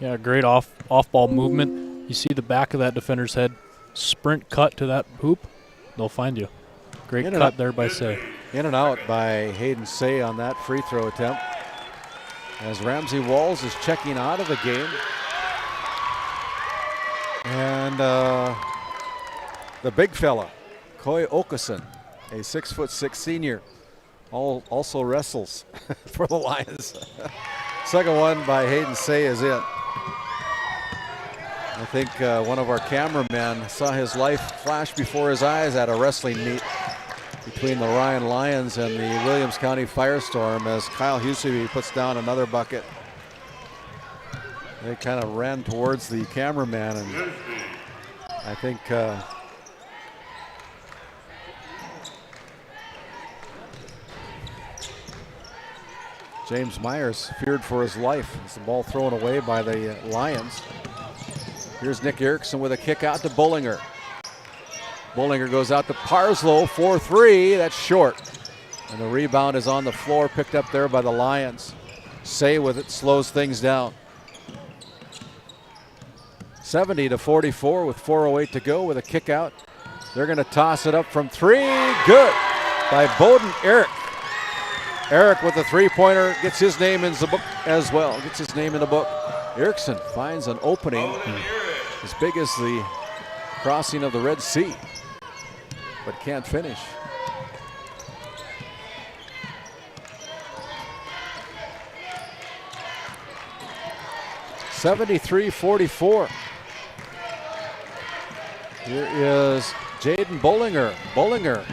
Yeah, great off-ball movement. You see the back of that defender's head, sprint cut to that hoop, they'll find you. Great cut there by Say. In and out by Hayden Say on that free throw attempt. As Ramsey Walls is checking out of the game. And the big fella, Coy Okason, a 6'6" senior, also wrestles for the Lions. Second one by Hayden Say is in. I think one of our cameramen saw his life flash before his eyes at a wrestling meet between the Ryan Lions and the Williams County Firestorm as Kyle Huseby puts down another bucket. They kind of ran towards the cameraman, and I think James Myers feared for his life. It's the ball thrown away by the Lions. Here's Nick Erickson with a kick out to Bullinger. Bullinger goes out to Parslow, 4-3, that's short. And the rebound is on the floor, picked up there by the Lions. Say with it slows things down. 70-44 with 4:08 to go with a kick out. They're going to toss it up from three, good by Bowden Eric. Eric with the three-pointer gets his name in the book as well, gets his name in the book. Erickson finds an opening as big as the crossing of the Red Sea, but can't finish. (73-44). Here is Jaden Bullinger. Bullinger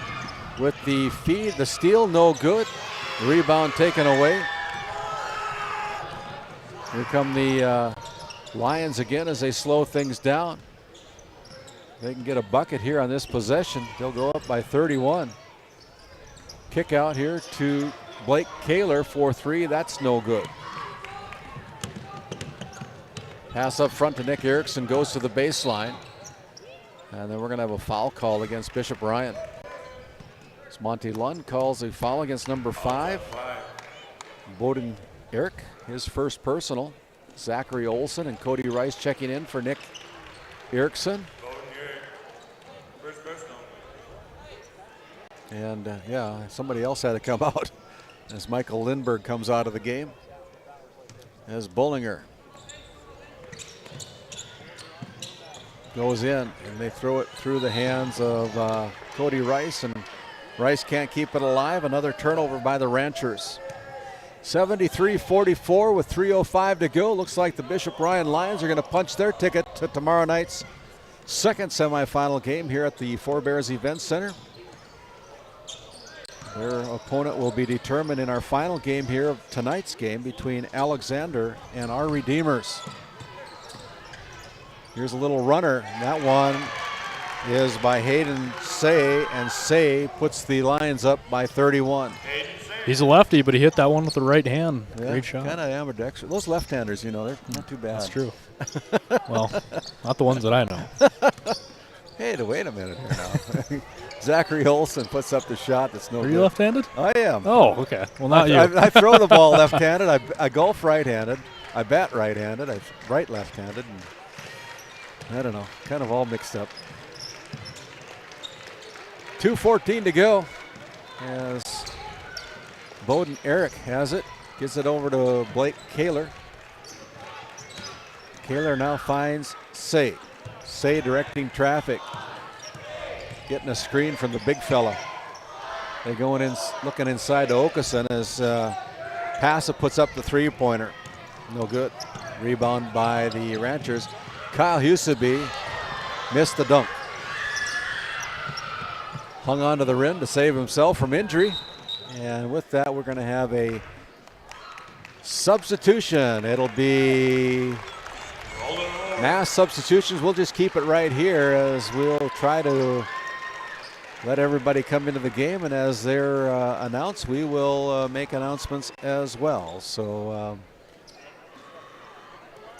with the feed, the steal, no good. The rebound taken away. Here come the Lions again as they slow things down. They can get a bucket here on this possession. They'll go up by 31. Kick out here to Blake Kaler for 3. That's no good. Pass up front to Nick Erickson, goes to the baseline. And then we're going to have a foul call against Bishop Ryan. As Monty Lund calls a foul against number 5. Bowden Eric, his first personal. Zachary Olson and Cody Rice checking in for Nick Erickson. And yeah, somebody else had to come out as Michael Lindberg comes out of the game. As Bullinger goes in, and they throw it through the hands of Cody Rice, and Rice can't keep it alive. Another turnover by the Ranchers. 73-44 with 3:05 to go. Looks like the Bishop Ryan Lions are going to punch their ticket to tomorrow night's second semifinal game here at the Four Bears Event Center. Their opponent will be determined in our final game here of tonight's game between Alexander and our Redeemers. Here's a little runner. That one is by Hayden Say, and Say puts the Lions up by 31. He's a lefty, but he hit that one with the right hand. Yeah, great shot. Kind of ambidextrous. Those left-handers, you know, they're not too bad. That's true. Well, not the ones that I know. Hey, wait a minute here now. Zachary Olson puts up the shot that's no good. Are you left-handed? I am. Oh, okay. Well, not you. I throw the ball left-handed. I golf right-handed. I bat right-handed. I write left-handed. And I don't know. Kind of all mixed up. 2:14 to go. As Bowden Eric has it. Gets it over to Blake Kaler. Kaler now finds Say. Say directing traffic. Getting a screen from the big fella. They going in, looking inside to Okeson as Passa puts up the three-pointer. No good. Rebound by the Ranchers. Kyle Huseby missed the dunk. Hung on to the rim to save himself from injury. And with that, we're going to have a substitution. It'll be mass substitutions. We'll just keep it right here as we'll try to let everybody come into the game, and as they're announced, we will make announcements as well. So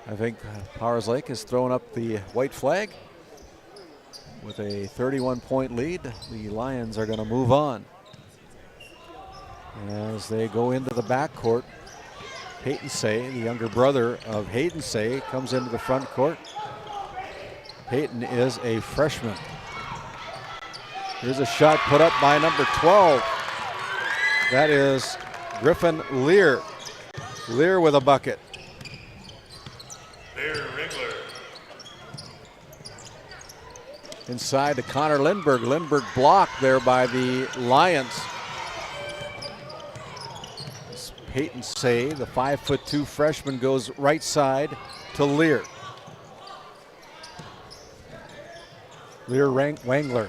I think Powers Lake has thrown up the white flag with a 31-point lead. The Lions are going to move on as they go into the backcourt. Peyton Say, the younger brother of Hayden Say, comes into the front court. Peyton is a freshman. Here's a shot put up by number 12. That is Griffin Lear. Lear with a bucket. Lear Ringler. Inside to Connor Lindberg. Lindberg blocked there by the Lions. Peyton Say, the 5'2" freshman, goes right side to Lear. Lear Wangler.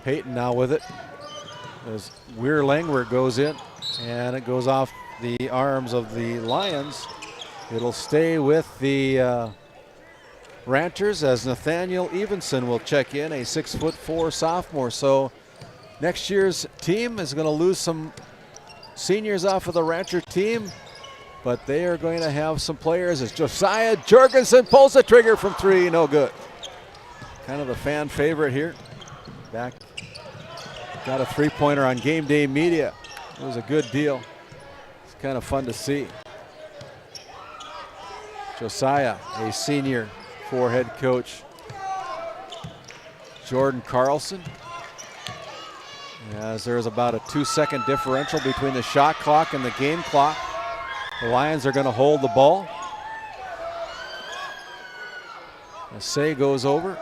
Peyton now with it as Weir Langwer goes in, and it goes off the arms of the Lions. It'll stay with the Ranchers as Nathaniel Evenson will check in, a 6'4" sophomore. So next year's team is going to lose some seniors off of the Rancher team, but they are going to have some players as Josiah Jorgensen pulls the trigger from 3, no good. Kind of the fan favorite here. Back, got a three-pointer on Game Day Media. It was a good deal. It's kind of fun to see. Josiah, a senior for head coach Jordan Carlson. As there's about a 2-second differential between the shot clock and the game clock. The Lions are going to hold the ball. Say goes over.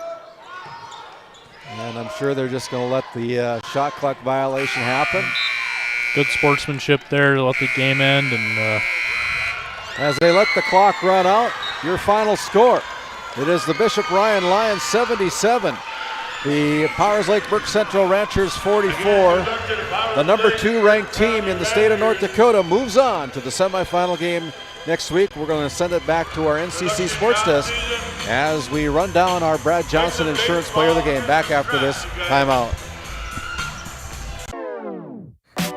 And I'm sure they're just going to let the shot clock violation happen. Good sportsmanship there to let the game end. And as they let the clock run out, your final score. It is the Bishop Ryan Lions 77, The Powers Lake Burke Central Ranchers 44, the number 2 ranked team in the state of North Dakota, moves on to the semifinal game next week. We're going to send it back to our NCC Sports Desk as we run down our Brad Johnson Insurance Player of the Game. Back after this timeout.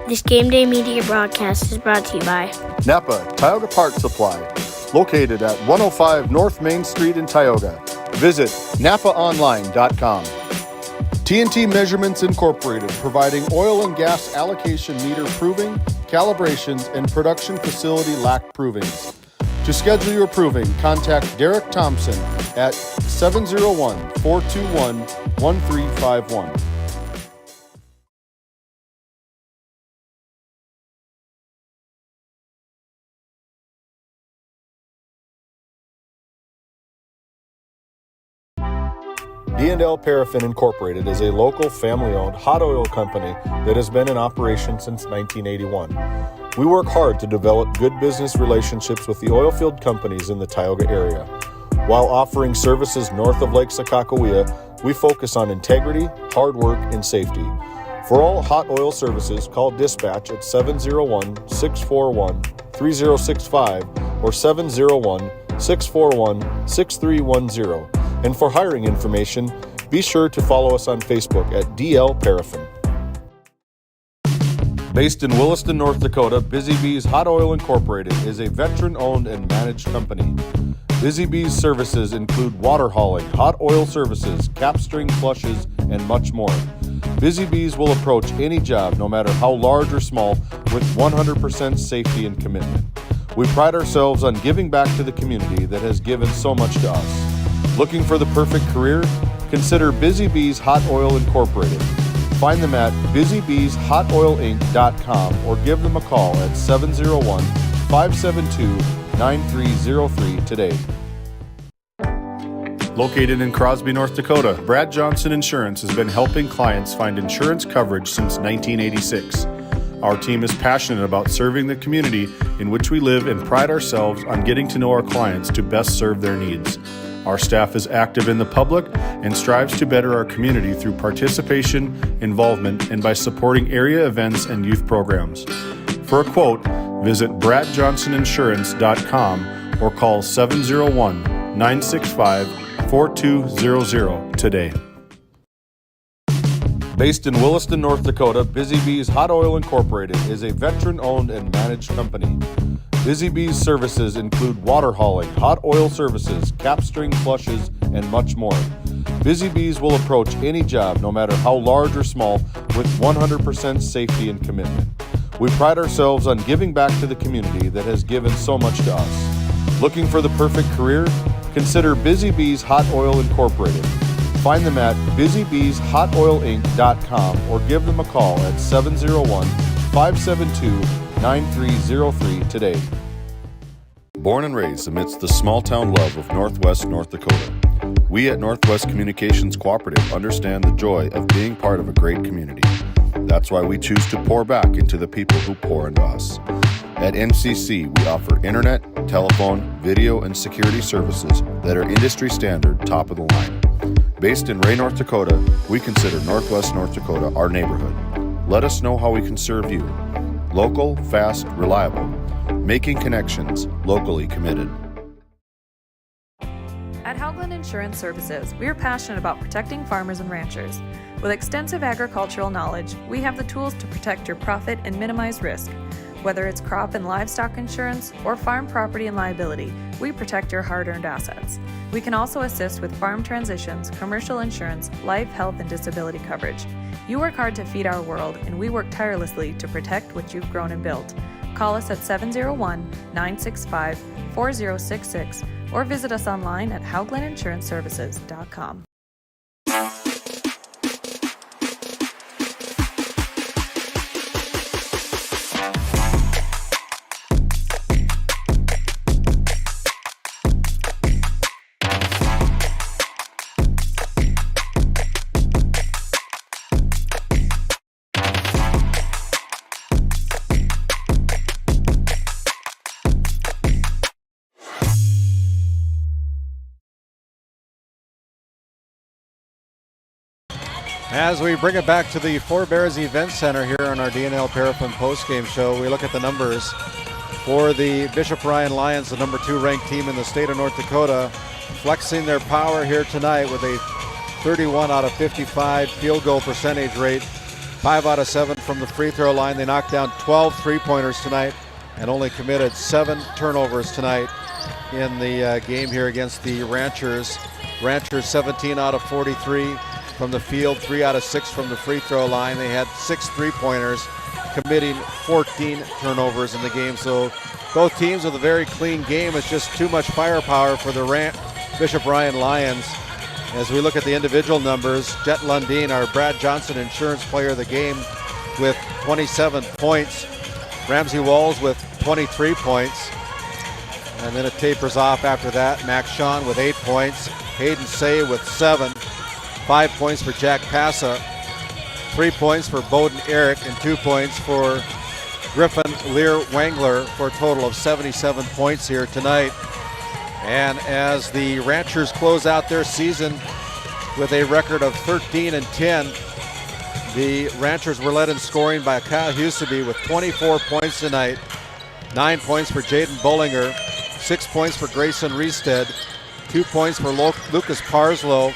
This Game Day Media broadcast is brought to you by Napa Tioga Parts Supply, located at 105 North Main Street in Tioga. Visit napaonline.com. TNT Measurements Incorporated, providing oil and gas allocation meter proving, calibrations, and production facility lack provings. To schedule your proving, contact Derek Thompson at 701-421-1351. D&L Paraffin Incorporated is a local family-owned hot oil company that has been in operation since 1981. We work hard to develop good business relationships with the oilfield companies in the Tioga area. While offering services north of Lake Sakakawea, we focus on integrity, hard work, and safety. For all hot oil services, call dispatch at 701-641-3065 or 701-641-6310. And for hiring information, be sure to follow us on Facebook at DL Paraffin. Based in Williston, North Dakota, Busy Bees Hot Oil Incorporated is a veteran-owned and managed company. Busy Bees services include water hauling, hot oil services, capstring flushes, and much more. Busy Bees will approach any job, no matter how large or small, with 100% safety and commitment. We pride ourselves on giving back to the community that has given so much to us. Looking for the perfect career? Consider Busy Bees Hot Oil Incorporated. Find them at busybbeeshotoilinc.com or give them a call at 701-572-9303 today. Located in Crosby, North Dakota, Brad Johnson Insurance has been helping clients find insurance coverage since 1986. Our team is passionate about serving the community in which we live and pride ourselves on getting to know our clients to best serve their needs. Our staff is active in the public and strives to better our community through participation, involvement, and by supporting area events and youth programs. For a quote, visit bradjohnsoninsurance.com or call 701-965-4200 today. Based in Williston, North Dakota, Busy Bees Hot Oil Incorporated is a veteran-owned and managed company. Busy Bees services include water hauling, hot oil services, capstring flushes, and much more. Busy Bees will approach any job, no matter how large or small, with 100% safety and commitment. We pride ourselves on giving back to the community that has given so much to us. Looking for the perfect career? Consider Busy Bees Hot Oil Incorporated. Find them at busybbeeshotoilinc.com or give them a call at 701-572-9303 today. Born and raised amidst the small-town love of Northwest North Dakota, we at Northwest Communications Cooperative understand the joy of being part of a great community. That's why we choose to pour back into the people who pour into us. At NCC, we offer internet, telephone, video, and security services that are industry standard, top of the line. Based in Ray, North Dakota, we consider Northwest North Dakota our neighborhood. Let us know how we can serve you. Local, fast, reliable. Making connections, locally committed. At Haugland Insurance Services, we are passionate about protecting farmers and ranchers. With extensive agricultural knowledge, we have the tools to protect your profit and minimize risk. Whether it's crop and livestock insurance or farm property and liability, we protect your hard-earned assets. We can also assist with farm transitions, commercial insurance, life, health, and disability coverage. You work hard to feed our world, and we work tirelessly to protect what you've grown and built. Call us at 701-965-4066 or visit us online at hauglandinsuranceservices.com. As we bring it back to the Four Bears Event Center here on our DNL Paraffin postgame show, we look at the numbers for the Bishop Ryan Lions, the number 2 ranked team in the state of North Dakota, flexing their power here tonight with a 31 out of 55 field goal percentage rate, 5 out of 7 from the free throw line. They knocked down 12 three-pointers tonight and only committed 7 turnovers tonight in the game here against the Ranchers. Ranchers 17 out of 43 from the field, 3 out of 6 from the free throw line. They had 6 three-pointers, committing 14 turnovers in the game. So both teams with a very clean game. It's just too much firepower for the Bishop Ryan Lions. As we look at the individual numbers, Jet Lundeen, our Brad Johnson Insurance Player of the Game, with 27 points. Ramsey Walls with 23 points. And then it tapers off after that. Max Sean with 8 points. Hayden Say with 7. 5 points for Jack Passa. 3 points for Bowden Eric and 2 points for Griffin Lear Wangler for a total of 77 points here tonight. And as the Ranchers close out their season with a record of 13-10, the Ranchers were led in scoring by Kyle Huseby with 24 points tonight. 9 points for Jaden Bollinger, 6 points for Grayson Reested, 2 points for Lucas Parslow,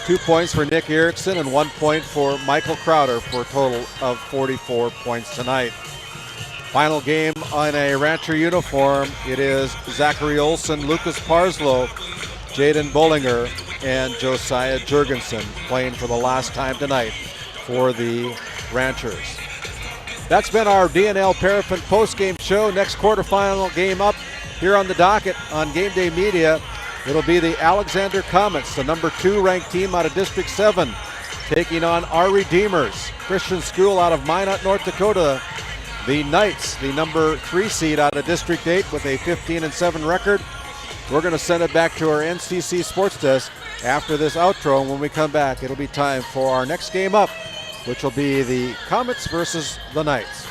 2 points for Nick Erickson, and 1 point for Michael Crowder for a total of 44 points tonight. Final game on a Rancher uniform, it is Zachary Olson, Lucas Parslow, Jaden Bollinger, and Josiah Jurgensen playing for the last time tonight for the Ranchers. That's been our DNL Paraffin postgame show. Next quarterfinal game up here on the docket on Game Day Media. It'll be the Alexander Comets, the number 2 ranked team out of District 7, taking on our Redeemers Christian School out of Minot, North Dakota. The Knights, the number 3 seed out of District 8 with a 15-7 record. We're going to send it back to our NCC Sports Desk after this outro. And when we come back, it'll be time for our next game up, which will be the Comets versus the Knights.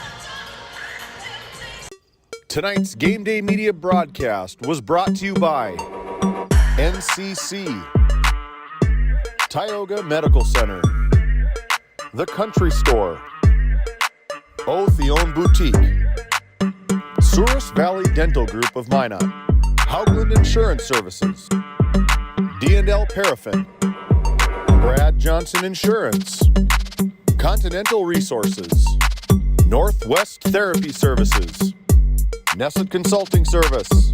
Tonight's Game Day Media broadcast was brought to you by NCC, Tioga Medical Center, The Country Store, Otheon Boutique, Souris Valley Dental Group of Minot, Haugland Insurance Services, D&L Paraffin, Brad Johnson Insurance, Continental Resources, Northwest Therapy Services, Nesset Consulting Service,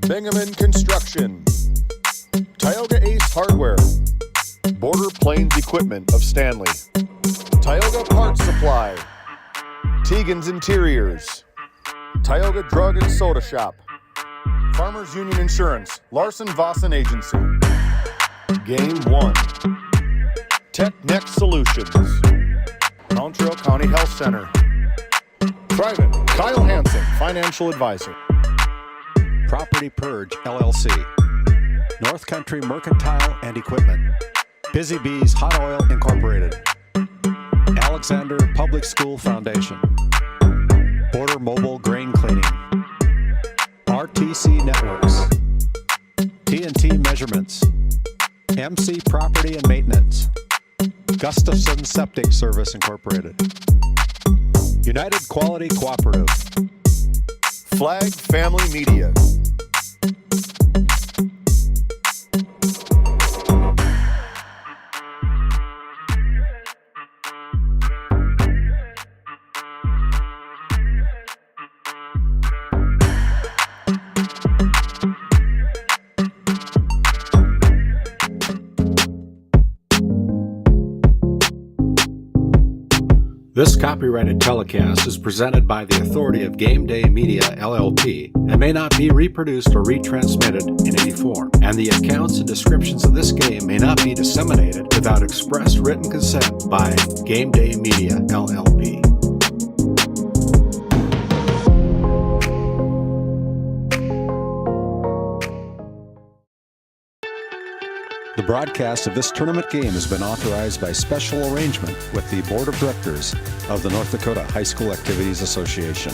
Bingaman Construction, Tioga Ace Hardware, Border Plains Equipment of Stanley, Tioga Parts Supply, Tegan's Interiors, Tioga Drug and Soda Shop, Farmers Union Insurance, Larson Vossen Agency, Game 1, TechNext Solutions, Mountrail County Health Center, Thrivent, Kyle Hansen, Financial Advisor, Property Purge, LLC, North Country Mercantile and Equipment, Busy Bees Hot Oil Incorporated, Alexander Public School Foundation, Border Mobile Grain Cleaning, RTC Networks, TNT Measurements, MC Property and Maintenance, Gustafson Septic Service Incorporated, United Quality Cooperative, Flag Family Media. This copyrighted telecast is presented by the authority of Game Day Media, LLP, and may not be reproduced or retransmitted in any form. And the accounts and descriptions of this game may not be disseminated without express written consent by Game Day Media, LLP. The broadcast of this tournament game has been authorized by special arrangement with the Board of Directors of the North Dakota High School Activities Association.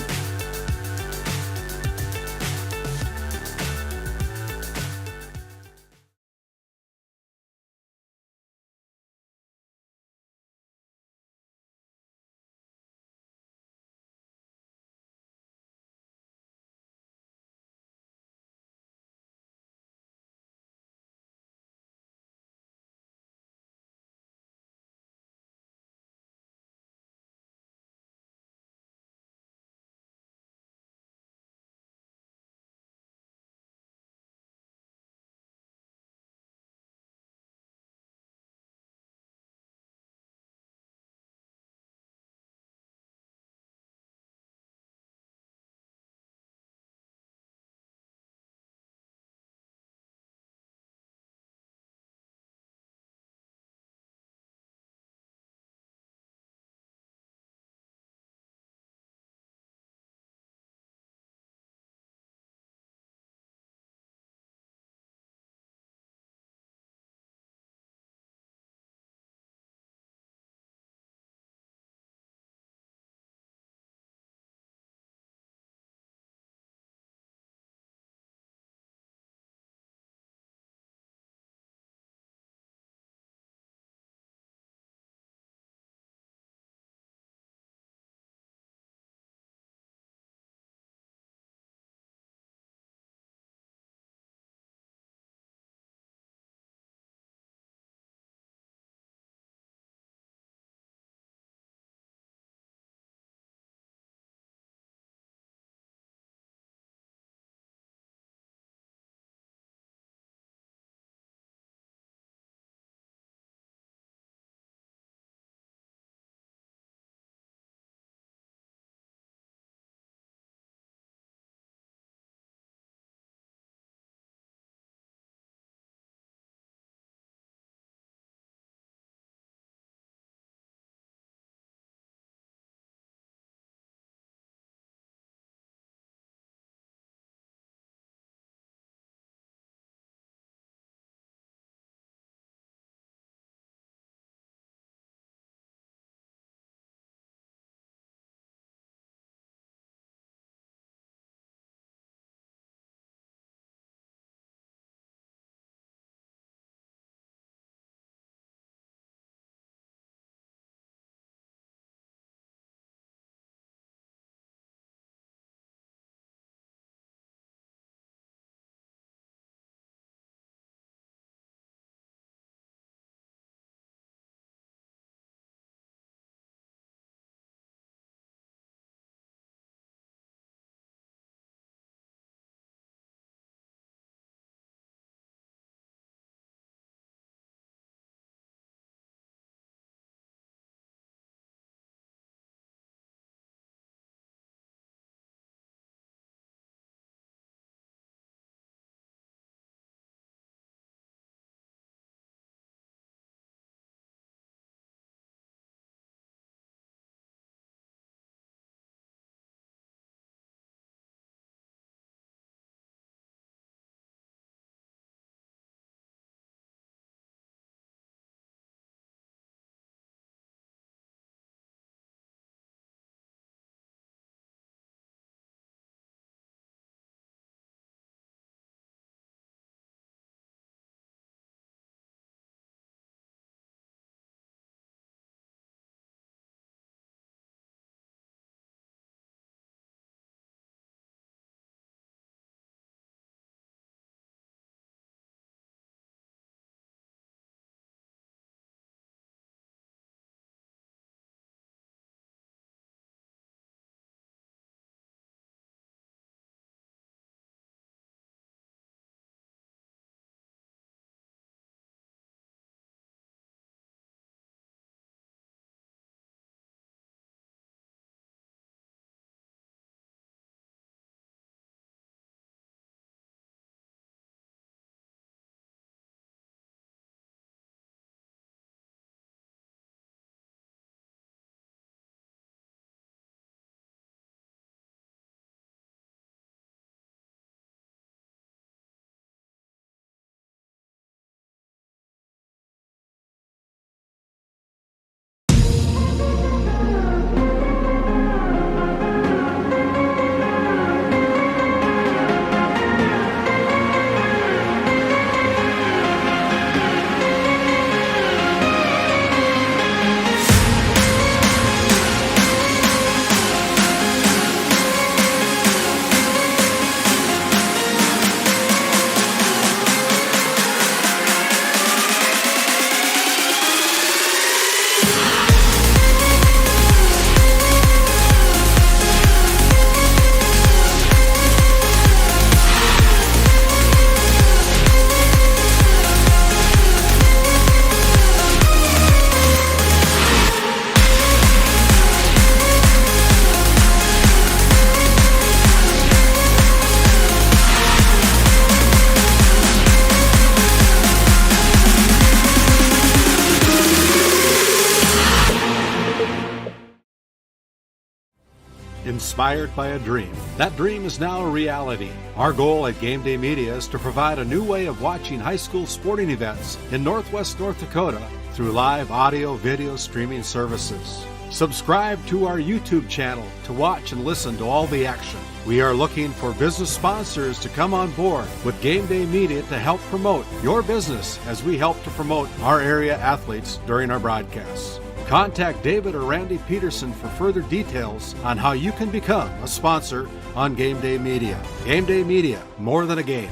Inspired by a dream. That dream is now a reality. Our goal at Game Day Media is to provide a new way of watching high school sporting events in Northwest North Dakota through live audio video streaming services. Subscribe to our YouTube channel to watch and listen to all the action. We are looking for business sponsors to come on board with Game Day Media to help promote your business as we help to promote our area athletes during our broadcasts. Contact David or Randy Pederson for further details on how you can become a sponsor on Game Day Media. Game Day Media, more than a game.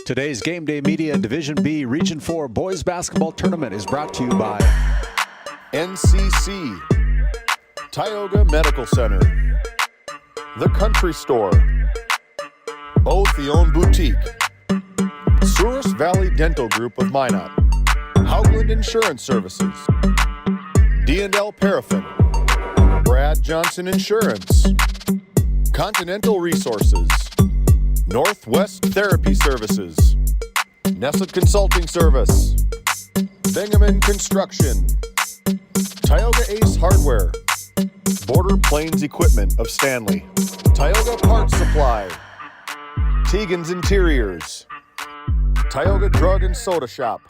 Today's Game Day Media Division B Region 4 Boys Basketball Tournament is brought to you by NCC, Tioga Medical Center, The Country Store, Otheon Boutique, Souris Valley Dental Group of Minot, Haugland Insurance Services, D&L Paraffin, Brad Johnson Insurance, Continental Resources, Northwest Therapy Services, Nesset Consulting Service, Bingaman Construction, Tioga Ace Hardware, Border Plains Equipment of Stanley, Tioga Parts Supply, Tegan's Interiors, Tioga Drug and Soda Shop,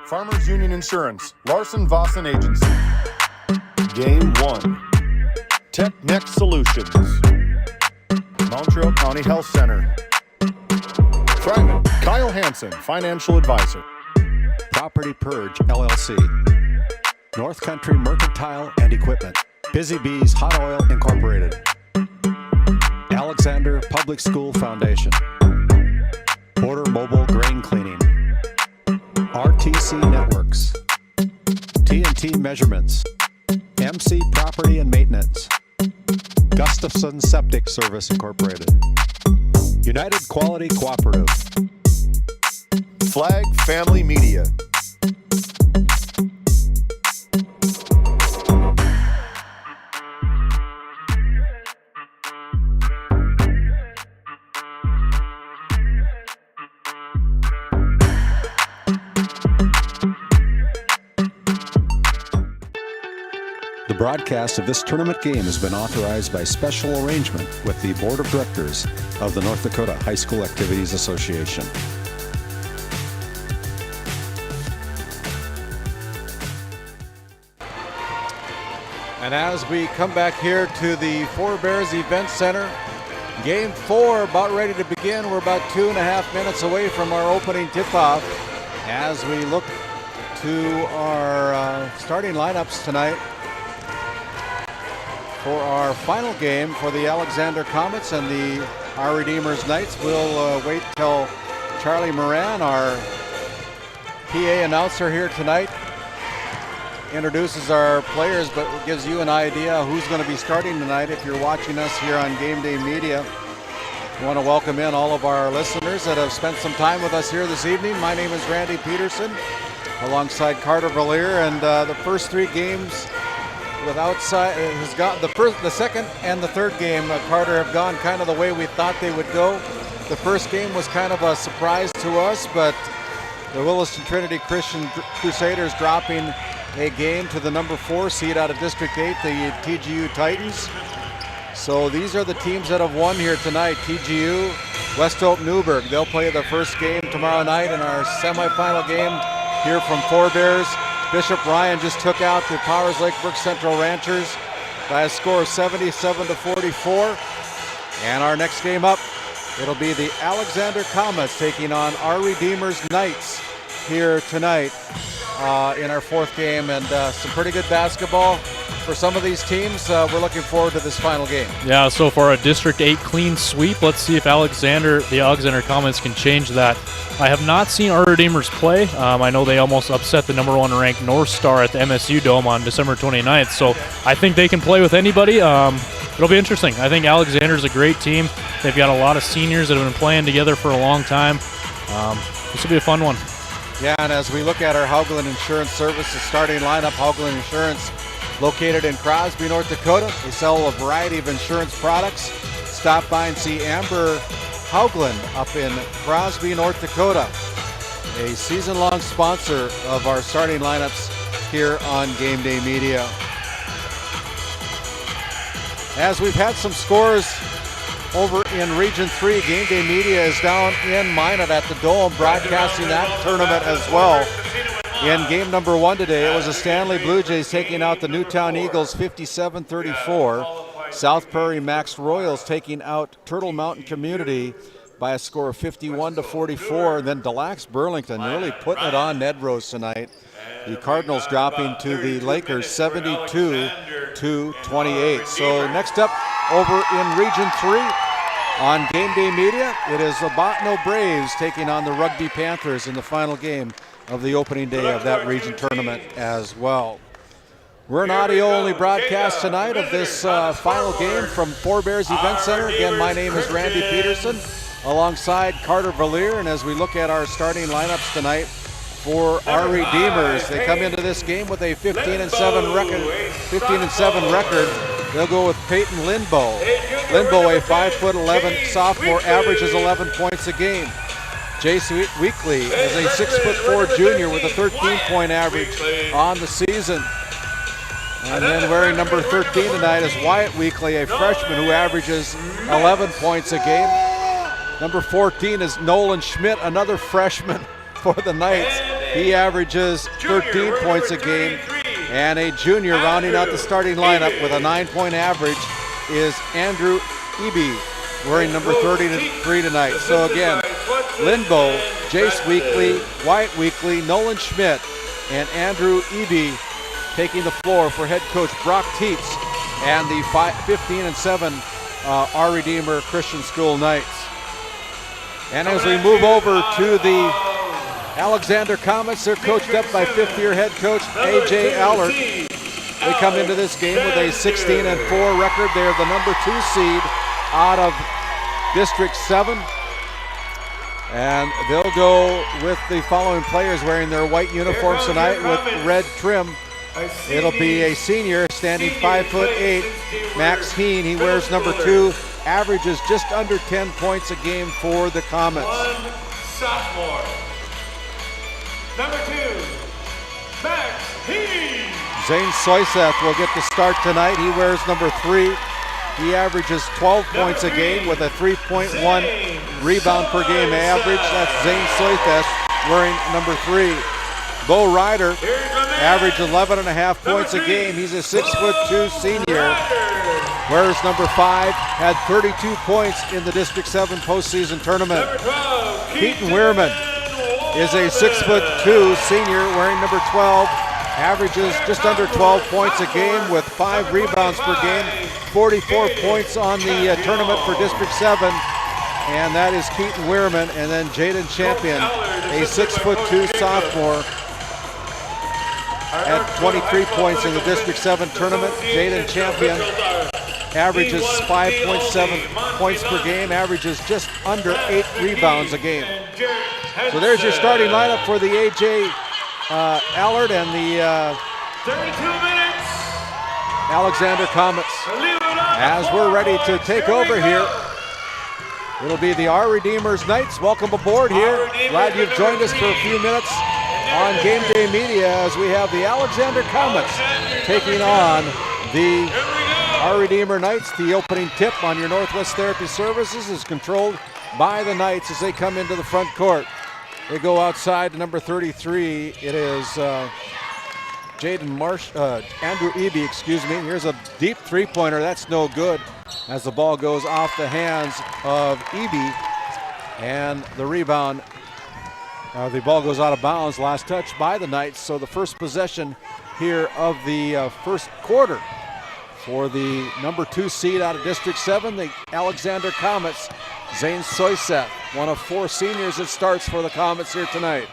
Farmers Union Insurance, Larson Vossen Agency, Game 1, Tech Next Solutions, Montreal County Health Center, Thriven, Kyle Hansen, Financial Advisor, Property Purge LLC, North Country Mercantile and Equipment, Busy Bees Hot Oil Incorporated, Alexander Public School Foundation, Border Mobile Grain Cleaning, RTC Networks, TNT Measurements, MC Property and Maintenance, Gustafson Septic Service Incorporated, United Quality Cooperative, Flag Family Media, The broadcast of this tournament game has been authorized by special arrangement with the Board of Directors of the North Dakota High School Activities Association. And as we come back here to the Four Bears Event Center, Game 4 about ready to begin. We're about 2.5 minutes away from our opening tip-off as we look to our starting lineups tonight for our final game for the Alexander Comets and the Our Redeemers Knights. We'll wait till Charlie Moran, our PA announcer here tonight, introduces our players, but gives you an idea who's going to be starting tonight if you're watching us here on Game Day Media. I want to welcome in all of our listeners that have spent some time with us here this evening. My name is Randy Pederson, alongside Carter Valier, and the first three games with outside has got the second and the third game, Carter, have gone kind of the way we thought they would go. The first game was kind of a surprise to us, but the Williston Trinity Christian Crusaders dropping a game to the number 4 seed out of District 8, the TGU Titans. So these are the teams that have won here tonight. TGU, West Hope Newburgh, they'll play their first game tomorrow night in our semifinal game here from Four Bears. Bishop Ryan just took out the Powers Lake Brook Central Ranchers by a score of 77-44. And our next game up, it'll be the Alexander Comets taking on Our Redeemers Knights here tonight in our fourth game. And some pretty good basketball for some of these teams. We're looking forward to this final game. Yeah, so for a District 8 clean sweep, let's see if the Alexander Comets can change that. I have not seen our Redeemers play. I know they almost upset the number 1 ranked North Star at the MSU Dome on December 29th, so I think they can play with anybody. It'll be interesting. I think Alexander's a great team. They've got a lot of seniors that have been playing together for a long time. This will be a fun one. Yeah, and as we look at our Haugland Insurance Services starting lineup, Haugland Insurance, located in Crosby, North Dakota. They sell a variety of insurance products. Stop by and see Amber Haugland up in Crosby, North Dakota, a season-long sponsor of our starting lineups here on Game Day Media. As we've had some scores over in Region 3, Game Day Media is down in Minot at the Dome, broadcasting that tournament as well. In game number 1 today, it was the Stanley Blue Jays taking out the Newtown Eagles 57-34. South Prairie Max Royals taking out Turtle Mountain Community by a score of 51-44. And then Des Lacs Burlington really putting it on Ned Rose tonight. The Cardinals dropping to the Lakers 72-28. So next up over in Region 3 on Game Day Media, it is the Bottineau Braves taking on the Rugby Panthers in the final game of the opening day of that region tournament as well. We're an audio-only broadcast tonight of this final game from Four Bears Event Center. Again, my name is Randy Pederson alongside Carter Valier, and as we look at our starting lineups tonight for our Redeemers, they come into this game with a 15-7 record. They'll go with Peyton Lindbow. Lindbow, a 5'11" sophomore, averages 11 points a game. Jace Weekley is a 6'4" junior with a 13-point average on the season. And then wearing number 13 tonight is Wyatt Weekley, a freshman who averages 11 points a game. Number 14 is Nolan Schmidt, another freshman for the Knights. He averages 13 points a game. And a junior rounding out the starting lineup with a 9-point average is Andrew Eby, wearing number 33 tonight. So again, Lindbow, Jace Weekley, Wyatt Weekley, Nolan Schmidt, and Andrew Eby taking the floor for head coach Brock Tietz and the 15-7 Our Redeemer Christian School Knights. And as we move over to the Alexander Comets, they're coached up by fifth-year head coach A.J. Allard. They come into this game with a 16-4 record. They're the number 2 seed out of District 7. And they'll go with the following players wearing their white uniforms tonight with red trim. It'll be a senior standing 5'8", Max Heen. He wears number 2, averages just under 10 points a game for the Comets. One sophomore. Number 2, Max Heen. Zane Soyseth will get the start tonight. He wears number 3. He averages 12 points a game with a 3.1 rebound per game average. That's Zane Soyseth wearing number 3. Bo Ryder averaged 11.5 points a game. He's a 6'2" senior. Wears number 5, had 32 points in the District 7 postseason tournament. Keaton Weirman is a 6'2" senior wearing number 12. Averages just under 12 points a game with 5 rebounds per game. 44 points on the tournament for District 7. And that is Keaton Weirman. And then Jaden Champion, a 6'2" sophomore, at 23 points in the District 7 tournament. Jaden Champion averages 5.7 points per game, averages just under 8 rebounds a game. So there's your starting lineup for the A.J. Allard and the 32 minutes. Alexander Comets. As we're ready to take over here, it'll be the Our Redeemers Knights. Welcome aboard here. Glad you've joined us for a few minutes on Game Day Media as we have the Alexander Comets taking on the Our Redeemer Knights. The opening tip on your Northwest Therapy Services is controlled by the Knights as they come into the front court. They go outside to number 33. It is Andrew Eby, excuse me. Here's a deep three-pointer. That's no good as the ball goes off the hands of Eby. And the rebound, the ball goes out of bounds. Last touch by the Knights. So the first possession here of the first quarter for the number 2 seed out of District 7, the Alexander Comets. Zane Soyseth, one of 4 seniors that starts for the Comets here tonight.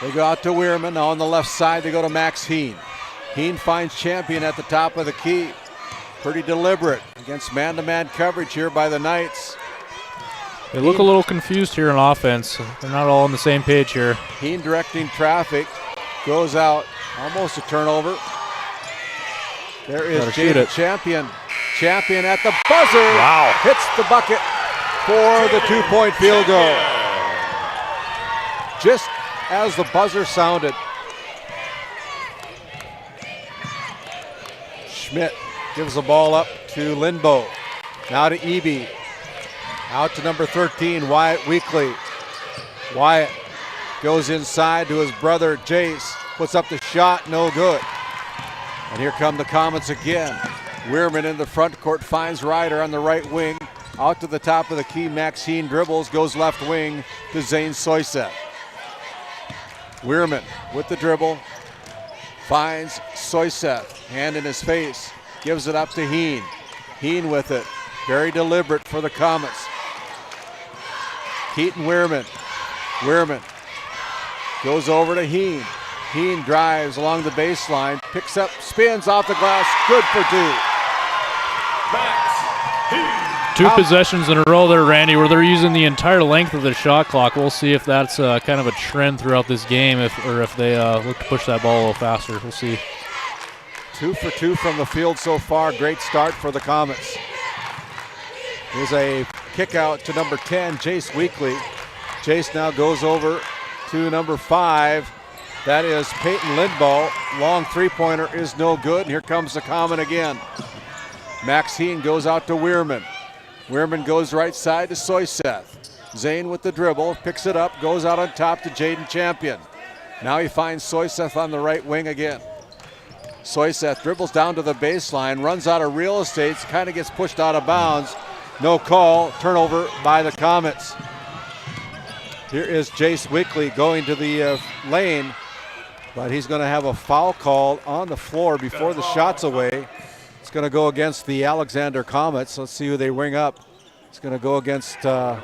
They go out to Weirman. Now on the left side, they go to Max Heen. Heen finds Champion at the top of the key. Pretty deliberate against man-to-man coverage here by the Knights. They look a little confused here on offense. They're not all on the same page here. Heen directing traffic. Goes out. Almost a turnover. There is Jaden Champion. Champion at the buzzer. Wow. Hits the bucket for the 2-point field goal. Just as the buzzer sounded, Schmidt gives the ball up to Lindbo. Now to Eby. Out to number 13, Wyatt Weekly. Wyatt goes inside to his brother Jace. Puts up the shot, no good. And here come the Comets again. Weirman in the front court finds Ryder on the right wing. Out to the top of the key, Maxine dribbles, goes left wing to Zane Soyseth. Weirman with the dribble, finds Soyseth, hand in his face, gives it up to Heen. Heen with it, very deliberate for the Comets. Keaton Weirman. Weirman goes over to Heen. Heen drives along the baseline, picks up, spins off the glass, good for two. Two possessions in a row there, Randy, where they're using the entire length of the shot clock. We'll see if that's kind of a trend throughout this game, or if they look to push that ball a little faster. We'll see. 2 for 2 from the field so far. Great start for the Comets. Here's a kick out to number 10, Jace Weekly. Jace now goes over to number 5. That is Peyton Lindball. Long three-pointer is no good. And here comes the Comet again. Max Heen goes out to Weirman. Weirman goes right side to Soyseth. Zane with the dribble, picks it up, goes out on top to Jaden Champion. Now he finds Soyseth on the right wing again. Soyseth dribbles down to the baseline, runs out of real estate, kind of gets pushed out of bounds. No call, turnover by the Comets. Here is Jace Weekly going to the lane, but he's going to have a foul call on the floor before the shot's away. It's going to go against the Alexander Comets. Let's see who they ring up. It's going to go against number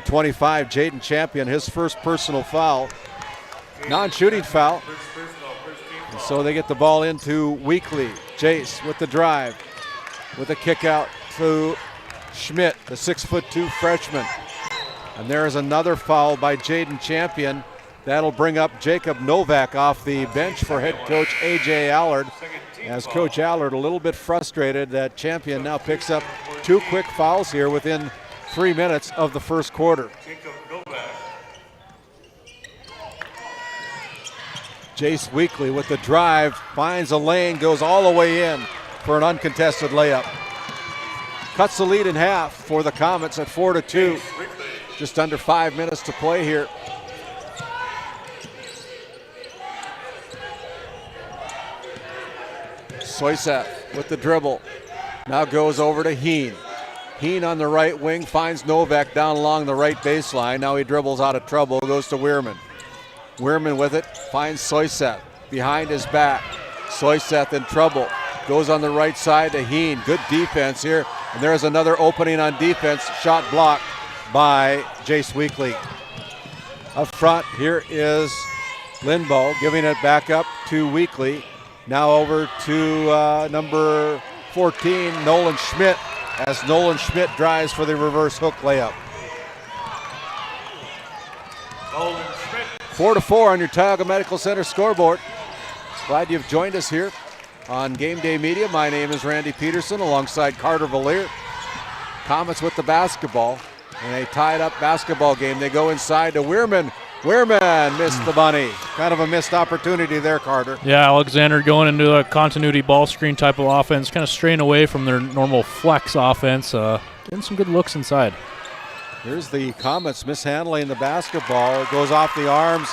25, Jaden Champion, his first personal foul. Non-shooting foul. And so they get the ball into Weekly. Jace with the drive, with a kick out to Schmidt, the 6'2" freshman. And there is another foul by Jaden Champion. That'll bring up Jacob Novak off the bench for head coach A.J. Allard. As Coach Allard a little bit frustrated that Champion now picks up 2 quick fouls here within 3 minutes of the first quarter. Jace Weekly with the drive, finds a lane, goes all the way in for an uncontested layup. Cuts the lead in half for the Comets at 4-2. Just under 5 minutes to play here. Soyseth with the dribble. Now goes over to Heen. Heen on the right wing finds Novak down along the right baseline. Now he dribbles out of trouble, goes to Weirman. Weirman with it, finds Soyseth behind his back. Soyseth in trouble. Goes on the right side to Heen. Good defense here. And there's another opening on defense. Shot blocked by Jace Weekly. Up front, here is Lindbo giving it back up to Weekly. Now over to number 14, Nolan Schmidt, as Nolan Schmidt drives for the reverse hook layup. 4-4 on your Tioga Medical Center scoreboard. Glad you've joined us here on Game Day Media. My name is RandallPederson alongside Carter Valier. Comets with the basketball in a tied up basketball game. They go inside to Weirman. Weirman missed the bunny. Kind of a missed opportunity there, Carter. Yeah, Alexander going into a continuity ball screen type of offense, kind of straying away from their normal flex offense. Getting some good looks inside. Here's the Comets mishandling the basketball. It goes off the arms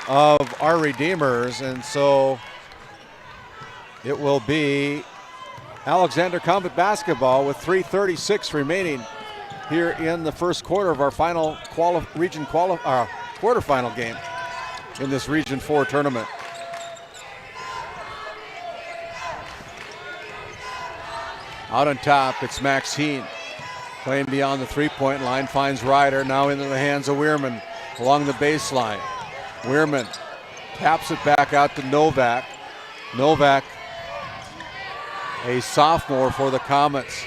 of our Redeemers, and so it will be Alexander Comet basketball with 3:36 remaining here in the first quarter of our final quarterfinal game in this Region 4 tournament. Out on top, it's Max Heen. Playing beyond the three-point line, finds Ryder, now into the hands of Weirman along the baseline. Weirman taps it back out to Novak. Novak, a sophomore for the Comets.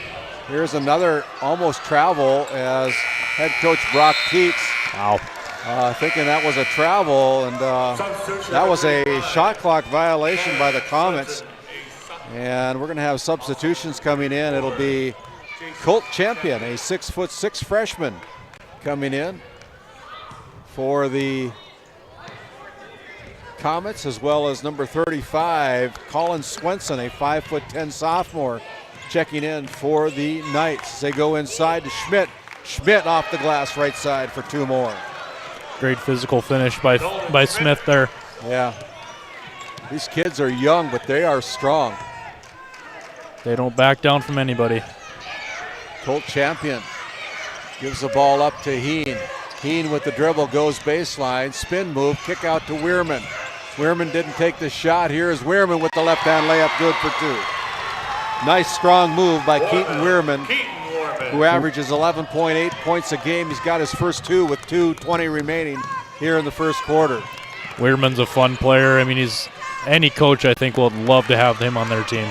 Here's another almost travel as head coach Brock Keats. Wow. Thinking that was a travel, and that was a shot clock violation by the Comets. And we're going to have substitutions coming in. It'll be Colt Champion, a 6'6" freshman, coming in for the Comets, as well as number 35, Colin Swenson, a 5'10" sophomore, checking in for the Knights. They go inside to Schmidt. Schmidt off the glass right side for 2 more. Great physical finish by Smith there. Yeah. These kids are young, but they are strong. They don't back down from anybody. Colt Champion gives the ball up to Heen. Heen with the dribble goes baseline, spin move, kick out to Weirman. Weirman didn't take the shot. Here is Weirman with the left-hand layup, good for 2. Nice strong move by Keaton Weirman, who averages 11.8 points a game. He's got his first 2 with 2:20 remaining here in the first quarter. Weirman's a fun player. I mean, any coach I think would love to have him on their team.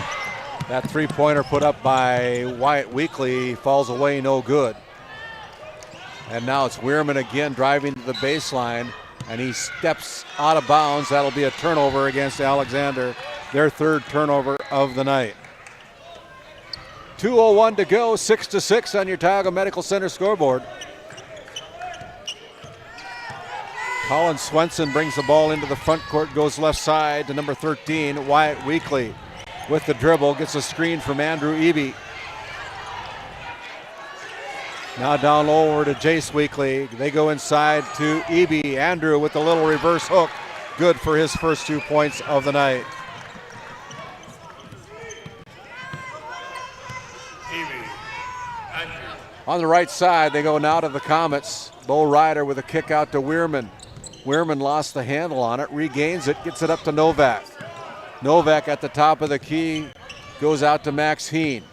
That 3-pointer put up by Wyatt Weekly falls away, no good. And now it's Weirman again driving to the baseline, and he steps out of bounds. That'll be a turnover against Alexander, their 3rd turnover of the night. 2:01 to go, 6-6 on your Tioga Medical Center scoreboard. Colin Swenson brings the ball into the front court, goes left side to number 13, Wyatt Weekly. With the dribble, gets a screen from Andrew Eby. Now down low over to Jace Weekly. They go inside to Eby. Andrew with the little reverse hook. Good for his first 2 points of the night. On the right side, they go now to the Comets. Bo Ryder with a kick out to Weirman. Weirman lost the handle on it, regains it, gets it up to Novak. Novak at the top of the key, goes out to Max Heen.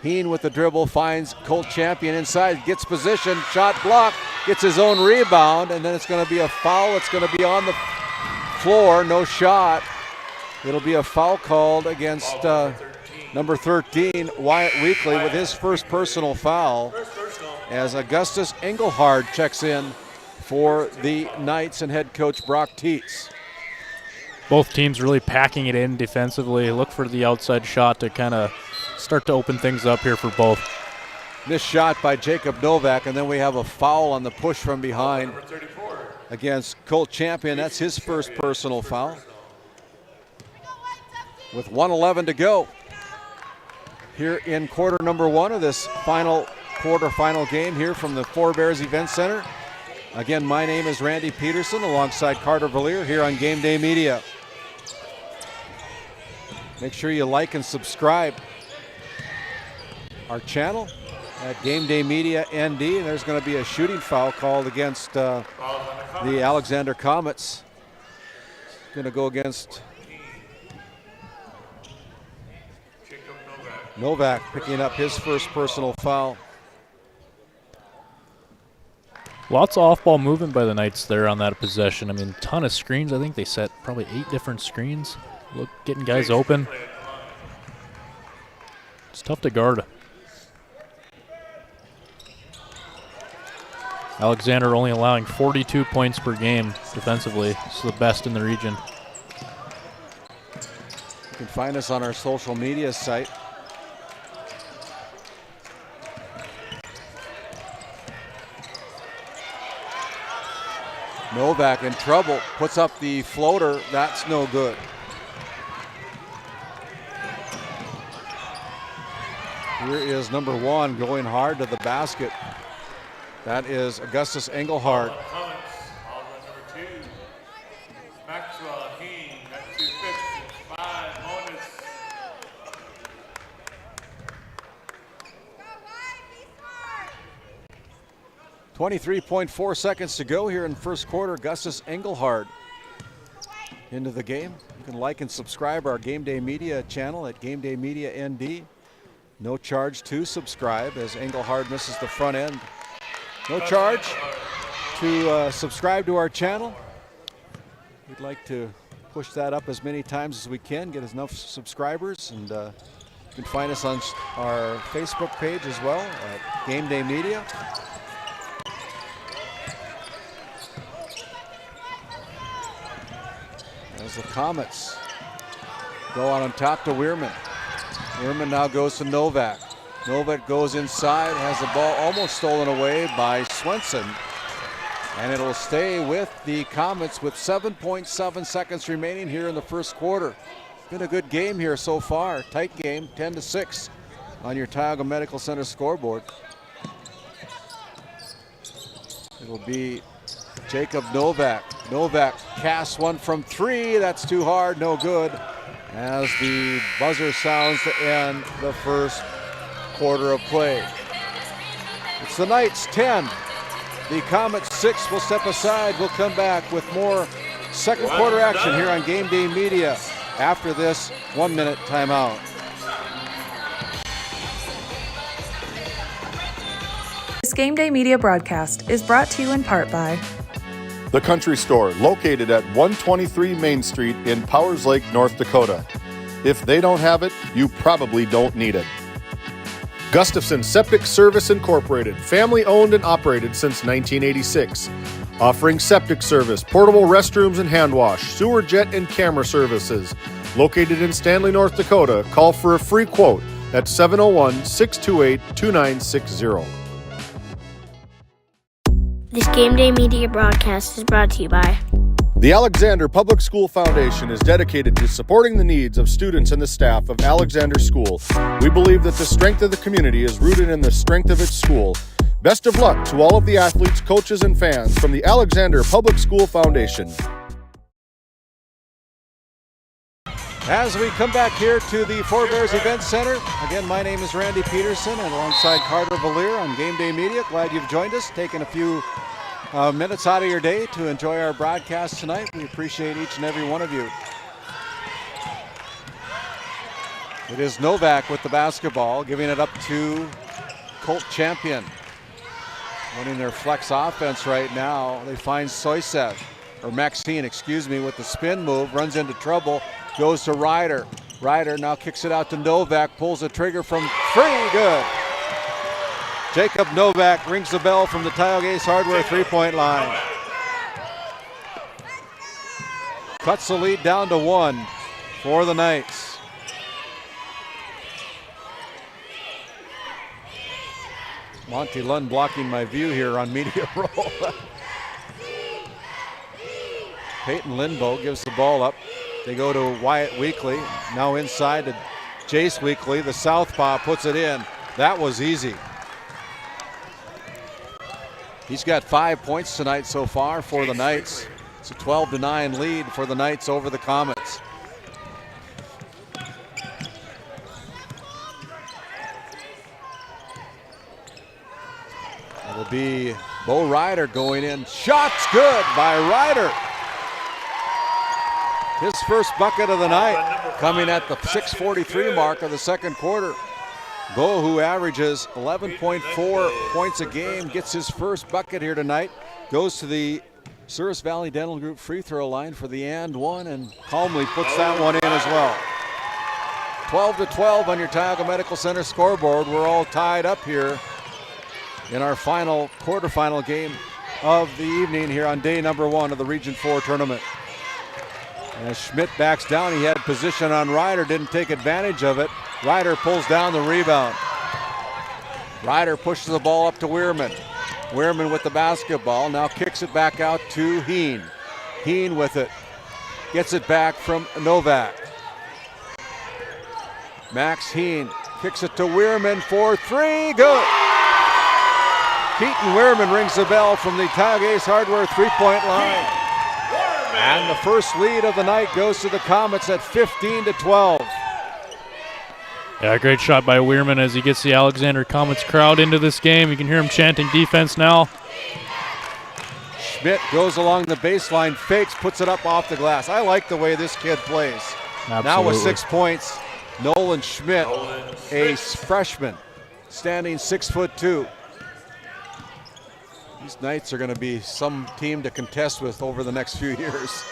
Heen with the dribble finds Colt Champion inside, gets position, shot blocked, gets his own rebound, and then it's going to be a foul. It's going to be on the floor, no shot. It'll be a foul called against number 13, Wyatt Weekly, with his first personal foul, as Augustus Engelhard checks in for the Knights and head coach Brock Teets. Both teams really packing it in defensively. Look for the outside shot to kind of start to open things up here for both. This shot by Jacob Novak, and then we have a foul on the push from behind against Colt Champion. That's his first personal foul. With 1:11 to go here in quarter number 1 of this quarterfinal game here from the Four Bears Event Center. Again, my name is Randy Pederson alongside Carter Valier here on Game Day Media. Make sure you like and subscribe our channel at Game Day Media ND. And there's going to be a shooting foul called against the Alexander Comets. Going to go against Novak, picking up his first personal foul. Lots of off-ball movement by the Knights there on that possession. I mean, ton of screens. I think they set probably 8 different screens. Look, getting guys open. It's tough to guard. Alexander only allowing 42 points per game defensively. It's the best in the region. You can find us on our social media site. Novak in trouble, puts up the floater, that's no good. Here is number 1 going hard to the basket. That is Augustus Engelhard. 23.4 seconds to go here in first quarter. Augustus Engelhard into the game. You can like and subscribe our Game Day Media channel at Game Day Media ND. No charge to subscribe as Engelhard misses the front end. No charge to subscribe to our channel. We'd like to push that up as many times as we can, get enough subscribers, and you can find us on our Facebook page as well at Game Day Media. As the Comets go out on top to Weirman. Weirman now goes to Novak. Novak goes inside, has the ball almost stolen away by Swenson. And it'll stay with the Comets with 7.7 seconds remaining here in the first quarter. Been a good game here so far. Tight game, 10-6 on your Tioga Medical Center scoreboard. It'll be Jacob Novak. Novak casts one from 3. That's too hard, no good. As the buzzer sounds to end the first quarter of play. It's the Knights 10. The Comets 6 will step aside. We'll come back with more second quarter action here on Game Day Media after this 1-minute timeout. This Game Day Media broadcast is brought to you in part by The Country Store, located at 123 Main Street in Powers Lake, North Dakota. If they don't have it, you probably don't need it. Gustafson Septic Service Incorporated, family owned and operated since 1986. Offering septic service, portable restrooms and hand wash, sewer jet and camera services. Located in Stanley, North Dakota, call for a free quote at 701-628-2960. This Game Day Media broadcast is brought to you by The Alexander Public School Foundation is dedicated to supporting the needs of students and the staff of Alexander School. We believe that the strength of the community is rooted in the strength of its school. Best of luck to all of the athletes, coaches, and fans from the Alexander Public School Foundation. As we come back here to the Four Bears Event Center, again, my name is RandallPederson, and alongside Carter Valier on Game Day Media. Glad you've joined us, taking a few minutes out of your day to enjoy our broadcast tonight. We appreciate each and every one of you. It is Novak with the basketball, giving it up to Colt Champion. Running their flex offense right now. They find Soisev, or Maxine, excuse me, with the spin move, runs into trouble, goes to Ryder. Ryder now kicks it out to Novak, pulls the trigger from 3, good. Jacob Novak rings the bell from the Tioga Ace Hardware three-point line. Cuts the lead down to 1 for the Knights. Monty Lund blocking my view here on media roll. Peyton Lindbo gives the ball up. They go to Wyatt Weekly, now inside to Jace Weekly. The southpaw puts it in. That was easy. He's got 5 points tonight so far for the Knights. It's a 12-9 lead for the Knights over the Comets. It'll be Bo Ryder going in. Shots good by Ryder. His first bucket of the night coming at the 6:43 mark of the second quarter. Bo, who averages 11.4 points a game, gets his first bucket here tonight. Goes to the Souris Valley Dental Group free throw line for the and one and calmly puts that one in as well. 12-12 on your Tioga Medical Center scoreboard. We're all tied up here in our final quarterfinal game of the evening here on day number 1 of the Region 4 tournament. As Schmidt backs down, he had position on Ryder, didn't take advantage of it. Ryder pulls down the rebound. Ryder pushes the ball up to Weirman. Weirman with the basketball, now kicks it back out to Heen. Heen with it, gets it back from Novak. Max Heen kicks it to Weirman for 3, good. Keaton Weirman rings the bell from the Tioga Ace Hardware three-point line. And the first lead of the night goes to the Comets at 15-12. Yeah, great shot by Weirman as he gets the Alexander Comets crowd into this game. You can hear him chanting defense now. Schmidt goes along the baseline, fakes, puts it up off the glass. I like the way this kid plays. Absolutely. Now with 6 points, Nolan Schmidt, a freshman, standing 6'2". These Knights are going to be some team to contest with over the next few years.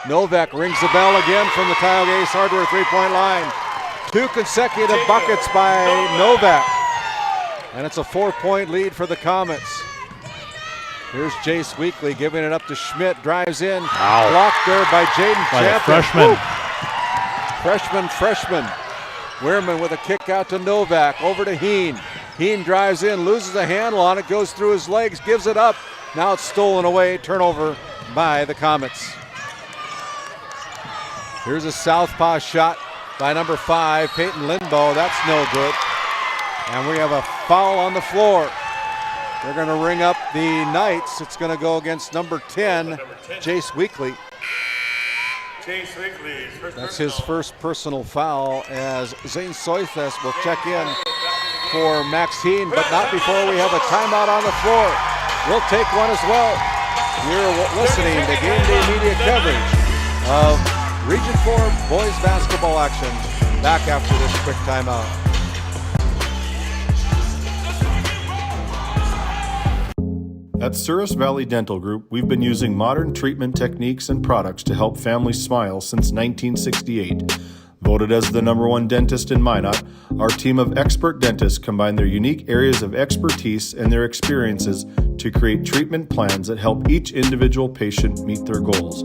Novak rings the bell again from the Tioga Ace Hardware three-point line. 2 consecutive buckets by Novak. And it's a 4-point lead for the Comets. Here's Jace Weekly giving it up to Schmidt. Drives in. Wow. Blocked there by Jaden Champion. Freshman. Weirman with a kick out to Novak. Over to Heen. Heen drives in, loses a handle on it, goes through his legs, gives it up. Now it's stolen away. Turnover by the Comets. Here's a southpaw shot by number 5, Peyton Lindbow. That's no good. And we have a foul on the floor. They're going to ring up the Knights. It's going to go against number 10, Jace Weekly. Jace Weekly. That's his first personal foul as Zane Soithes will check in for Max Heen, but not before we have a timeout on the floor. We'll take one as well. You're listening to Game Day Media coverage of Region 4 boys basketball action. Back after this quick timeout. At Souris Valley Dental Group, we've been using modern treatment techniques and products to help families smile since 1968. Voted as the #1 dentist in Minot, our team of expert dentists combine their unique areas of expertise and their experiences to create treatment plans that help each individual patient meet their goals.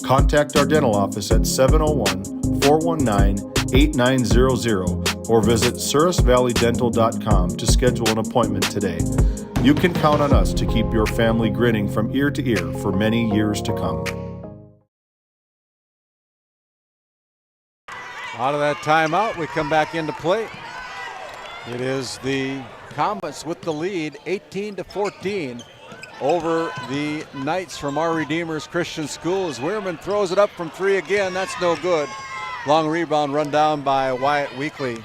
Contact our dental office at 701-419-8900 or visit sourisvalleydental.com to schedule an appointment today. You can count on us to keep your family grinning from ear to ear for many years to come. Out of that timeout, we come back into play. It is the Comets with the lead, 18-14 over the Knights from Our Redeemers Christian School as Weirman throws it up from 3 again. That's no good. Long rebound run down by Wyatt Weekly.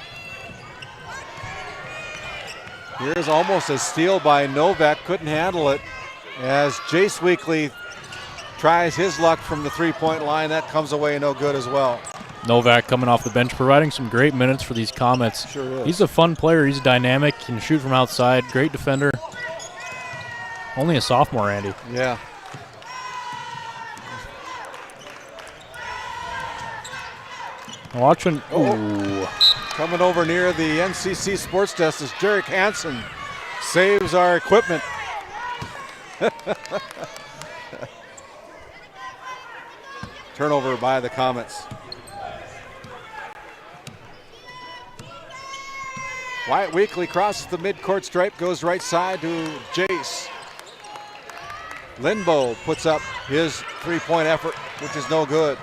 Here's almost a steal by Novak, couldn't handle it as Jace Weekly tries his luck from the three-point line. That comes away no good as well. Novak coming off the bench, providing some great minutes for these Comets. Sure is. He's a fun player. He's dynamic, can shoot from outside, great defender. Only a sophomore, Andy. Yeah. Watching. Coming over near the NCC Sports Desk is Jarek Hansen. Saves our equipment. Turnover by the Comets. Wyatt Weekly crosses the midcourt stripe, goes right side to Jace. Lindbow puts up his three-point effort, which is no good.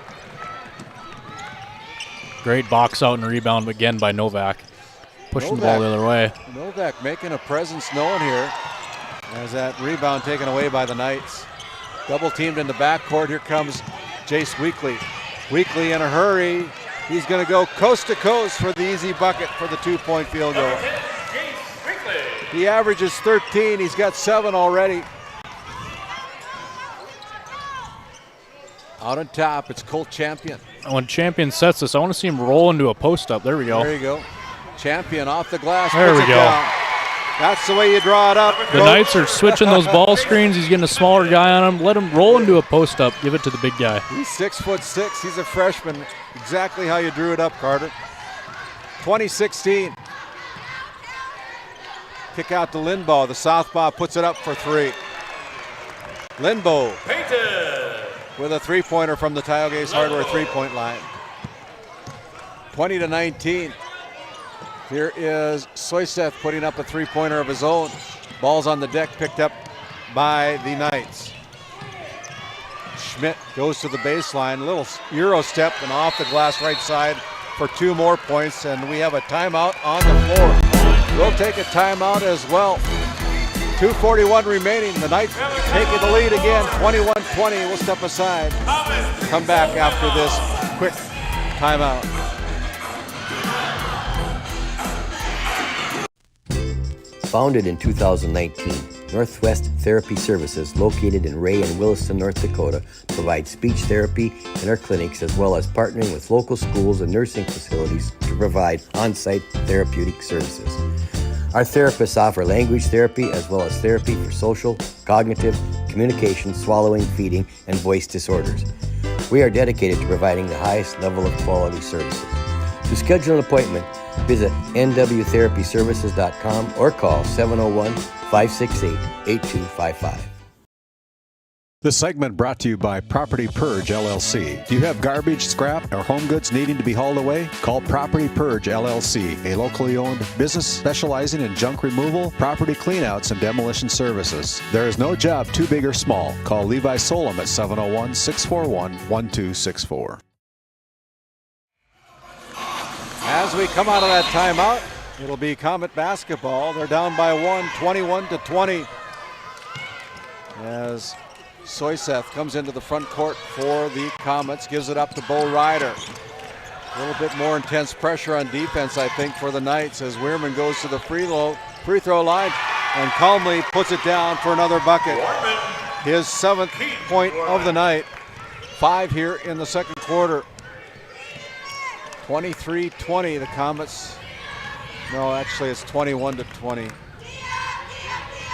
Great box out and rebound again by Novak. Pushing the ball the other way. Novak making a presence known here as that rebound taken away by the Knights. Double teamed in the backcourt. Here comes Jace Weekly. Weekly in a hurry. He's going to go coast to coast for the easy bucket for the two-point field goal. He averages 13. He's got 7 already. Out on top, it's Colt Champion. When Champion sets this, I want to see him roll into a post-up. There we go. There you go. Champion off the glass. There we go. Down. That's the way you draw it up. The Knights are switching those ball screens. He's getting a smaller guy on him. Let him roll into a post-up. Give it to the big guy. He's 6'6". He's a freshman. Exactly how you drew it up, Carter. 2016. Kick out to Lindbow. The southpaw puts it up for 3. Lindbow with a three-pointer from the Tioga Hardware three-point line. 20-19. Here is Soyseth putting up a three-pointer of his own. Ball's on the deck, picked up by the Knights. Schmidt goes to the baseline, little Euro step and off the glass right side for 2 more points, and we have a timeout on the floor. We'll take a timeout as well. 2:41 remaining. The Knights taking the lead again, 21-20. We'll step aside. Come back after this quick timeout. Founded in 2019, Northwest Therapy Services, located in Ray and Williston, North Dakota, provides speech therapy in our clinics as well as partnering with local schools and nursing facilities to provide on-site therapeutic services. Our therapists offer language therapy as well as therapy for social, cognitive, communication, swallowing, feeding, and voice disorders. We are dedicated to providing the highest level of quality services. To schedule an appointment, visit nwtherapyservices.com or call 701-568-8255. This segment brought to you by Property Purge LLC. Do you have garbage, scrap, or home goods needing to be hauled away? Call Property Purge LLC, a locally owned business specializing in junk removal, property cleanouts, and demolition services. There is no job too big or small. Call Levi Solom at 701-641-1264. As we come out of that timeout, it'll be Comet basketball. They're down by 1, 21-20. As Soyseth comes into the front court for the Comets, gives it up to Bo Ryder. A little bit more intense pressure on defense, I think, for the Knights as Weirman goes to the free throw line and calmly puts it down for another bucket. His 7th point of the night. 5 here in the second quarter. 23-20, the Comets. No, actually it's 21-20.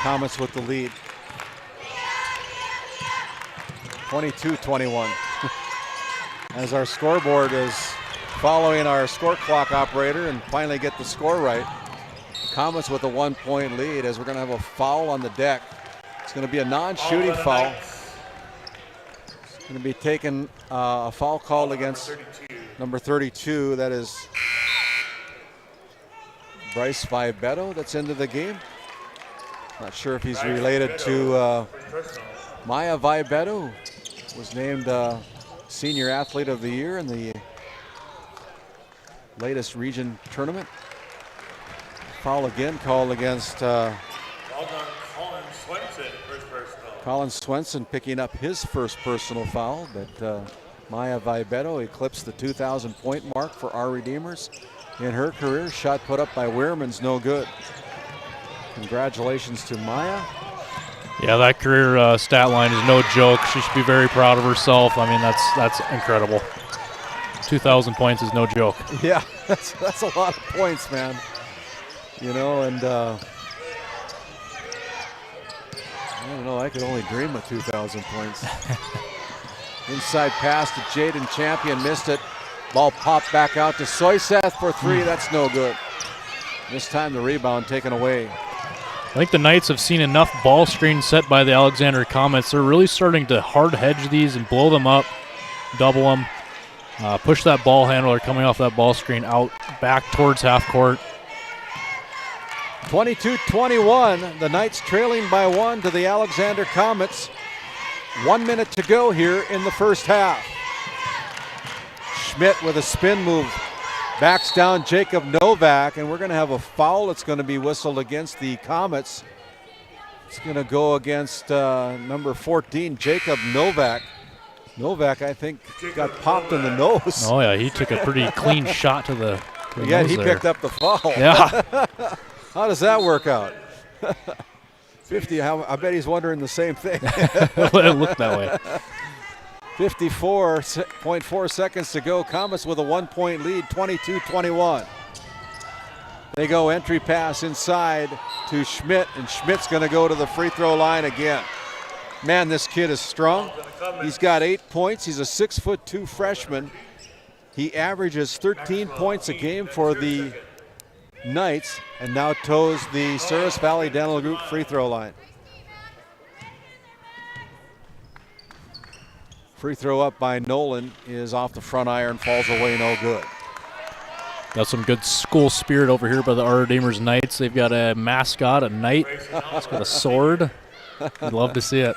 Comets with the lead. 22-21. As our scoreboard is following our score clock operator and finally get the score right. Comets with a 1-point lead as we're going to have a foul on the deck. It's going to be a non-shooting foul. It's going to be taken a foul called against number 32. That is Bryce Vibeto that's into the game. Not sure if he's related to Maya Vibeto, who was named Senior Athlete of the Year in the latest region tournament. Foul again called against Colin Swenson, picking up his first personal foul, but Maya Vibeto eclipsed the 2,000 point mark for our Redeemers in her career. Shot put up by Weirman's no good. Congratulations to Maya. Yeah, that career stat line is no joke. She should be very proud of herself. I mean, that's incredible. 2,000 points is no joke. Yeah, that's a lot of points, man. You know, and I don't know, I could only dream of 2,000 points. Inside pass to Jaden Champion, missed it. Ball popped back out to Soyseth for 3. That's no good. This time the rebound taken away. I think the Knights have seen enough ball screens set by the Alexander Comets. They're really starting to hard hedge these and blow them up, double them, push that ball handler coming off that ball screen out back towards half court. 22-21, the Knights trailing by 1 to the Alexander Comets. 1 minute to go here in the first half. Schmidt with a spin move. Backs down Jacob Novak, and we're going to have a foul that's going to be whistled against the Comets. It's going to go against number 14, Jacob Novak. Novak, I think, got popped in the nose. Oh, yeah, he took a pretty clean shot to the yeah, nose he there. picked up the foul. Yeah. How does that work out? 50, I bet he's wondering the same thing. It looked that way. 54.4 seconds to go. Comets with a 1-point lead, 22-21. They go entry pass inside to Schmidt, and Schmidt's going to go to the free throw line again. Man, this kid is strong. He's got 8 points. He's a 6'2" freshman. He averages 13 points a game for the Knights and now toes the Service Valley Dental Group free throw line. Free throw up by Nolan is off the front iron, falls away, no good. Got some good school spirit over here by the Our Redeemers Knights. They've got a mascot, a knight. It's got a sword. I'd love to see it.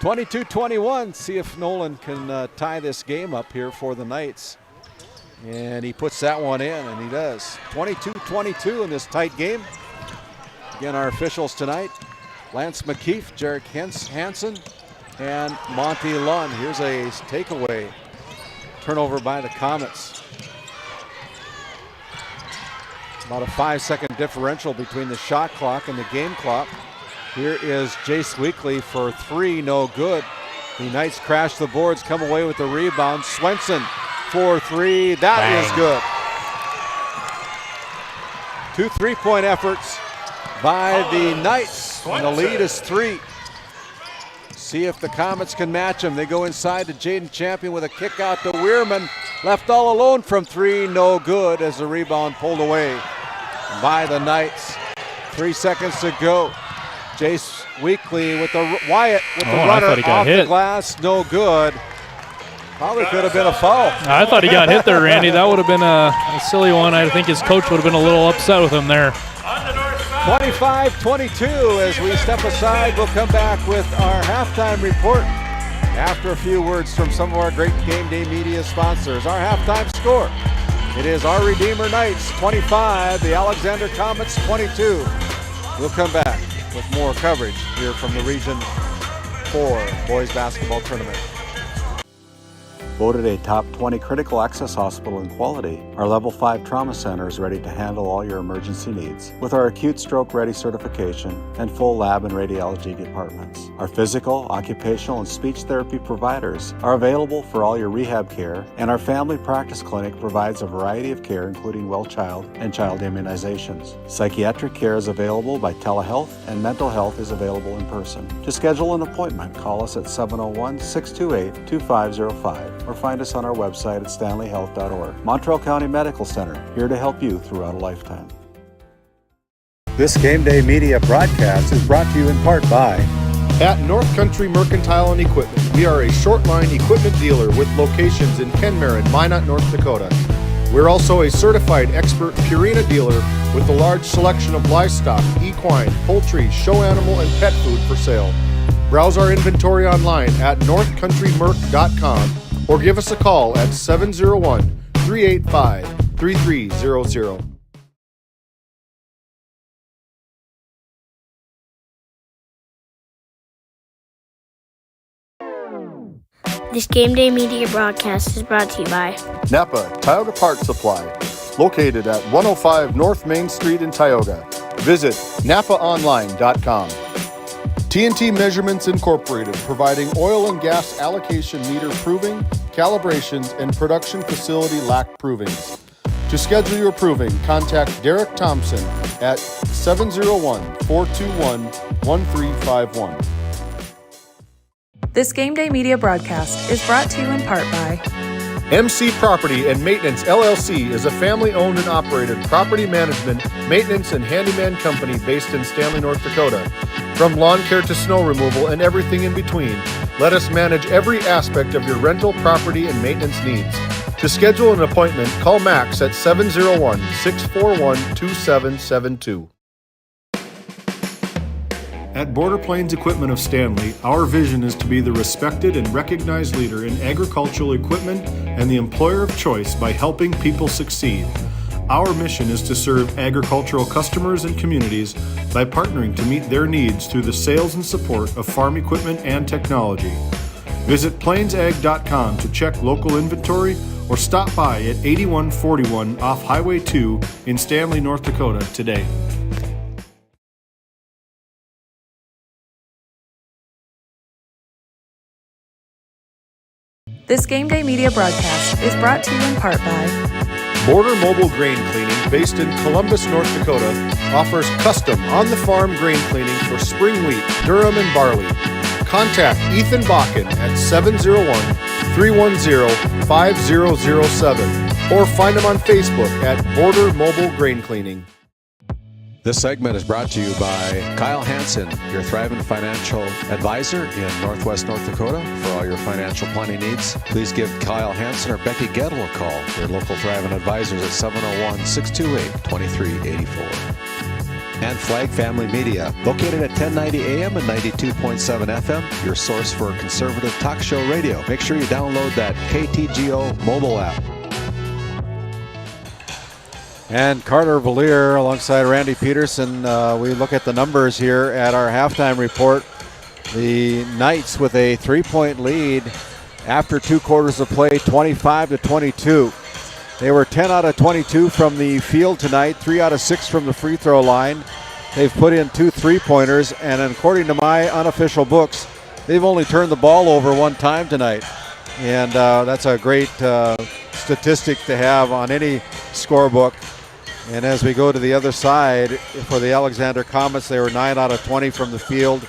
22-21. See if Nolan can tie this game up here for the Knights. And he puts that one in, and he does. 22-22 in this tight game. Again, our officials tonight, Lance McKeef, Jarek Hansen, and Monty Lund. Here's a takeaway. Turnover by the Comets. About a 5-second differential between the shot clock and the game clock. Here is Jace Weekly for 3, no good. The Knights crash the boards, come away with the rebound. Swenson for 3, that is good. 2 3-point efforts by the Knights, and the lead is 3. See if the Comets can match them. They go inside to Jaden Champion with a kick out to Weirman. Left all alone from 3, no good as the rebound pulled away by the Knights. 3 seconds to go. Jace weakly with the Wyatt with the I runner thought he got off hit. the glass. No good. Probably could have been a foul. I thought he got hit there, Randy. That would have been a silly one. I think his coach would have been a little upset with him there. 25-22 as we step aside. We'll come back with our halftime report after a few words from some of our great Game Day Media sponsors. Our halftime score, it is our Redeemer Knights 25, the Alexander Comets 22. We'll come back with more coverage here from the Region 4 Boys Basketball Tournament. Voted a top 20 critical access hospital in quality, our Level 5 Trauma Center is ready to handle all your emergency needs with our acute stroke ready certification and full lab and radiology departments. Our physical, occupational, and speech therapy providers are available for all your rehab care, and our family practice clinic provides a variety of care including well child and child immunizations. Psychiatric care is available by telehealth, and mental health is available in person. To schedule an appointment, call us at 701-628-2505. Or find us on our website at stanleyhealth.org. Montreal County Medical Center, here to help you throughout a lifetime. This Game Day Media broadcast is brought to you in part by At North Country Mercantile and Equipment, we are a short line equipment dealer with locations in Kenmare and Minot, North Dakota. We're also a certified expert Purina dealer with a large selection of livestock, equine, poultry, show animal, and pet food for sale. Browse our inventory online at northcountrymerc.com or give us a call at 701-385-3300. This Game Day Media broadcast is brought to you by Napa Tioga Parts Supply, located at 105 North Main Street in Tioga. Visit napaonline.com. TNT Measurements Incorporated, providing oil and gas allocation meter proving, calibrations, and production facility lack provings. To schedule your proving, contact Derek Thompson at 701-421-1351. This Game Day Media broadcast is brought to you in part by MC Property and Maintenance LLC is a family-owned and operated property management, maintenance, and handyman company based in Stanley, North Dakota. From lawn care to snow removal and everything in between, let us manage every aspect of your rental, property, and maintenance needs. To schedule an appointment, call Max at 701-641-2772. At Border Plains Equipment of Stanley, our vision is to be the respected and recognized leader in agricultural equipment and the employer of choice by helping people succeed. Our mission is to serve agricultural customers and communities by partnering to meet their needs through the sales and support of farm equipment and technology. Visit plainsag.com to check local inventory or stop by at 8141 off Highway 2 in Stanley, North Dakota today. This Game Day Media broadcast is brought to you in part by Border Mobile Grain Cleaning, based in Columbus, North Dakota, offers custom on-the-farm grain cleaning for spring wheat, durum, and barley. Contact Ethan Bakken at 701-310-5007 or find him on Facebook at Border Mobile Grain Cleaning. This segment is brought to you by Kyle Hansen, your thriving financial advisor in Northwest North Dakota. For all your financial planning needs, please give Kyle Hansen or Becky Gettle a call. Your local thriving advisors at 701-628-2384. And Flag Family Media, located at 1090 AM and 92.7 FM, your source for conservative talk show radio. Make sure you download that KTGO mobile app. And Carter Valier alongside Randy Pederson. We look at the numbers here at our halftime report. The Knights with a 3-point lead after 2 quarters of play, 25-22. They were 10 out of 22 from the field tonight, 3 out of 6 from the free throw line. They've put in 2 3-pointers, and according to my unofficial books, they've only turned the ball over 1 time tonight. And that's a great statistic to have on any scorebook. And as we go to the other side, for the Alexander Comets, they were 9 out of 20 from the field.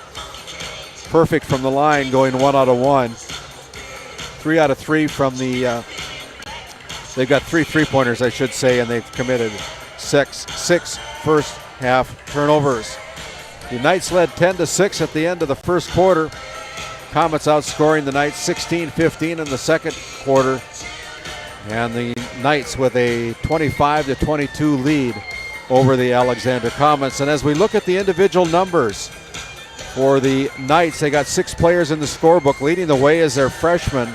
Perfect from the line, going 1 out of 1. 3 out of 3 from the, they've got 3 3-pointers, I should say, and they've committed six first half turnovers. The Knights led 10-6 at the end of the first quarter. Comets outscoring the Knights 16-15 in the second quarter. And the Knights with a 25-22 lead over the Alexander Comets. And as we look at the individual numbers for the Knights, they got 6 players in the scorebook. Leading the way is their freshman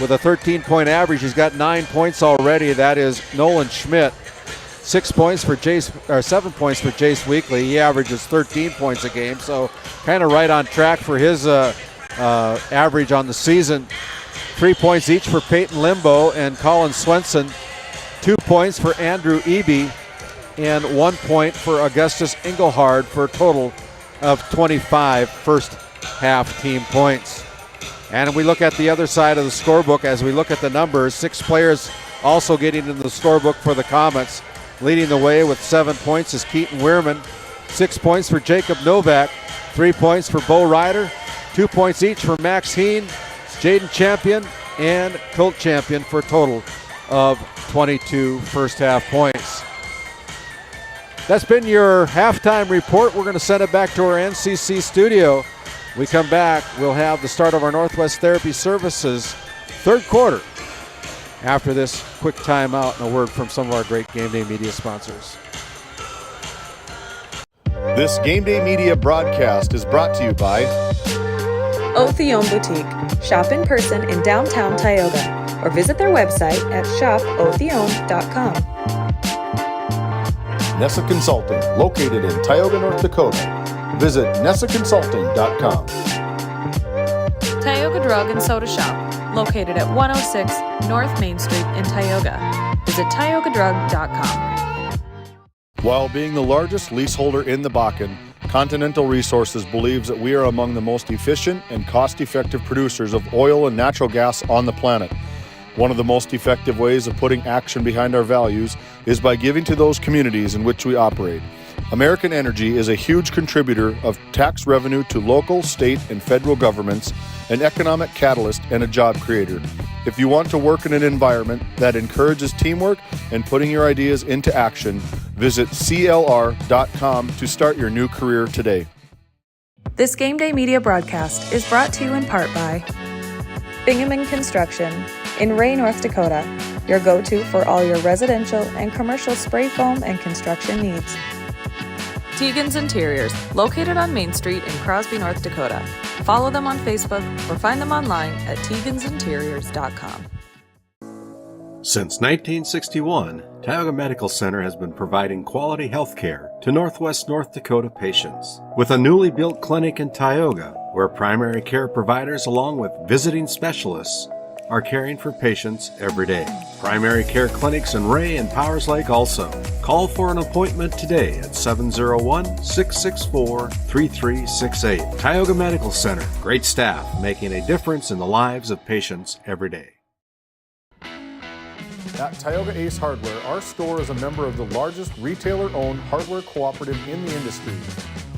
with a 13-point average. He's got 9 points already. That is Nolan Schmidt. 7 points for Jace Weekly. He averages 13 points a game, so kind of right on track for his average on the season. 3 points each for Peyton Limbo and Colin Swenson. 2 points for Andrew Eby and 1 point for Augustus Engelhard for a total of 25 first half team points. And we look at the other side of the scorebook as we look at the numbers. 6 players also getting in the scorebook for the Comets. Leading the way with 7 points is Keaton Weirman. 6 points for Jacob Novak. 3 points for Bo Ryder. 2 points each for Max Heen, Jaden Champion, and Colt Champion for a total of 22 first half points. That's been your halftime report. We're going to send it back to our NCC studio. We come back, we'll have the start of our Northwest Therapy Services third quarter after this quick timeout and a word from some of our great Game Day Media sponsors. This Game Day Media broadcast is brought to you by Othion Boutique. Shop in person in downtown Tioga or visit their website at shopothion.com. Nessa Consulting, located in Tioga, North Dakota. Visit nessaconsulting.com. Tioga Drug and Soda Shop, located at 106 North Main Street in Tioga. Visit tiogadrug.com. While being the largest leaseholder in the Bakken, Continental Resources believes that we are among the most efficient and cost-effective producers of oil and natural gas on the planet. One of the most effective ways of putting action behind our values is by giving to those communities in which we operate. American Energy is a huge contributor of tax revenue to local, state, and federal governments, an economic catalyst, and a job creator. If you want to work in an environment that encourages teamwork and putting your ideas into action, visit CLR.com to start your new career today. This Game Day Media broadcast is brought to you in part by Bingaman Construction in Ray, North Dakota, your go-to for all your residential and commercial spray foam and construction needs. Tegan's Interiors, located on Main Street in Crosby, North Dakota. Follow them on Facebook or find them online at tegansinteriors.com. Since 1961, Tioga Medical Center has been providing quality health care to Northwest North Dakota patients. With a newly built clinic in Tioga, where primary care providers along with visiting specialists are caring for patients every day. Primary care clinics in Ray and Powers Lake also. Call for an appointment today at 701-664-3368. Tioga Medical Center. Great staff making a difference in the lives of patients every day. At Tioga Ace Hardware, our store is a member of the largest retailer-owned hardware cooperative in the industry.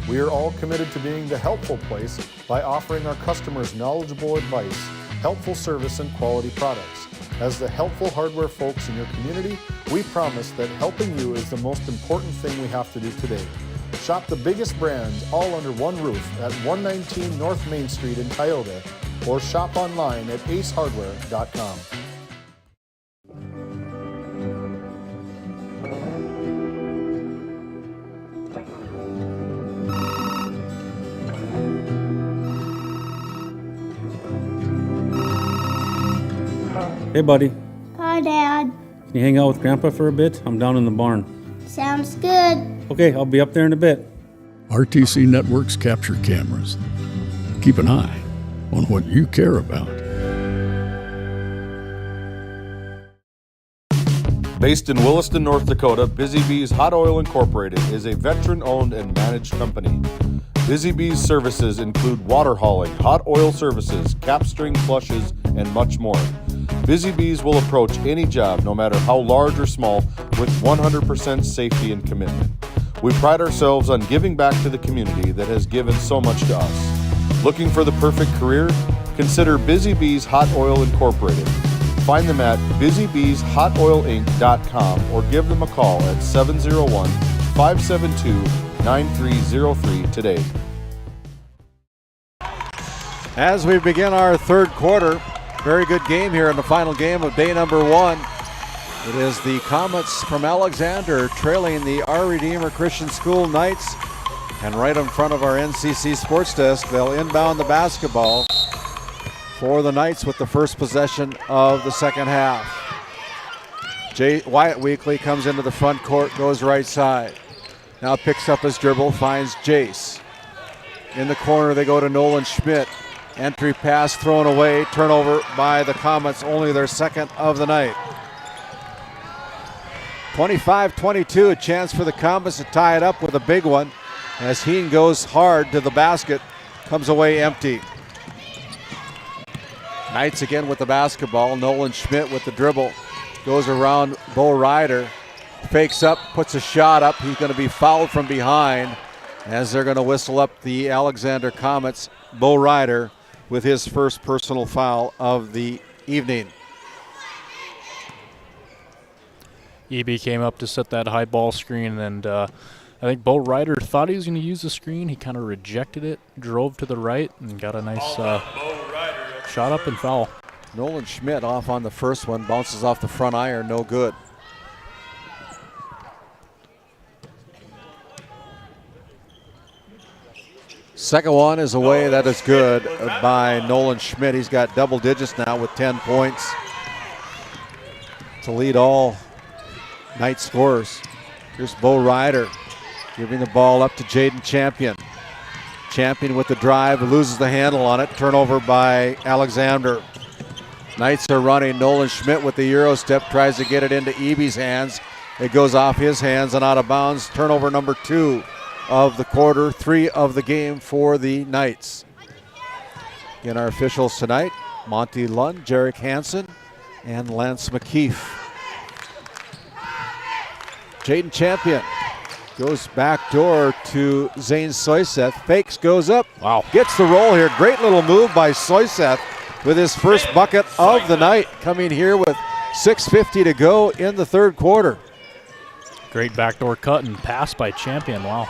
We are all committed to being the helpful place by offering our customers knowledgeable advice, helpful service, and quality products. As the helpful hardware folks in your community, we promise that helping you is the most important thing we have to do today. Shop the biggest brands all under one roof at 119 North Main Street in Tioga, or shop online at acehardware.com. Hey, buddy. Hi, Dad. Can you hang out with Grandpa for a bit? I'm down in the barn. Sounds good. Okay, I'll be up there in a bit. RTC Networks capture cameras. Keep an eye on what you care about. Based in Williston, North Dakota, Busy Bees Hot Oil Incorporated is a veteran-owned and managed company. Busy Bees services include water hauling, hot oil services, capstring flushes, and much more. Busy Bees will approach any job, no matter how large or small, with 100% safety and commitment. We pride ourselves on giving back to the community that has given so much to us. Looking for the perfect career? Consider Busy Bees Hot Oil Incorporated. Find them at busybeeshotoilinc.com or give them a call at 701-572-5700. 9303 today. As we begin our third quarter, very good game here in the final game of day number 1. It is the Comets from Alexander trailing the Our Redeemer Christian School Knights. And right in front of our NCC sports desk, they'll inbound the basketball for the Knights with the first possession of the second half. Wyatt Weekly comes into the front court, goes right side. Now picks up his dribble, finds Jace. In the corner they go to Nolan Schmidt. Entry pass thrown away, turnover by the Comets, only their second of the night. 25-22, a chance for the Comets to tie it up with a big one as Heen goes hard to the basket, comes away empty. Knights again with the basketball. Nolan Schmidt with the dribble, goes around Bo Ryder, fakes up, puts a shot up. He's going to be fouled from behind as they're going to whistle up the Alexander Comets. Bo Ryder with his first personal foul of the evening. EB came up to set that high ball screen, and I think Bo Ryder thought he was going to use the screen. He kind of rejected it, drove to the right, and got a nice shot up and foul. Nolan Schmidt off on the first one, bounces off the front iron, no good. Second one is away, that is good by Nolan Schmidt. He's got double digits now with 10 points to lead all night scorers. Here's Bo Ryder giving the ball up to Jaden Champion. Champion with the drive, loses the handle on it. Turnover by Alexander. Knights are running. Nolan Schmidt with the Euro step tries to get it into Eby's hands. It goes off his hands and out of bounds. Turnover number 2 of the quarter, 3 of the game for the Knights. Again, our officials tonight, Monty Lund, Jarek Hansen, and Lance McKeef. Jaden Champion goes back door to Zane Soyseth. Fakes, goes up. Wow. Gets the roll here. Great little move by Soyseth with his first bucket of the night, coming here with 6:50 to go in the third quarter. Great backdoor cut and pass by Champion. Wow.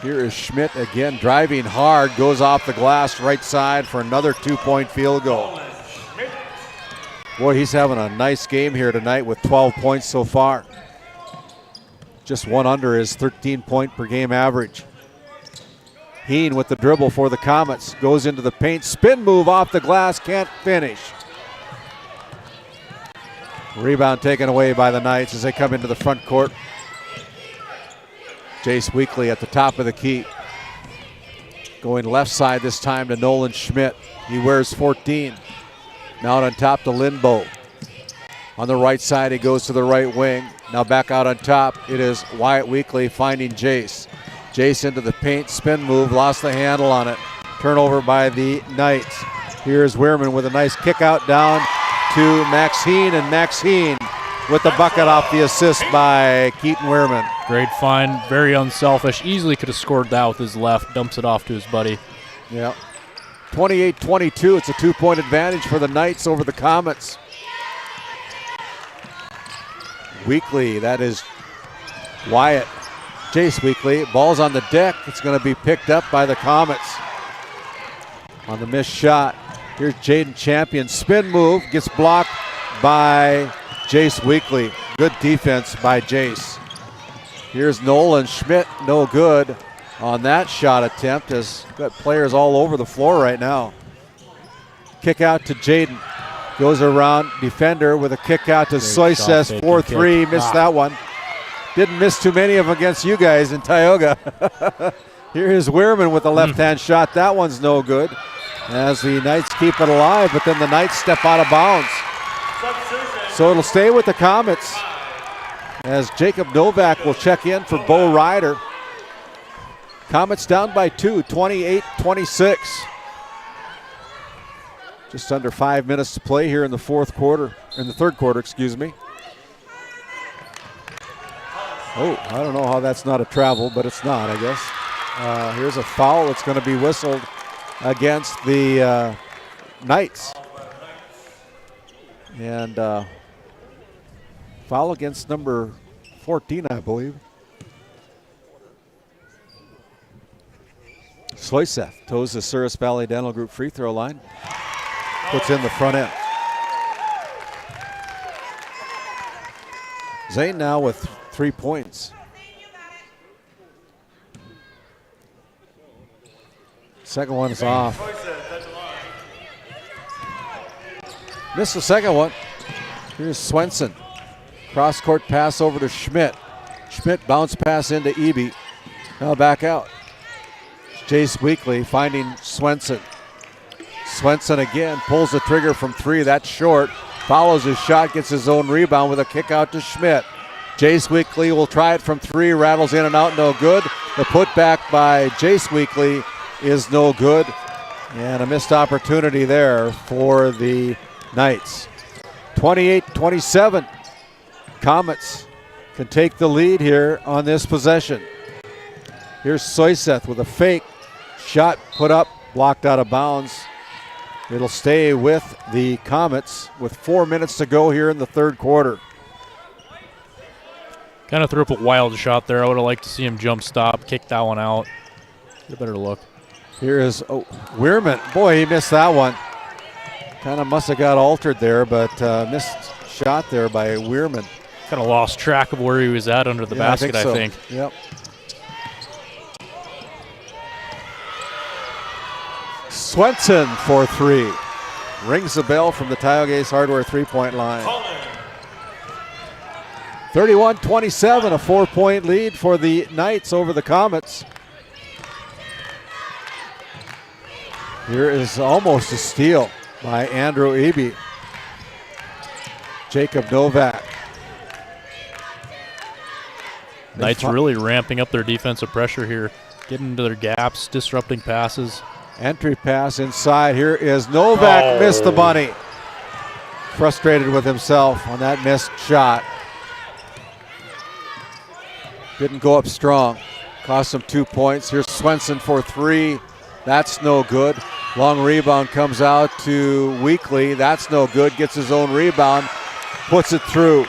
Here is Schmidt again, driving hard, goes off the glass right side for another 2-point field goal. Boy, he's having a nice game here tonight with 12 points so far. Just one under his 13-point per game average. Heen with the dribble for the Comets, goes into the paint, spin move off the glass, can't finish. Rebound taken away by the Knights as they come into the front court. Jace Weekly at the top of the key. Going left side this time to Nolan Schmidt. He wears 14. Now out on top to Lindbo. On the right side, he goes to the right wing. Now back out on top, it is Wyatt Weekly finding Jace. Jace into the paint, spin move, lost the handle on it. Turnover by the Knights. Here's Weirman with a nice kick out down to Max Heen, and Max Heen with the bucket off the assist by Keaton Weirman. Great find, very unselfish. Easily could have scored that with his left, dumps it off to his buddy. Yeah. 28-22, it's a 2-point advantage for the Knights over the Comets. Weekly, that is Wyatt. Jace Weekly, ball's on the deck. It's going to be picked up by the Comets on the missed shot. Here's Jaden Champion, spin move, gets blocked by Jace Weekly. Good defense by Jace. Here's Nolan Schmidt, no good on that shot attempt, as got players all over the floor right now. Kick out to Jaden. Goes around defender with a kick out to Soyseth, 4-3, missed that one. Didn't miss too many of them against you guys in Tioga. Here is Weirman with a left-hand shot. That one's no good as the Knights keep it alive, but then the Knights step out of bounds. So it'll stay with the Comets as Jacob Novak will check in for Bo Ryder. Comets down by 2, 28-26. Just under 5 minutes to play here in the third quarter, excuse me. Oh, I don't know how that's not a travel, but it's not, I guess. Here's a foul that's going to be whistled against the Knights. And foul against number 14, I believe. Sloyseth toes the Souris Valley Dental Group free throw line. Puts in the front end. Zane now with 3 points. Second one is off. Missed the second one. Here's Swenson. Cross-court pass over to Schmidt. Schmidt bounce pass into Eby. Now back out. Jace Weekly finding Swenson. Swenson again pulls the trigger from 3. That's short. Follows his shot, gets his own rebound with a kick out to Schmidt. Jace Weekly will try it from 3. Rattles in and out, no good. The putback by Jace Weekly is no good. And a missed opportunity there for the Knights. 28-27. Comets can take the lead here on this possession. Here's Soyseth with a fake. Shot put up, blocked out of bounds. It'll stay with the Comets with 4 minutes to go here in the third quarter. Kind of threw up a wild shot there. I would have liked to see him jump stop, kick that one out. Get a better look. Here is Weirman. Boy, he missed that one. Kind of must have got altered there, but missed shot there by Weirman. Kind of lost track of where he was at under the basket, I think. Yep. Swenson for 3. Rings the bell from the Tioga's Hardware three-point line. 31-27, a 4-point lead for the Knights over the Comets. Here is almost a steal by Andrew Eby. Jacob Novak. Knights really ramping up their defensive pressure here, getting into their gaps, disrupting passes. Entry pass inside. Here is Novak. Missed the bunny. Frustrated with himself on that missed shot. Didn't go up strong. Cost him 2 points. Here's Swenson for 3. That's no good. Long rebound comes out to Weekly. That's no good. Gets his own rebound. Puts it through.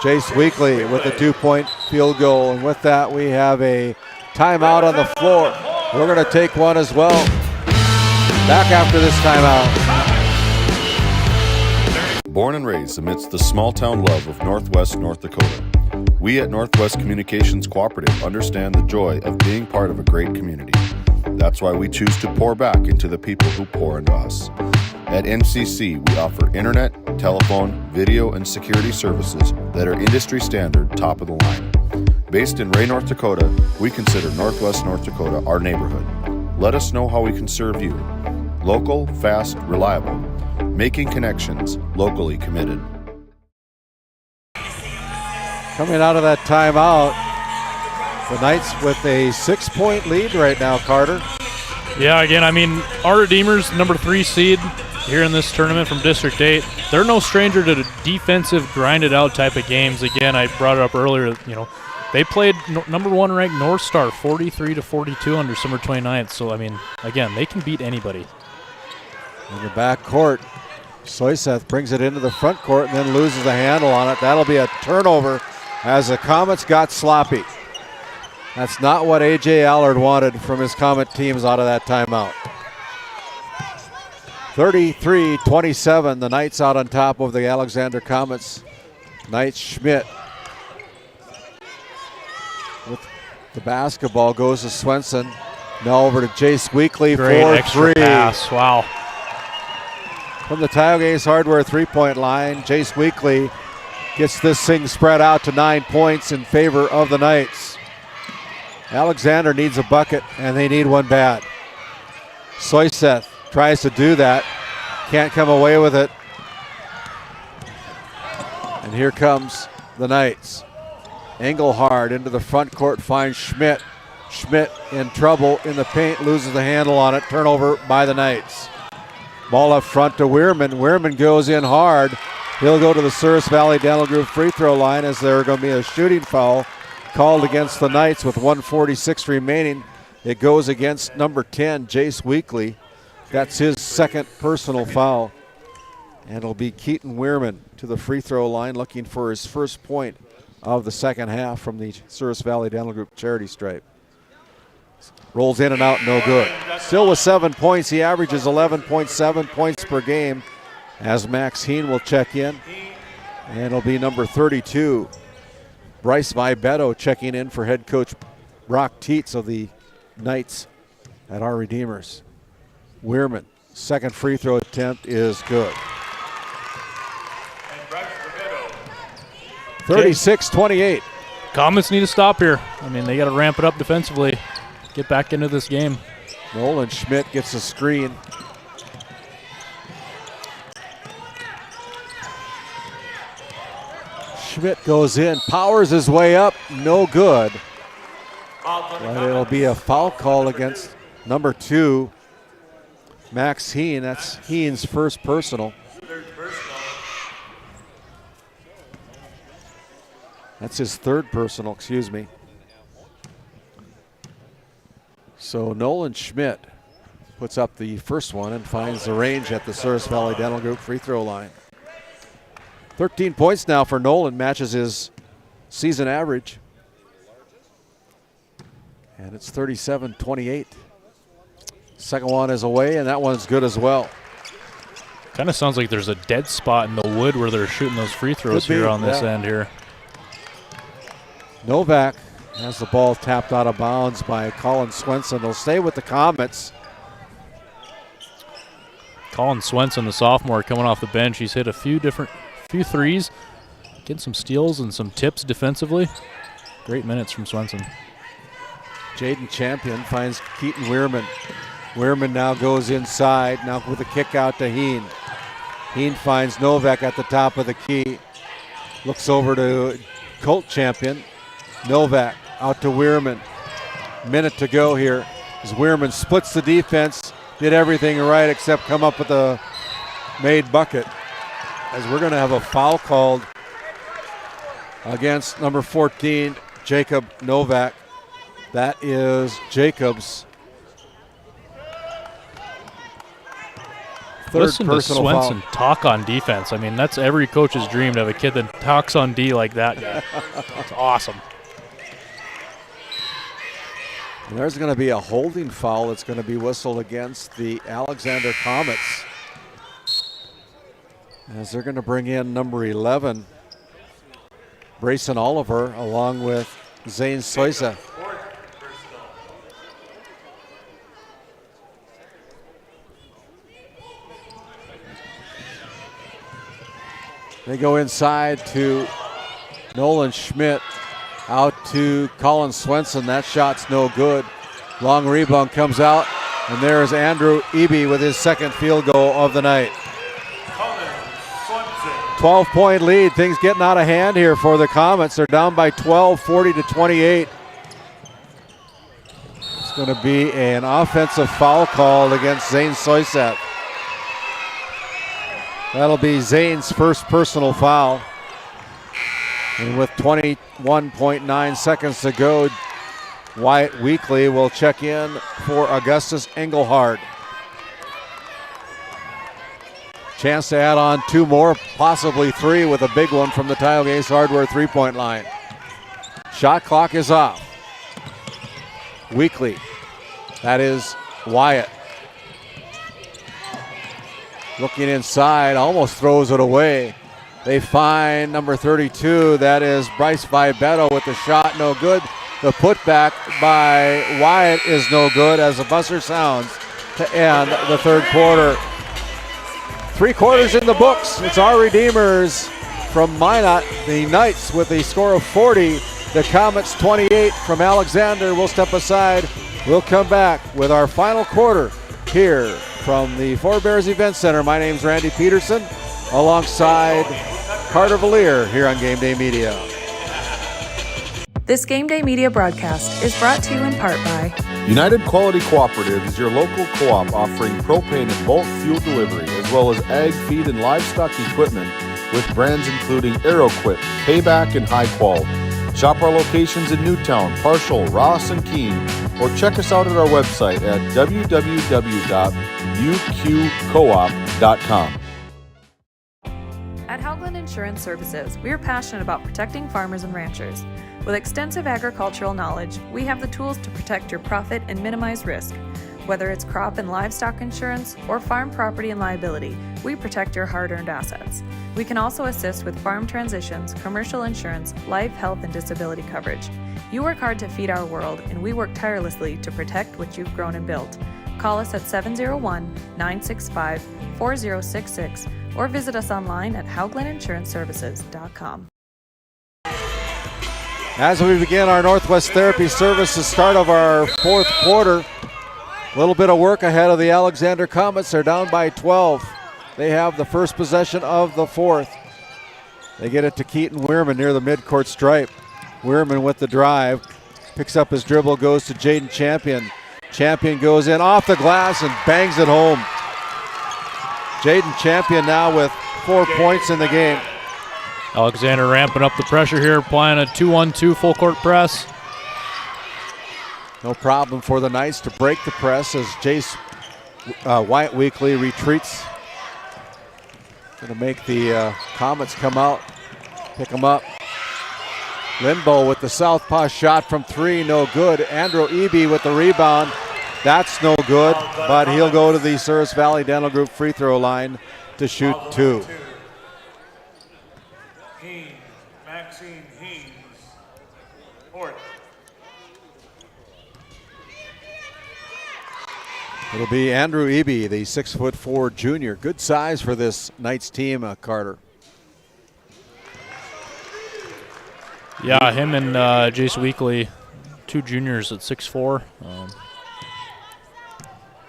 Jace Weekly with a 2-point field goal. And with that, we have a timeout on the floor. We're going to take one as well. Back after this timeout. Born and raised amidst the small-town love of Northwest North Dakota, we at Northwest Communications Cooperative understand the joy of being part of a great community. That's why we choose to pour back into the people who pour into us. At NCC, we offer internet, telephone, video, and security services that are industry standard, top of the line. Based in Ray, North Dakota, we consider Northwest North Dakota our neighborhood. Let us know how we can serve you. Local, fast, reliable. Making connections, locally committed. Coming out of that timeout, the Knights with a 6-point lead right now, Carter. Yeah, again, I mean, our Redeemers, number 3 seed here in this tournament from District 8, they're no stranger to the defensive, grinded-out type of games. Again, I brought it up earlier, they played number 1 ranked North Star 43-42 under Summer 29th. So, I mean, again, they can beat anybody. In the back court, Soyseth brings it into the front court and then loses the handle on it. That'll be a turnover as the Comets got sloppy. That's not what A.J. Allard wanted from his Comet teams out of that timeout. 33-27, the Knights out on top of the Alexander Comets. Knights Schmidt with the basketball goes to Swenson. Now over to Jace Weekly Great for extra 3. Pass. Wow. From the Tioga's Hardware three-point line, Jace Weekly gets this thing spread out to 9 points in favor of the Knights. Alexander needs a bucket, and they need one bad. Soyseth tries to do that. Can't come away with it. And here comes the Knights. Engelhard into the front court finds Schmidt. Schmidt in trouble in the paint, loses the handle on it. Turnover by the Knights. Ball up front to Weirman. Weirman goes in hard. He'll go to the Souris Valley Dental Group free throw line as there's going to be a shooting foul called against the Knights with 1:46 remaining. It goes against number 10, Jace Weekly. That's his second personal foul. And it'll be Keaton Weirman to the free throw line looking for his first point of the second half from the Souris Valley Dental Group charity stripe. Rolls in and out, no good. Still with 7 points, he averages 11.7 points per game as Max Heen will check in. And it'll be number 32, Bryce Vibetto, checking in for head coach Brock Tietz of the Knights at our Redeemers. Weirman, second free throw attempt is good. 36-28. Comets need to stop here. I mean, they got to ramp it up defensively, get back into this game. Nolan Schmidt gets a screen. Schmidt goes in, powers his way up, no good. But it'll be a foul call against number 2, Max Heen. That's Heen's first personal. That's his third personal, excuse me. So Nolan Schmidt puts up the first one and finds the range at the Souris Valley Dental Group free throw line. 13 points now for Nolan, matches his season average. And it's 37-28. Second one is away, and that one's good as well. Kind of sounds like there's a dead spot in the wood where they're shooting those free throws here on this end here. Novak has the ball tapped out of bounds by Colin Swenson. They'll stay with the Comets. Colin Swenson, the sophomore, coming off the bench. He's hit a few threes, getting some steals and some tips defensively. Great minutes from Swenson. Jaden Champion finds Keaton Weirman. Weirman now goes inside, now with a kick out to Heen. Heen finds Novak at the top of the key. Looks over to Colt Champion. Novak out to Weirman. Minute to go here as Weirman splits the defense. Did everything right except come up with a made bucket. As we're going to have a foul called against number 14, Jacob Novak. That is Jacob's third Listen personal to Swenson foul. talk on defense. I mean, that's every coach's dream to have a kid that talks on D like that guy. It's awesome. And there's going to be a holding foul that's going to be whistled against the Alexander Comets, as they're going to bring in number 11, Brayson Oliver, along with Zane Soisa. They go inside to Nolan Schmidt, out to Colin Swenson. That shot's no good. Long rebound comes out, and there's Andrew Eby with his second field goal of the night. 12-point lead. Things getting out of hand here for the Comets. They're down by 12, 40-28. It's going to be an offensive foul called against Zane Soisat. That'll be Zane's first personal foul. And with 21.9 seconds to go, Wyatt Weekly will check in for Augustus Engelhard. Chance to add on 2 more, possibly 3 with a big one from the Tioga Ace Hardware three-point line. Shot clock is off. Weekly. That is Wyatt. Looking inside, almost throws it away. They find number 32, that is Bryce Vibetto with the shot, no good. The putback by Wyatt is no good as the buzzer sounds to end the third quarter. 3 quarters in the books. It's our Redeemers from Minot, the Knights with a score of 40. The Comets 28 from Alexander. We'll step aside. We'll come back with our final quarter here from the Four Bears Event Center. My name's Randy Pederson, alongside Carter Valier here on Game Day Media. This Game Day Media broadcast is brought to you in part by United Quality Cooperative is your local co-op offering propane and bulk fuel delivery, as well as ag, feed, and livestock equipment with brands including AeroQuip, Payback, and High Qual. Shop our locations in Newtown, Parshall, Ross, and Keene, or check us out at our website at www.uqcoop.com. At Haugland Insurance Services, we are passionate about protecting farmers and ranchers. With extensive agricultural knowledge, we have the tools to protect your profit and minimize risk. Whether it's crop and livestock insurance or farm property and liability, we protect your hard-earned assets. We can also assist with farm transitions, commercial insurance, life, health, and disability coverage. You work hard to feed our world, and we work tirelessly to protect what you've grown and built. Call us at 701-965-4066 or visit us online at howgleninsuranceservices.com. As we begin our Northwest Therapy Services start of our fourth quarter, a little bit of work ahead of the Alexander Comets. They're down by 12. They have the first possession of the fourth. They get it to Keaton Weirman near the midcourt stripe. Weirman with the drive, picks up his dribble, goes to Jaden Champion. Champion goes in off the glass and bangs it home. Jaden Champion now with 4 points in the game. Alexander ramping up the pressure here, applying a 2-1-2 full court press. No problem for the Knights to break the press as Jace Wyatt Weekly retreats. Going to make the Comets come out, pick them up. Limbo with the southpaw shot from three, no good. Andrew Eby with the rebound. That's no good, but he'll go to the Service Valley Dental Group free throw line to shoot two. Maxine Haynes, fourth. It'll be Andrew Eby, the 6'4" junior. Good size for this Knights team, Carter. Yeah, him and Jace Weekly, two juniors at 6'4".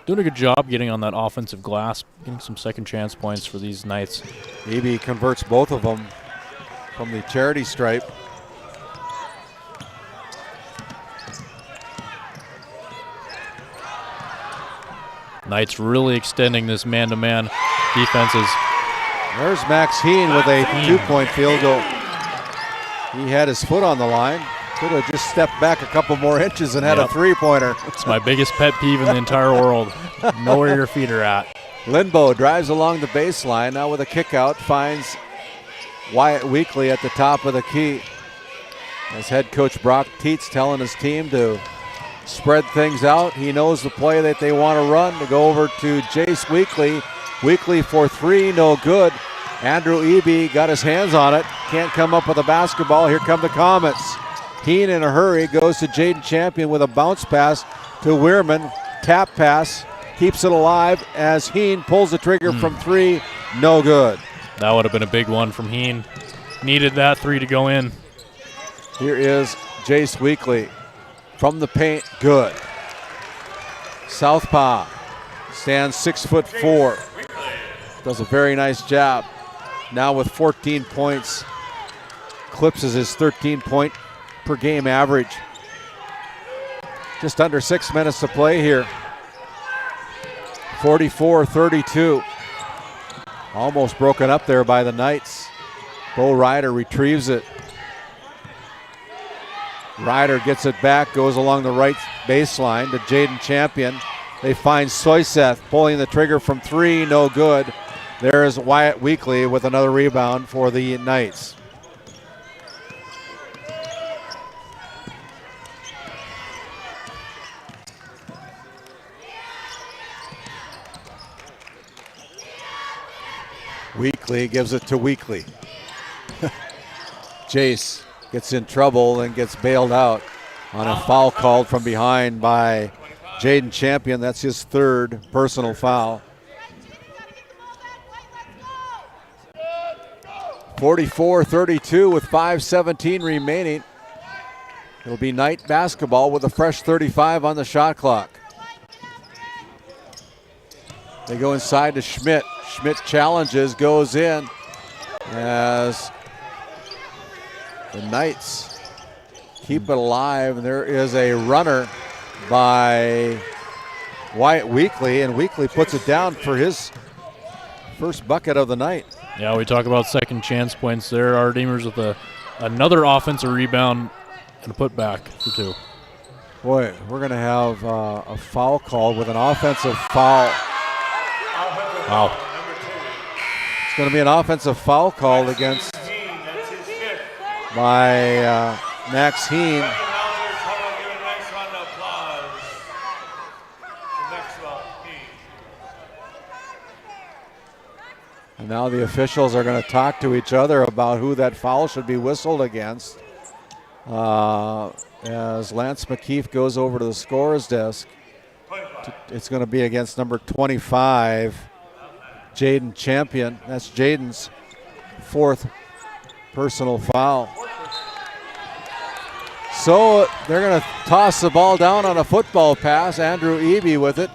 Doing a good job getting on that offensive glass, getting some second chance points for these Knights. Eby converts both of them from the charity stripe. Knights really extending this man-to-man defenses. There's Max Heen with a 2-point field goal. He had his foot on the line. Could have just stepped back a couple more inches and had a three-pointer. It's my biggest pet peeve in the entire world. Know where your feet are at. Linbo drives along the baseline. Now with a kick out, finds Wyatt Weekly at the top of the key. As head coach Brock Tietz telling his team to spread things out. He knows the play that they want to run, to go over to Jace Weekly. Weekly for three, no good. Andrew Eby got his hands on it. Can't come up with a basketball. Here come the Comets. Heen in a hurry goes to Jaden Champion with a bounce pass to Weirman. Tap pass, keeps it alive as Heen pulls the trigger from three, no good. That would have been a big one from Heen. Needed that three to go in. Here is Jace Weekly from the paint, good. Southpaw stands 6'4". Does a very nice job. Now with 14 points, eclipses his 13-point per game average. Just under 6 minutes to play here. 44-32. Almost broken up there by the Knights. Bo Ryder retrieves it. Ryder gets it back, goes along the right baseline to Jaden Champion. They find Soyseth pulling the trigger from three, no good. There's Wyatt Weekly with another rebound for the Knights. Weekly gives it to Weekly. Jace gets in trouble and gets bailed out on a foul called from behind by Jaden Champion. That's his third personal foul. 44-32 with 5:17 remaining. It'll be Knight basketball with a fresh 35 on the shot clock. They go inside to Schmidt. Schmidt challenges, goes in as the Knights keep it alive. There is a runner by Wyatt Weekly, and Weekly puts it down for his first bucket of the night. Yeah, we talk about second chance points there. Our Demers with another offensive rebound and a putback for two. Boy, we're going to have a foul called with an offensive foul. Wow. It's going to be an offensive foul called against by Max Heen. And now the officials are going to talk to each other about who that foul should be whistled against. As Lance McKeef goes over to the scorer's desk. It's going to be against number 25, Jaden Champion. That's Jaden's 4th personal foul. So they're going to toss the ball down on a football pass. Andrew Eby with it.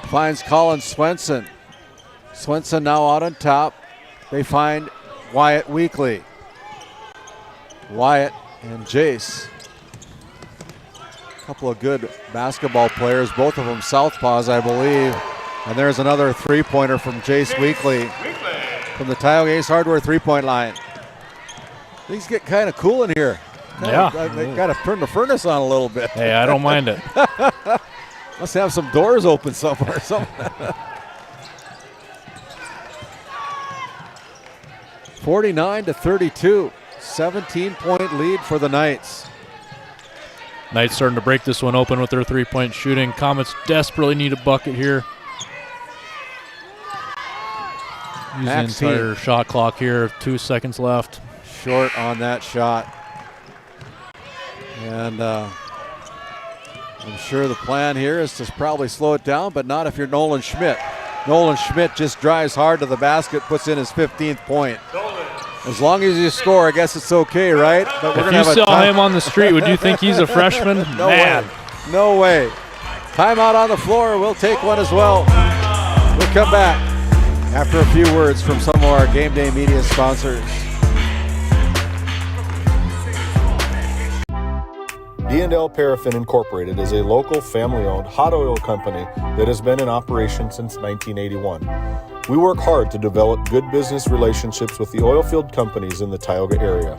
Finds Colin Swenson. Swenson now out on top. They find Wyatt Weekly. Wyatt and Jace. A couple of good basketball players, both of them southpaws, I believe. And there's another three-pointer from Jace Weekly from the Tioga Ace Hardware three-point line. Things get kind of cool in here. They got to turn the furnace on a little bit. Hey, I don't mind it. Must have some doors open somewhere. 49-32, 17-point lead for the Knights. Knights starting to break this one open with their three-point shooting. Comets desperately need a bucket here. Use the entire shot clock here, 2 seconds left. Short on that shot. And I'm sure the plan here is to probably slow it down, but not if you're Nolan Schmidt. Nolan Schmidt just drives hard to the basket, puts in his 15th point. As long as you score, I guess it's okay, right? But if you saw him on the street, would you think he's a freshman? No way. No way. Timeout on the floor. We'll take one as well. We'll come back after a few words from some of our Game Day Media sponsors. D&L Paraffin Incorporated is a local family-owned hot oil company that has been in operation since 1981. We work hard to develop good business relationships with the oilfield companies in the Tioga area.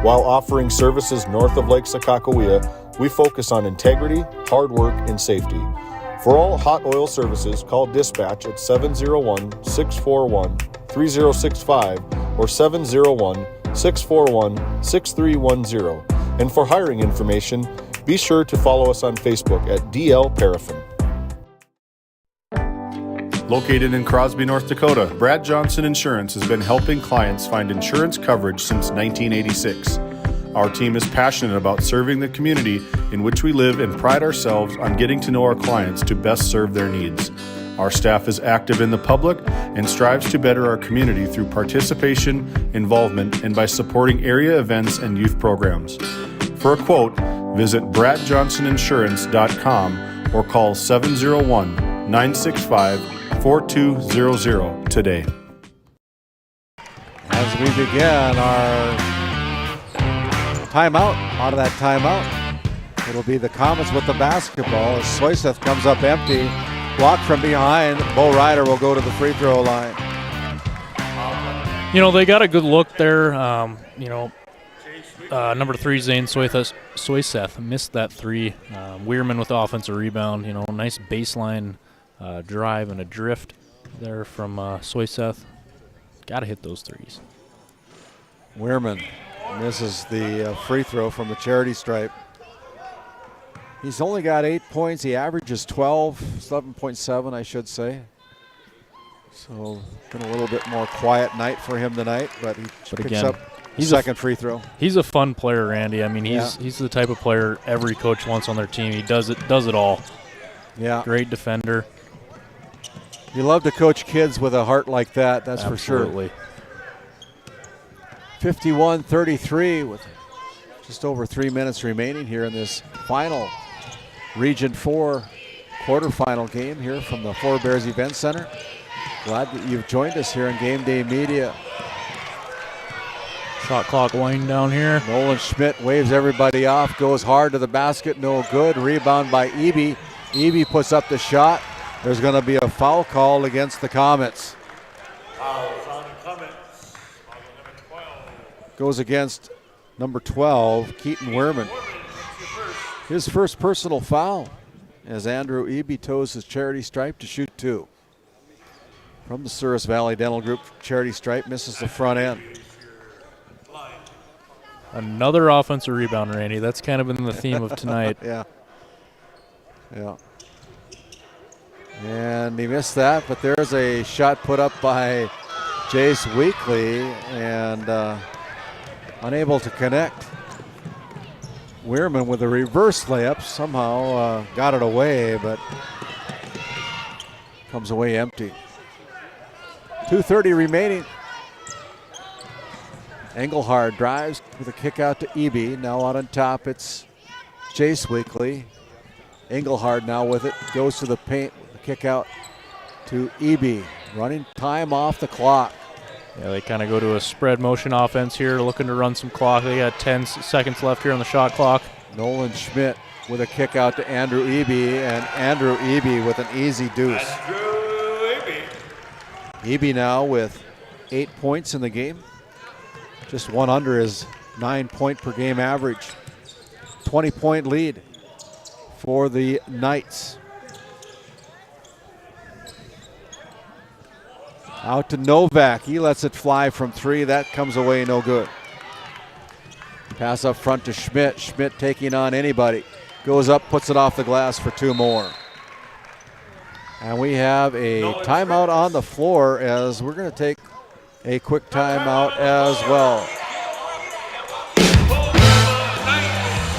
While offering services north of Lake Sakakawea, we focus on integrity, hard work, and safety. For all hot oil services, call dispatch at 701-641-3065 or 701-641-6310. And for hiring information, be sure to follow us on Facebook at DL Paraffin. Located in Crosby, North Dakota, Brad Johnson Insurance has been helping clients find insurance coverage since 1986. Our team is passionate about serving the community in which we live and pride ourselves on getting to know our clients to best serve their needs. Our staff is active in the public and strives to better our community through participation, involvement, and by supporting area events and youth programs. For a quote, visit bradjohnsoninsurance.com or call 701-965-4200 today. As we begin our timeout, out of that timeout, it'll be the Comets with the basketball as Soyseth comes up empty. Blocked from behind. Bo Ryder will go to the free throw line. You know, they got a good look there. Number 3, Zane Soyseth missed that three. Weirman with the offensive rebound. You know, nice baseline drive and a drift there from Soyseth. Got to hit those threes. Weirman misses the free throw from the charity stripe. He's only got 8 points. He averages 11.7, I should say. So, been a little bit more quiet night for him tonight, but he picks up his second free throw. He's a fun player, Randy. I mean, he's the type of player every coach wants on their team. He does it all. Yeah. Great defender. You love to coach kids with a heart like that, that's Absolutely. for sure. 51-33 with just over 3 minutes remaining here in this final Region 4 quarterfinal game here from the Four Bears Event Center. Glad that you've joined us here in Game Day Media. Shot clock winding down here. Nolan Schmidt waves everybody off, goes hard to the basket, no good. Rebound by Eby. Eby puts up the shot. There's going to be a foul called against the Comets. Goes against number 12, Keaton Weirman. His first personal foul as Andrew Eby toes his charity stripe to shoot 2. From the Souris Valley Dental Group charity stripe, misses the front end. Another offensive rebound, Randy. That's kind of been the theme of tonight. Yeah. And he missed that, but there's a shot put up by Jace Weekly and unable to connect. Weirman with a reverse layup somehow got it away, but comes away empty. 2:30 remaining. Engelhard drives with a kick out to Eby. Now out on top, it's Jace Weekly. Engelhard now with it, goes to the paint. Kick out to Eby. Running time off the clock. Yeah, they kind of go to a spread motion offense here, looking to run some clock. They got 10 seconds left here on the shot clock. Nolan Schmidt with a kick out to Andrew Eby, and Andrew Eby with an easy deuce. Eby now with 8 points in the game. Just one under his 9-point per game average. 20-point lead for the Knights. Out to Novak. He lets it fly from three. That comes away no good. Pass up front to Schmidt. Schmidt taking on anybody. Goes up, puts it off the glass for two more. And we have a timeout on the floor as we're going to take a quick timeout as well.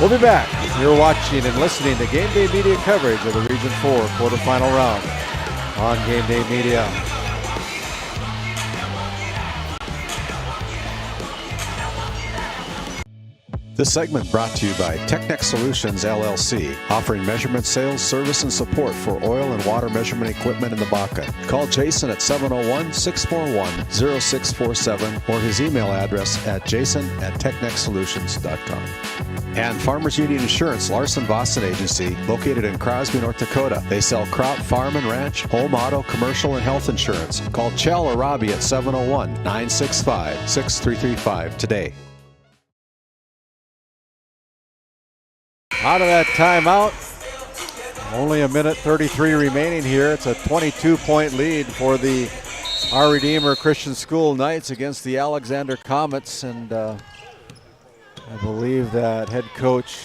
We'll be back. You're watching and listening to Game Day Media coverage of the Region 4 quarterfinal round on Game Day Media. This segment brought to you by Technex Solutions, LLC, offering measurement sales, service, and support for oil and water measurement equipment in the Bakken. Call Jason at 701-641-0647 or his email address at jason@technexsolutions.com. And Farmers Union Insurance, Larson Boston Agency, located in Crosby, North Dakota. They sell crop, farm, and ranch, home, auto, commercial, and health insurance. Call Chell or Robbie at 701-965-6335 today. Out of that timeout, only a minute 33 remaining here. It's a 22-point lead for the Our Redeemer Christian School Knights against the Alexander Comets, and I believe that head coach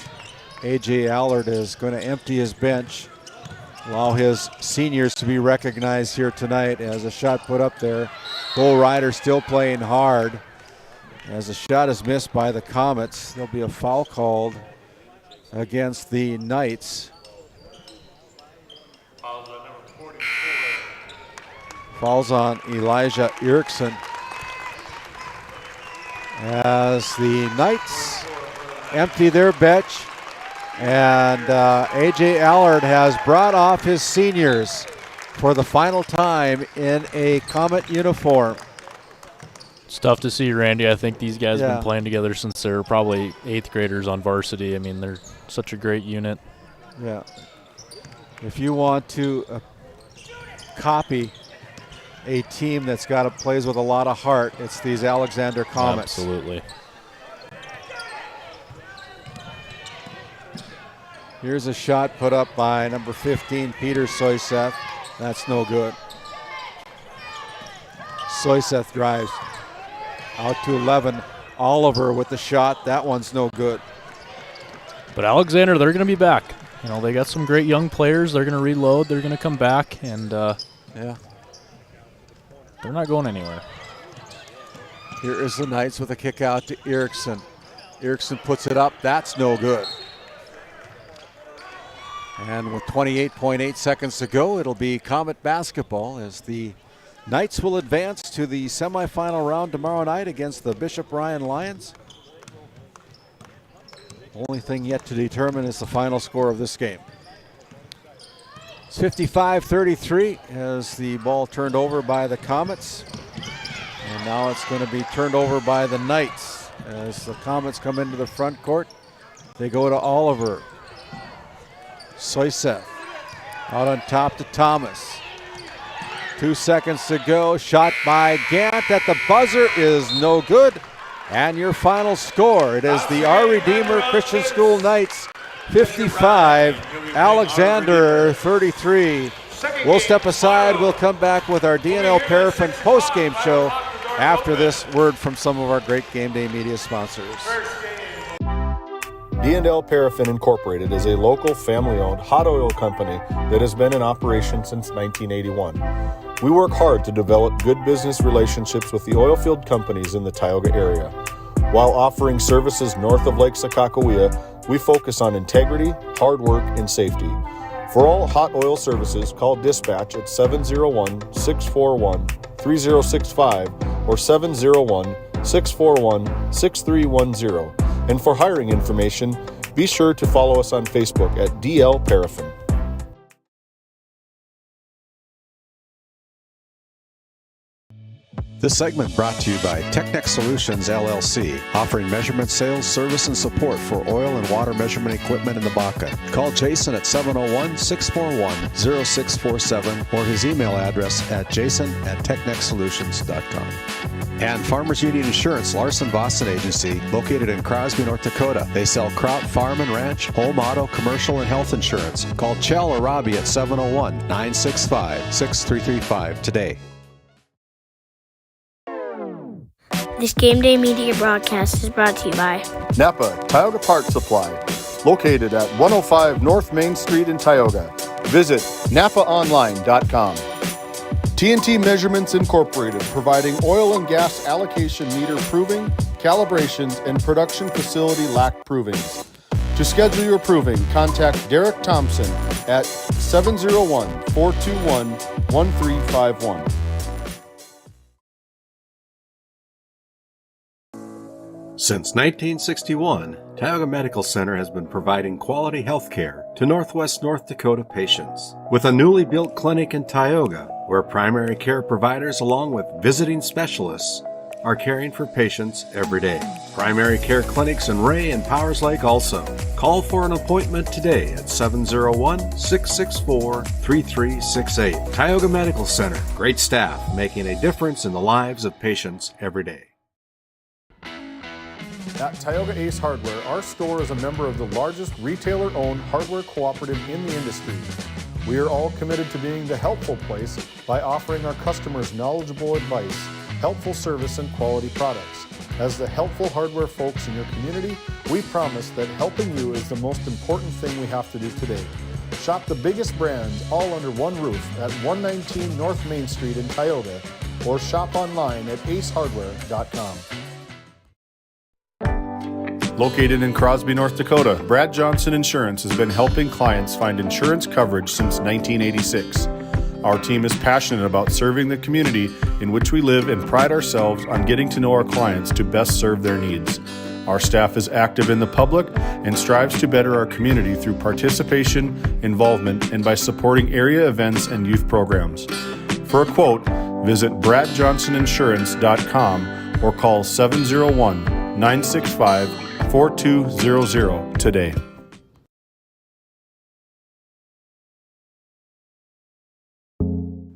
A.J. Allard is going to empty his bench, allow his seniors to be recognized here tonight as a shot put up there. Bull Rider still playing hard as the shot is missed by the Comets. There'll be a foul called against the Knights. Falls on Elijah Erickson as the Knights empty their bench, and A.J. Allard has brought off his seniors for the final time in a Comet uniform. It's tough to see, Randy. I think these guys have been playing together since they were probably 8th graders on varsity. I mean, they're such a great unit. Yeah. If you want to copy a team that's plays with a lot of heart, it's these Alexander Comets. Absolutely. Here's a shot put up by number 15, Peter Soyseth. That's no good. Soyseth drives out to 11. Oliver with the shot. That one's no good. But Alexander, they're going to be back. You know, they got some great young players. They're going to reload. They're going to come back, and they're not going anywhere. Here is the Knights with a kick out to Erickson. Erickson puts it up. That's no good. And with 28.8 seconds to go, it'll be Comet basketball as the Knights will advance to the semifinal round tomorrow night against the Bishop Ryan Lions. Only thing yet to determine is the final score of this game. It's 55-33 as the ball turned over by the Comets. And now it's going to be turned over by the Knights as the Comets come into the front court. They go to Oliver. Soyseth out on top to Thomas. 2 seconds to go. Shot by Gant at the buzzer is no good. And your final score, it is the Our Redeemer Christian School Knights 55, Alexander 33. We'll step aside. We'll come back with our DNL Paraffin post-game show after this word from some of our great Game Day Media sponsors. D&L Incorporated is a local family-owned hot oil company that has been in operation since 1981. We work hard to develop good business relationships with the oil field companies in the Tioga area. While offering services north of Lake Sakakawea, we focus on integrity, hard work, and safety. For all hot oil services, call dispatch at 701-641-3065 or 701-641-6310. And for hiring information, be sure to follow us on Facebook at DL Paraffin. This segment brought to you by Technex Solutions, LLC, offering measurement sales, service, and support for oil and water measurement equipment in the Baca. Call Jason at 701-641-0647 or his email address at jason@technexsolutions.com. And Farmers Union Insurance, Larson Boston Agency, located in Crosby, North Dakota. They sell crop, farm, and ranch, home, auto, commercial, and health insurance. Call Chell or Robbie at 701-965-6335 today. This Game Day Media broadcast is brought to you by Napa Tioga Parts Supply, located at 105 North Main Street in Tioga. Visit napaonline.com. TNT Measurements Incorporated, providing oil and gas allocation meter proving, calibrations, and production facility lack provings. To schedule your proving, contact Derek Thompson at 701-421-1351. Since 1961, Tioga Medical Center has been providing quality health care to Northwest North Dakota patients. With a newly built clinic in Tioga, where primary care providers along with visiting specialists are caring for patients every day. Primary care clinics in Ray and Powers Lake also. Call for an appointment today at 701-664-3368. Tioga Medical Center, great staff making a difference in the lives of patients every day. At Tioga Ace Hardware, our store is a member of the largest retailer-owned hardware cooperative in the industry. We are all committed to being the helpful place by offering our customers knowledgeable advice, helpful service, and quality products. As the helpful hardware folks in your community, we promise that helping you is the most important thing we have to do today. Shop the biggest brands all under one roof at 119 North Main Street in Tioga, or shop online at acehardware.com. Located in Crosby, North Dakota, Brad Johnson Insurance has been helping clients find insurance coverage since 1986. Our team is passionate about serving the community in which we live and pride ourselves on getting to know our clients to best serve their needs. Our staff is active in the public and strives to better our community through participation, involvement, and by supporting area events and youth programs. For a quote, visit bradjohnsoninsurance.com or call 701-965-4200 today.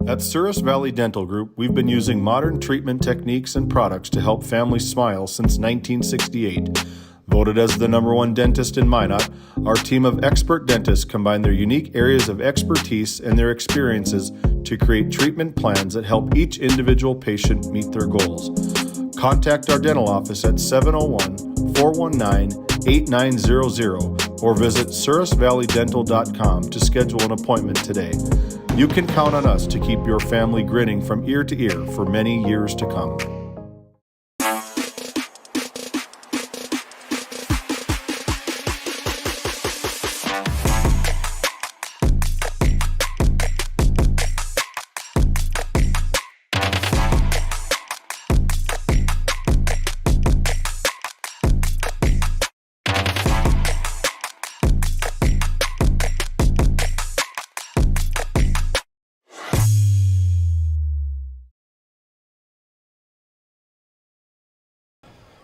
At Souris Valley Dental Group, we've been using modern treatment techniques and products to help families smile since 1968. Voted as the #1 dentist in Minot, our team of expert dentists combine their unique areas of expertise and their experiences to create treatment plans that help each individual patient meet their goals. Contact our dental office at 701-419-8900 or visit sourisvalleydental.com to schedule an appointment today. You can count on us to keep your family grinning from ear to ear for many years to come.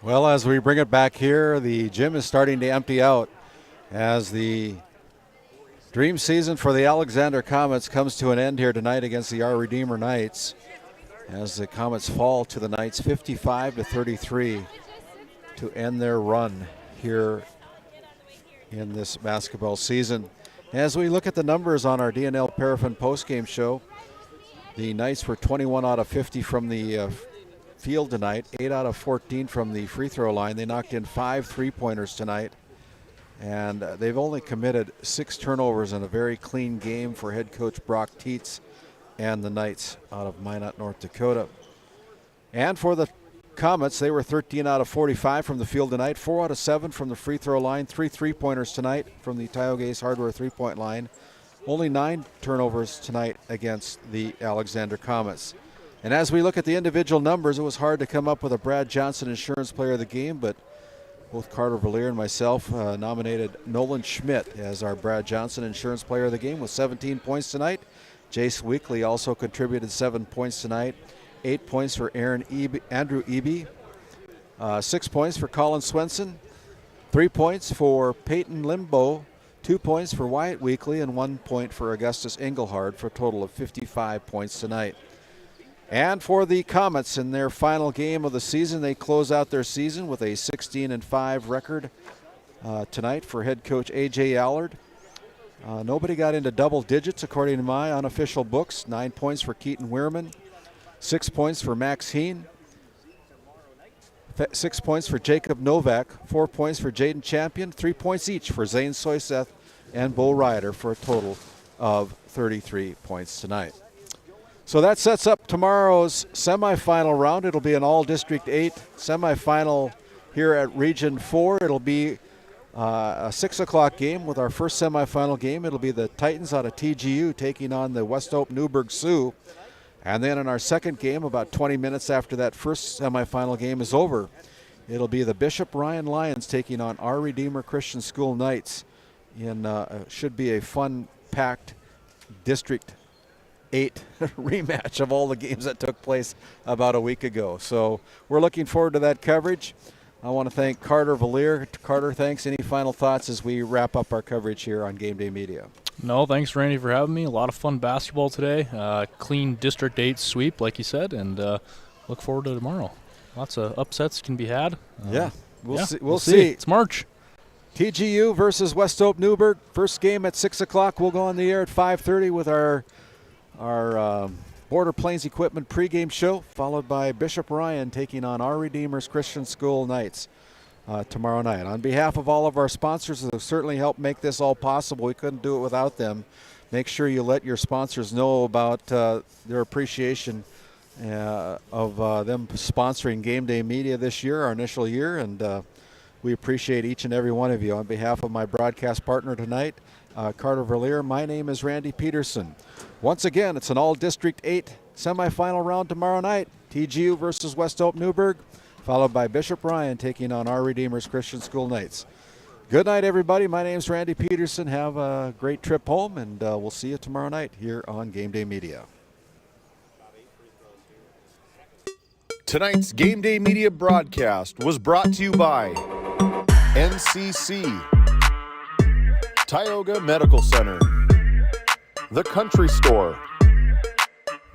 Well, as we bring it back here, the gym is starting to empty out as the dream season for the Alexander Comets comes to an end here tonight against the Our Redeemer Knights, as the Comets fall to the Knights 55-33 to end their run here in this basketball season. As we look at the numbers on our D&L Paraffin postgame show, the Knights were 21 out of 50 from the field tonight, 8 out of 14 from the free throw line. They knocked in 5 3-pointers tonight. And they've only committed 6 turnovers in a very clean game for head coach Brock Tietz and the Knights out of Minot, North Dakota. And for the Comets, they were 13 out of 45 from the field tonight, 4 out of 7 from the free throw line, 3 3-pointers tonight from the Tioga Ace Hardware 3-point line. Only 9 turnovers tonight against the Alexander Comets. And as we look at the individual numbers, it was hard to come up with a Brad Johnson Insurance Player of the Game, but both Carter Valier and myself nominated Nolan Schmidt as our Brad Johnson Insurance Player of the Game with 17 points tonight. Jace Weekly also contributed 7 points tonight. 8 points for Andrew Eby. 6 points for Colin Swenson. 3 points for Peyton Limbo. 2 points for Wyatt Weekly and 1 point for Augustus Engelhard for a total of 55 points tonight. And for the Comets in their final game of the season, they close out their season with a 16-5 record tonight for head coach A.J. Allard. Nobody got into double digits according to my unofficial books. 9 points for Keaton Weirman. 6 points for Max Heen. 6 points for Jacob Novak. 4 points for Jaden Champion. 3 points each for Zane Soyseth and Bo Ryder for a total of 33 points tonight. So that sets up tomorrow's semifinal round. It'll be an all-District 8 semifinal here at Region 4. It'll be a 6 o'clock game with our first semifinal game. It'll be the Titans out of TGU taking on the West Hope Newburgh Sioux. And then in our second game, about 20 minutes after that first semifinal game is over, it'll be the Bishop Ryan Lions taking on Our Redeemer Christian School Knights in should be a fun-packed District 8 rematch of all the games that took place about a week ago. So we're looking forward to that coverage. I want to thank Carter Valier. Carter, thanks. Any final thoughts as we wrap up our coverage here on Game Day Media? No, thanks, Randy, for having me. A lot of fun basketball today. Clean District 8 sweep, like you said, and look forward to tomorrow. Lots of upsets can be had. We'll see. It's March. TGU versus West Hope Newburgh. First game at 6 o'clock. We'll go on the air at 5:30 with our Border Plains Equipment pregame show, followed by Bishop Ryan taking on Our Redeemer's Christian School Knights tomorrow night. On behalf of all of our sponsors who have certainly helped make this all possible, we couldn't do it without them. Make sure you let your sponsors know about their appreciation of them sponsoring Game Day Media this year, our initial year, and we appreciate each and every one of you. On behalf of my broadcast partner tonight, Carter Valier, my name is Randy Pederson. Once again, it's an all-District 8 semifinal round tomorrow night. TGU versus West Hope Newburgh, followed by Bishop Ryan taking on Our Redeemer's Christian School Knights. Good night, everybody. My name's Randy Pederson. Have a great trip home, and we'll see you tomorrow night here on Game Day Media. Tonight's Game Day Media broadcast was brought to you by NCC, Tioga Medical Center, The Country Store,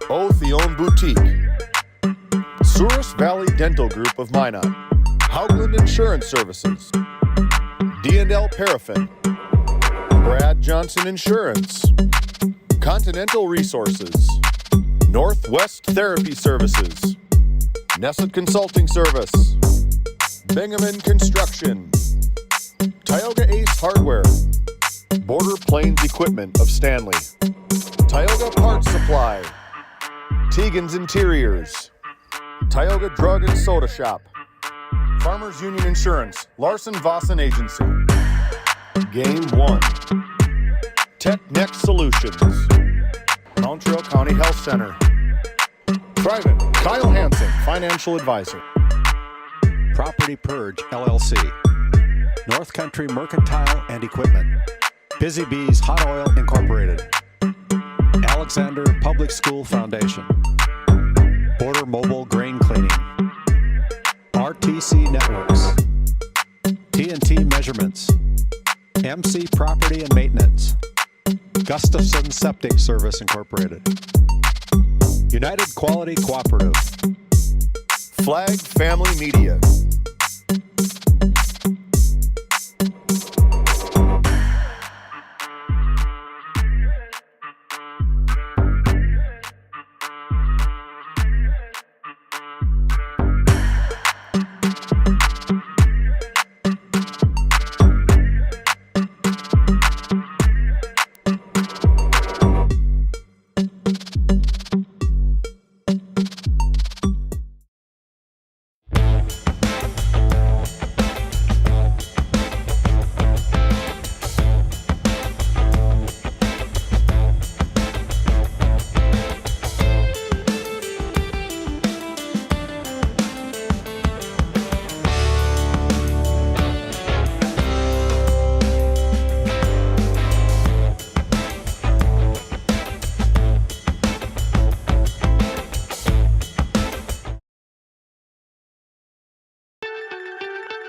Otheon Boutique, Souris Valley Dental Group of Minot, Haugland Insurance Services, D&L Paraffin, Brad Johnson Insurance, Continental Resources, Northwest Therapy Services, Nesset Consulting Service, Bingaman Construction, Tioga Ace Hardware, Border Plains Equipment of Stanley, Tioga Parts Supply, Tegan's Interiors, Tioga Drug and Soda Shop, Farmers Union Insurance, Larson Vossen Agency, Game 1, Tech Next Solutions, Mount Trail County Health Center, Private Kyle Hansen, Financial Advisor, Property Purge, LLC, North Country Mercantile and Equipment, Busy Bees Hot Oil Incorporated, Alexander Public School Foundation, Border Mobile Grain Cleaning, RTC Networks, TNT Measurements, MC Property and Maintenance, Gustafson Septic Service Incorporated, United Quality Cooperative, Flag Family Media.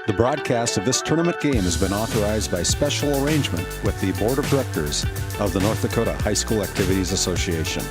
The broadcast of this tournament game has been authorized by special arrangement with the Board of Directors of the North Dakota High School Activities Association.